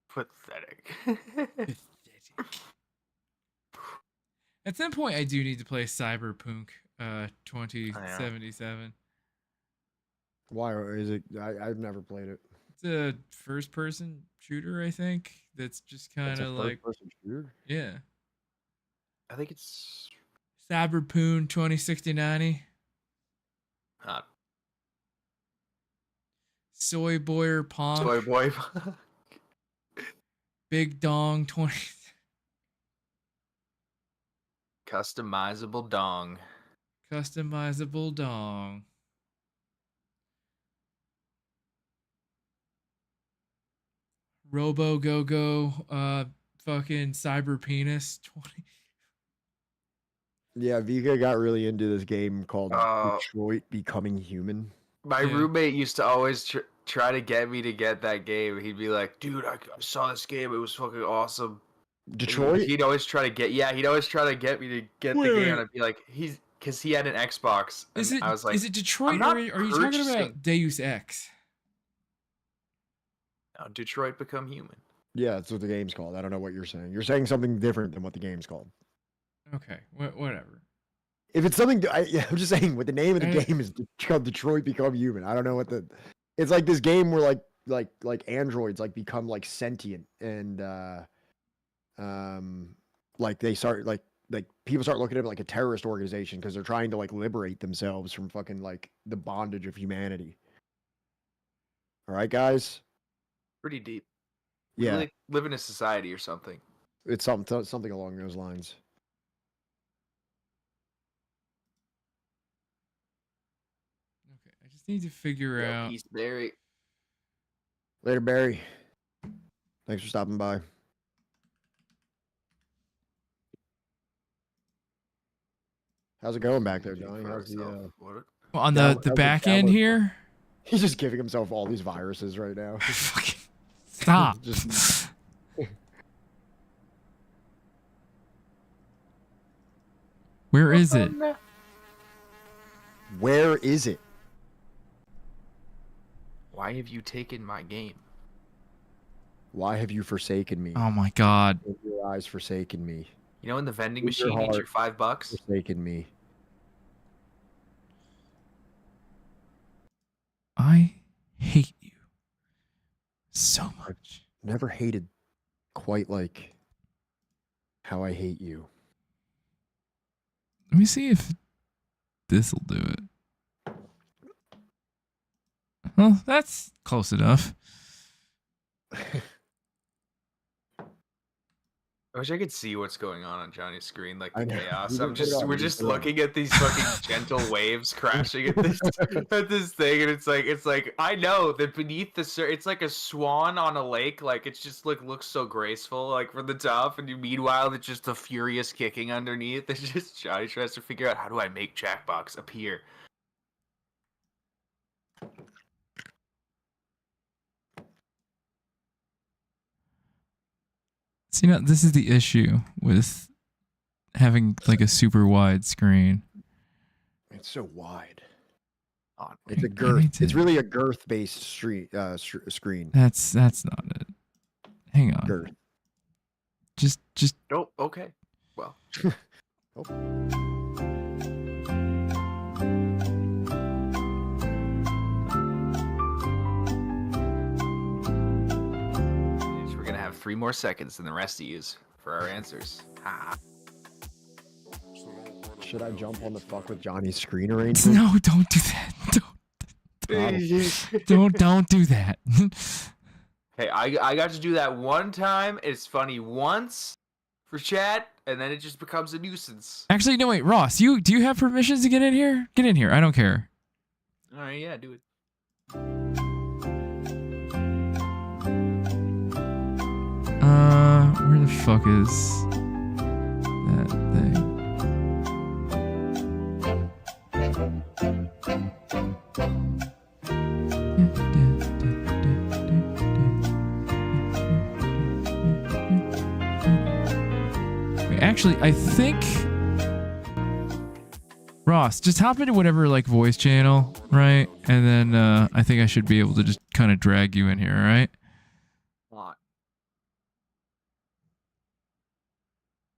Pathetic. At some point, I do need to play Cyberpunk 2077. Why is it? I've never played it. It's a first-person shooter, I think. That's just kind of like first-person shooter. Yeah. I think it's Cyberpunk 2069. Hot. Soy Boyer Pong. Soy Boy. Big Dong 20. Customizable dong. Customizable Dong. Robo Go Go. Fucking Cyber Penis 20. Yeah, Vika got really into this game called Detroit Becoming Human. My roommate used to always try to get me to get that game. He'd be like, "Dude, I saw this game. It was fucking awesome." Detroit? He'd always try to get me to get the game. And I'd be like, because he had an Xbox. Is it? I was like, is it Detroit? I'm Or not are you talking purchasing- about Deus Ex? No, Detroit Become Human. Yeah, that's what the game's called. I don't know what you're saying. You're saying something different than what the game's called. Okay, whatever. If it's something, I'm just saying what the name of the game is called Detroit Become Human. I don't know what the. It's like this game where like androids like become like sentient and like they start like people start looking at it like a terrorist organization because they're trying to like liberate themselves from fucking like the bondage of humanity. All right, guys. Pretty deep. We Yeah, really live in a society or something. it's something along those lines. Okay, I just need to figure out. Peace, Barry. Later, Barry. Thanks for stopping by. How's it going back there, Johnny? How's the On the back end here. He's just giving himself all these viruses right now. Stop. Where is it? Where is it? Why have you taken my game? Why have you forsaken me? Oh my God. With your eyes forsaken me. You know, in the vending With your machine needs your heart $5. Forsaken me. I hate you so much. Never hated quite like how I hate you. Let me see if this'll do it. Well, that's close enough. I wish I could see what's going on Johnny's screen, like I the know. chaos. You can put it on, We're you can just put it on. looking at these fucking gentle waves crashing at this thing, and it's like I know that beneath it's like a swan on a lake, like it's just like looks so graceful, like from the top, and meanwhile it's just a furious kicking underneath. It's just Johnny tries to figure out how do I make Jackbox appear. See, now this is the issue with having like a super wide screen. It's so wide. Oh, It's a I girth. need to- It's really a girth-based screen. That's not it. Hang on. Girth. Just Oh, okay. Well. We're gonna have 3 more seconds than the rest of yous for our answers. Ha. Should I jump on the fuck with Johnny's screen arrangement? No, don't do that. Don't do that. Hey, I got to do that one time. It's funny once for chat, and then it just becomes a nuisance. Actually, no, wait, Ross, do you have permissions to get in here? Get in here. I don't care. All right, yeah, do it. Where the fuck is that thing? Wait, actually, I think Ross, just hop into whatever like voice channel, right? And then I think I should be able to just kind of drag you in here, all right?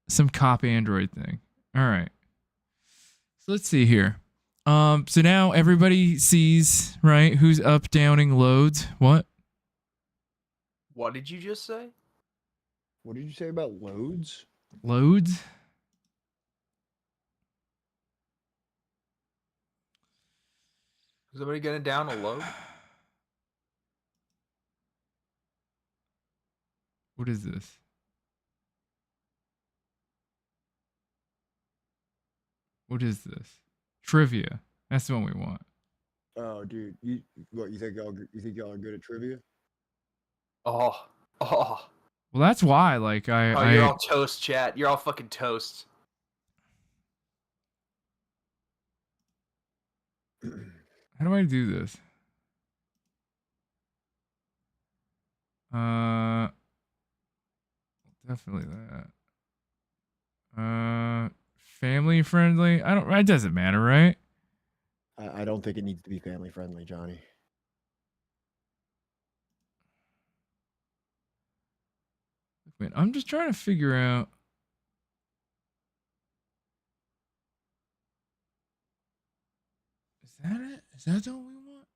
Some cop Android thing. All right. So let's see here. So now everybody sees, right, who's up downing loads. What? What did you just say? What did you say about loads? Loads? Is somebody gonna down a load? What is this? What is this? Trivia. That's the one we want. Oh, dude, you think y'all are good at trivia? Oh. Well, that's why. Like You're all toast, chat. You're all fucking toast. How do I do this? Definitely that. Family friendly? It doesn't matter, right? I don't think it needs to be family friendly, Johnny. Wait, I'm just trying to figure out. Is that it? Is that all we want?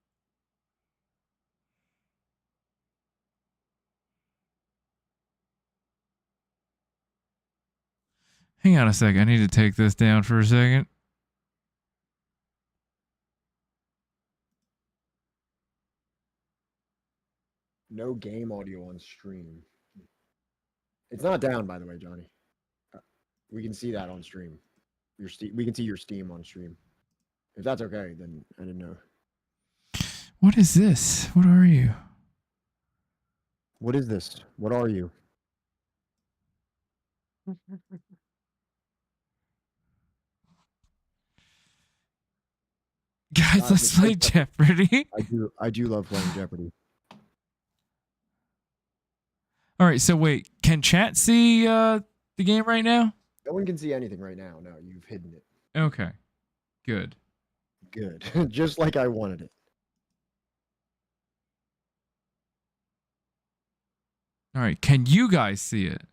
Hang on a second. I need to take this down for a second. No game audio on stream. It's not down, by the way, Johnny. We can see that on stream. We can see your Steam on stream. If that's okay, then I didn't know. What is this? What are you? What is this? What are you? Guys, let's play Jeopardy. I do love playing Jeopardy. All right, so wait, can chat see the game right now? No one can see anything right now. No, you've hidden it. Okay. Good. Good. Just like I wanted it. All right, can you guys see it?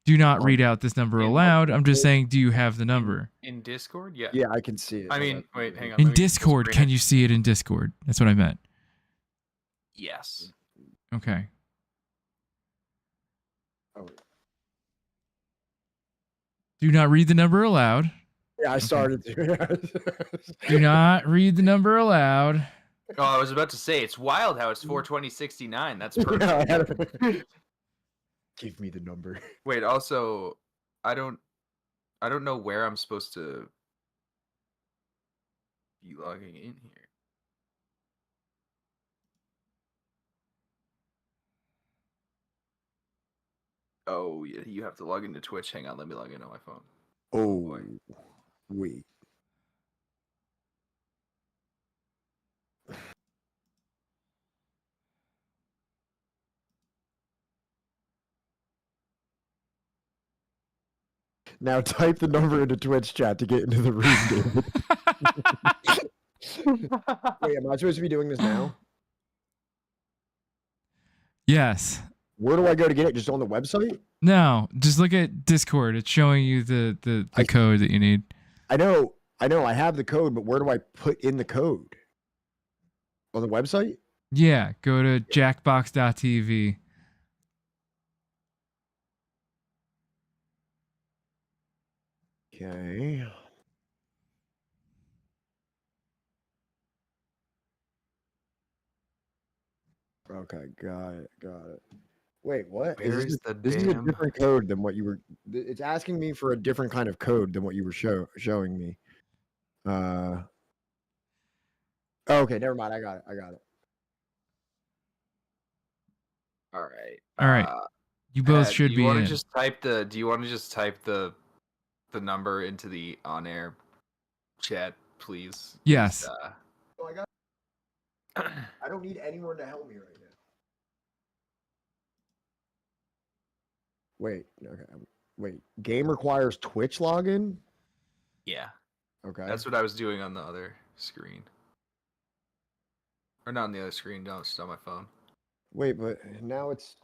Do not read out this number aloud. I'm just saying, do you have the number? In Discord? Yeah. Yeah, I can see it. I mean, wait, hang on. In Discord, can you see it in Discord? That's what I meant. Yes. Okay. Oh. Do not read the number aloud. Yeah, I started to. Do not read the number aloud. Oh, I was about to say, it's wild how it's 42069. That's perfect. Give me the number. Wait, also, I don't know where I'm supposed to be logging in here. Oh, yeah, you have to log into Twitch. Hang on, let me log in on my phone. Oh, wait. Now type the number into Twitch chat to get into the room, David. Wait, am I supposed to be doing this now? Yes. Where do I go to get it? Just on the website? No, just look at Discord. It's showing you the code that you need. I know. I have the code, but where do I put in the code? On the website? Yeah, go to jackbox.tv. Okay. Okay, got it. Got it. Wait, what? Where This is the this is a damn? different code than what you were. It's asking me for a different kind of code than what you were showing me. Okay, never mind. I got it. I got it. All right. All right. You both Pat, should do you be want to in. just type the? Do you want to just type the number into the on-air chat, please? Yes. Oh, I got. I don't need anyone to help me right now. Wait. Okay. Wait. Game requires Twitch login. Yeah. Okay. That's what I was doing on the other screen. Or not on the other screen. No, it's on my phone. Wait, but now it's.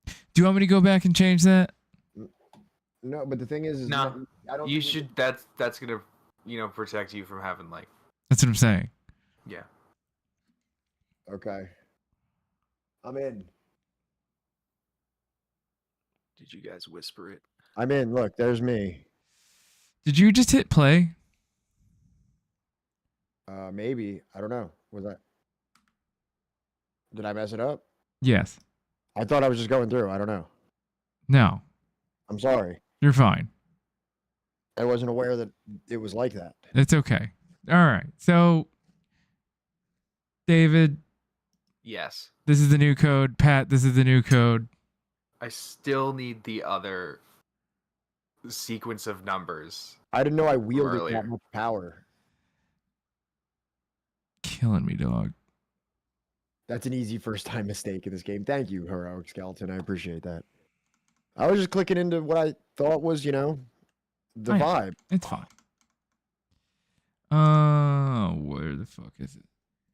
Do you want me to go back and change that? No, but the thing is No, I don't. You should. That's gonna, protect you from having like. That's what I'm saying. Yeah. Okay. I'm in. Did you guys whisper it? I'm in. Look, there's me. Did you just hit play? Maybe. I don't know. Was that? Did I mess it up? Yes. I thought I was just going through. I don't know. No. I'm sorry. You're fine. I wasn't aware that it was like that. It's okay. All right. So, David. Yes. This is the new code. Pat, this is the new code. I still need the other sequence of numbers. I didn't know I wielded earlier. that much power. Killing me, dog. That's an easy first time mistake in this game. Thank you, Heroic Skeleton. I appreciate that. I was just clicking into what I thought was, the vibe. It's fine. Where the fuck is it?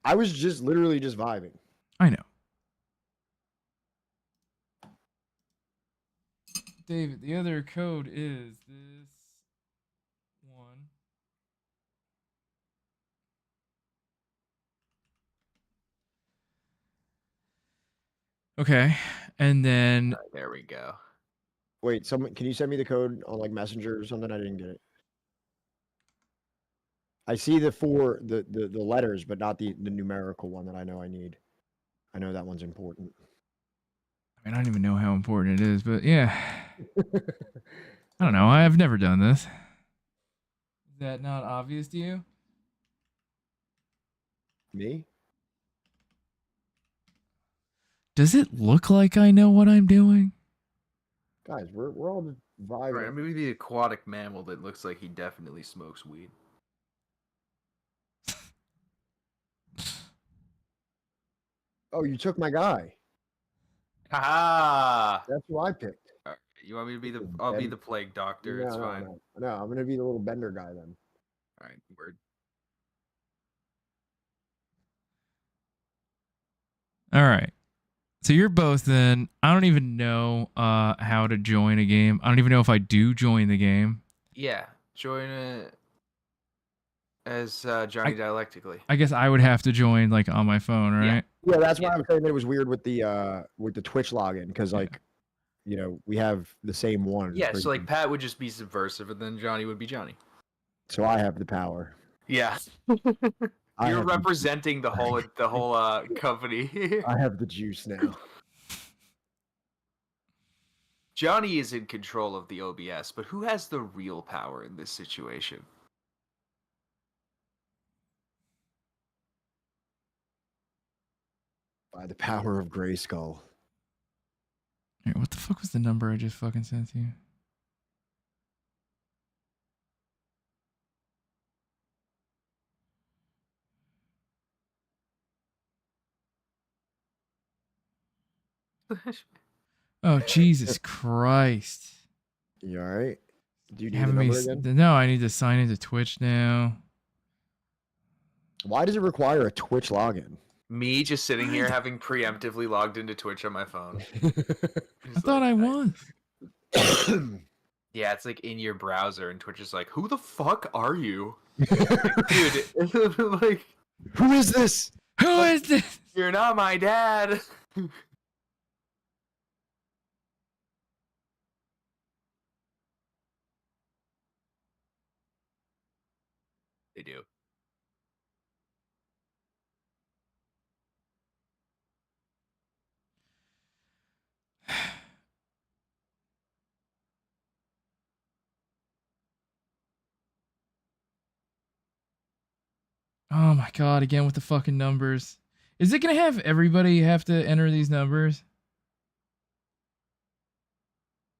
I was just literally just vibing. I know. David, the other code is this one. Okay, and then there we go. Wait, can you send me the code on like Messenger or something? I didn't get it. I see the letters, but not the numerical one that I know I need. I know that one's important. I don't even know how important it is, but yeah. I don't know. I've never done this. Is that not obvious to you? Me? Does it look like I know what I'm doing? Guys, we're all just vibing. Right, maybe the aquatic mammal that looks like he definitely smokes weed. Oh, you took my guy. Ha! That's who I picked. Right, you want me to be the? I'll be the plague doctor. No, it's no, fine. No, I'm gonna be the little bender guy then. All right, word. All right. So you're both in. I don't even know how to join a game. I don't even know if I do join the game. Yeah, join it as Johnny Dialectically. I guess I would have to join like on my phone, right? Yeah, that's why I was saying that it was weird with the Twitch login because like, we have the same one. Yeah, so like Pat would just be Subversive, and then Johnny would be Johnny. So I have the power. Yeah. You're representing the whole company. I have the juice now. Johnny is in control of the OBS, but who has the real power in this situation? By the power of Grayskull. Here, what the fuck was the number I just fucking sent to you? Oh, Jesus Christ. You all right? Do you need the number again? No, I need to sign into Twitch now. Why does it require a Twitch login? Me just sitting here having preemptively logged into Twitch on my phone. I thought I was. Yeah, it's like in your browser, and Twitch is like, "Who the fuck are you, dude?" Like, who is this? Who is this? You're not my dad. They do. Oh my god, again with the fucking numbers. Is it gonna have everybody have to enter these numbers?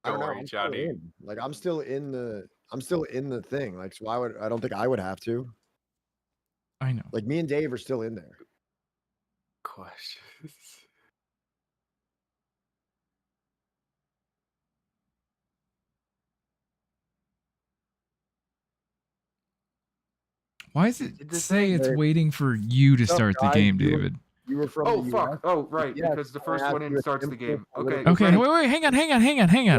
I don't know. worry, I'm still Johnny. in. Like I'm still in the thing. Like so I don't think I would have to. I know. Like me and Dave are still in there. Questions. Why does it Did this say thing- it's waiting for you to What's up, start the guys? game, You were- David? You were from Oh the fuck! US? Oh right, Yes, because the I first asked one you in a starts the simple game. Okay. Okay, ready? wait, hang on.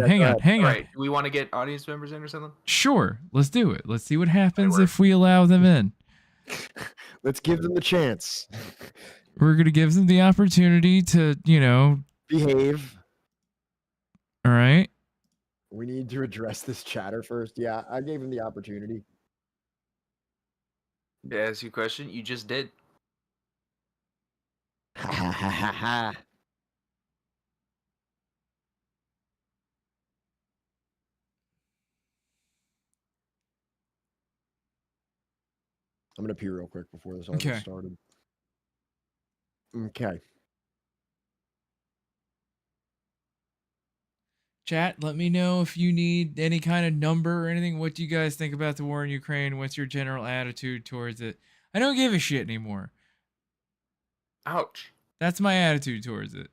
All right. Do we want to get audience members in or something? Sure, let's do it. Let's see what happens if we allow them in. Let's give them the chance. We're gonna give them the opportunity to, behave. All right. We need to address this chatter first. Yeah, I gave him the opportunity. To ask you a question, you just did. Ha ha ha ha ha. I'm gonna pee real quick before this all Okay. gets started. Okay. Chat, let me know if you need any kind of number or anything. What do you guys think about the war in Ukraine? What's your general attitude towards it? I don't give a shit anymore. Ouch. That's my attitude towards it.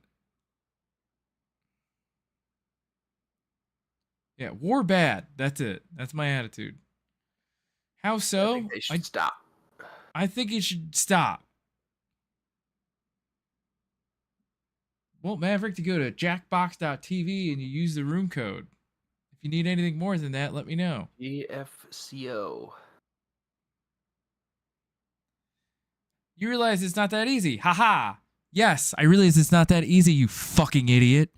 Yeah, war bad. That's it. That's my attitude. How so? I think they should stop. I think it should stop. Well, Maverick, to go to jackbox.tv and you use the room code. If you need anything more than that, let me know. EFCO. You realize it's not that easy. Haha. Yes, I realize it's not that easy, you fucking idiot.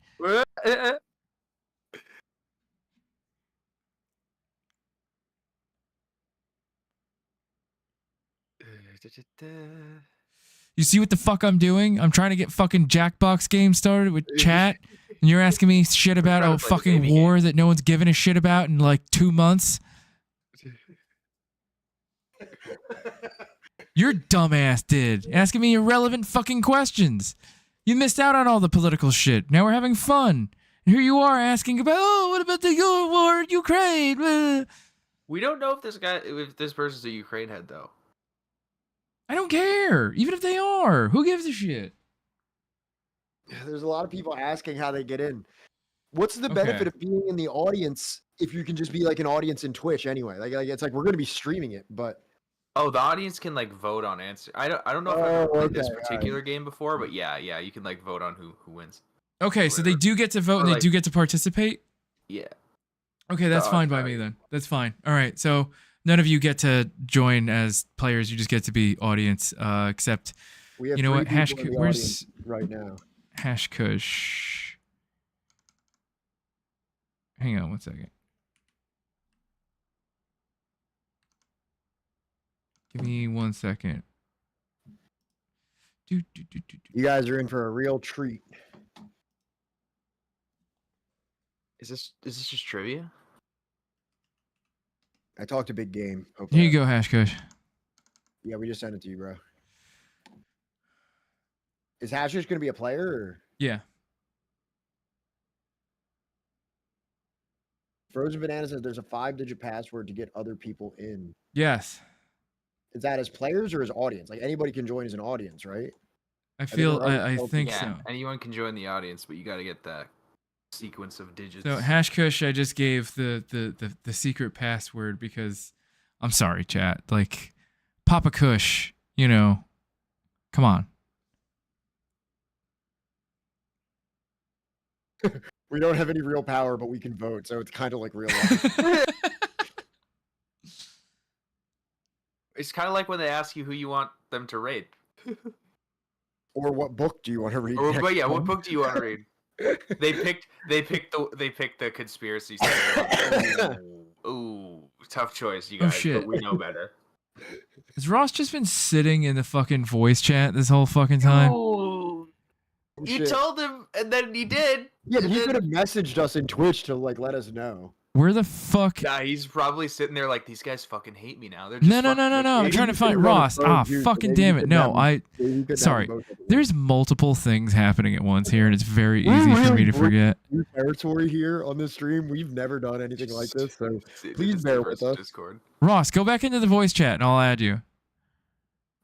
You see what the fuck I'm doing? I'm trying to get fucking Jackbox game started with chat, and you're asking me shit about a fucking war that no one's giving a shit about in like 2 months? Your dumbass did, asking me irrelevant fucking questions. You missed out on all the political shit. Now we're having fun. And here you are asking about, what about the war in Ukraine? We don't know if this person's a Ukraine head though. I don't care. Even if they are, who gives a shit? There's a lot of people asking how they get in. What's the benefit of being in the audience if you can just be like an audience in Twitch anyway? Like it's like we're gonna be streaming it, but Oh, the audience can like vote on answer. I don't know if I've ever played this particular game before, but yeah, you can like vote on who wins. Okay, so they do get to vote and they do get to participate? Yeah. Okay, that's fine by me then. That's fine. All right, so none of you get to join as players. You just get to be audience, except, we have you know what? three people in the Where's audience right now? Hashkush? Hang on 1 second. Give me 1 second. You guys are in for a real treat. Is this just trivia? I talked a big game. Here you go, Hashkush. Yeah, we just sent it to you, bro. Is Hashkush gonna be a player? Or? Yeah. Frozen Banana says there's a 5-digit password to get other people in. Yes. Is that as players or as audience? Like anybody can join as an audience, right? I think so. Anyone can join the audience, but you got to get that sequence of digits. So Hashkush, I just gave the secret password because I'm sorry, chat. Like Papa Kush, come on. We don't have any real power, but we can vote, so it's kind of like real life. It's kind of like when they ask you who you want them to raid. Or what book do you want to read? But yeah, what book do you want to read? They picked the conspiracy theory. Ooh, tough choice, you guys. shit. But we know better. Has Ross just been sitting in the fucking voice chat this whole fucking time? Ooh. You told him, and then he did. Yeah, but he could have messaged us in Twitch to like let us know. Where the fuck? Nah, he's probably sitting there like, these guys fucking hate me now. They're just No. I'm trying to find Ross. Fucking damn it. No, sorry. There's multiple things happening at once here, and it's very easy for me to forget. New territory here on this stream. We've never done anything like this, so please bear with us. Discord. Ross, go back into the voice chat, and I'll add you.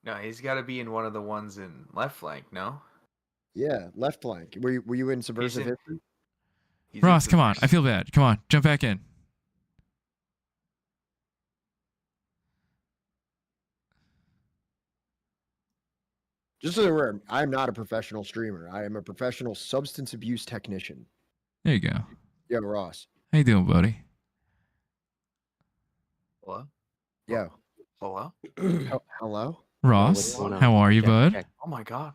No, he's got to be in one of the ones in left flank. No. Yeah, left flank. Were you in Subversive History? Ross, come on. I feel bad. Come on, jump back in. Just so you're aware, I'm not a professional streamer. I am a professional substance abuse technician. There you go. Yo, Ross. How you doing, buddy? Hello? Yo. Hello? Hello? Ross, how are you, bud? Oh my god.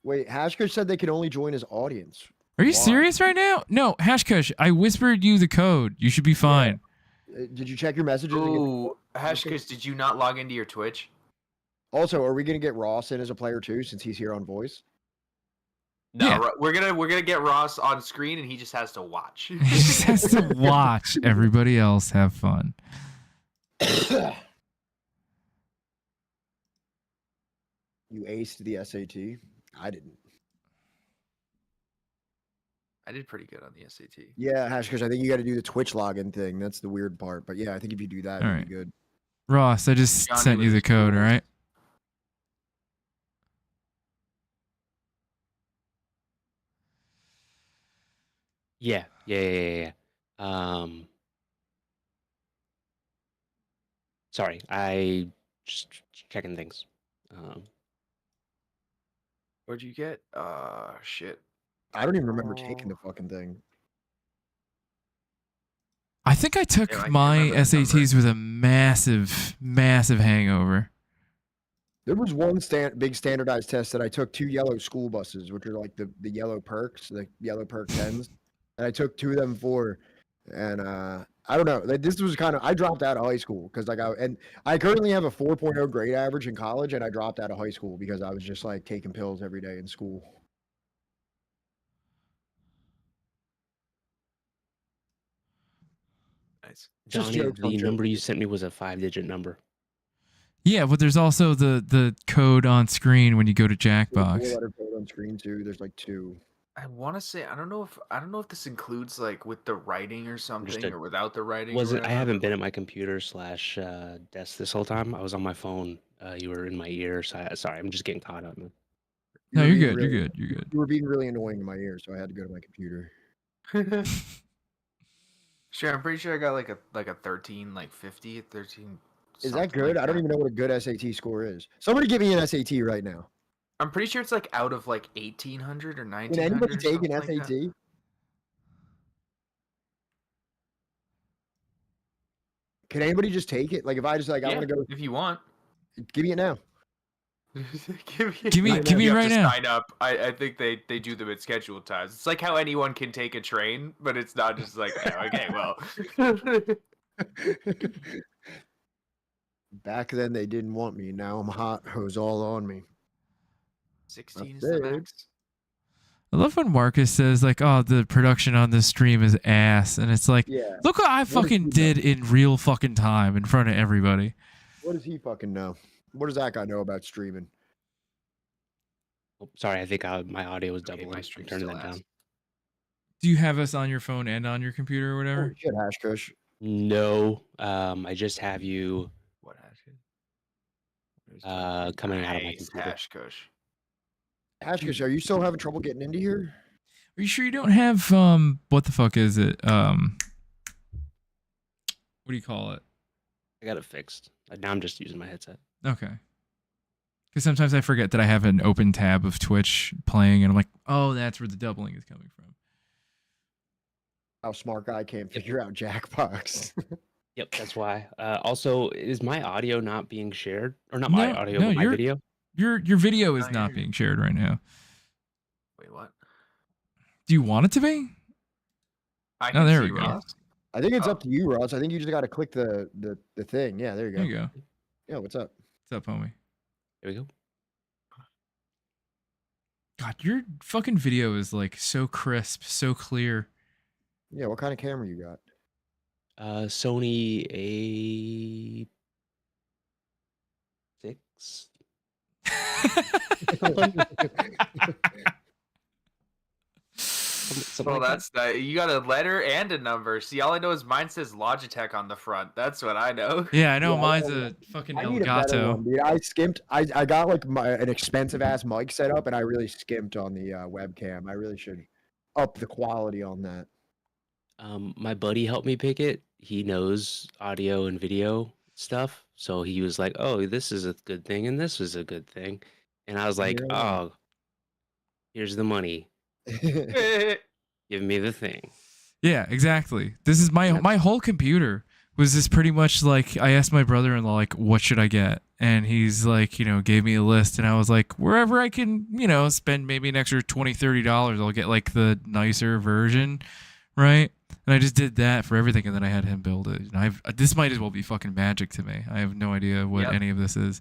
Wait, Hashkush said they can only join his audience. Are you serious right now? No, Hashkush, I whispered you the code. You should be fine. Yeah. Did you check your messages? Ooh, Hashkush, did you not log into your Twitch? Also, are we gonna get Ross in as a player too, since he's here on voice? No, Yeah. we're gonna get Ross on screen, and he just has to watch. He just has to watch everybody else have fun. You aced the SAT. I didn't. I did pretty good on the SAT. Yeah, Hashkush, I think you got to do the Twitch login thing. That's the weird part. But yeah, I think if you do that, All it'll right. be good. Ross, I just Johnny sent you was the code, all right? Yeah. Sorry, I just checking things. Where'd you get? Shit. I don't even remember taking the fucking thing. I think I took Yeah, I can't my remember the SATs with a massive hangover. There was one big standardized test that I took 2 yellow school buses, which are like the yellow perks, the yellow perk 10s. And I took 2 of them for, and I don't know. Like, this was kind of, I dropped out of high school because I currently have a 4.0 grade average in college, and I dropped out of high school because I was just like taking pills every day in school. Nice. Just Johnny, jokes on the jokes. number you sent me was a 5-digit number. Yeah, but there's also the code on screen when you go to There's a Jackbox. 4-letter code on screen too. There's like 2. I want to say I don't know if this includes like with the writing or something Understood. or without the writing. Was or it? I whatever. haven't been at my computer / desk this whole time. I was on my phone. You were in my ear. So sorry, I'm just getting caught up. Man. No, You you're were good. being You're really- good. You're good. You were being really annoying in my ear, so I had to go to my computer. Sure, I'm pretty sure I got like a 13, like 50, 13. Is that something good? like I don't even know what a good SAT score is. Somebody give me an SAT right now. I'm pretty sure it's like out of like 1800 or 1900. Can anybody or take an something like that. SAT? Can anybody just take it? Like if I just like I Yeah, want to go, if you want. give me it now. Give me You have right to now. Sign up. I think they do them at scheduled times. It's like how anyone can take a train, but it's not just like oh, okay, well. Back then they didn't want me. Now I'm hot. Hose all on me. 16 is That's the it. max. I love when Marcus says like, "Oh, the production on this stream is ass," and it's like, Yeah. look what I fucking did in real fucking time in front of everybody. What does he fucking know? What does that guy know about streaming? Oh, sorry, I think my audio was Okay, doubling. my I'm stream turning still that has. down. Do you have us on your phone and on your computer or whatever? Holy shit, Hashkush. No, I just have you What happened? coming out of my Nice, computer. Hashkush. Hashkush, are you still having trouble getting into here? Are you sure you don't have what the fuck is it? What do you call it? I got it fixed. Now I'm just using my headset. Okay. Because sometimes I forget that I have an open tab of Twitch playing, and I'm like, oh, that's where the doubling is coming from. How smart guy can't figure out Jackbox. Yep, that's why. Also, is my audio not being shared? Or not my audio, but my your video? Your video is not being shared right now. Wait, what? Do you want it to be? I Oh, can there see we go. Ross. I think it's up to you, Ross. I think you just got to click the thing. Yeah, there you go. There you go. Yeah, what's up? What's up, homie? There we go. God, your fucking video is like so crisp, so clear. Yeah, what kind of camera you got? Sony A6. Something Well, like that's you got a letter and a number. See, all I know is mine says Logitech on the front. That's what I know. Yeah, I know Yeah, mine's a fucking I need a better Elgato. one, dude. I skimped. I got like an expensive ass mic set up, and I really skimped on the webcam. I really should up the quality on that. My buddy helped me pick it. He knows audio and video stuff, so he was like, "Oh, this is a good thing, and this is a good thing," and I was like, You're "Oh, here's the money. Give me the thing." Yeah, exactly. This is my whole computer was just pretty much like I asked my brother-in-law like what should I get, and he's like, gave me a list, and I was like, wherever I can, spend maybe an extra $20-$30, I'll get like the nicer version, right? And I just did that for everything, and then I had him build it. And this might as well be fucking magic to me. I have no idea what any of this is.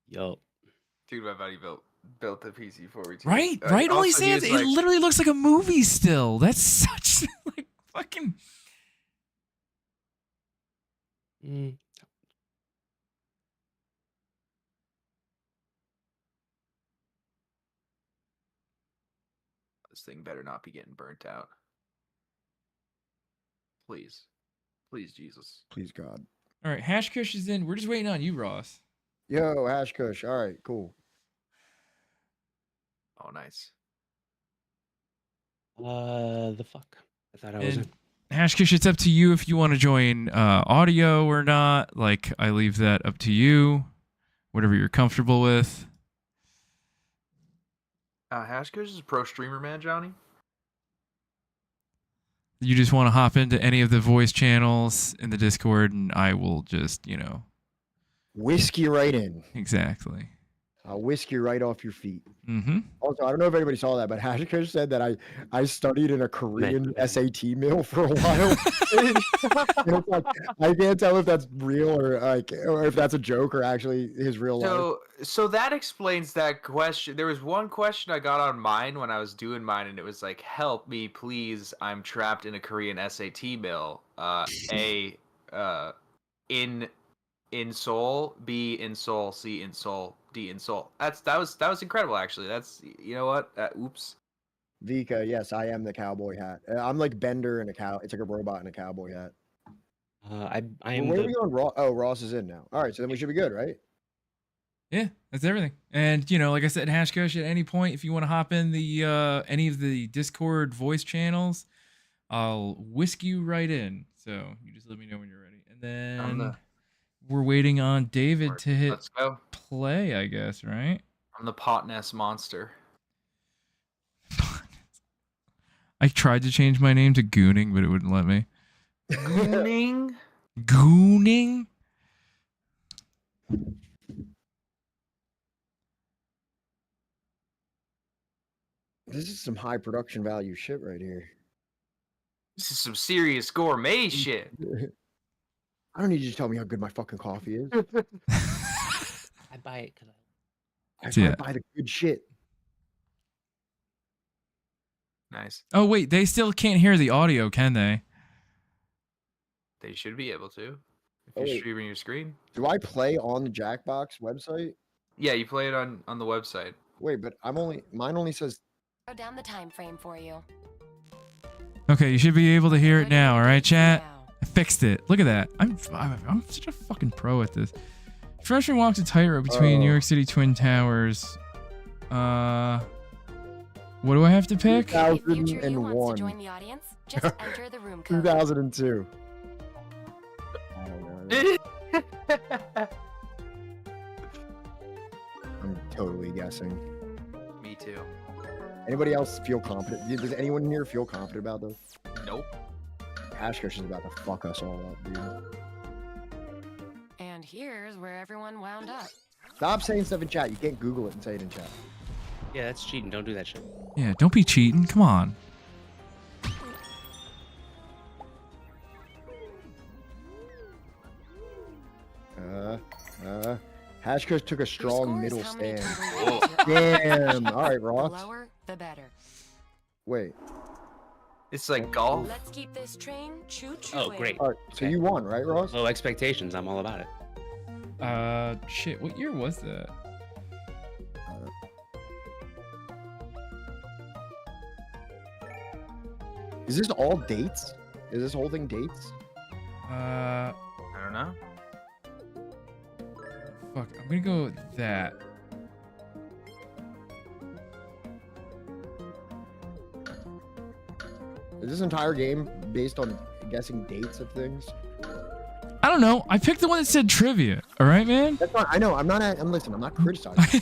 Yo, Dude, my buddy built the PC for me too. Right, right. Only Sans, it literally looks like a movie still. That's such like fucking. This thing better not be getting burnt out. Please. Please, Jesus. Please, God. All right, Hash Kush is in. We're just waiting on you, Ross. Yo, Hash Kush. All right, cool. Oh, nice. The fuck? I thought I was in. Hash Kush, it's up to you if you want to join audio or not. Like, I leave that up to you. Whatever you're comfortable with. Hashkush is a pro streamer, man, Johnny. You just want to hop into any of the voice channels in the Discord, and I will just, whisk you right in. Exactly. I'll whisk you right off your feet. Mm-hmm. Also, I don't know if anybody saw that, but Hashkush said that I studied in a Korean SAT mill for a while. It's like, I can't tell if that's real or if that's a joke or actually his real life. So that explains that question. There was one question I got on mine when I was doing mine, and it was like, "Help me, please! I'm trapped in a Korean SAT mill." In Seoul, B in Seoul, C in Seoul, D in Seoul. That was incredible, actually. That's what? Oops. Vika, yes, I am the cowboy hat. I'm like Bender in a cow. It's like a robot in a cowboy hat. I am. Where are we going? Ross is in now. All right, so then we should be good, right? Yeah, that's everything. And like I said, Hash Kush, at any point, if you want to hop in the any of the Discord voice channels, I'll whisk you right in. So you just let me know when you're ready, and then we're waiting on David to hit play, I guess, right? I'm the Potness monster. I tried to change my name to Gooning, but it wouldn't let me. Gooning? Gooning? This is some high production value shit right here. This is some serious gourmet shit. I don't need you to tell me how good my fucking coffee is. I buy it because I buy the good shit. Nice. Oh, wait, they still can't hear the audio, can they? They should be able to. If you're streaming your screen. Do I play on the Jackbox website? Yeah, you play it on the website. Wait, but mine only says Go down the time frame for you. Okay, you should be able to hear it now, all right, chat? I fixed it. Look at that. I'm such a fucking pro at this. Freshman walked a tightrope between New York City Twin Towers. What do I have to pick? 2001. Join the audience. Just enter the room code. 2002. I don't know. I'm totally guessing. Me too. Anybody else feel confident? Does anyone here feel confident about this? Nope. Hashkush is about to fuck us all up, dude. And here's where everyone wound up. Stop saying stuff in chat. You can't Google it and say it in chat. Yeah, that's cheating. Don't do that shit. Yeah, don't be cheating. Come on. Hashkush took a strong middle stand. Damn. All right, Ross. The lower, the better. Wait. It's like golf. Let's keep this train choo-choo. Oh, great. All right, so you won, right, Ross? Low expectations. I'm all about it. Shit. What year was that? Is this all dates? Is this whole thing dates? I don't know. Fuck. I'm gonna go with that. Is this entire game based on guessing dates of things? I don't know. I picked the one that said trivia. All right, man. That's fine. I know. I'm not. I'm listening. I'm not criticizing.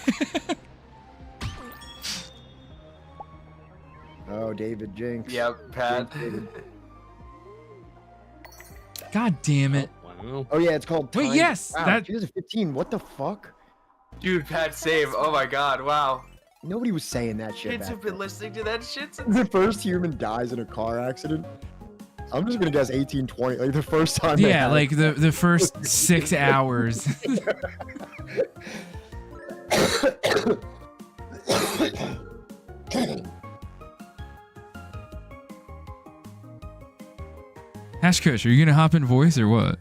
Oh, David Jinx. Yep, Pat. God damn it. Wow. Oh yeah, it's called. Wait, Time. yes, Wow, that- 2015. What the fuck? Dude, Pat save. Oh my god, wow. Nobody was saying that shit. Kids back have been then. listening to that shit since. The first human dies in a car accident. I'm just gonna guess 1820. Like the first time. they Yeah, had like it. the first 6 hours. Hash Kush, are you gonna hop in voice or what?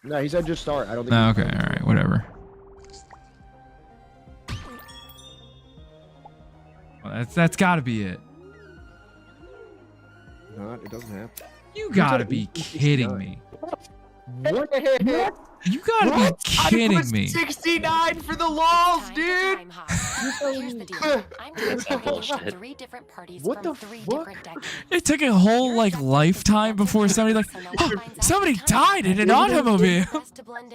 No, he said just start. I don't think. Oh, okay, all right, whatever. Well, that's got to be it. Not. It doesn't have. You gotta be kidding me. What? You gotta be kidding me. 69 for the lols, dude. Here's the deal. I'm taking Bullshit. 3 different parties What from the 3 fuck? different decades. It took a whole like lifetime before somebody like, oh, somebody died in an automobile.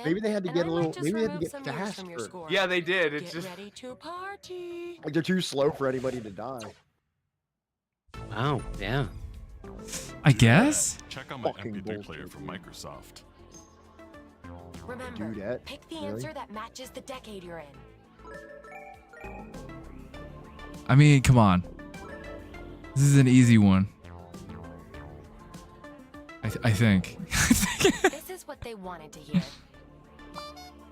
Maybe they had to get a little. Maybe they had to get fast. Yeah, they did. It's Get just. ready to party. Like they're too slow for anybody to die. Wow. Yeah. I guess. Check out my Fucking MP3 bullshit, player from Microsoft. Remember, Do that? pick the Really? answer that matches the decade you're in. I mean, come on. This is an easy one. I think. This is what they wanted to hear.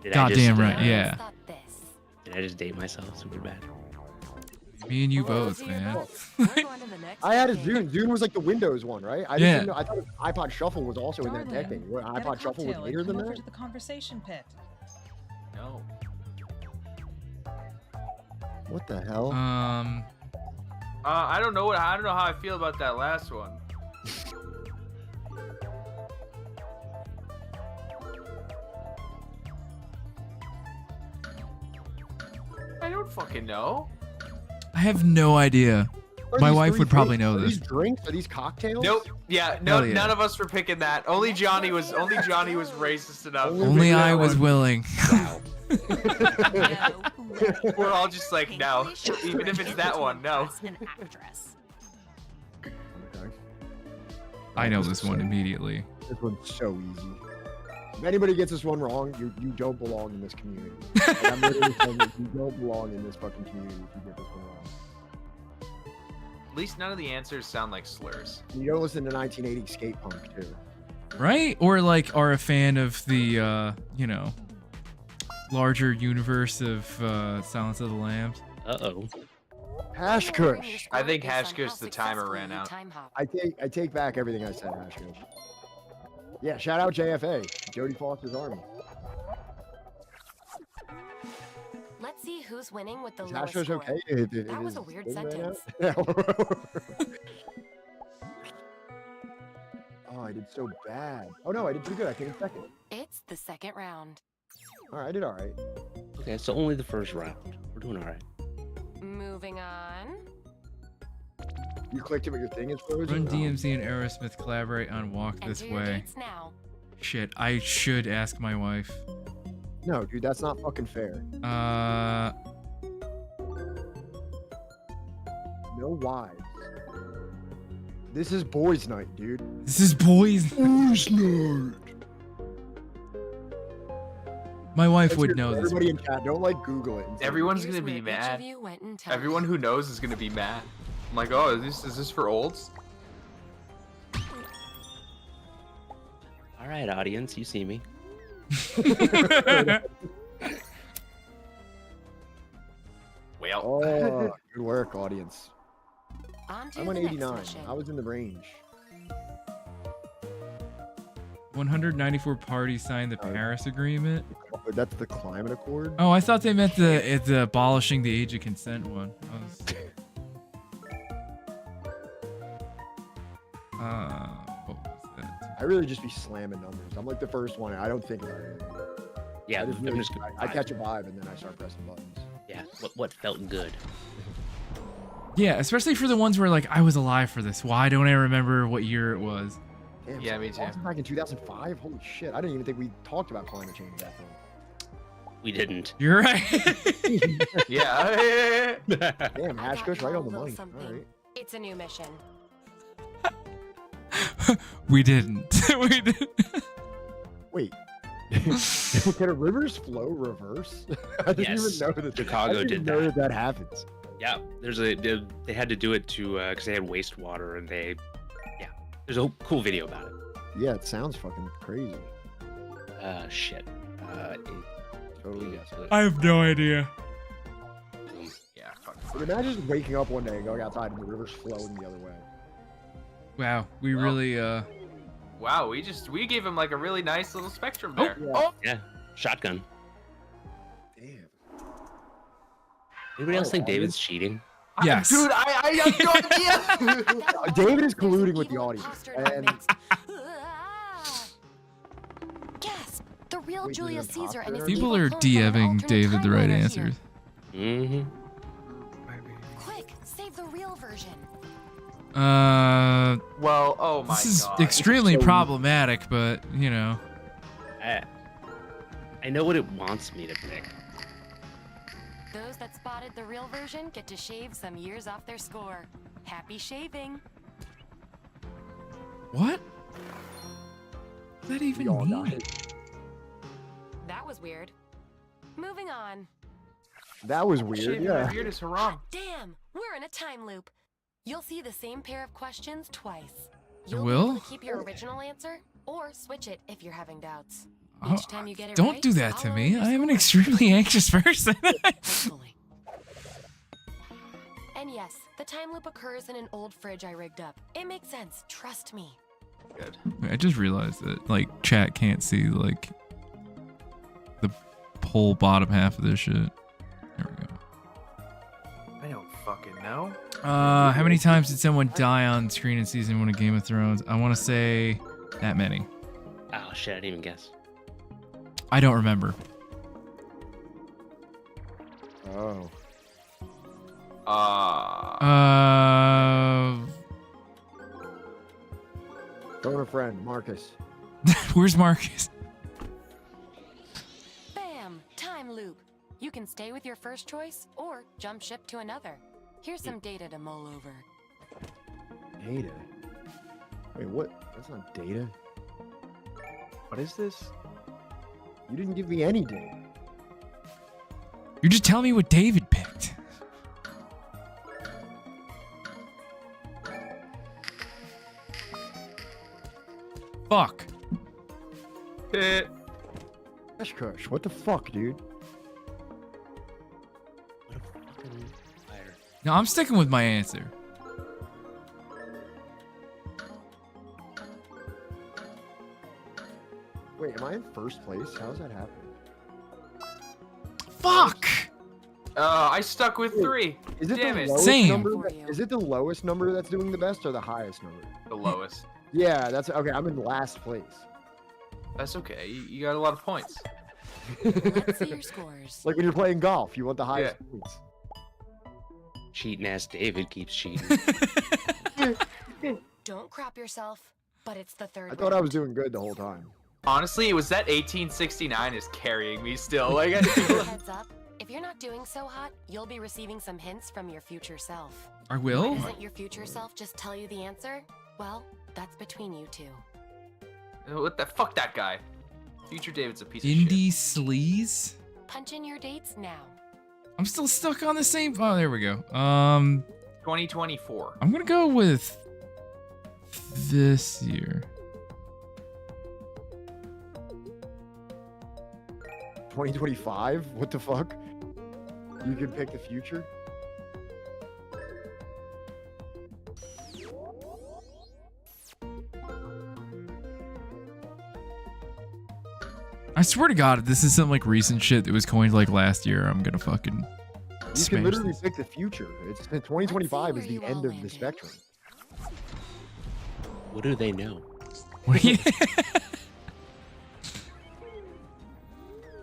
Did I Goddamn just, right, yeah. Stop this. Did I just date myself super bad? Me and you both, man. We're going to the next I had a decade. Zune. Zune was like the Windows one, right? I Yeah. didn't know. I thought iPod Shuffle was also in that decade. What, iPod Shuffle was later than that? to the conversation pit. No. What the hell? I don't know I don't know how I feel about that last one. I don't fucking know. I have no idea. Are My these wife three would probably drinks? know Are this. these drinks? Are these cocktails? Nope. Yeah, no, Hell yeah. none of us were picking that. Only Johnny was racist enough. to Only pick I that was one. willing. We're all just like, no. Even if it's that one, no. An actress. Okay. I know this one immediately. This one's so easy. If anybody gets this one wrong, you don't belong in this community. Like, I'm literally saying that you don't belong in this fucking community if you get this one wrong. At least none of the answers sound like slurs. You don't listen to 1980 skate punk too. Right? Or like are a fan of the larger universe of Silence of the Lambs. Uh-oh. Hash Kush. I think Hash Kush, the timer ran out. I take back everything I said, Hash Kush. Yeah, shout out JFA, Jodie Foster's Army. Let's see who's winning with the Is lowest Hash Kush score. okay? That was a weird sentence. Oh, I did so bad. Oh no, I did pretty good. I came in second. It's the second round. All right, I did all right. Okay, so only the first round. We're doing all right. Moving on. You clicked it, but your thing is frozen. Run DMC and Aerosmith collaborate on Walk This Enter your Way. dates now. Shit, I should ask my wife. No, dude, that's not fucking fair. No wives. This is boys' night, dude. This is boys. Boys' night. My wife That's would your- know this. Everybody in chat, don't like Google it. and say- Everyone's Here's gonna be where each mad. of you went and tell Everyone who knows is gonna be mad. I'm like, oh, is this for olds? All right, audience, you see me. Well. Oh, good work, audience. On to I went the next 89. mission. I was in the range. 194 parties signed the Paris Agreement. That's the climate accord. Oh, I thought they meant the abolishing the age of consent one. What was that? I really just be slamming numbers. I'm like the first one. I don't think about it. Yeah, I catch a vibe and then I start pressing buttons. Yeah, what felt good. Yeah, especially for the ones where like I was alive for this. Why don't I remember what year it was? Damn, Yeah, me too. Back in 2005. Holy shit! I didn't even think we talked about climate change back then. We didn't. You're right. Yeah. Damn, Hash Kush right on the money. Something. All right. It's a new mission. We didn't. We didn't. Wait. Can a rivers flow reverse? I didn't Yes. even know that. Chicago did know that happens. Yeah, they had to do it to because they had wastewater and there's a cool video about it. Yeah, it sounds fucking crazy. Shit. Totally guess it. I have no idea. Yeah, fuck. But imagine just waking up one day and going outside and the river's flowing the other way. Wow, we really Wow, we gave him like a really nice little spectrum there. Yeah, shotgun. Damn. Anybody else think David's cheating? Yes. Dude, I have no idea. David is colluding with the audience. And Gasp! The real Wait, Julius there's an Caesar and his imposter? people evil are clone from an DMing alternate David the right timeline are answers. here. Quick, save the real version. Well, oh my This is god. extremely problematic, but you know. I know what it wants me to pick. Those that spotted the real version get to shave some years off their score. Happy shaving. What? What does that even mean? That was weird. Moving on. that was weird. Shit, Yeah. weird as haram. Damn, we're in a time loop. You'll see the same pair of questions twice. I You'll will? be able to keep your original answer or switch it if you're having doubts. Oh, Each time you get it don't right, do that to I'll me. lower I your am an extremely anxious person. Hopefully. And yes, the time loop occurs in an old fridge I rigged up. It makes sense, trust me. Good. I just realized that like chat can't see like the whole bottom half of this shit. There we go. I don't fucking know. How many times did someone die on screen in season 1 of Game of Thrones? I want to say that many. Oh shit, I didn't even guess. I don't remember. Oh. Phone a friend, Marcus. Where's Marcus? Bam! Time loop. You can stay with your first choice or jump ship to another. Here's some data to mull over. Data. Wait, what? That's not data. What is this? You didn't give me any data. You're just telling me what David picked. Fuck. Hash Kush, what the fuck, dude? No, I'm sticking with my answer. Wait, am I in first place? How's that happen? Fuck! I stuck with 3. Is it Damn the it. lowest Same. number? Is it the lowest number that's doing the best or the highest number? The lowest. Yeah, that's okay. I'm in last place. That's okay. You got a lot of points. Let's see your scores. Like when you're playing golf, you want the highest points. Cheating ass David keeps cheating. Don't crop yourself, but it's the third I thought I was doing good the whole time. Honestly, it was that 1869 is carrying me still. Like, Heads up, if you're not doing so hot, you'll be receiving some hints from your future self. I will? Doesn't your future self just tell you the answer? Well, that's between you two. what the fuck, that guy? Future David's a piece of shit. Indie sleaze? Punch in your dates now. I'm still stuck on the same. Oh, there we go. 2024. I'm gonna go with this year. 2025? What the fuck? You can pick the future? I swear to God, if this is some like recent shit that was coined like last year, I'm gonna fucking You smash can literally this. pick the future. It's 2025 is the end of the spectrum. What do they know?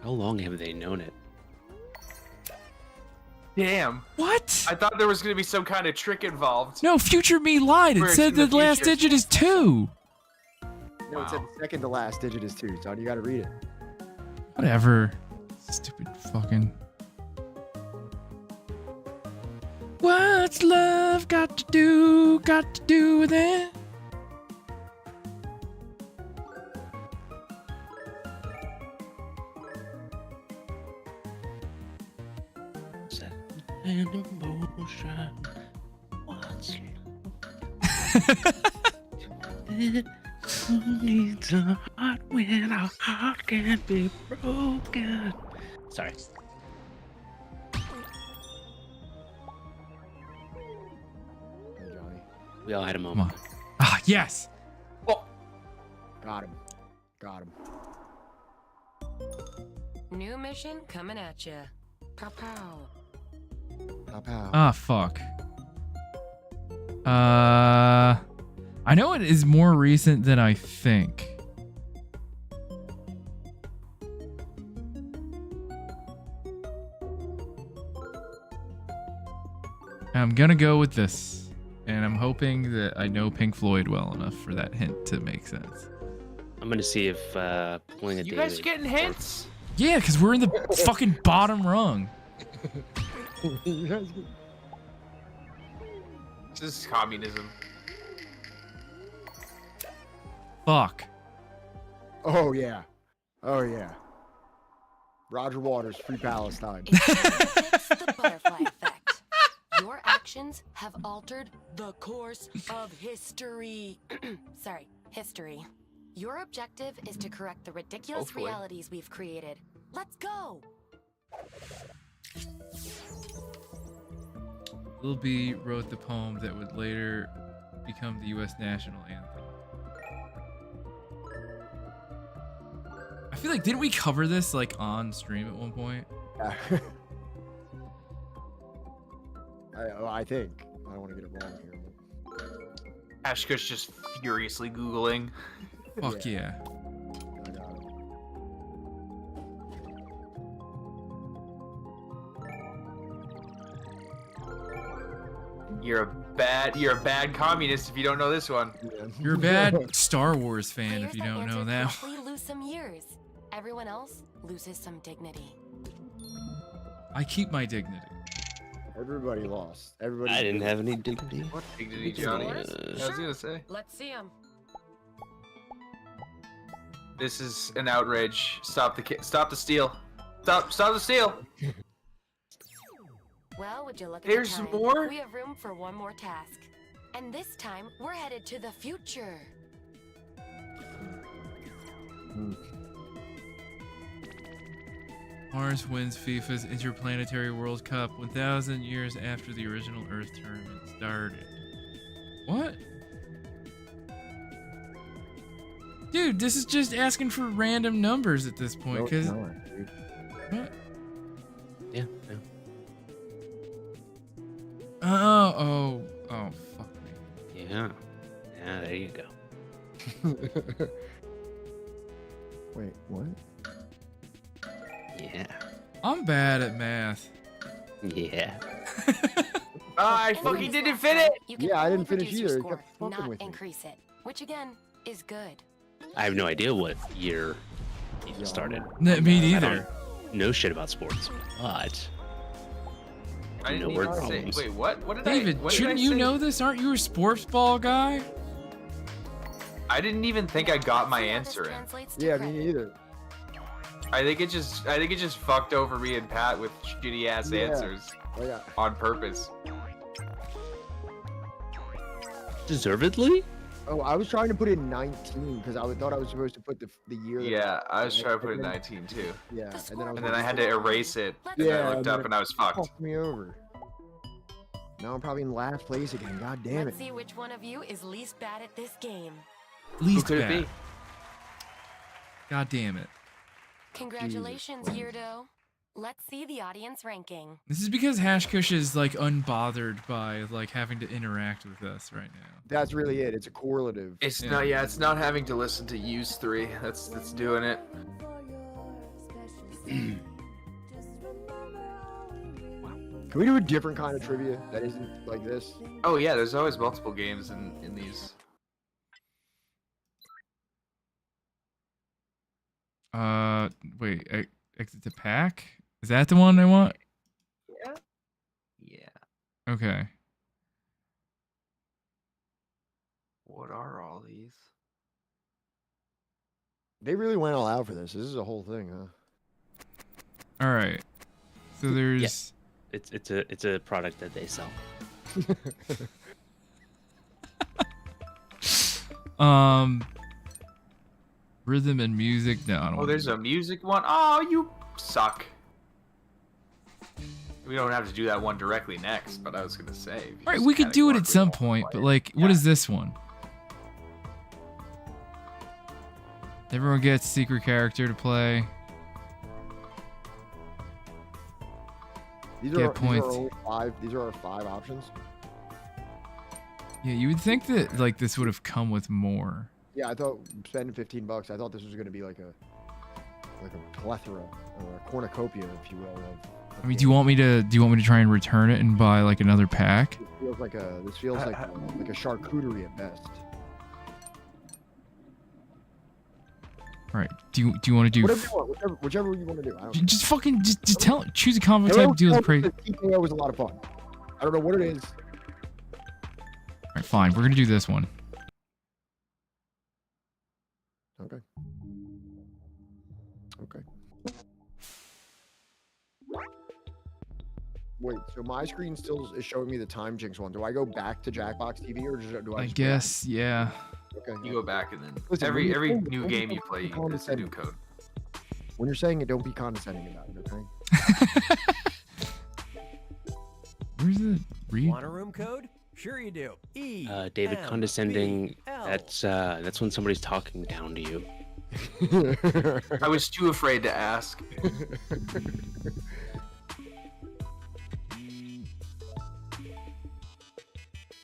How long have they known it? Damn. What? I thought there was gonna be some kind of trick involved. No, future me lied. It Where it's said in the last future. digit is 2. No, it said the second to last digit is 2, Son. You gotta read it. Whatever. Stupid fucking. What's love got to do with it? And emotion. What's who needs a heart when our heart can't be broken? Sorry. Hey, Johnny. We all had a moment. Ah, yes. Got him. Got him. New mission coming at ya. Pow pow. Pow pow. Ah, fuck. I know it is more recent than I think. I'm gonna go with this, and I'm hoping that I know Pink Floyd well enough for that hint to make sense. I'm gonna see if pulling a You David. guys getting hints? Yeah, because we're in the fucking bottom rung. This is communism. Fuck. Oh yeah. Oh yeah. Roger Waters, Free Palestine. It's the butterfly effect. Your actions have altered the course of history. Sorry, history. Your objective is to correct the ridiculous Hopefully. realities we've created. Let's go! Willoughby wrote the poem that would later become the U.S. national anthem. I feel like, didn't we cover this like on stream at one point? Yeah. I think. I don't want to get it wrong here. Ashka's just furiously Googling. Fuck yeah. I got it. You're a bad communist if you don't know this one. You're a bad Star Wars fan if you Players don't that know answer that. correctly lose some years. Everyone else loses some dignity. I keep my dignity. Everybody lost. Everybody. I didn't have any dignity. What dignity, Johnny? I was gonna say. Let's see them. This is an outrage. Stop the steal. Stop the steal. Well, would you look at There's the time? more? We have room for one more task. And this time, we're headed to the future. Mars wins FIFA's Interplanetary World Cup 1,000 years after the original Earth tournament started. What? Dude, this is just asking for random numbers at this point, because... What? Yeah. Oh, fuck me. Yeah. Yeah, there you go. Wait, what? Yeah. I'm bad at math. Yeah. I fucking didn't fit You can Yeah, I only didn't finish reduce your either. It score, kept fucking not with me. increase it, which again is good. I have no idea what year you started. Me I neither. don't know shit about sports, but I didn't no even word say. problems. Wait, what? What did David, I? What shouldn't did I you say? know this? Aren't you a sports ball guy? I didn't even think I got my answer in. Yeah, me neither. I think it just fucked over me and Pat with shitty ass Yeah. answers Oh, yeah. on purpose. Deservedly? Oh, I was trying to put in 19 because I thought I was supposed to put the year. that- Yeah, I was trying to put and in then- 19 too. Yeah, And then I had to erase it. And then I looked up and I was fucked. Fucked me over. Now I'm probably in last place again. God damn it. Let's see which one of you is least bad at this game. Least could it bad. be? God damn it. Congratulations, Yurdo. Let's see the audience ranking. This is because Hashkush is like unbothered by like having to interact with us right now. That's really it. It's a correlative. It's not. Yeah, it's not having to listen to Use 3. That's doing it. Can we do a different kind of trivia that isn't like this? Oh yeah, there's always multiple games in these. Wait, exit the pack? Is that the one I want? Yeah. Yeah. Okay. What are all these? They really went all out for this. This is a whole thing, huh? All right. So there's. Yeah. It's a product that they sell. Rhythm and music. No, I don't. Oh, there's a music one. Oh, you suck. We don't have to do that one directly next, but I was gonna say. All right, we could do it at some point, but like, what is this one? Everyone gets secret character to play. These Get are points. only 5. These are our 5 options. Yeah, you would think that like this would have come with more. Yeah, I thought spending $15. I thought this was going to be like a plethora or a cornucopia, if you will. I mean, do you want me to try and return it and buy like another pack? This feels like a charcuterie at best. All right. Do you want to do? Whatever you want, whichever you want to do. I don't know. Just fucking just tell. Choose a combo type. Deal with praise. TKO was a lot of fun. I don't know what it is. All right, fine. We're gonna do this one. Okay. Okay. Wait, so my screen still is showing me the Time Jinx one. Do I go back to Jackbox TV or do I? I guess, yeah. Okay. You go back and then Listen, every new game you play, it's a new code. When you're saying it, don't be condescending about it, okay? Where's the read? Want a room code? Sure you do. David, condescending. That's when somebody's talking down to you. I was too afraid to ask.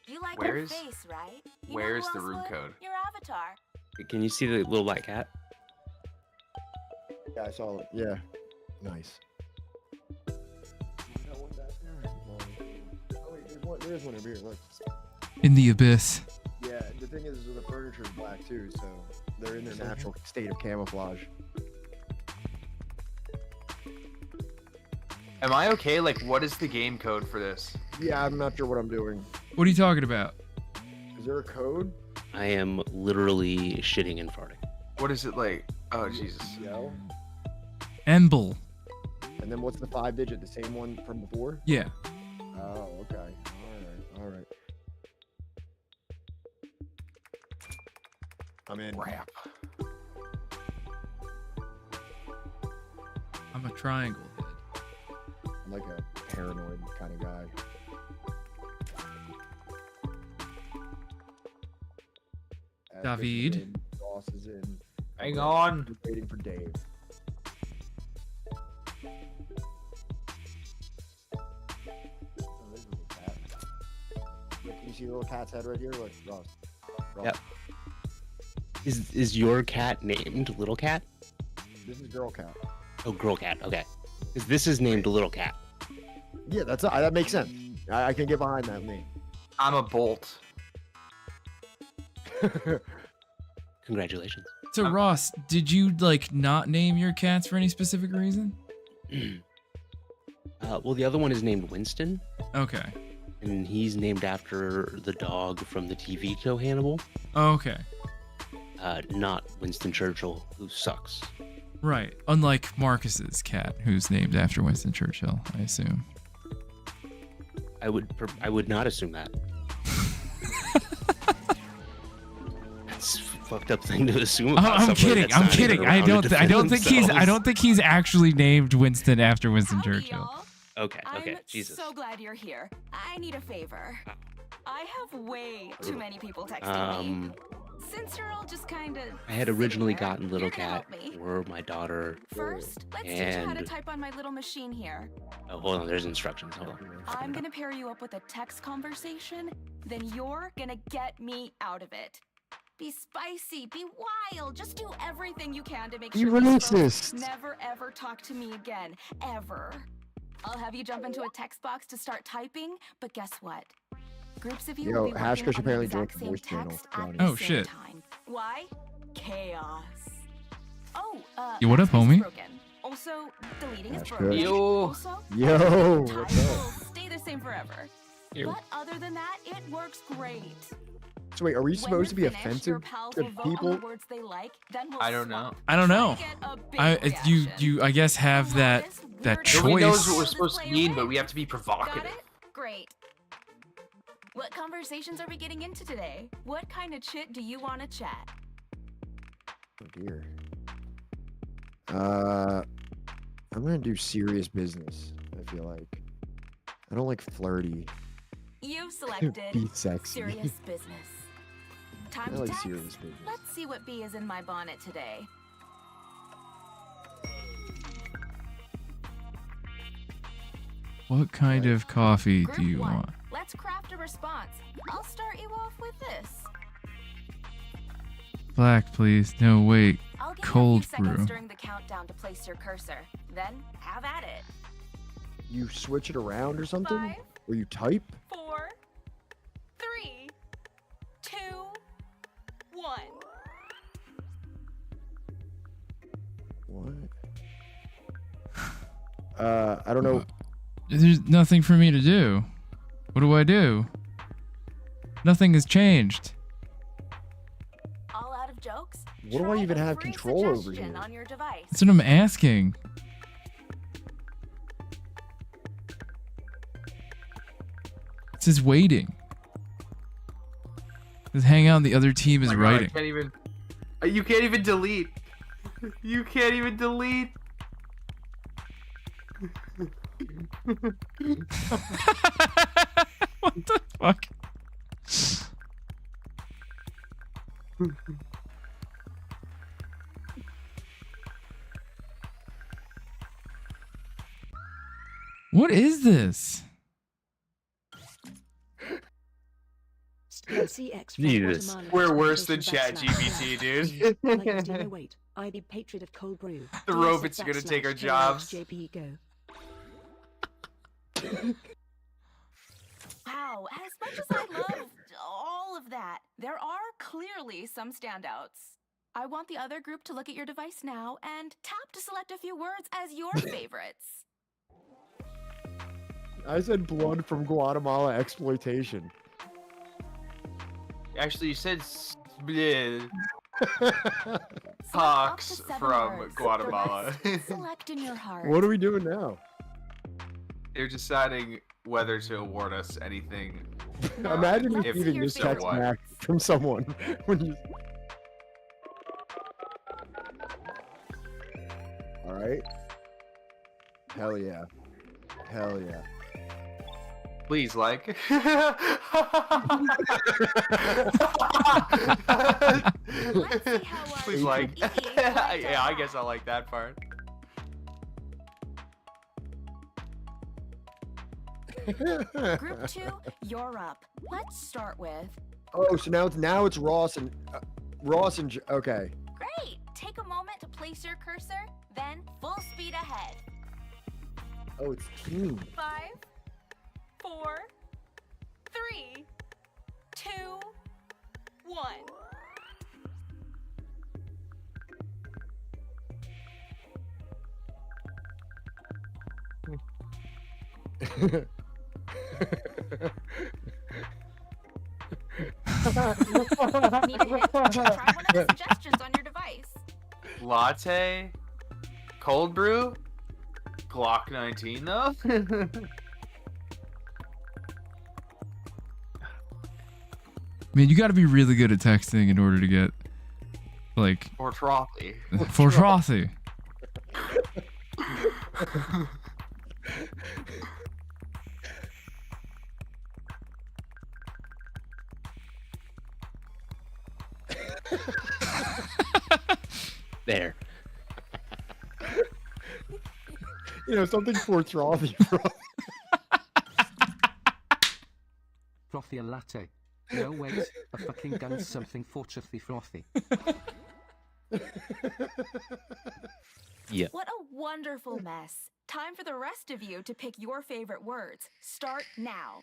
You like Where's- your face, right? You know Where's who the else room would? code? Your avatar. Can you see the little black cat? Yeah, I saw it. Yeah. Nice. There is one over here, look. In the abyss. Yeah, the thing is the furniture is black too, so they're in their natural state of camouflage. Am I okay? Like, what is the game code for this? Yeah, I'm not sure what I'm doing. What are you talking about? Is there a code? I am literally shitting and farting. What is it like? Oh, Jesus. Yo. Emble. And then what's the 5-digit? The same one from before? Yeah. Oh, okay. All right. I'm in. Crap. I'm a triangle head. I'm like a paranoid kind of guy. David. Ross is in. Hang on. We're waiting for Dave. Can you see the little cat's head right here? Look, Ross. Yep. Is your cat named Little Cat? This is Girl Cat. Oh, Girl Cat. Okay. Because this is named Little Cat. Yeah, that makes sense. I can get behind that name. I'm a bolt. Congratulations. So Ross, did you like not name your cats for any specific reason? Well, the other one is named Winston. Okay. And he's named after the dog from the TV show Hannibal. Okay. Not Winston Churchill, who sucks. Right. Unlike Marcus's cat, who's named after Winston Churchill, I assume. I would not assume that. That's a fucked up thing to assume. About I'm kidding. I'm kidding. I don't think he's actually named Winston after Winston Churchill. Okay. I'm Jesus. so glad you're here. I need a favor. I have way too many people texting me. Since you're all just kind of I had originally gotten Little Cat for my daughter. first, let's teach you how to And type on my little machine here. oh, hold on, there's instructions. Hold on. I'm gonna pair you up with a text conversation, then you're gonna get me out of it. Be spicy, be wild, just do everything you can to make Be sure these folks racist. never ever talk to me again, ever. I'll have you jump into a text box to start typing, but guess what? Groups of you will Yo, be Hash working Kush on the apparently joined exact the same voice channel. text Got at it. the Oh, same shit. time. Why? Chaos. Oh, Yo, what up, backspace is homie? broken. Also, deleting is Hash broken. Kush. Yo. Also, Yo, time what's will up? stay the same forever. Yo. But other than that, it works great. So wait, are we When supposed to be you're finished, your offensive pals to will vote people? on the words they like, then we'll I don't swap. know. I don't know. Get a big You I guess have that Nobody knows what choice. we're supposed to mean, but we have to be Got provocative. it? Great. What conversations are we getting into today? What kind of shit do you want to chat? Oh dear. I'm gonna do serious business. I feel like I don't like flirty. You've selected Be sexy. serious business. Time I to like text. serious business. Let's see what bee is in my bonnet today. What kind of coffee Group do you 1. want? Let's craft a response. I'll start you off with this. Black, please. No, wait. I'll give Cold you a few seconds brew. during the countdown to place your cursor. Then have at it. You switch it around or something? 5, Or you type? 4, 3, 2, 1. What? I don't know. There's nothing for me to do. What do I do? Nothing has changed. All out of jokes? What do I even have Free control over suggestion here? on your device. That's what I'm asking. It says waiting. It says hang on, the other team is Oh my God, writing. I can't even. You can't even delete. You can't even delete. What the fuck? What is this? WCF Jesus. Guatemala We're worse than // ChatGPT, dude. Like Dino Wait, I be Patriot of Cold Brew. The robots are gonna take our jobs. JP go. Wow, as much as I love all of that, there are clearly some standouts. I want the other group to look at your device now and tap to select a few words as your favorites. I said blood from Guatemala exploitation. Actually, you said bleh. Hawks from words. Guatemala. Select in your heart. What are we doing now? They're deciding whether to award us anything. Imagine If receiving this so text what? back from someone when you. All right. Hell yeah. Hell yeah. Please like. Please like. Yeah, I guess I like that part. Group 2, you're up. Let's start with. Oh, so now it's Ross and okay. Great! Take a moment to place your cursor, then full speed ahead. Oh, it's team. 5, 4, 3, 2, 1. Need a hint? Try one of the suggestions on your device. Latte, cold brew, Glock 19 though. Man, you got to be really good at texting in order to get, like, Or frothy. for frothy. There. You know, something for frothy. Frothy a latte. No, wait. I fucking done something fortuitously frothy. Yeah. What a wonderful mess. Time for the rest of you to pick your favorite words. Start now.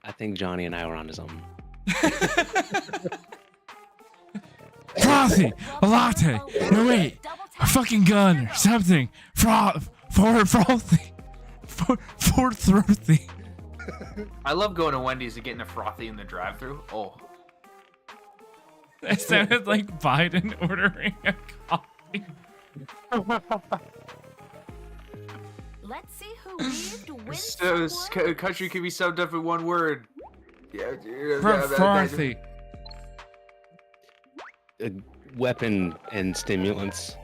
I think Johnny and I were onto something. Frothy, a latte. No wait, a fucking gun or something. Frothy, for throathy. I love going to Wendy's and getting a frothy in the drive-thru. Oh. That sounded like Biden ordering a coffee. Let's see who weaved wins. So, country can be summed up in one word. Yeah, Frothy. A weapon and stimulants.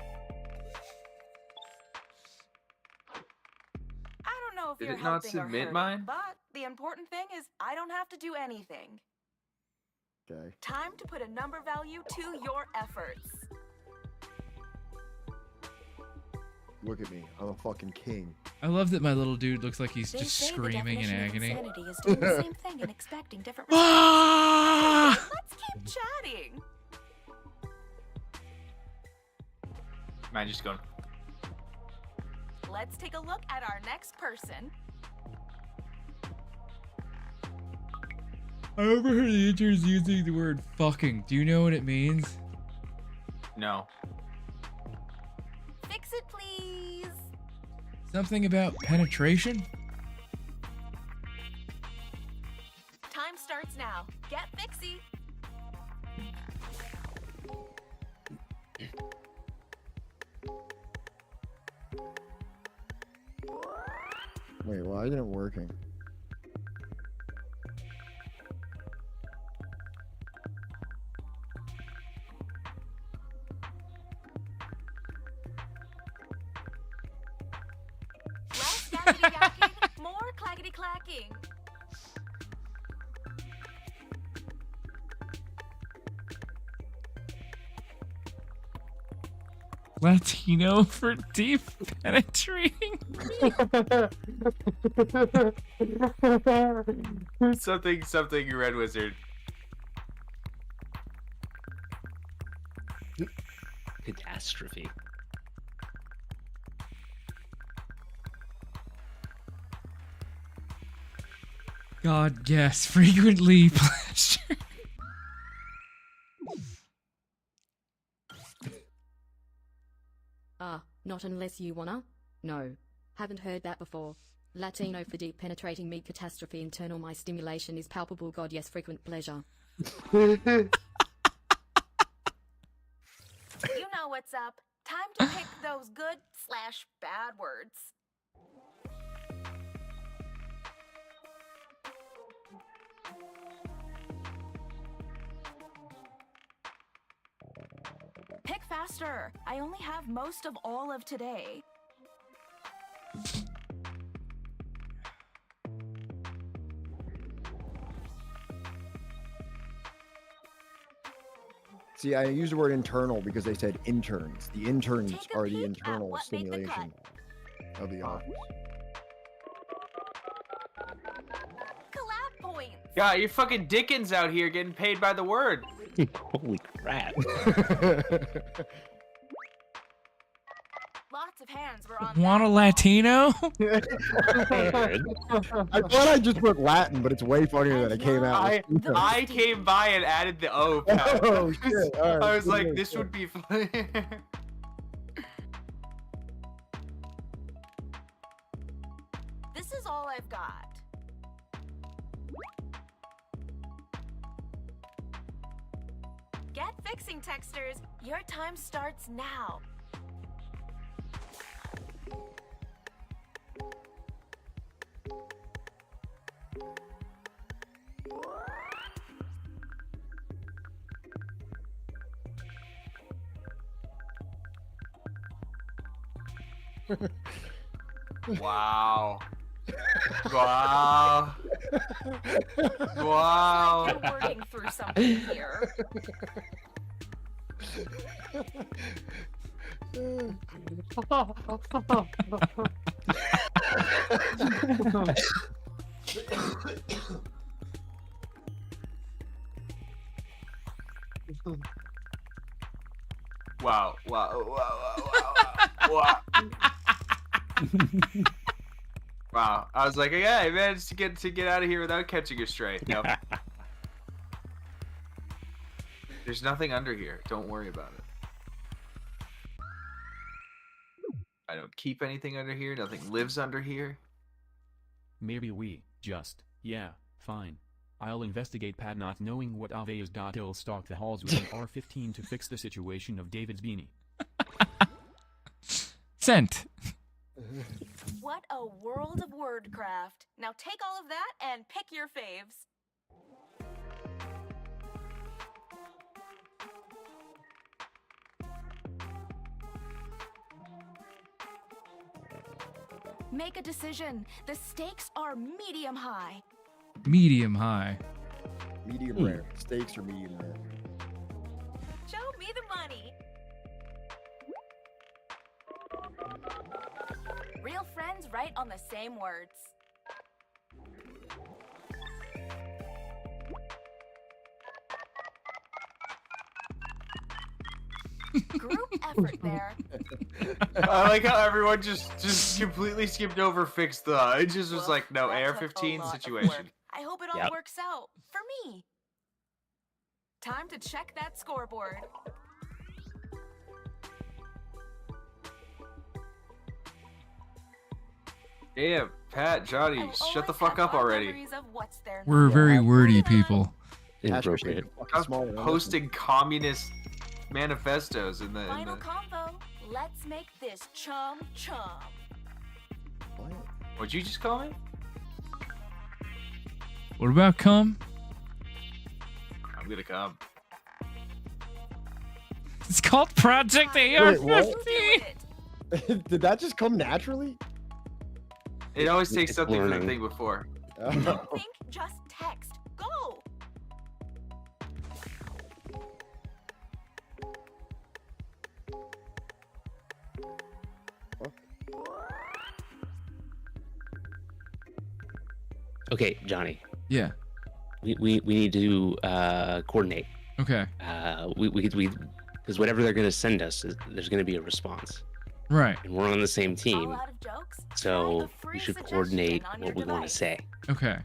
I don't know if Did you're it not helping or submit hurting, mine? but the important thing is I don't have to do anything. Okay. Time to put a number value to your efforts. Look at me. I'm a fucking king. I love that my little dude looks like he's They just say the screaming in definition of agony. insanity is doing the same thing and expecting different Ah! results. Let's keep chatting. Mine just going. Let's take a look at our next person. I overheard the interns using the word fucking. Do you know what it means? No. Fix it, please. Something about penetration? Time starts now. Get fixy. Wait, why isn't it working? Less yakety yakking, more clackety clacking. Latino for deep penetrating? something Red Wizard. Catastrophe. God, yes, frequently pleasure. Not unless you wanna? No. Haven't heard that before. Latino for deep penetrating meat catastrophe internal my stimulation is palpable god yes frequent pleasure. You know what's up. Time to pick those good/bad words. Pick faster. I only have most of all of today. See, I used the word internal because they said interns. The interns are the internal stimulation of the office. Collab points. Yeah, you're fucking Dickens out here getting paid by the word. Holy crap. Lots of hands were on Want a Latino? I thought I just put Latin, but it's way funnier than it came out. I came by and added the O. Pat. Oh, shit. All right, I was good like, move, this good. would be funny. This is all I've got. Get fixing, texters. Your time starts now. Wow. Wow. Wow. You're working through something here. Wow. Wow. Wow. I was like, yeah, I managed to get out of here without catching a stray. No. There's nothing under here. Don't worry about it. I don't keep anything under here. Nothing lives under here. Maybe we just, yeah, fine. I'll investigate Pat not knowing what Ave is. He'll stalk the halls with an R15 to fix the situation of David's beanie. Sent. What a world of wordcraft. Now take all of that and pick your faves. Make a decision. The stakes are medium high. Medium high. Medium rare. Steaks are medium rare. Show me the money. Real friends write on the same words. Group effort there. I like how everyone just completely skipped over fix the. It just was like, no, AR-15 situation. I hope it all works out for me. Time to check that scoreboard. Yeah, Pat, Johnny, shut the fuck up already. We're very wordy people. Inappropriate. I'm posting communist manifestos in the. Final combo. Let's make this chum chum. What'd you just call me? What about come? I'm gonna come. It's called Project AR-15. Did that just come naturally? It always takes something for the thing before. Think, just text. Go. Okay, Johnny. Yeah. We need to coordinate. Okay. We because whatever they're gonna send us, there's gonna be a response. Right. And we're on the same team, so we should coordinate what we want to say. Okay.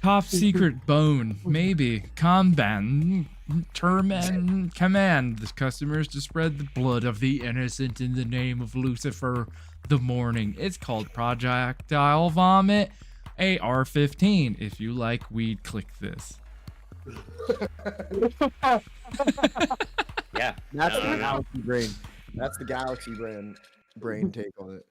Top secret bone, maybe. Kanban, term and command the customers to spread the blood of the innocent in the name of Lucifer the morning. It's called Projectile Vomit AR-15. If you like weed, click this. Yeah. That's the galaxy brain. That's the galaxy brain take on it.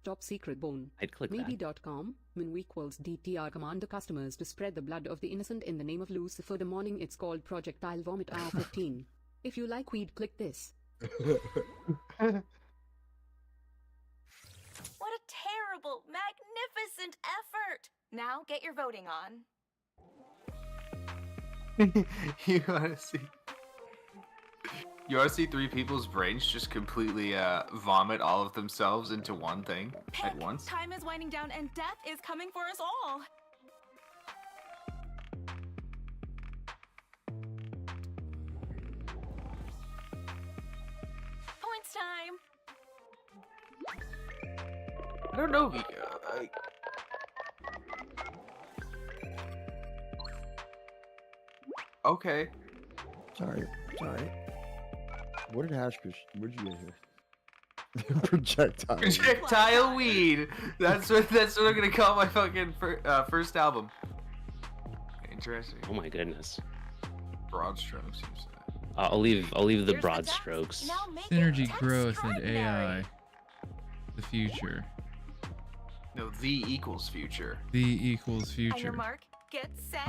Top secret bone. I'd click that. Maybe.com. Min equals DTR command the customers to spread the blood of the innocent in the name of Lucifer the morning. It's called Projectile Vomit AR-15. If you like weed, click this. What a terrible, magnificent effort! Now get your voting on. You wanna see three people's brains just completely vomit all of themselves into one thing at once? Time is winding down and death is coming for us all. Points time. I don't know. Okay. Sorry. What did Hashkish? Where'd you get here? Projectile. Projectile weed. That's what I'm gonna call my fucking first album. Interesting. Oh my goodness. Broad strokes. You said. I'll leave the broad strokes. Synergy, growth, and AI. The future. No, the equals future. The equals On your future. mark, get set,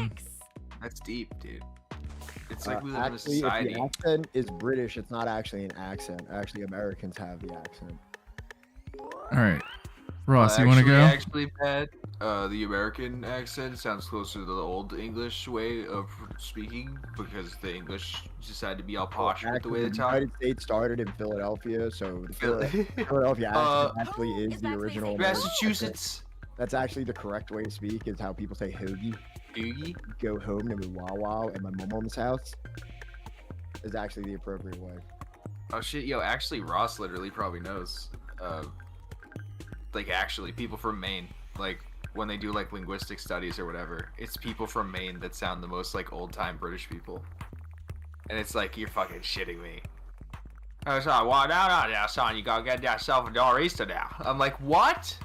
fix. That's deep, dude. It's like we live in a Actually, if society. the accent is British, it's not actually an accent. Actually, Americans have the accent. All right, Ross, you want to go? Actually, Pat, the American accent sounds closer to the old English way of speaking because the English decided to be all posh with the way they the talk. United States started in Philadelphia, so the Philadelphia accent actually is the original American Massachusetts. accent. That's actually the correct way to speak, is how people say hoagie. Hoagie? Go home to my wow at my mom's house is actually the appropriate way. Oh shit, yo, actually Ross literally probably knows. Like actually people from Maine, like when they do like linguistic studies or whatever, it's people from Maine that sound the most like old time British people. And it's like, you're fucking shitting me. Oh, son, well, now, son, you gotta get that Salvador Easter now. I'm like, what?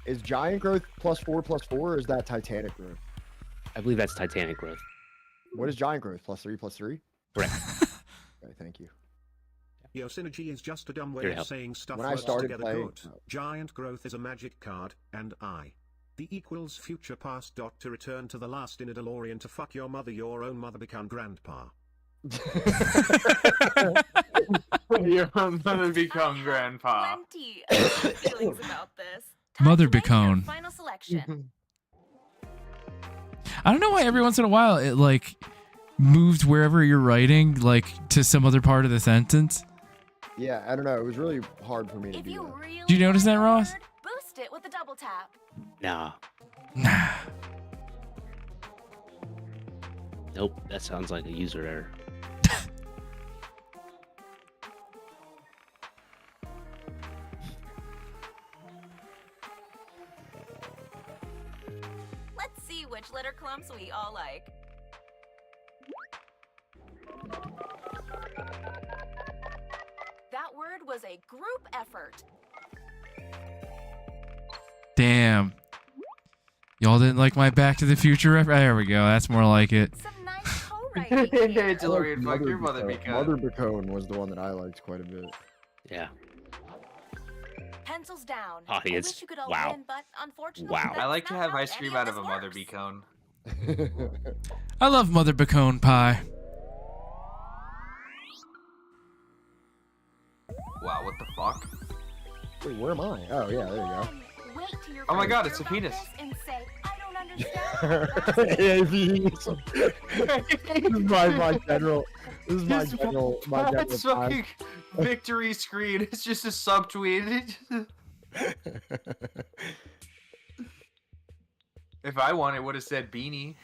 Is giant growth +4 +4, or is that Titanic growth? I believe that's Titanic growth. What is giant growth? +3 +3? Correct. Okay, thank you. Yo, synergy is just a dumb way Here to of help. saying stuff When I works started together playing- good. Giant growth is a magic card, and I. The equals future past dot to return to the last in a DeLorean to fuck your mother, your own mother become grandpa. Your mother become grandpa. Plenty of feelings about this. Mother Bacone. Final selection. I don't know why every once in a while it like moves wherever you're writing, like to some other part of the sentence. Yeah, I don't know. It was really hard for me to do that. Do you notice that, Ross? Boost it with a double tap. Nah. Nope, that sounds like a user error. Let's see which litter clumps we all like. That word was a group effort. Damn. Y'all didn't like my Back to the Future reference? There we go. That's more like it. DeLorean, fuck your mother become. Mother Bacone was the one that I liked quite a bit. Yeah. Pencils down. Audience. I wish you could all Wow. win, but unfortunately, Wow. that's I like to not have how ice any cream of out of this a mother works. bee cone. I love Mother Bacone pie. Wow, what the fuck? Wait, where am I? Oh, yeah, there you go. Wait till your Oh my friends god, hear it's a about penis. this and say, I don't understand. Yeah, this is my general. This is my general. That's fucking victory screen. It's just a subtweet. If I won, it would have said beanie.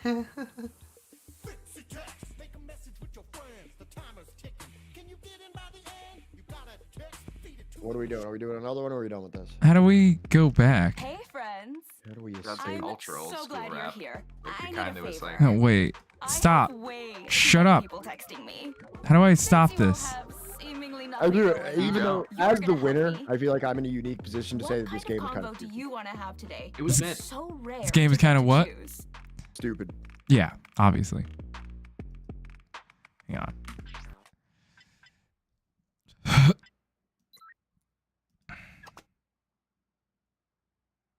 What are we doing? Are we doing another one, or are we done with this? How do we go back? Hey, friends. How do we That's escape? like ultra old so school glad you're rap. here. Like I the need kind a that was favor. like. Oh, wait. Stop. Way too Shut many up. people texting me. How do I stop this? Seemingly I nothing do. going on. Even though, You're as the gonna help winner, me. I feel like I'm in a unique position to say that this What game is kind kind of of combo do you want to have today? It was It's meant. so rare. This game is to kind of what? choose. stupid. Yeah, obviously. Hang on.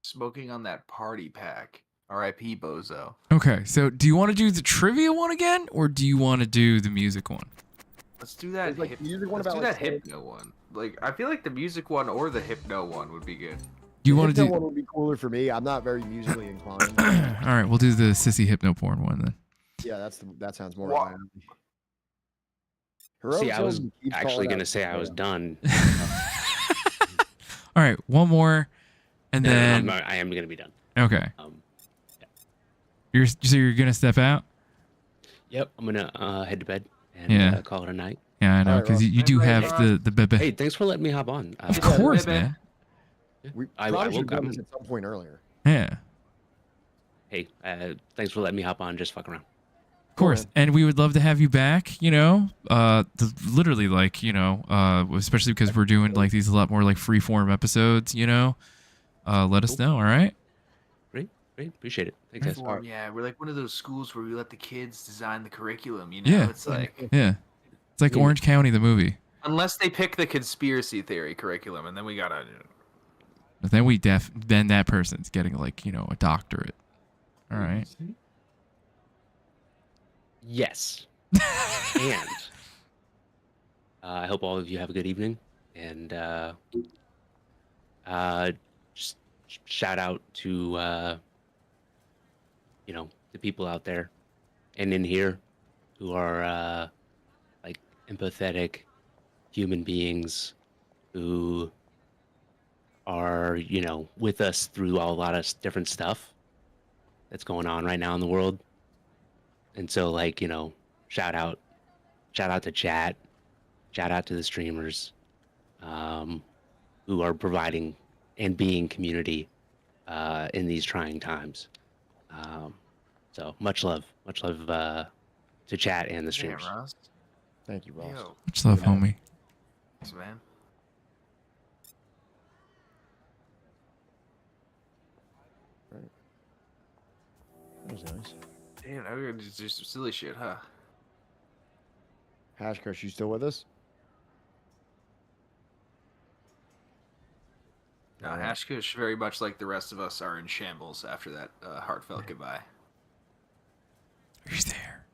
Smoking on that party pack. R.I.P. Bozo. Okay, so do you want to do the trivia one again, or do you want to do the music one? Let's do that. There's, like, music one let's do about, that like, hypno one. Like, I feel like the music one or the hypno one would be good. Do you want to Hypno do? one would be cooler for me. I'm not very musically inclined. All right, we'll do the sissy hypno porn one then. Yeah, that sounds more. Wow. Right. Heroic See, I was Zone keeps actually calling going to out- say I was done. All right, one more, and then I am going to be done. okay. Um, So you're gonna step out? Yep, I'm going to head to bed and Yeah. call it a night. Yeah, I know, Alright, because Ross. you do Alright, have Ross. the bebe. Hey, thanks for letting me hop on. Of course, bebe. man. We I probably should woke have done up. this at some point earlier. Yeah, Hey, thanks for letting me hop on. Just fuck around. of course. And we would love to have you back. You know, literally, like, you know, especially because we're doing like these a lot more like free form episodes. You know, let us know. All right. Great, appreciate it. Thanks, guys. Freeform, yeah, we're like one of those schools where we let the kids design the curriculum. You know, Yeah. it's like Yeah. It's like Orange County, the movie. unless they pick the conspiracy theory curriculum, and then we gotta. But then then that person's getting like, you know, a doctorate. All right. Yes. And I hope all of you have a good evening. And just shout out to the people out there and in here who are like empathetic human beings who are with us through a lot of different stuff that's going on right now in the world. And so shout out to chat, shout out to the streamers who are providing and being community in these trying times. So much love to chat and the streamers. Yeah, Ross. Thank you, Ross. Yo. Much love, homie. Thanks, man. Right. That was nice. Damn, I would just do some silly shit, huh? Hash Crush, you still with us? No, Hashkush, very much like the rest of us, are in shambles after that heartfelt goodbye. He's there.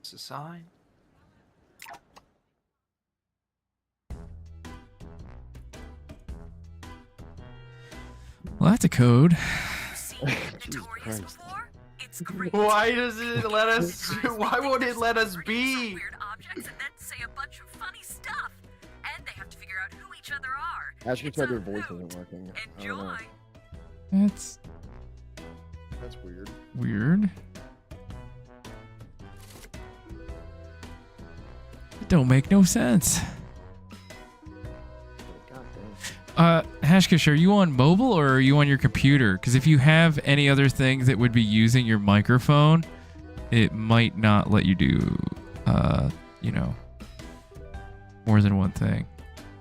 It's a sign. Well, that's a code. Why does it let us? Why won't it let us be? Objects and then say a bunch of funny stuff, and they have to figure out who each other are. Hash Crush said your voice isn't working. I don't know. That's weird. Weird. It don't make no sense. Hashkish, are you on mobile or are you on your computer? Because if you have any other things that would be using your microphone, it might not let you do, more than one thing.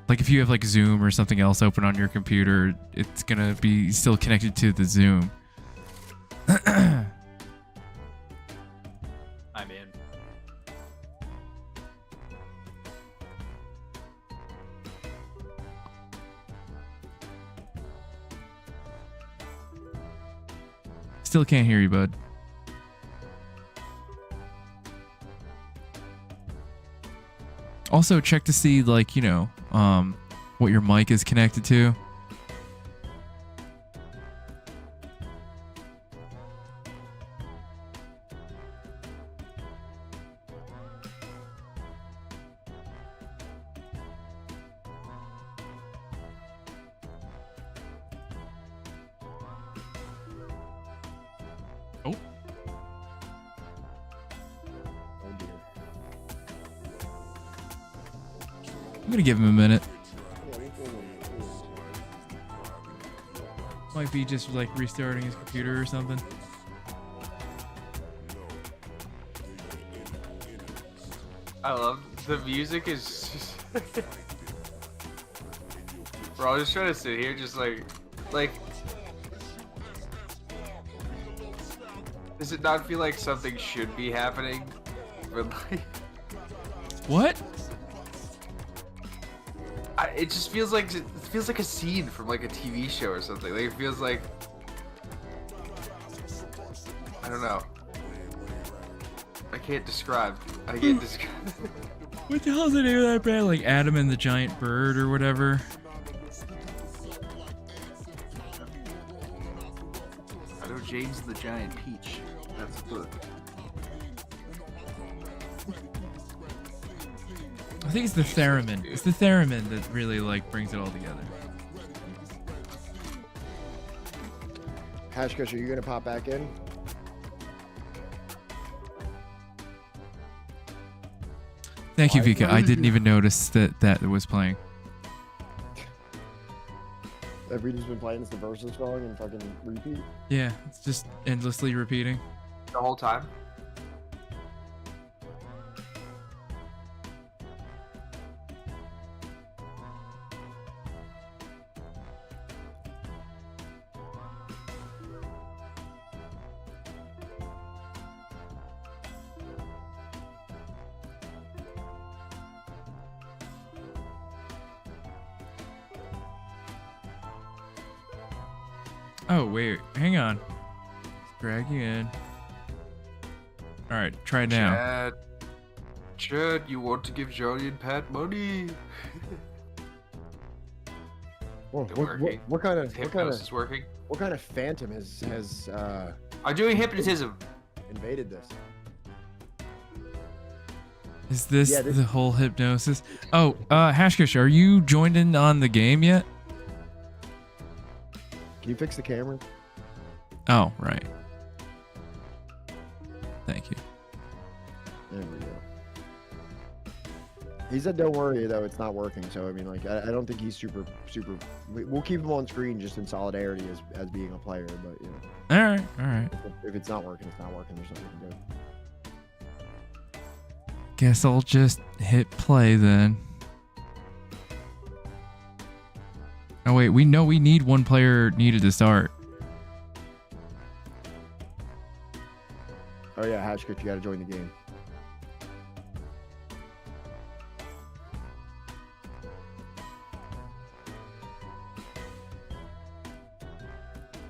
Like if you have like Zoom or something else open on your computer, it's gonna be still connected to the Zoom. I'm in. Still can't hear you, bud. Also, check to see, what your mic is connected to. Oh. I'm gonna give him a minute. Might be just like restarting his computer or something. I love the music is just bro, I'm just trying to sit here just like does it not feel like something should be happening? But like what? It just feels like a scene from like a TV show or something. Like it feels like I don't know. I can't describe. What the hell's the name of that band? Like Adam and the Giant Bird or whatever? I know James and the Giant Peach. That's good. I think it's the theremin. It's the theremin that really brings it all together. Hash Crush, are you gonna pop back in? Thank you, Vika. I didn't even notice that was playing. Have we just been playing this Subversive song and fucking repeat? Yeah, it's just endlessly repeating. The whole time? Oh, wait. Hang on. Let's drag you in. All right, try it now. Chad, you want to give Johnny and Pat money? Whoa, what kind of hypnosis working? What kind of phantom has I'm doing hypnotism. Invaded this? Is this the whole hypnosis? Oh, Hashkish, are you joined in on the game yet? Can you fix the camera? Oh, right. Thank you. There we go. He said, "Don't worry, though, it's not working." So I mean, like, I don't think he's super. We'll keep him on screen just in solidarity as being a player, but you know. All right. If it's not working, it's not working. There's nothing we can do. Guess I'll just hit play then. Oh wait, we know we need one player needed to start. Oh yeah, Hatchkit, you gotta join the game.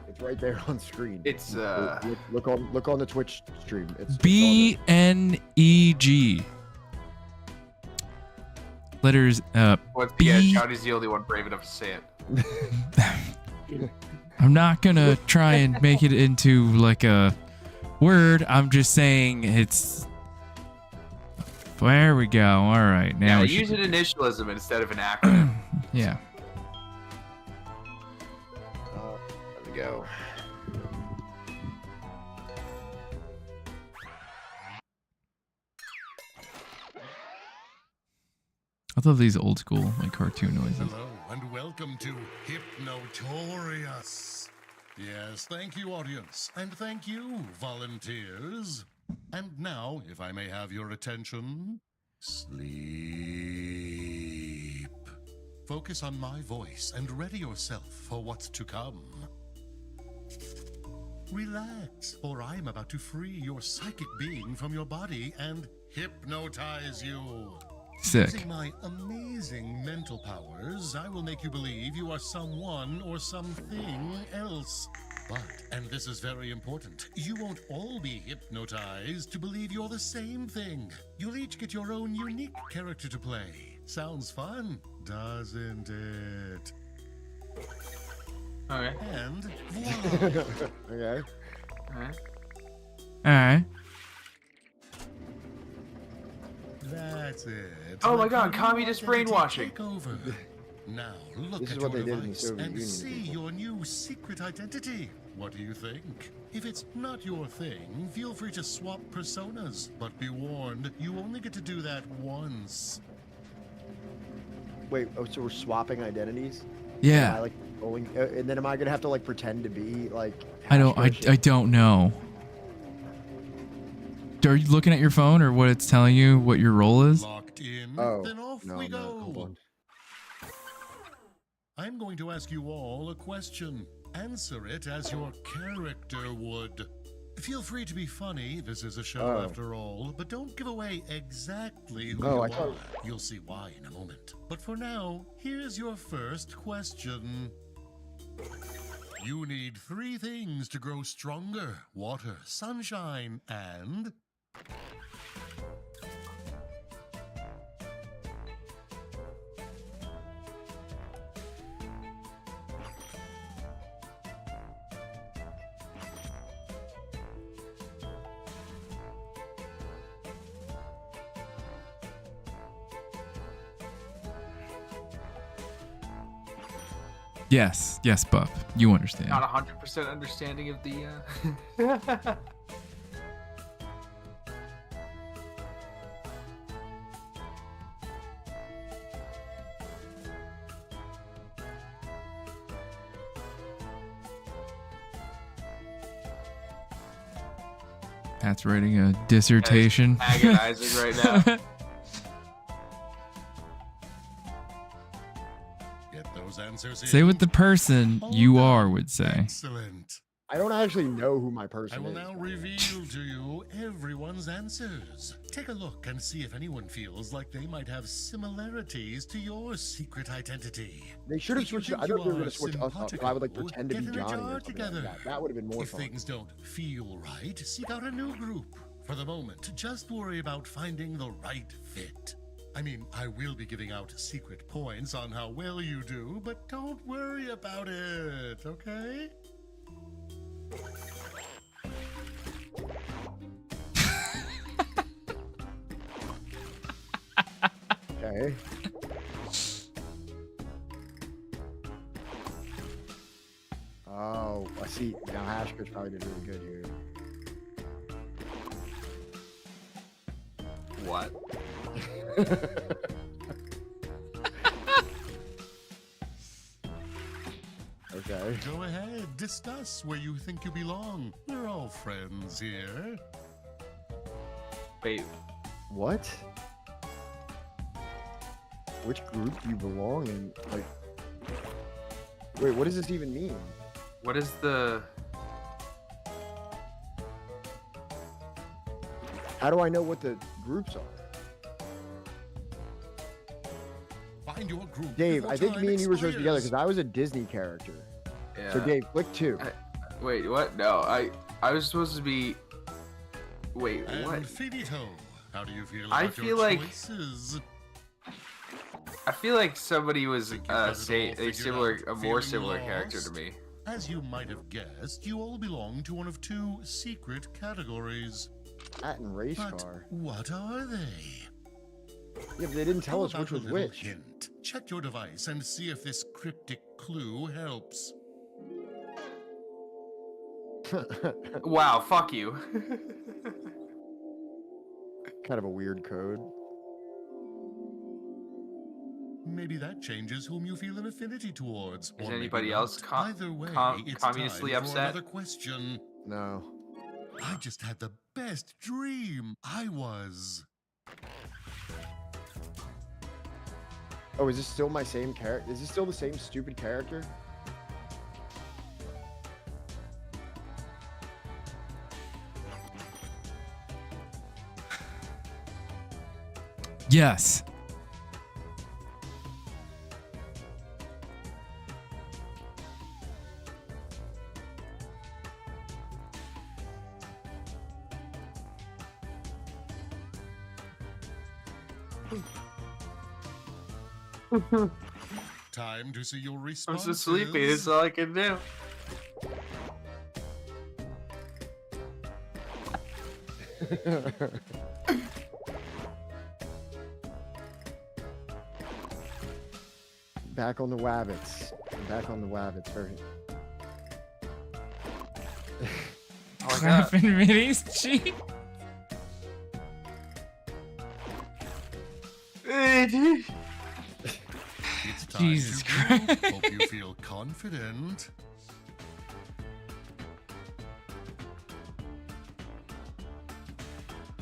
It's right there on screen. It's look on the Twitch stream. It's BNEG. Letters yeah, Johnny's the only one brave enough to say it. I'm not gonna try and make it into like a word. I'm just saying it's. There we go. All right, now use an initialism instead of an acronym. Yeah. There we go. I love these old school like cartoon noises. Hello and welcome to Hypnotorious. Yes, thank you, audience, and thank you, volunteers. And now, if I may have your attention, sleep. Focus on my voice and ready yourself for what's to come. Relax, for I'm about to free your psychic being from your body and hypnotize you. Sick. Using my amazing mental powers, I will make you believe you are someone or something else. But, and this is very important, you won't all be hypnotized to believe you're the same thing. You'll each get your own unique character to play. Sounds fun, doesn't it? Okay. And voila. Okay. Alright. That's it. Oh my god, communist brainwashing. Take over. Now look This at is what your they did in the device Soviet and Union, see people. your new secret identity. What do you think? If it's not your thing, feel free to swap personas. But be warned, you only get to do that once. Wait, oh, so we're swapping identities? Yeah. Am I, like, going, and then am I gonna have to like pretend to be like? I don't know. Are you looking at your phone or what it's telling you what your role is? Locked in. Oh, Then off no, we no, go. hold on. I'm going to ask you all a question. Answer it as your character would. Feel free to be funny. This is a show after all, but don't give away exactly who you are. You'll see why in a moment. But for now, here's your first question. You need 3 things to grow stronger: water, sunshine, and... Yes, Bup. You understand. Not 100% understanding of the. Pat's writing a dissertation. Agonizing right now. Get those answers in. Say what the person you are would say. Excellent. I don't actually know who my person I will is. now reveal to you everyone's answers. Take a look and see if anyone feels like they might have similarities to your secret identity. They should have If you switched. I think thought you they were are going to switch us up, but I would like pretend to get be in a Johnny jar or something like together. that. That would have been more If fun. things don't feel right, seek out a new group. For the moment, just worry about finding the right fit. I mean, I will be giving out secret points on how well you do, but don't worry about it, okay? Okay. Oh, I see. Now Hashker's probably did really good here. What? Okay. Go ahead, discuss where you think you belong. We're all friends here. Wait. What? Which group do you belong in? Like, wait, what does this even mean? What is the... How do I know what the groups are? Find your group. Dave, I think me and you were supposed to be together because I was a Disney character. Yeah. So Dave, click 2. Wait, what? No, I was supposed to be... Wait, what? And Finito, how do you feel I about feel your like... choices? I feel like somebody was figured a out, more feeling similar character to lost? me. As you might have guessed, you all belong to one of 2 secret categories. That and race But car. what are they? Yeah, but they didn't tell How us which about a was little which. hint? Check your device and see if this cryptic clue helps. Wow, fuck you. Kind of a weird code. Maybe that changes whom you feel an affinity towards. Is or maybe anybody not. else Either way, it's communistly time for upset? another question. No. I just had the best dream. I was. Oh, is this still my same character? Is this still the same stupid character? Yes. Time to see your I'm responses. so sleepy, that's all I can do. Back on the wabbits. Back on the wabbits. Very. Clapping Minnie's cheek. It's time Jesus to Christ. go. Hope you feel confident.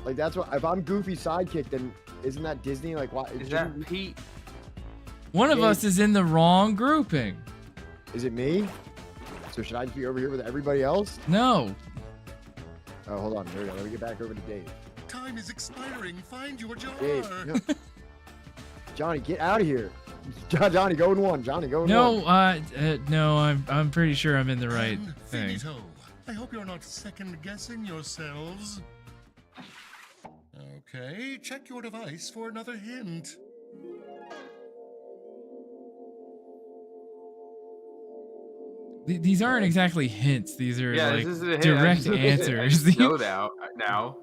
Like that's what. If I'm Goofy sidekick, then isn't that Disney? Like, why? Is that Pete? One of us is in the wrong grouping. Is it me? So should I be over here with everybody else? No. Oh, hold on. Here we go. Let me get back over to Dave. Time is expiring. Find your jar. Dave, no. Johnny, get out of here. Johnny, go in one. Johnny, go in No, one. no, I'm pretty sure I'm in the right And thing. Finito, I hope you're not second guessing yourselves. Okay, check your device for another hint. These aren't exactly hints. These are Yeah, like this is a hint. direct I answers. just know now.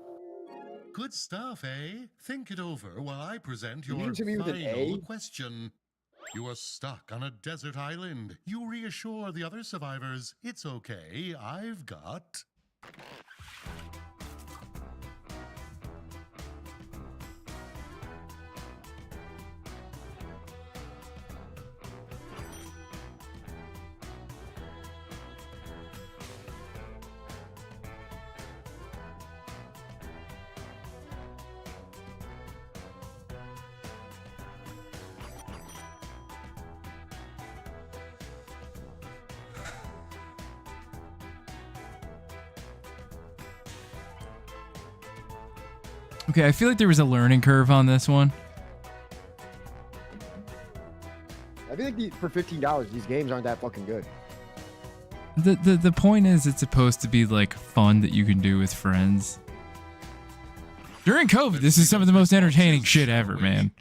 Good stuff, eh? Think it over while I present Did you your give me with an final A? question. You are stuck on a desert island. You reassure the other survivors, it's okay, I've got... Okay, I feel like there was a learning curve on this one. I feel like for $15, these games aren't that fucking good. The point is it's supposed to be like fun that you can do with friends. During COVID, this is some of the most entertaining shit ever, man.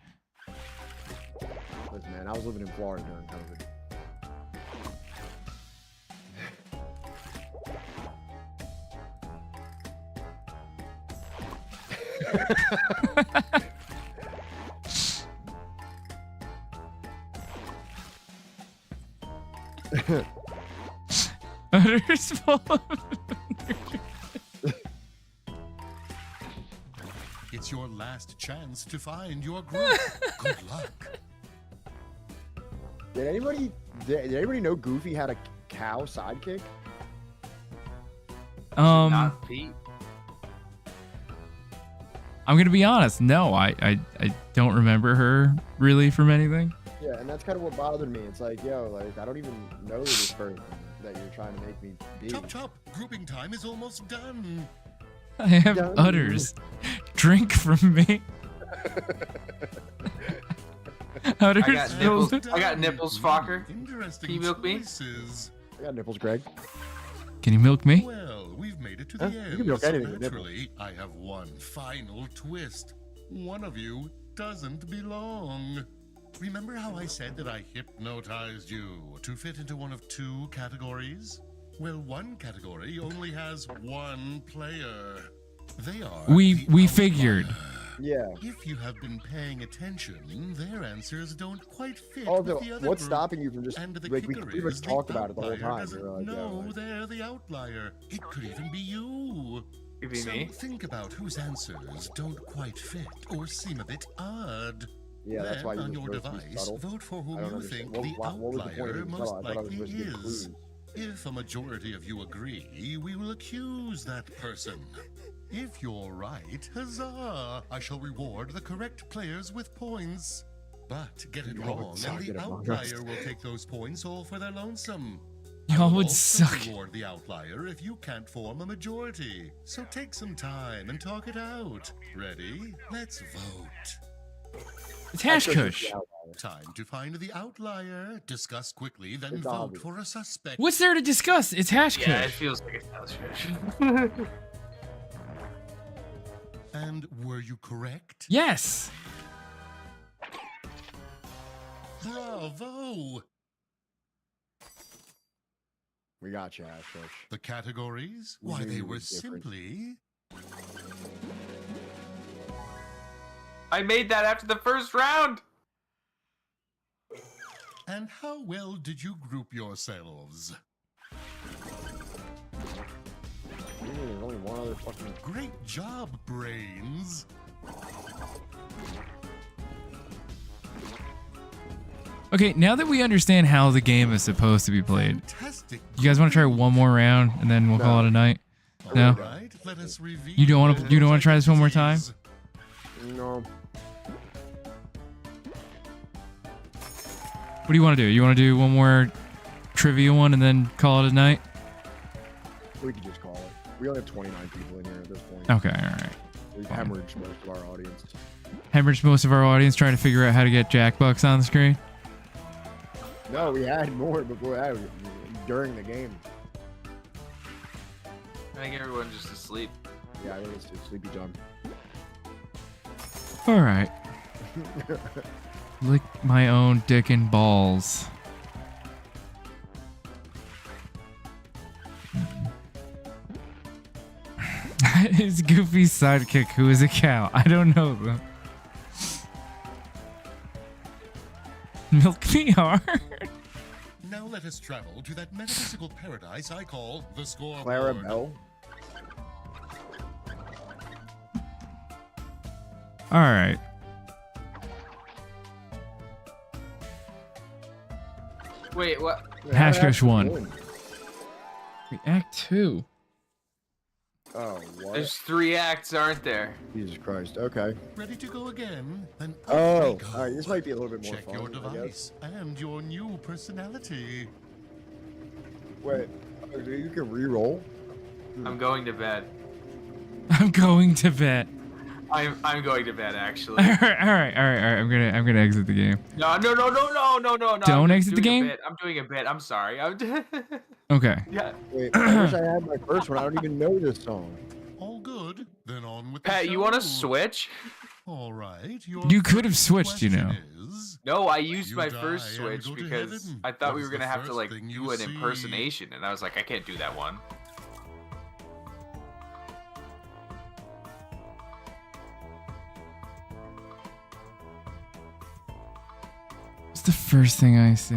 Listen, man, I was living in Florida during COVID. Utter's full of It's your last chance to find your group. Good luck. Did anybody know Goofy had a cow sidekick? Not Pete. I'm gonna be honest. No, I don't remember her really from anything. Yeah, and that's kind of what bothered me. It's like, yo, like I don't even know this person that you're trying to make me be. Chop. Grouping time is almost done. I have udders. Drink from me. Udders. I got nipples, Fokker. Can you milk me? I got nipples, Greg. Can you milk me? Well, we've made it to the end. You can milk anything So with nipples. naturally, I have one final twist. One of you doesn't belong. Remember how I said that I hypnotized you to fit into one of two categories? Well, one category only has one player. They are We figured. Yeah. If you have been paying attention, their answers don't quite fit Also, with the other what's group. stopping you from just And the like we kicker pretty much is talked about it the whole outlier time? doesn't You're like, know yo, they're the outlier. It could even be you. Could be So me. think about whose answers don't quite fit or seem a bit odd. Yeah, that's then why you on just your vote to be device, subtle. vote for I whom don't you understand. think the What was the point outlier of being most subtle? I thought I was likely supposed to give is. clues. If a majority of you agree, we will accuse that person. If you're right, huzzah! I shall reward the correct players with points. But get it Y'all would wrong, suck and the at Among Us. outlier will take those points all for their lonesome. Y'all would Also suck. reward the outlier if you can't form a majority. So take some time and talk it out. Ready? Let's vote. It's Hash Kush. Time to find the outlier. Discuss quickly, then It's vote obvious. for a suspect. What's there to discuss? It's Hash Kush. Yeah, it feels like a house fish. And were you correct? Yes. Bravo! We got you, Ash Kush. The categories? We Why, knew they you were was different. simply... I made that after the first round. And how well did you group yourselves? There's only one other fucking. Great job, brains. Okay, now that we understand how the game is supposed to be played, Fantastic. you guys want to try one more round and then we'll call it a night? No. Right, let us review You don't want to? You don't want to try this one more time? No. What do you want to do? You want to do one more trivia one and then call it a night? We could just call it. We only have 29 people in here at this point. Okay, all right. We've Fine. hemorrhaged most of our audience. Hemorrhaged most of our audience trying to figure out how to get Jackbucks on the screen. No, we had more before that during the game. I think everyone's just asleep. Yeah, I think it's Sleepy John. All right. Lick my own dick and balls. It's Goofy's sidekick who is a cow. I don't know though. Milk me hard. Now let us travel to that metaphysical paradise I call the scoreboard. Clara Bell. All right. Wait, what? Hash Kush 1. Act 2. Oh, what? There's 3 acts, aren't there? Jesus Christ. Okay. Ready to go again? Then Oh, all right. This might be a little bit more check fun. your I guess. device and your new personality. Wait, you can re-roll. I'm going to bed. I'm going to bed. I'm going to bed actually. All right. I'm gonna exit the game. No. Don't I'm exit the doing a game? bit. I'm doing a bit. I'm sorry. Okay. Yeah. Wait, I wish I had my first one. I don't even know this song. All good. Then on with Pat, the you want to show. switch? All right. You could have switched, you know. No, I used You my die first and switch go to because heaven. I thought What we is were gonna the have to first like thing do you an see? impersonation, and I was like, I can't do that one. What's the first thing I see?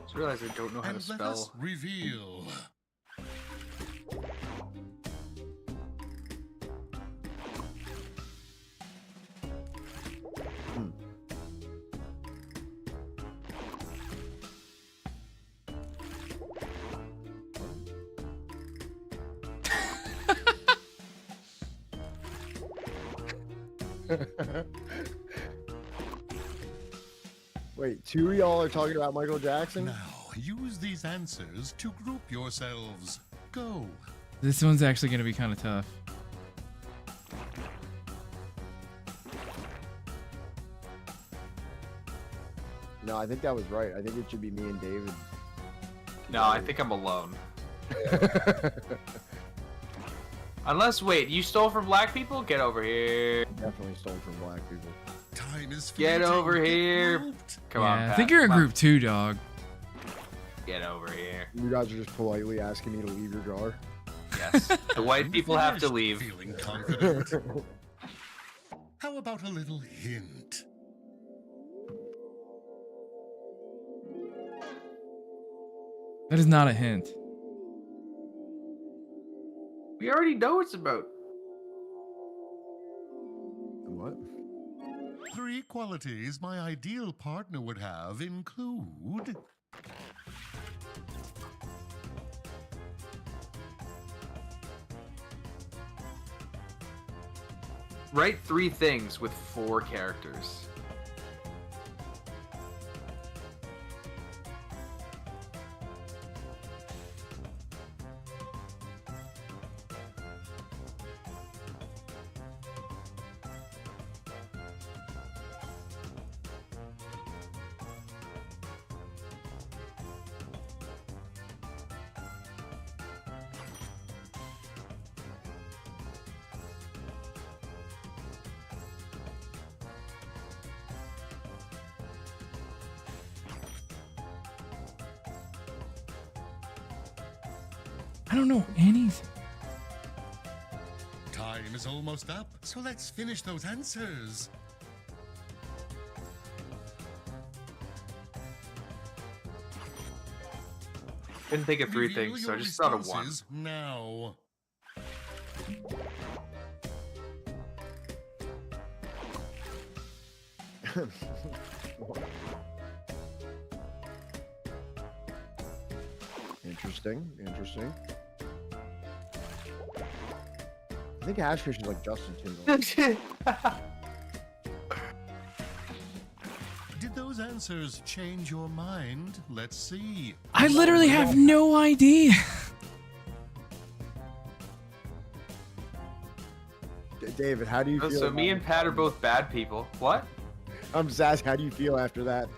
Just realized I don't know how to And let us spell. reveal. Wait, two of y'all are talking about Michael Jackson? Now, use these answers to group yourselves. Go. This one's actually going to be kind of tough. No, I think that was right. I think it should be me and David. No, I think I'm alone. Unless, wait, you stole from black people? Get over here. Definitely stole from black people. Time is Get fleeting. over here. Come on, Yeah, Pat. I think you're in Come on. group 2, dog. Get over here. You guys are just politely asking me to leave your jar. Yes. The white people have to leave. Feeling confident. How about a little hint? That is not a hint. We already know what it's about. What? 3 qualities my ideal partner would have include... Write 3 things with 4 characters. I don't know anything. Time is almost up, so let's finish those answers. Didn't think of 3 Reveal things, so I your just thought of 1. responses now. Interesting. Interesting. I think Ashfish is like Justin Timberlake. Did those answers change your mind? Let's see. I literally have no idea. David, how do you feel? So me about- and Pat are both bad people. What? I'm just asking, how do you feel after that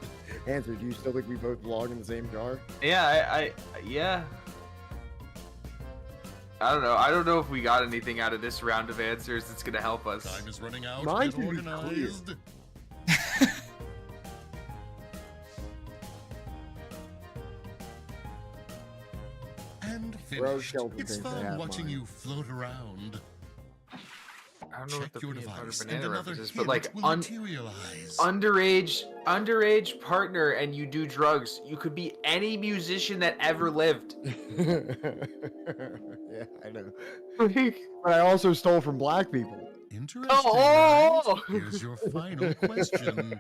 answer? Do you still think we both belong in the same jar? Yeah, yeah. I don't know. I don't know if we got anything out of this round of answers that's gonna help us. Time is running out. Mine Get should be organized. And finished. Shelton It's thinks they fun have watching mine. you float around. I don't know what Check the your peanut butter device, and banana another reference is, hint but like will materialize. underage partner, and you do drugs. You could be any musician that ever lived. Yeah, I know. But I also stole from black people. Interesting. Oh! Right? Here's your final question.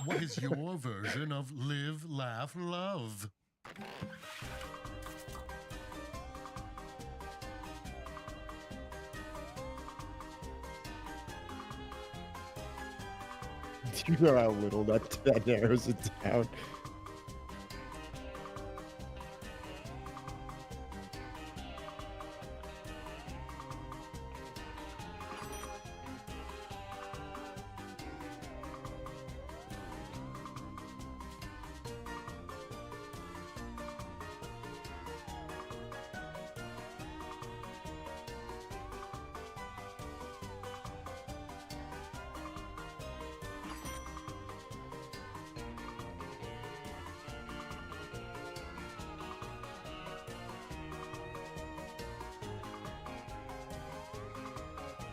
What is your version of live, laugh, love? Do you know how little that narrows it down?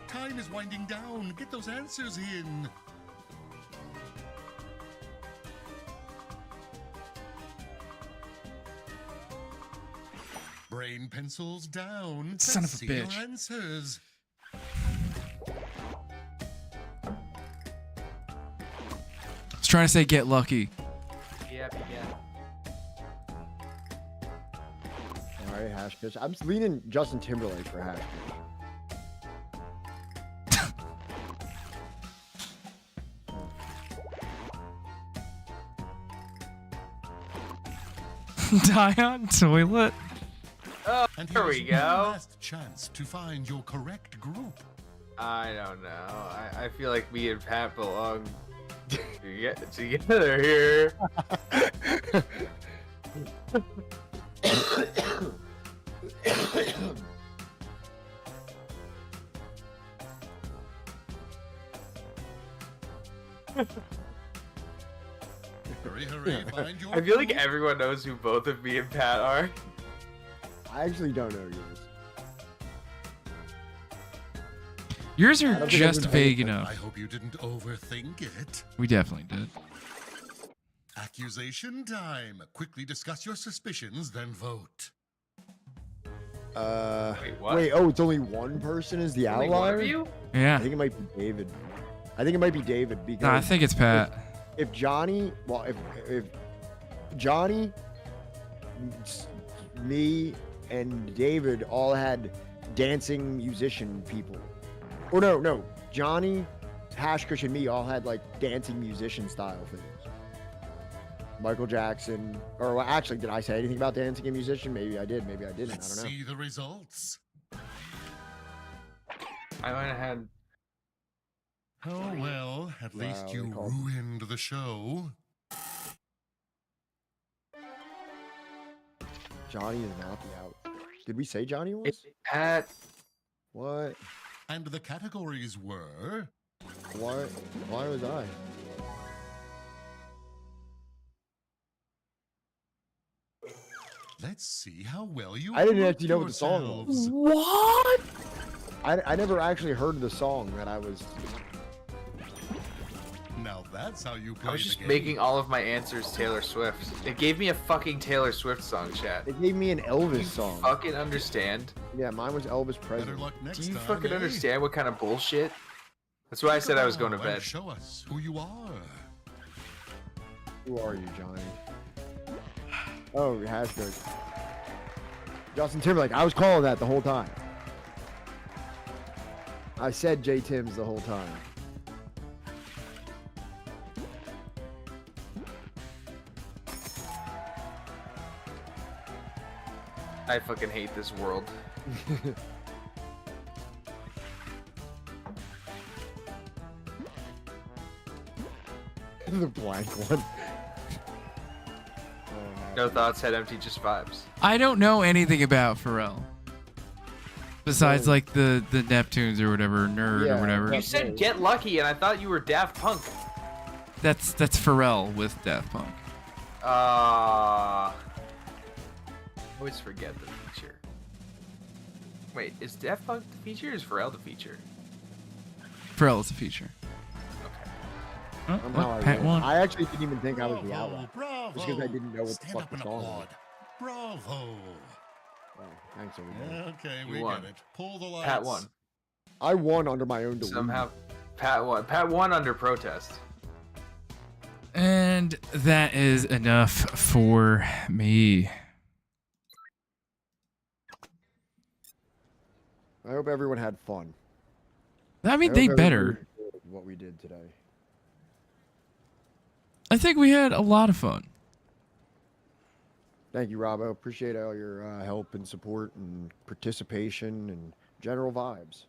Time is winding down. Get those answers in. Brain pencils down. Son Let's of a see your bitch. answers. I was trying to say get lucky. Yep, yeah. All right, hash pitch. I'm leaning Justin Timberlake for hash pitch. Die on toilet. Oh, And here we here's one go. last chance to find your correct group. I don't know. I feel like me and Pat belong together here. Hurry, hurry, find your I feel like group. everyone knows who both of me and Pat are. I actually don't know yours. Yours I are don't think just everyone vague knows. enough. I hope you didn't overthink it. We definitely did. Accusation time. Quickly discuss your suspicions, then vote. Wait, what? Wait, oh, it's only one person is the Only one outlier? of you? Yeah. I think it might be David. I think it might be David because No, I think it's Pat. If Johnny, well, if Johnny, me, and David all had dancing musician people, or no, Johnny, Hashkush, and me all had like dancing musician style things. Michael Jackson, or well, actually, did I say anything about dancing and musician? Maybe I did, maybe I didn't. Let's I don't know. see the results. I might have had. Oh well, at least Wow, you they called- ruined the show. Johnny is not the out. Did we say Johnny was? It's Pat. What? And the categories were What? Why was I? let's see how well you I didn't grouped actually know what the song was. yourselves. What? I never actually heard the song that I was. Now that's how you play I was the just game. making all of my answers Taylor Swift. It gave me a fucking Taylor Swift song, chat. It gave me an Elvis song. Fucking understand? Yeah, mine was Elvis Better Presley. luck next Do you time, fucking eh? understand what kind of bullshit? That's why I said I was going to Come on, bed. Show us who you are. Who are you, Johnny? Oh, hashtag. Justin Timberlake. I was calling that the whole time. I said J Tim's the whole time. I fucking hate this world. The blank one. No thoughts, head empty, just vibes. I don't know anything about Pharrell. Besides, like the Neptunes or whatever, nerd or whatever. You said Get Lucky, and I thought you were Daft Punk. That's Pharrell with Daft Punk. I always forget the feature. Wait, is Daft Punk the feature or is Pharrell the feature? Pharrell is a feature. Oh, Somehow look, I Pat won. won. I actually didn't even think I was the Bravo, outlaw. bravo. Just because I didn't know what the Stand fuck up the and song was. applaud. Bravo. Oh, thanks, everybody. Okay, You we won. get it. Pull the lights. Pat won. I won under my own delusion. Somehow, Pat won. Pat won under protest. And that is enough for me. I hope everyone had fun. I mean, hope they everyone better. enjoyed what we did today. I think we had a lot of fun. Thank you, Robbo. Appreciate all your help and support and participation and general vibes.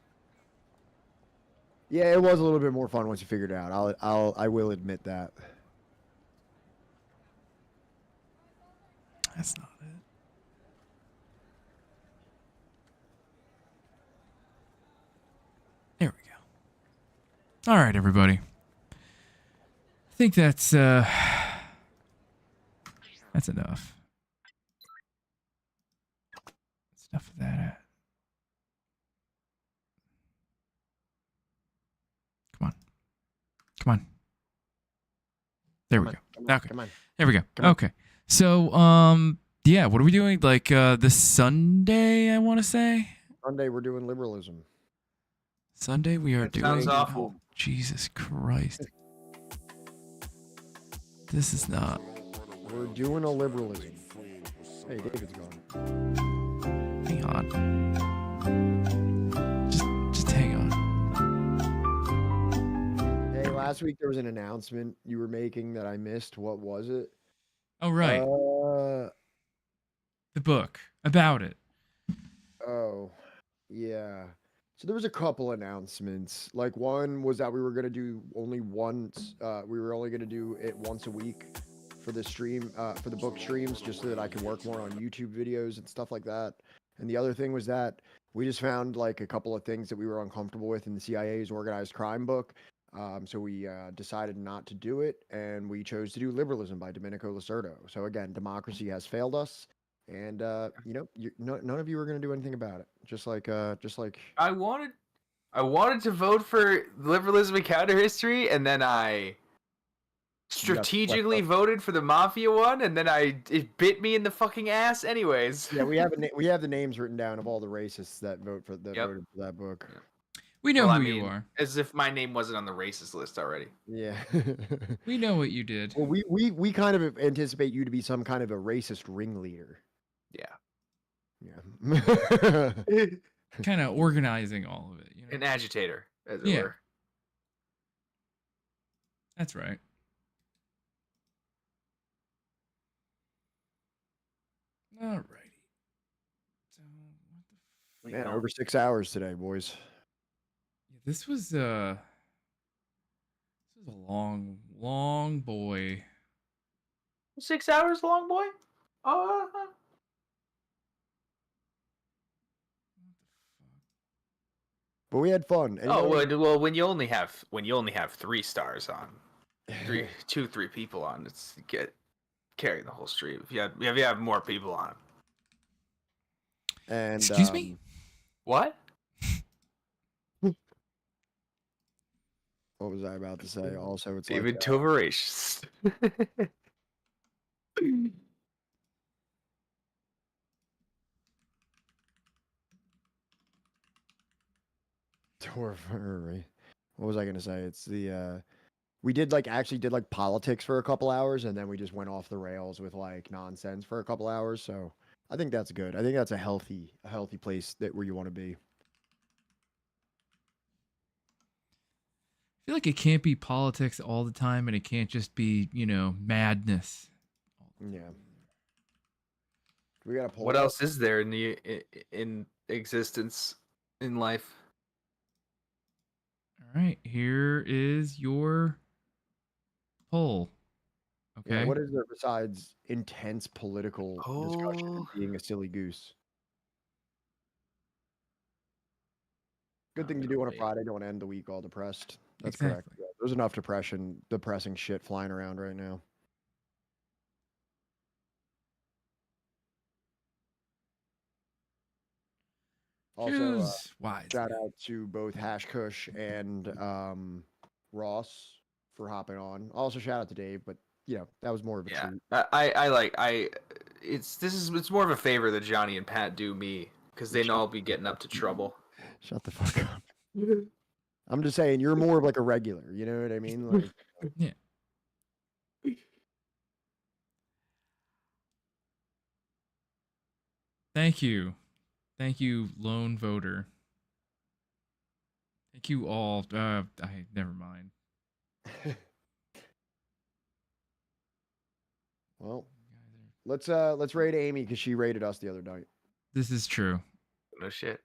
Yeah, it was a little bit more fun once you figured it out. I will admit that. That's not it. There we go. All right, everybody. I think that's enough. That's enough of that. Come on. There we go. Okay. Come on. There we go. Come on. Okay. So, yeah, what are we doing? Like, this Sunday, I want to say? Sunday, we're doing liberalism. Sunday, we are doing... Sounds awful. Oh, Jesus Christ. This is not... We're doing a liberalism. Hey, David's gone. Hang on. Just hang on. Hey, last week there was an announcement you were making that I missed. What was it? Oh, right. The book. About it. Oh, yeah. So there was a couple announcements. Like, one was that we were going to do only once. We were only going to do it once a week for the stream, for the book streams, just so that I can work more on YouTube videos and stuff like that. And the other thing was that we just found like a couple of things that we were uncomfortable with in the CIA's organized crime book. So we decided not to do it, and we chose to do Liberalism by Domenico Lacerdo. So again, democracy has failed us, and you know, none of you are going to do anything about it. Just like I wanted to vote for liberalism and counter history, and then I strategically voted for the mafia one, and then it bit me in the fucking ass anyways. Yeah, we have the names written down of all the racists that voted for that book. We know who you are. As if my name wasn't on the racist list already. Yeah. We know what you did. Well, we kind of anticipate you to be some kind of a racist ringleader. Yeah. Yeah. Kind of organizing all of it. You know? An agitator, as it were. That's right. Alrighty. So, what the Man, over 6 hours today, boys. This was a long boy. 6 hours long, boy? But we had fun. Well, when you only have 3 stars on, three people on, it's carry the whole stream. If you have more people on. And excuse me? What? What was I about to say? Also, it's David like Tovaricious. What was I gonna say? It's the we actually did politics for a couple hours, and then we just went off the rails with like nonsense for a couple hours. So I think that's good. I think that's a healthy place where you want to be. I feel like it can't be politics all the time, and it can't just be, madness. Yeah. We gotta pull. What else is there in existence in life? All right, here is your poll. Okay. Yeah, what is there besides intense political discussion and being a silly goose? Good thing to do on a Friday. Don't end the week all depressed. That's correct. Yeah, there's enough depressing shit flying around right now. Also, shout out to both Hash Kush and Ross for hopping on. Also, shout out to Dave, but that was more of a treat. It's more of a favor that Johnny and Pat do me, because they know I'll be getting up to trouble. Shut the fuck up. I'm just saying, you're more of like a regular. You know what I mean? Like, yeah. Thank you, lone voter. Thank you all. Never mind. Well, let's rate Amy because she rated us the other night. This is true. No shit.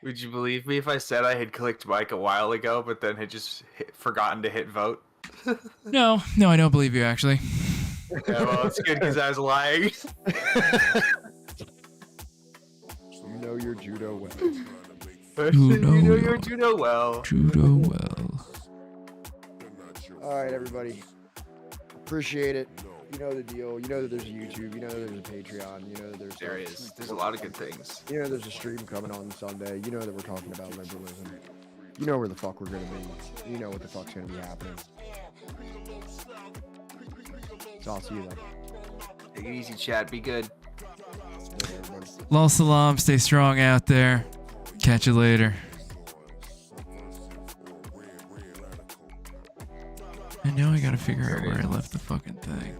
Would you believe me if I said I had clicked Mike a while ago, but then had just forgotten to hit vote? No, I don't believe you actually. Yeah, well, it's good because I was lying. You know your judo well. You know your judo well. Judo well. All right, everybody. Appreciate it. You know the deal. You know that there's YouTube. You know that there's a Patreon. You know that There's a lot of good things. You know there's a stream coming on Sunday. You know that we're talking about liberalism. You know where the fuck we're gonna be. You know what the fuck's gonna be happening. So I'll see you then. Take it easy, chat. Be good. Lal Salam, stay strong out there. Catch you later. And now I gotta figure out where I left the fucking thing.